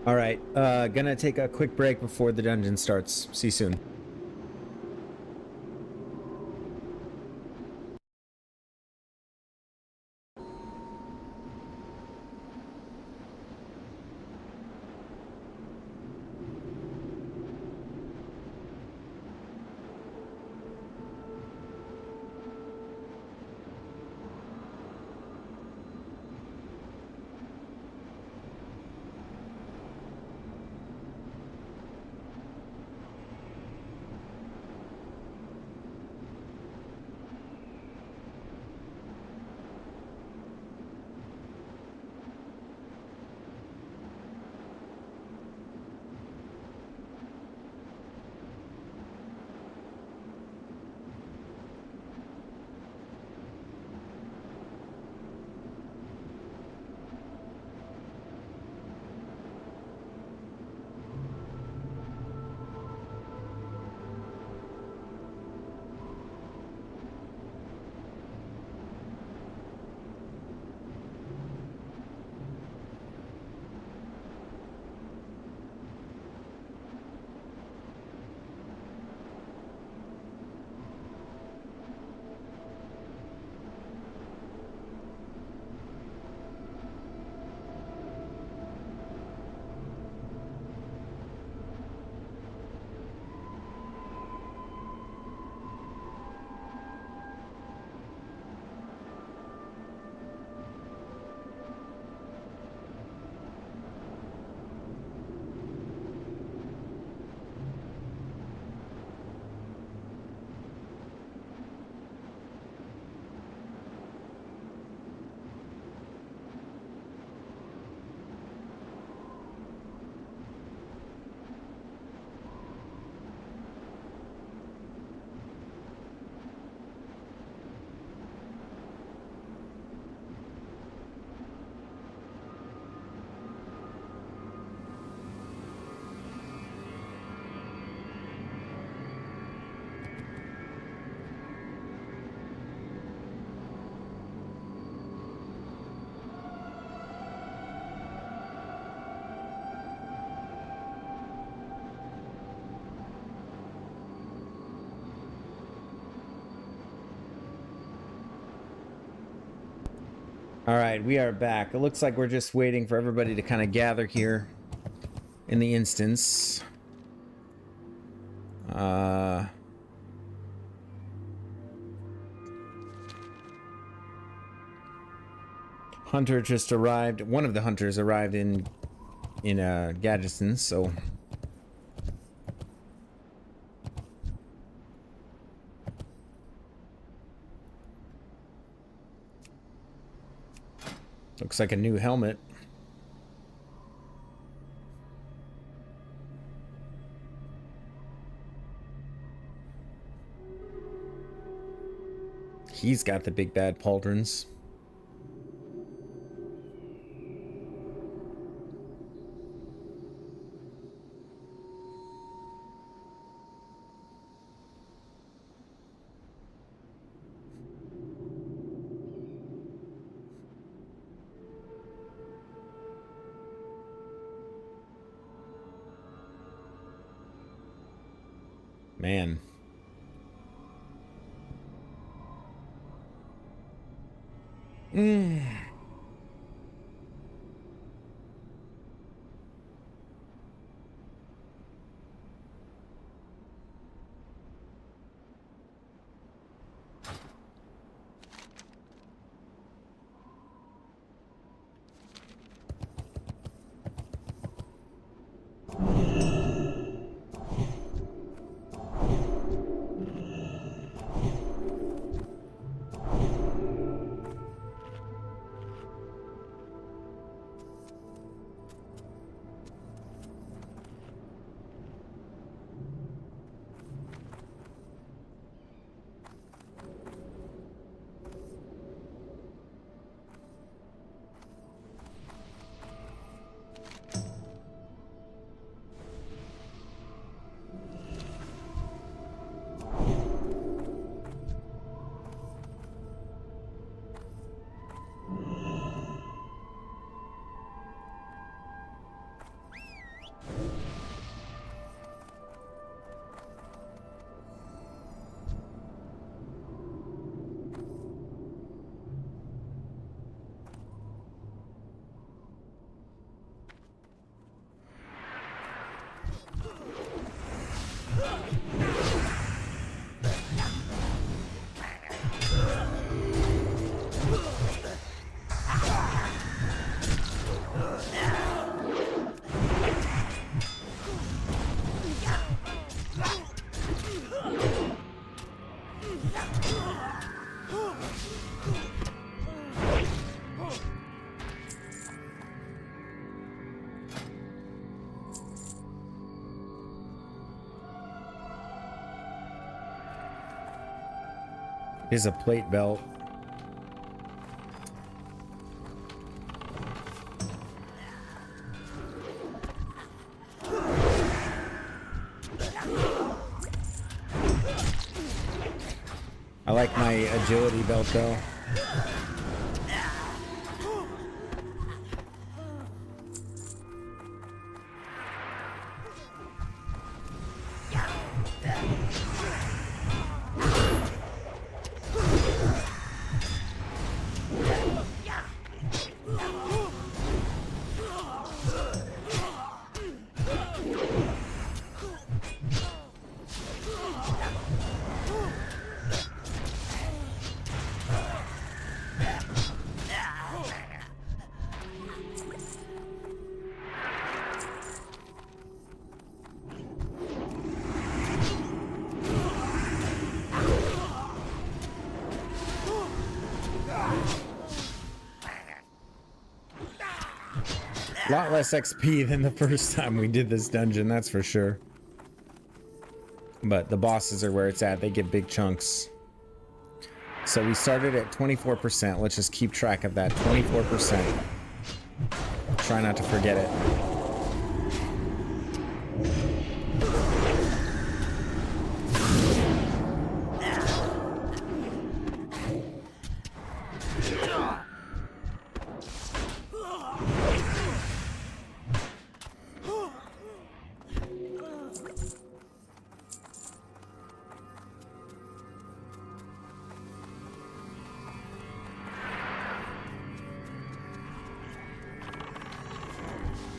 All right, gonna take a quick break before the dungeon starts. See you soon. All right, we are back. It looks like we're just waiting for everybody to kind of gather here in the instance. Hunter just arrived. One of the hunters arrived in Gadsden, so looks like a new helmet. He's got the big bad pauldrons. Man. Here's a plate belt. I like my agility belt though. A lot less XP than the first time we did this dungeon, that's for sure. But the bosses are where it's at. They get big chunks. So we started at 24%. Let's just keep track of that. 24%. Try not to forget it.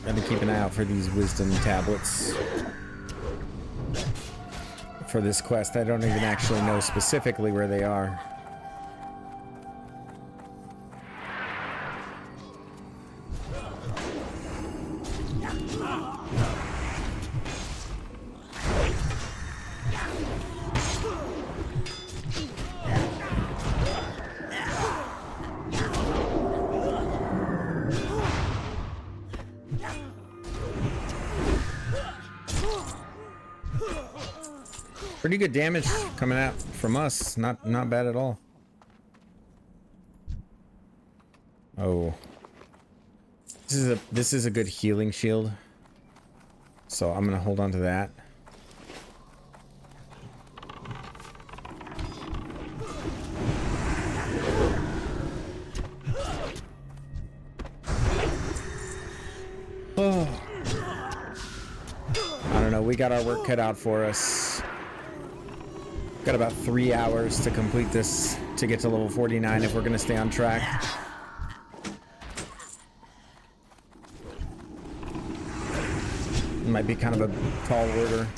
Gotta keep an eye out for these wisdom tablets for this quest. I don't even actually know specifically where they are. Pretty good damage coming out from us. Not bad at all. Oh. This is a good healing shield. So I'm gonna hold on to that. Oh. I don't know, we got our work cut out for us. Got about 3 hours to complete this to get to level 49 if we're gonna stay on track. It might be kind of a tall order.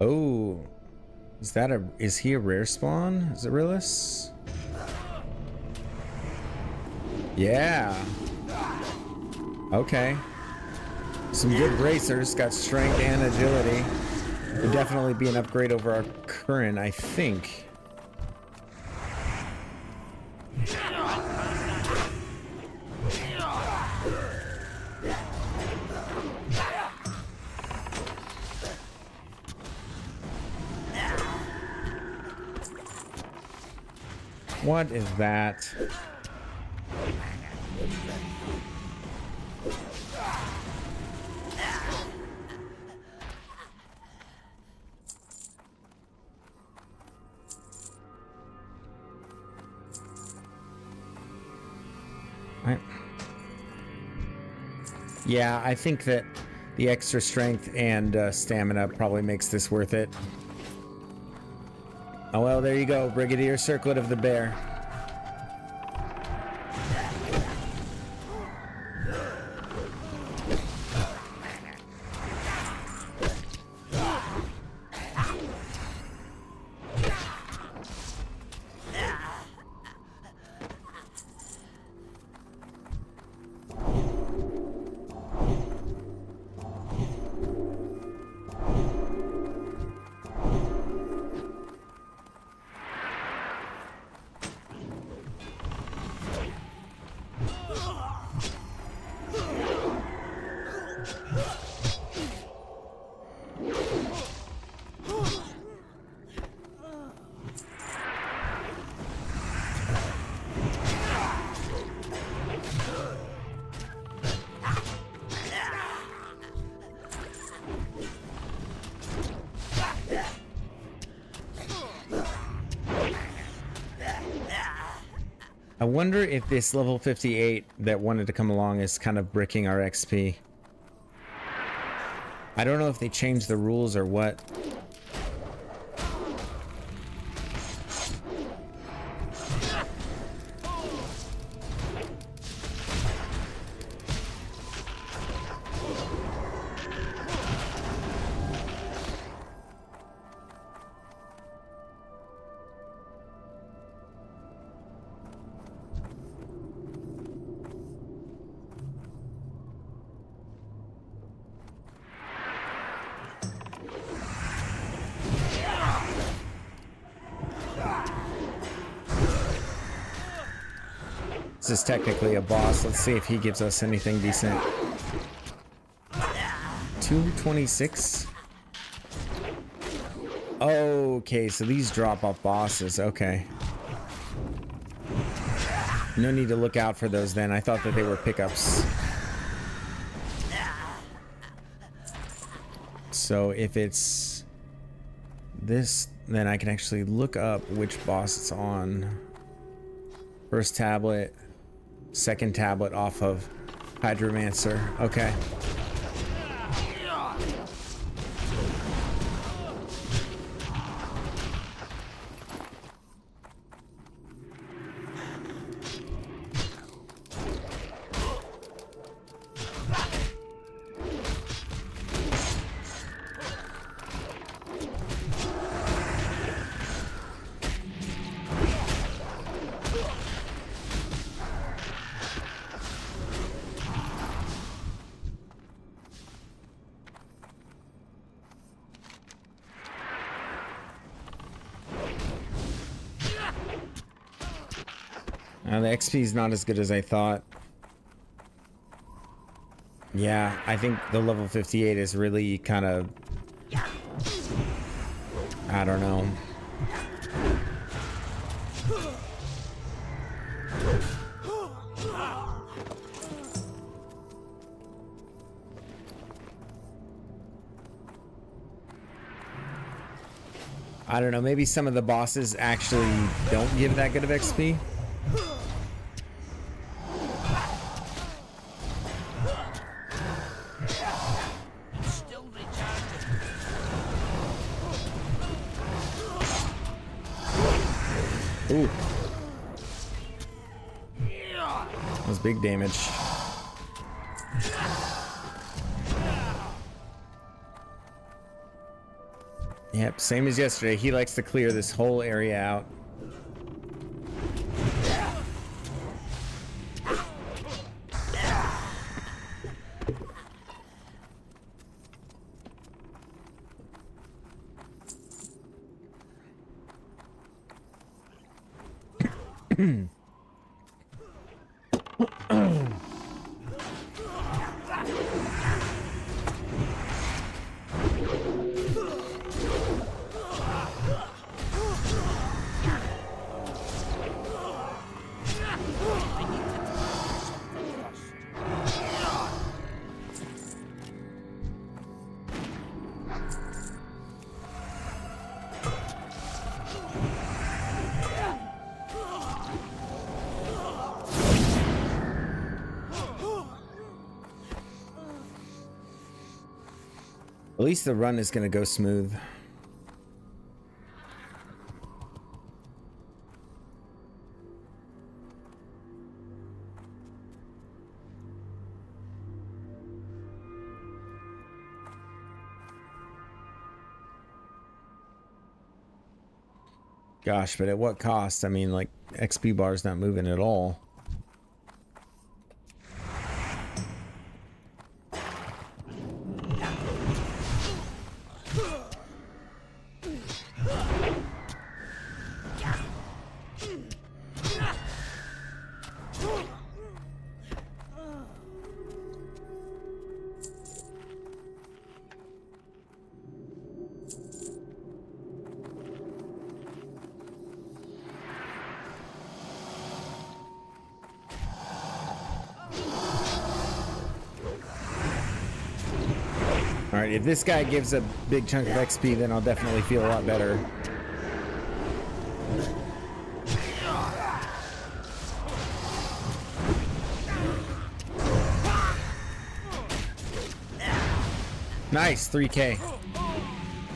Oh, is he a rare spawn? Zerillus? Yeah. Okay. Some good bracers, got strength and agility. Would definitely be an upgrade over our current, I think. What is that? Yeah, I think that the extra strength and stamina probably makes this worth it. Oh well, there you go, Brigadier Circlet of the Bear. I wonder if this level 58 that wanted to come along is kind of bricking our XP. I don't know if they changed the rules or what. This is technically a boss. Let's see if he gives us anything decent. 226? Okay, so these drop off bosses. Okay. No need to look out for those then. I thought that they were pickups. So if it's this, then I can actually look up which boss it's on. First tablet. Second tablet off of Hydromancer. Okay. The XP is not as good as I thought. Yeah, I think the level 58 is really kind of... I don't know. I don't know, maybe some of the bosses actually don't give that good of XP. Ooh. That was big damage. Yep, same as yesterday. He likes to clear this whole area out. At least the run is going to go smooth. Gosh, but at what cost? I mean, like, XP bar's not moving at all. Alright, if this guy gives a big chunk of XP, then I'll definitely feel a lot better. Nice, 3K.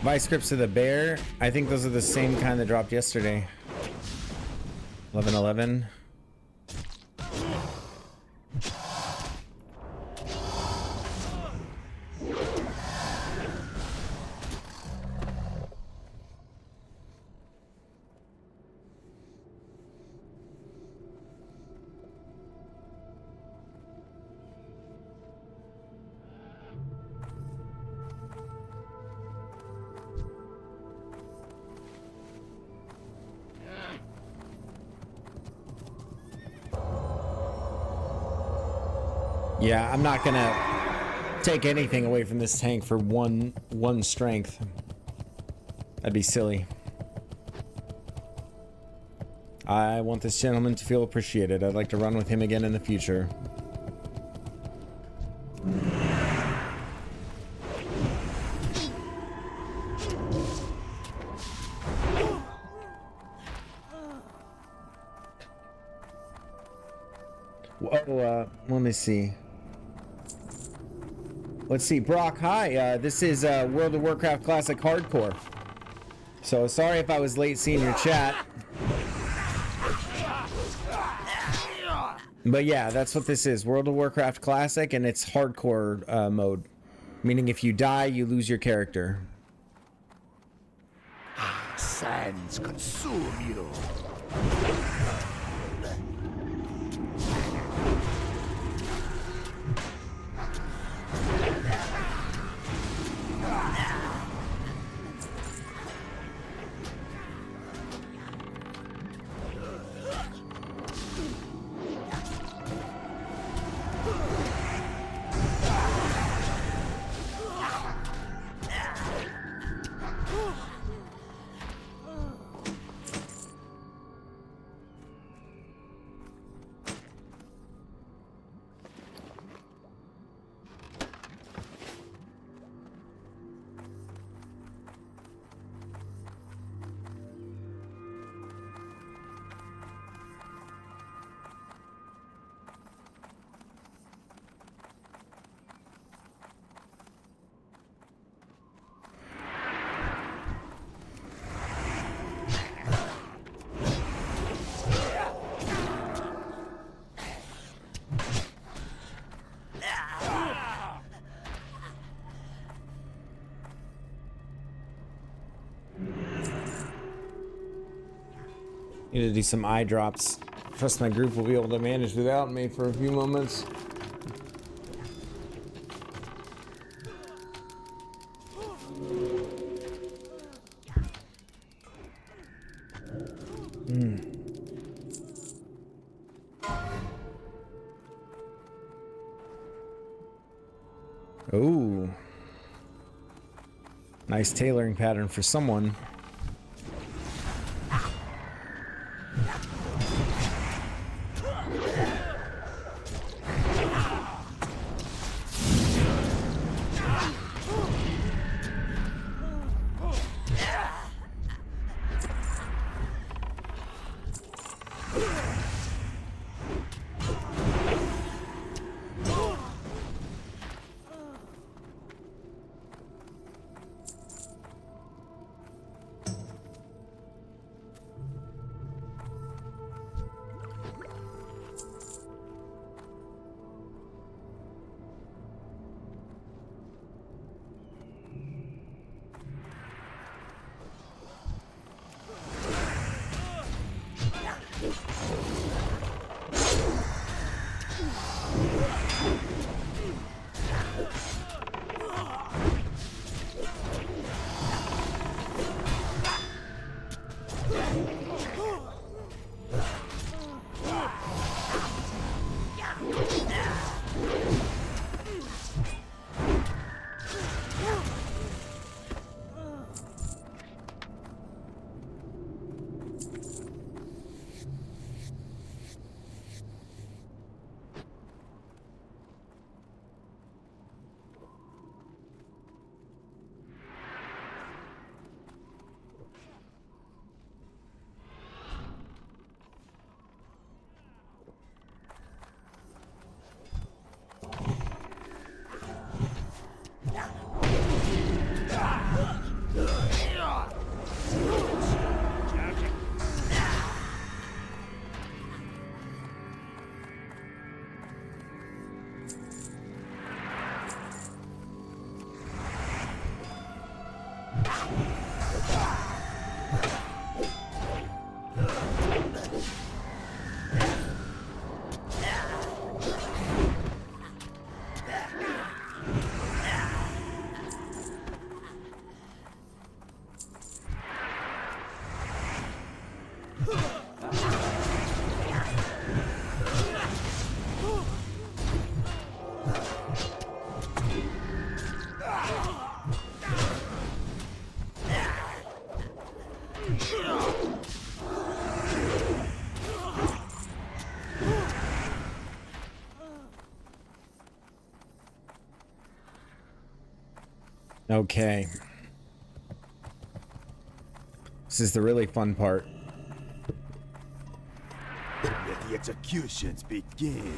Vice grips of the bear. I think those are the same kind that dropped yesterday. 1111. Yeah, I'm not gonna take anything away from this tank for one strength. That'd be silly. I want this gentleman to feel appreciated. I'd like to run with him again in the future. Whoa, let me see. Let's see, Brock, hi. This is World of Warcraft Classic Hardcore. So sorry if I was late seeing your chat. But yeah, that's what this is. World of Warcraft Classic, and it's hardcore mode. Meaning if you die, you lose your character. Sands consume you. Need to do some eye drops. Trust my group will be able to manage without me for a few moments. Oh, nice tailoring pattern for someone. Okay. This is the really fun part. Let the executions begin.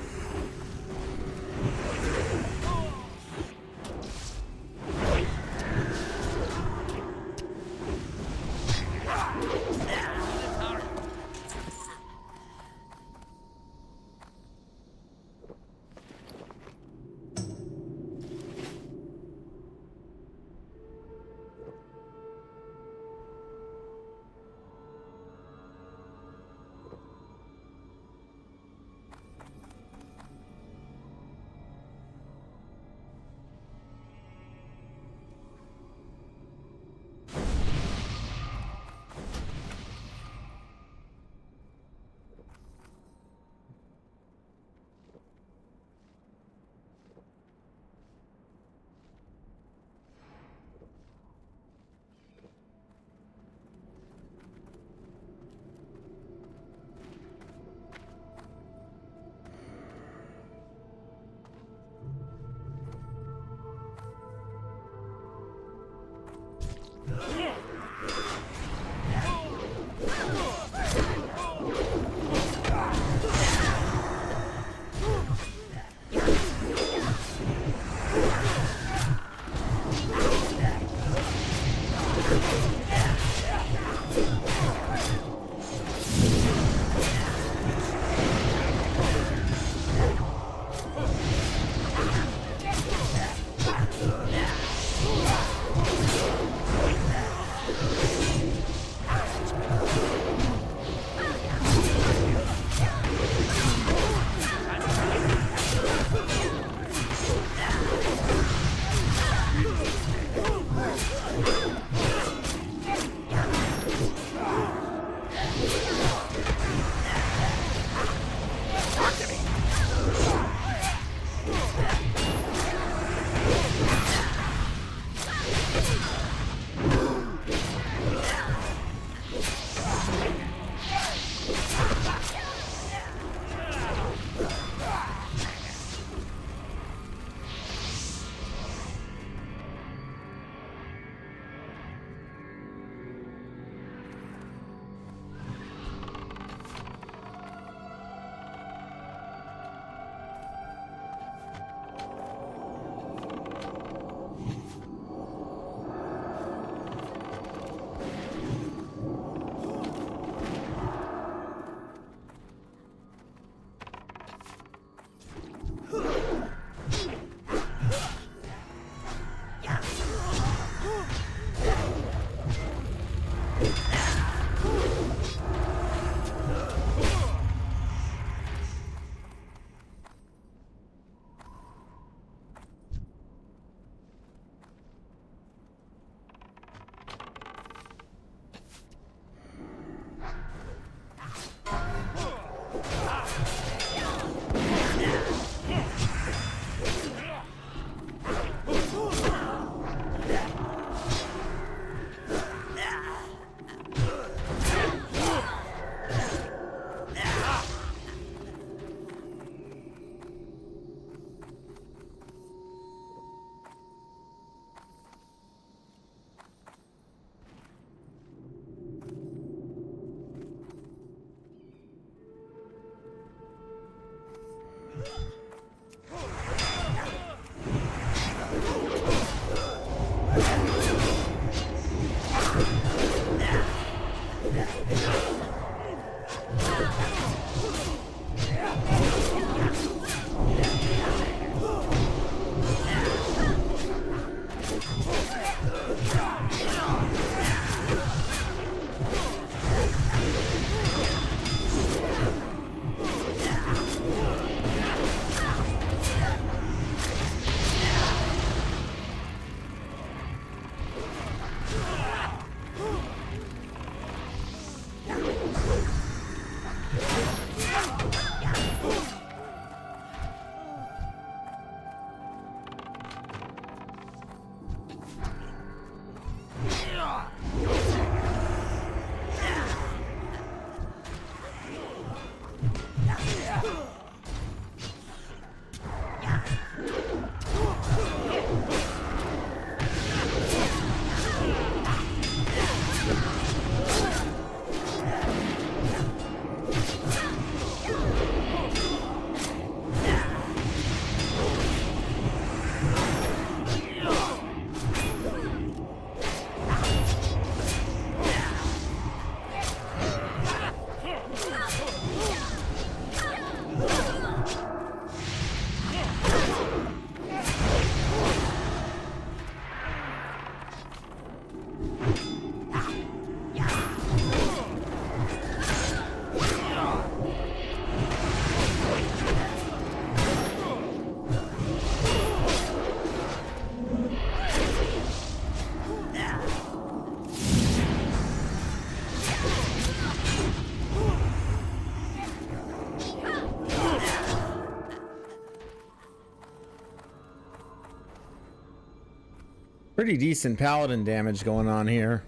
Pretty decent paladin damage going on here.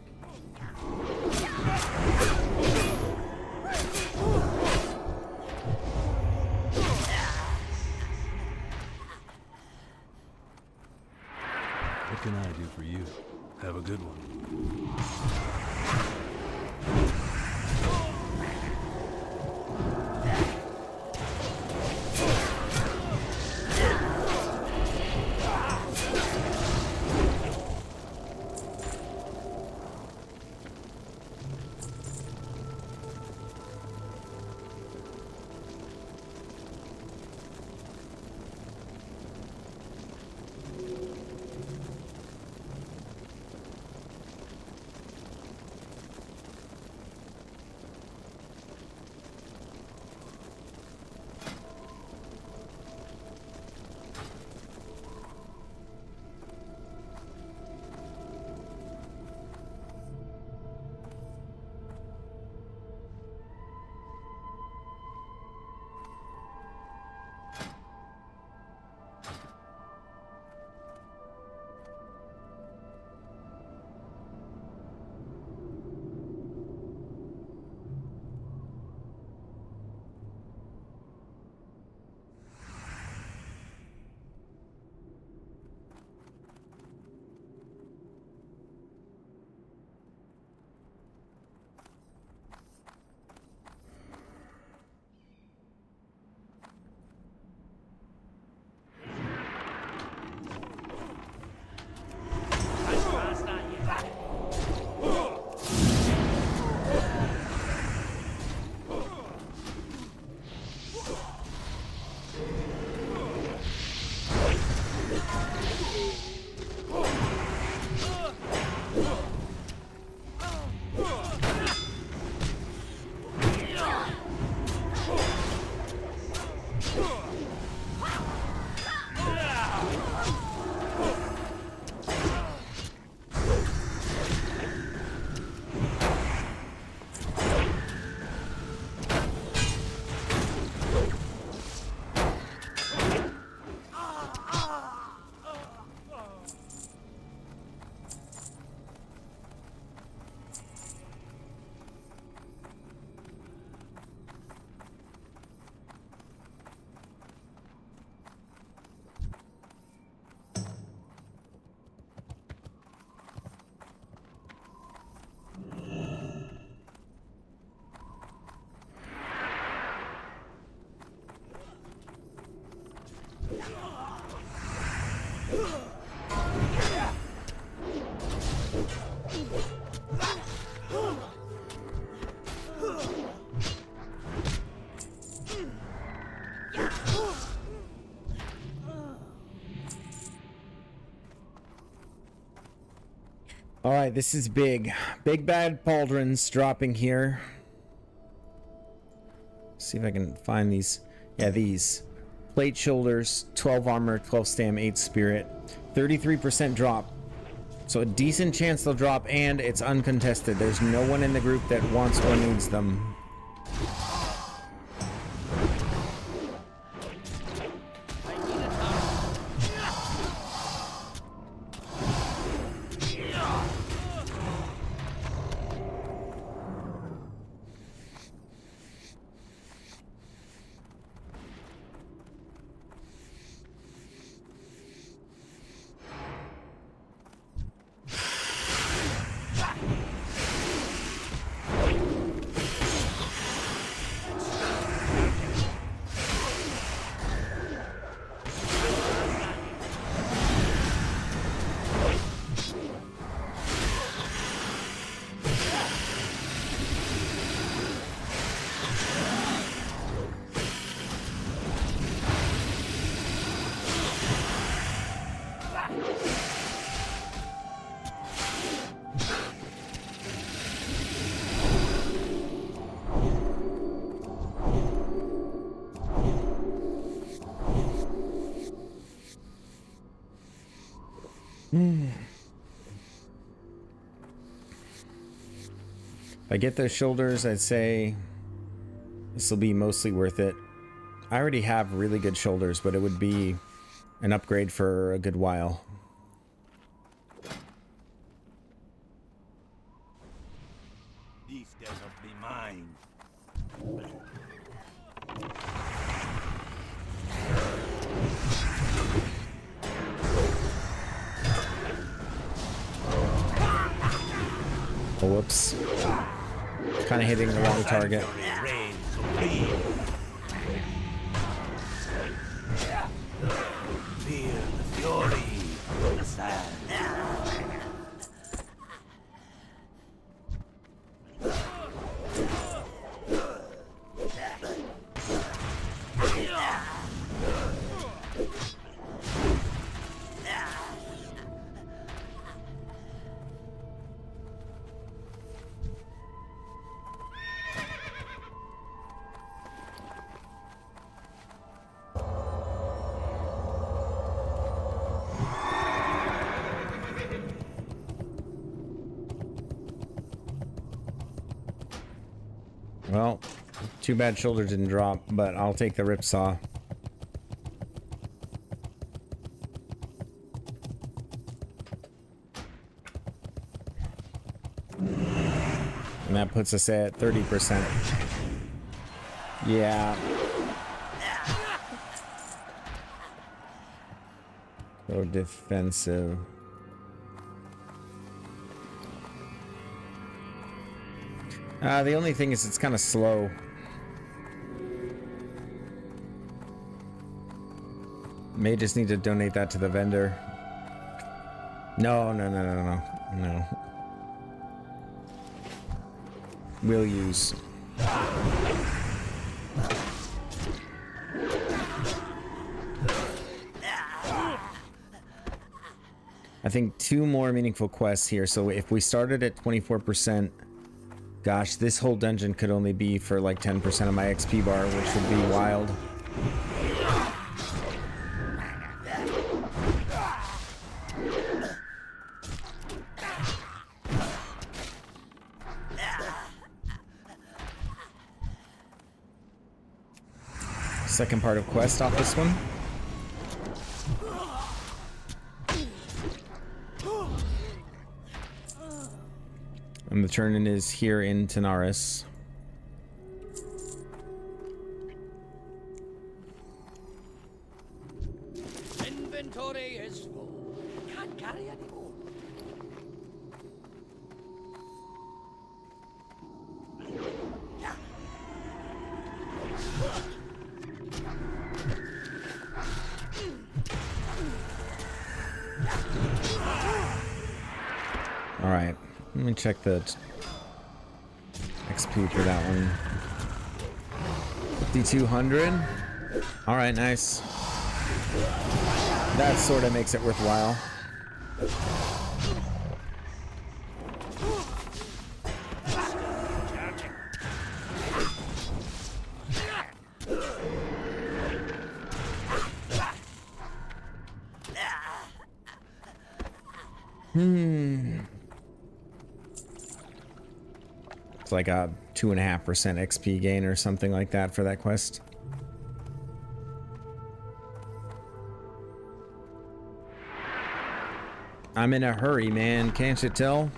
What can I do for you? Have a good one. All right, this is big. Big bad pauldrons dropping here. See if I can find these. Yeah, these. Plate shoulders, 12 armor, 12 stam, 8 spirit. 33% drop. So a decent chance they'll drop, and it's uncontested. There's no one in the group that wants or needs them. If I get those shoulders, I'd say this will be mostly worth it. I already have really good shoulders, but it would be an upgrade for a good while. Oh, whoops. Kind of hitting the wrong target. Feel the fury of the sand. Well, too bad shoulder didn't drop, but I'll take the ripsaw. And that puts us at 30%. Yeah. So defensive. The only thing is it's kind of slow. May just need to donate that to the vendor. No. We'll use. I think 2 more meaningful quests here. So if we started at 24%, gosh, this whole dungeon could only be for like 10% of my XP bar, which would be wild. Second part of quest off this one. And the turn-in is here in Tanaris. Inventory is full. Can't carry anymore. All right, let me check the XP for that one. 5,200. All right, nice. That sort of makes it worthwhile. It's like a 2.5% XP gain or something like that for that quest. I'm in a hurry, man. Can't you tell?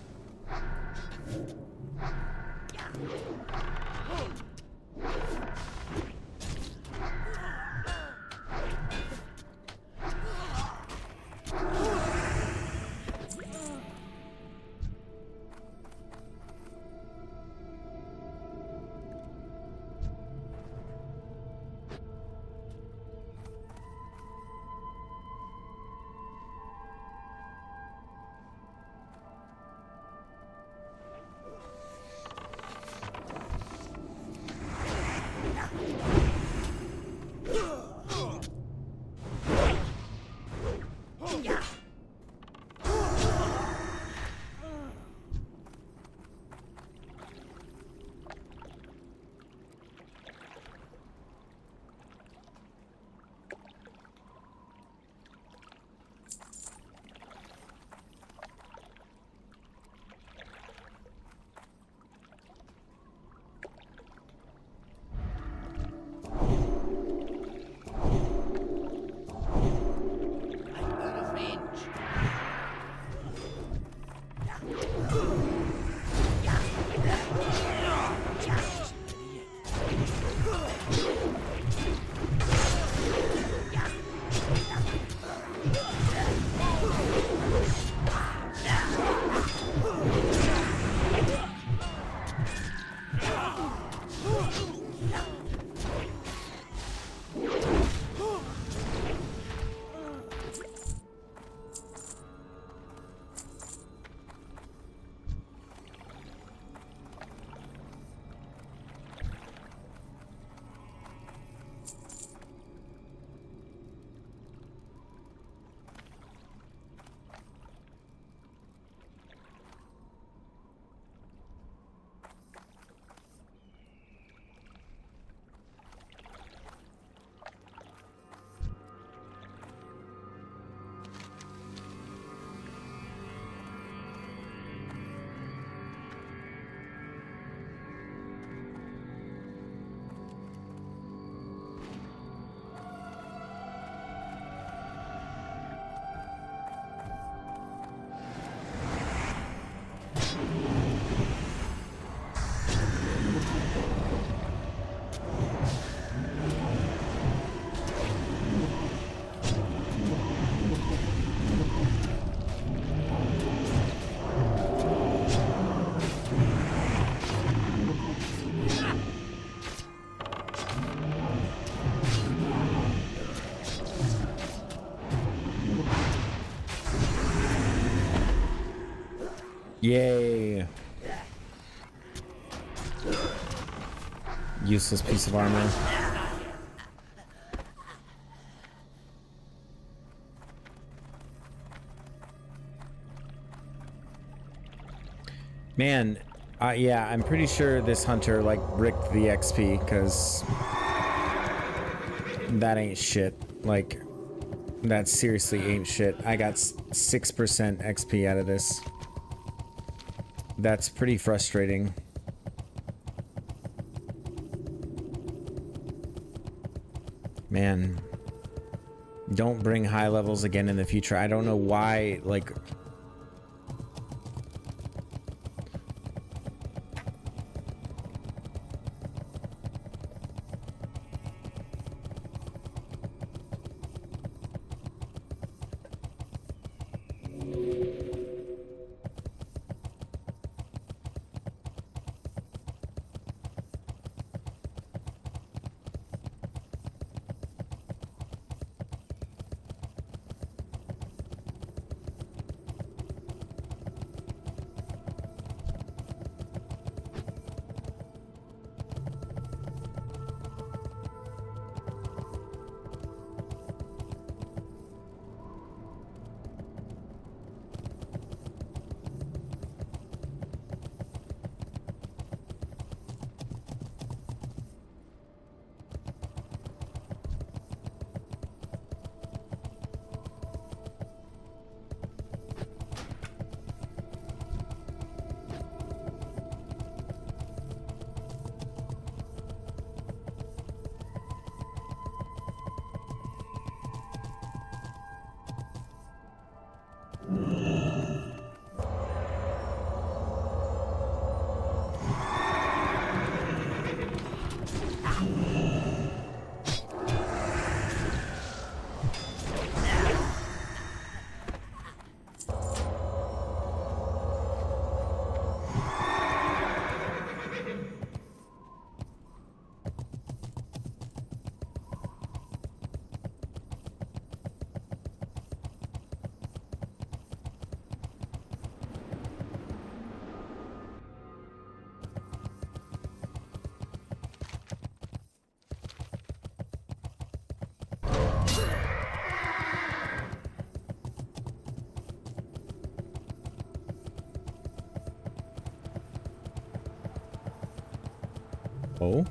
Yay. Useless piece of armor. Man, yeah, I'm pretty sure this hunter like bricked the XP because that ain't shit. Like, that seriously ain't shit. I got 6% XP out of this. That's pretty frustrating. Man, don't bring high levels again in the future. I don't know why, like... Oh?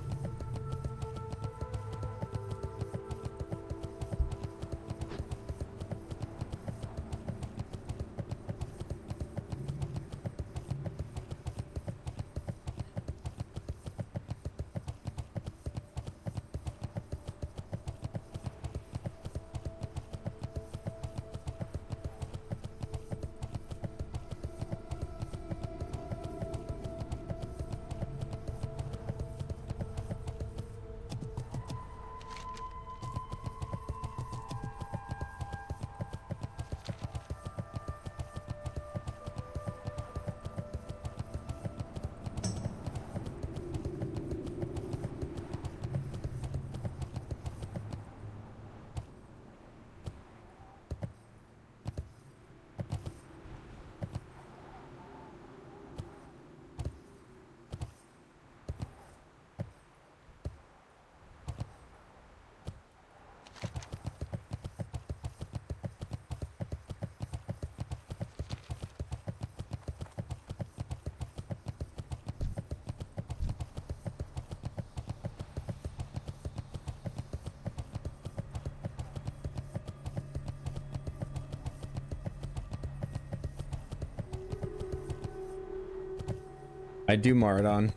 I do Maraudon.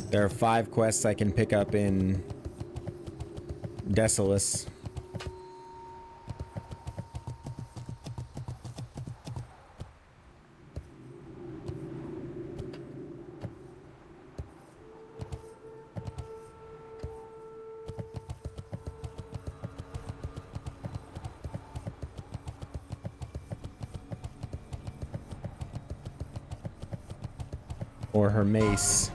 There are 5 quests I can pick up in Desolus. Or her mace.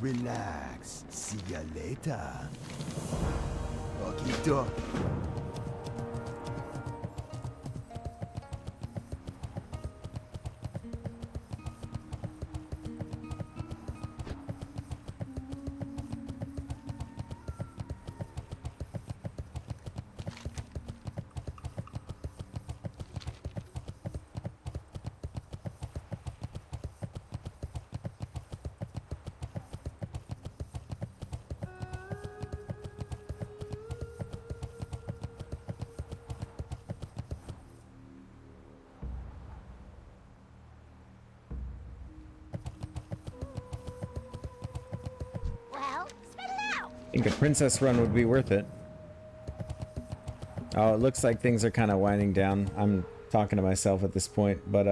Relax. See ya later. Okie dokie. Well, spit it out. I think a princess run would be worth it. Oh, it looks like things are kind of winding down. I'm talking to myself at this point, but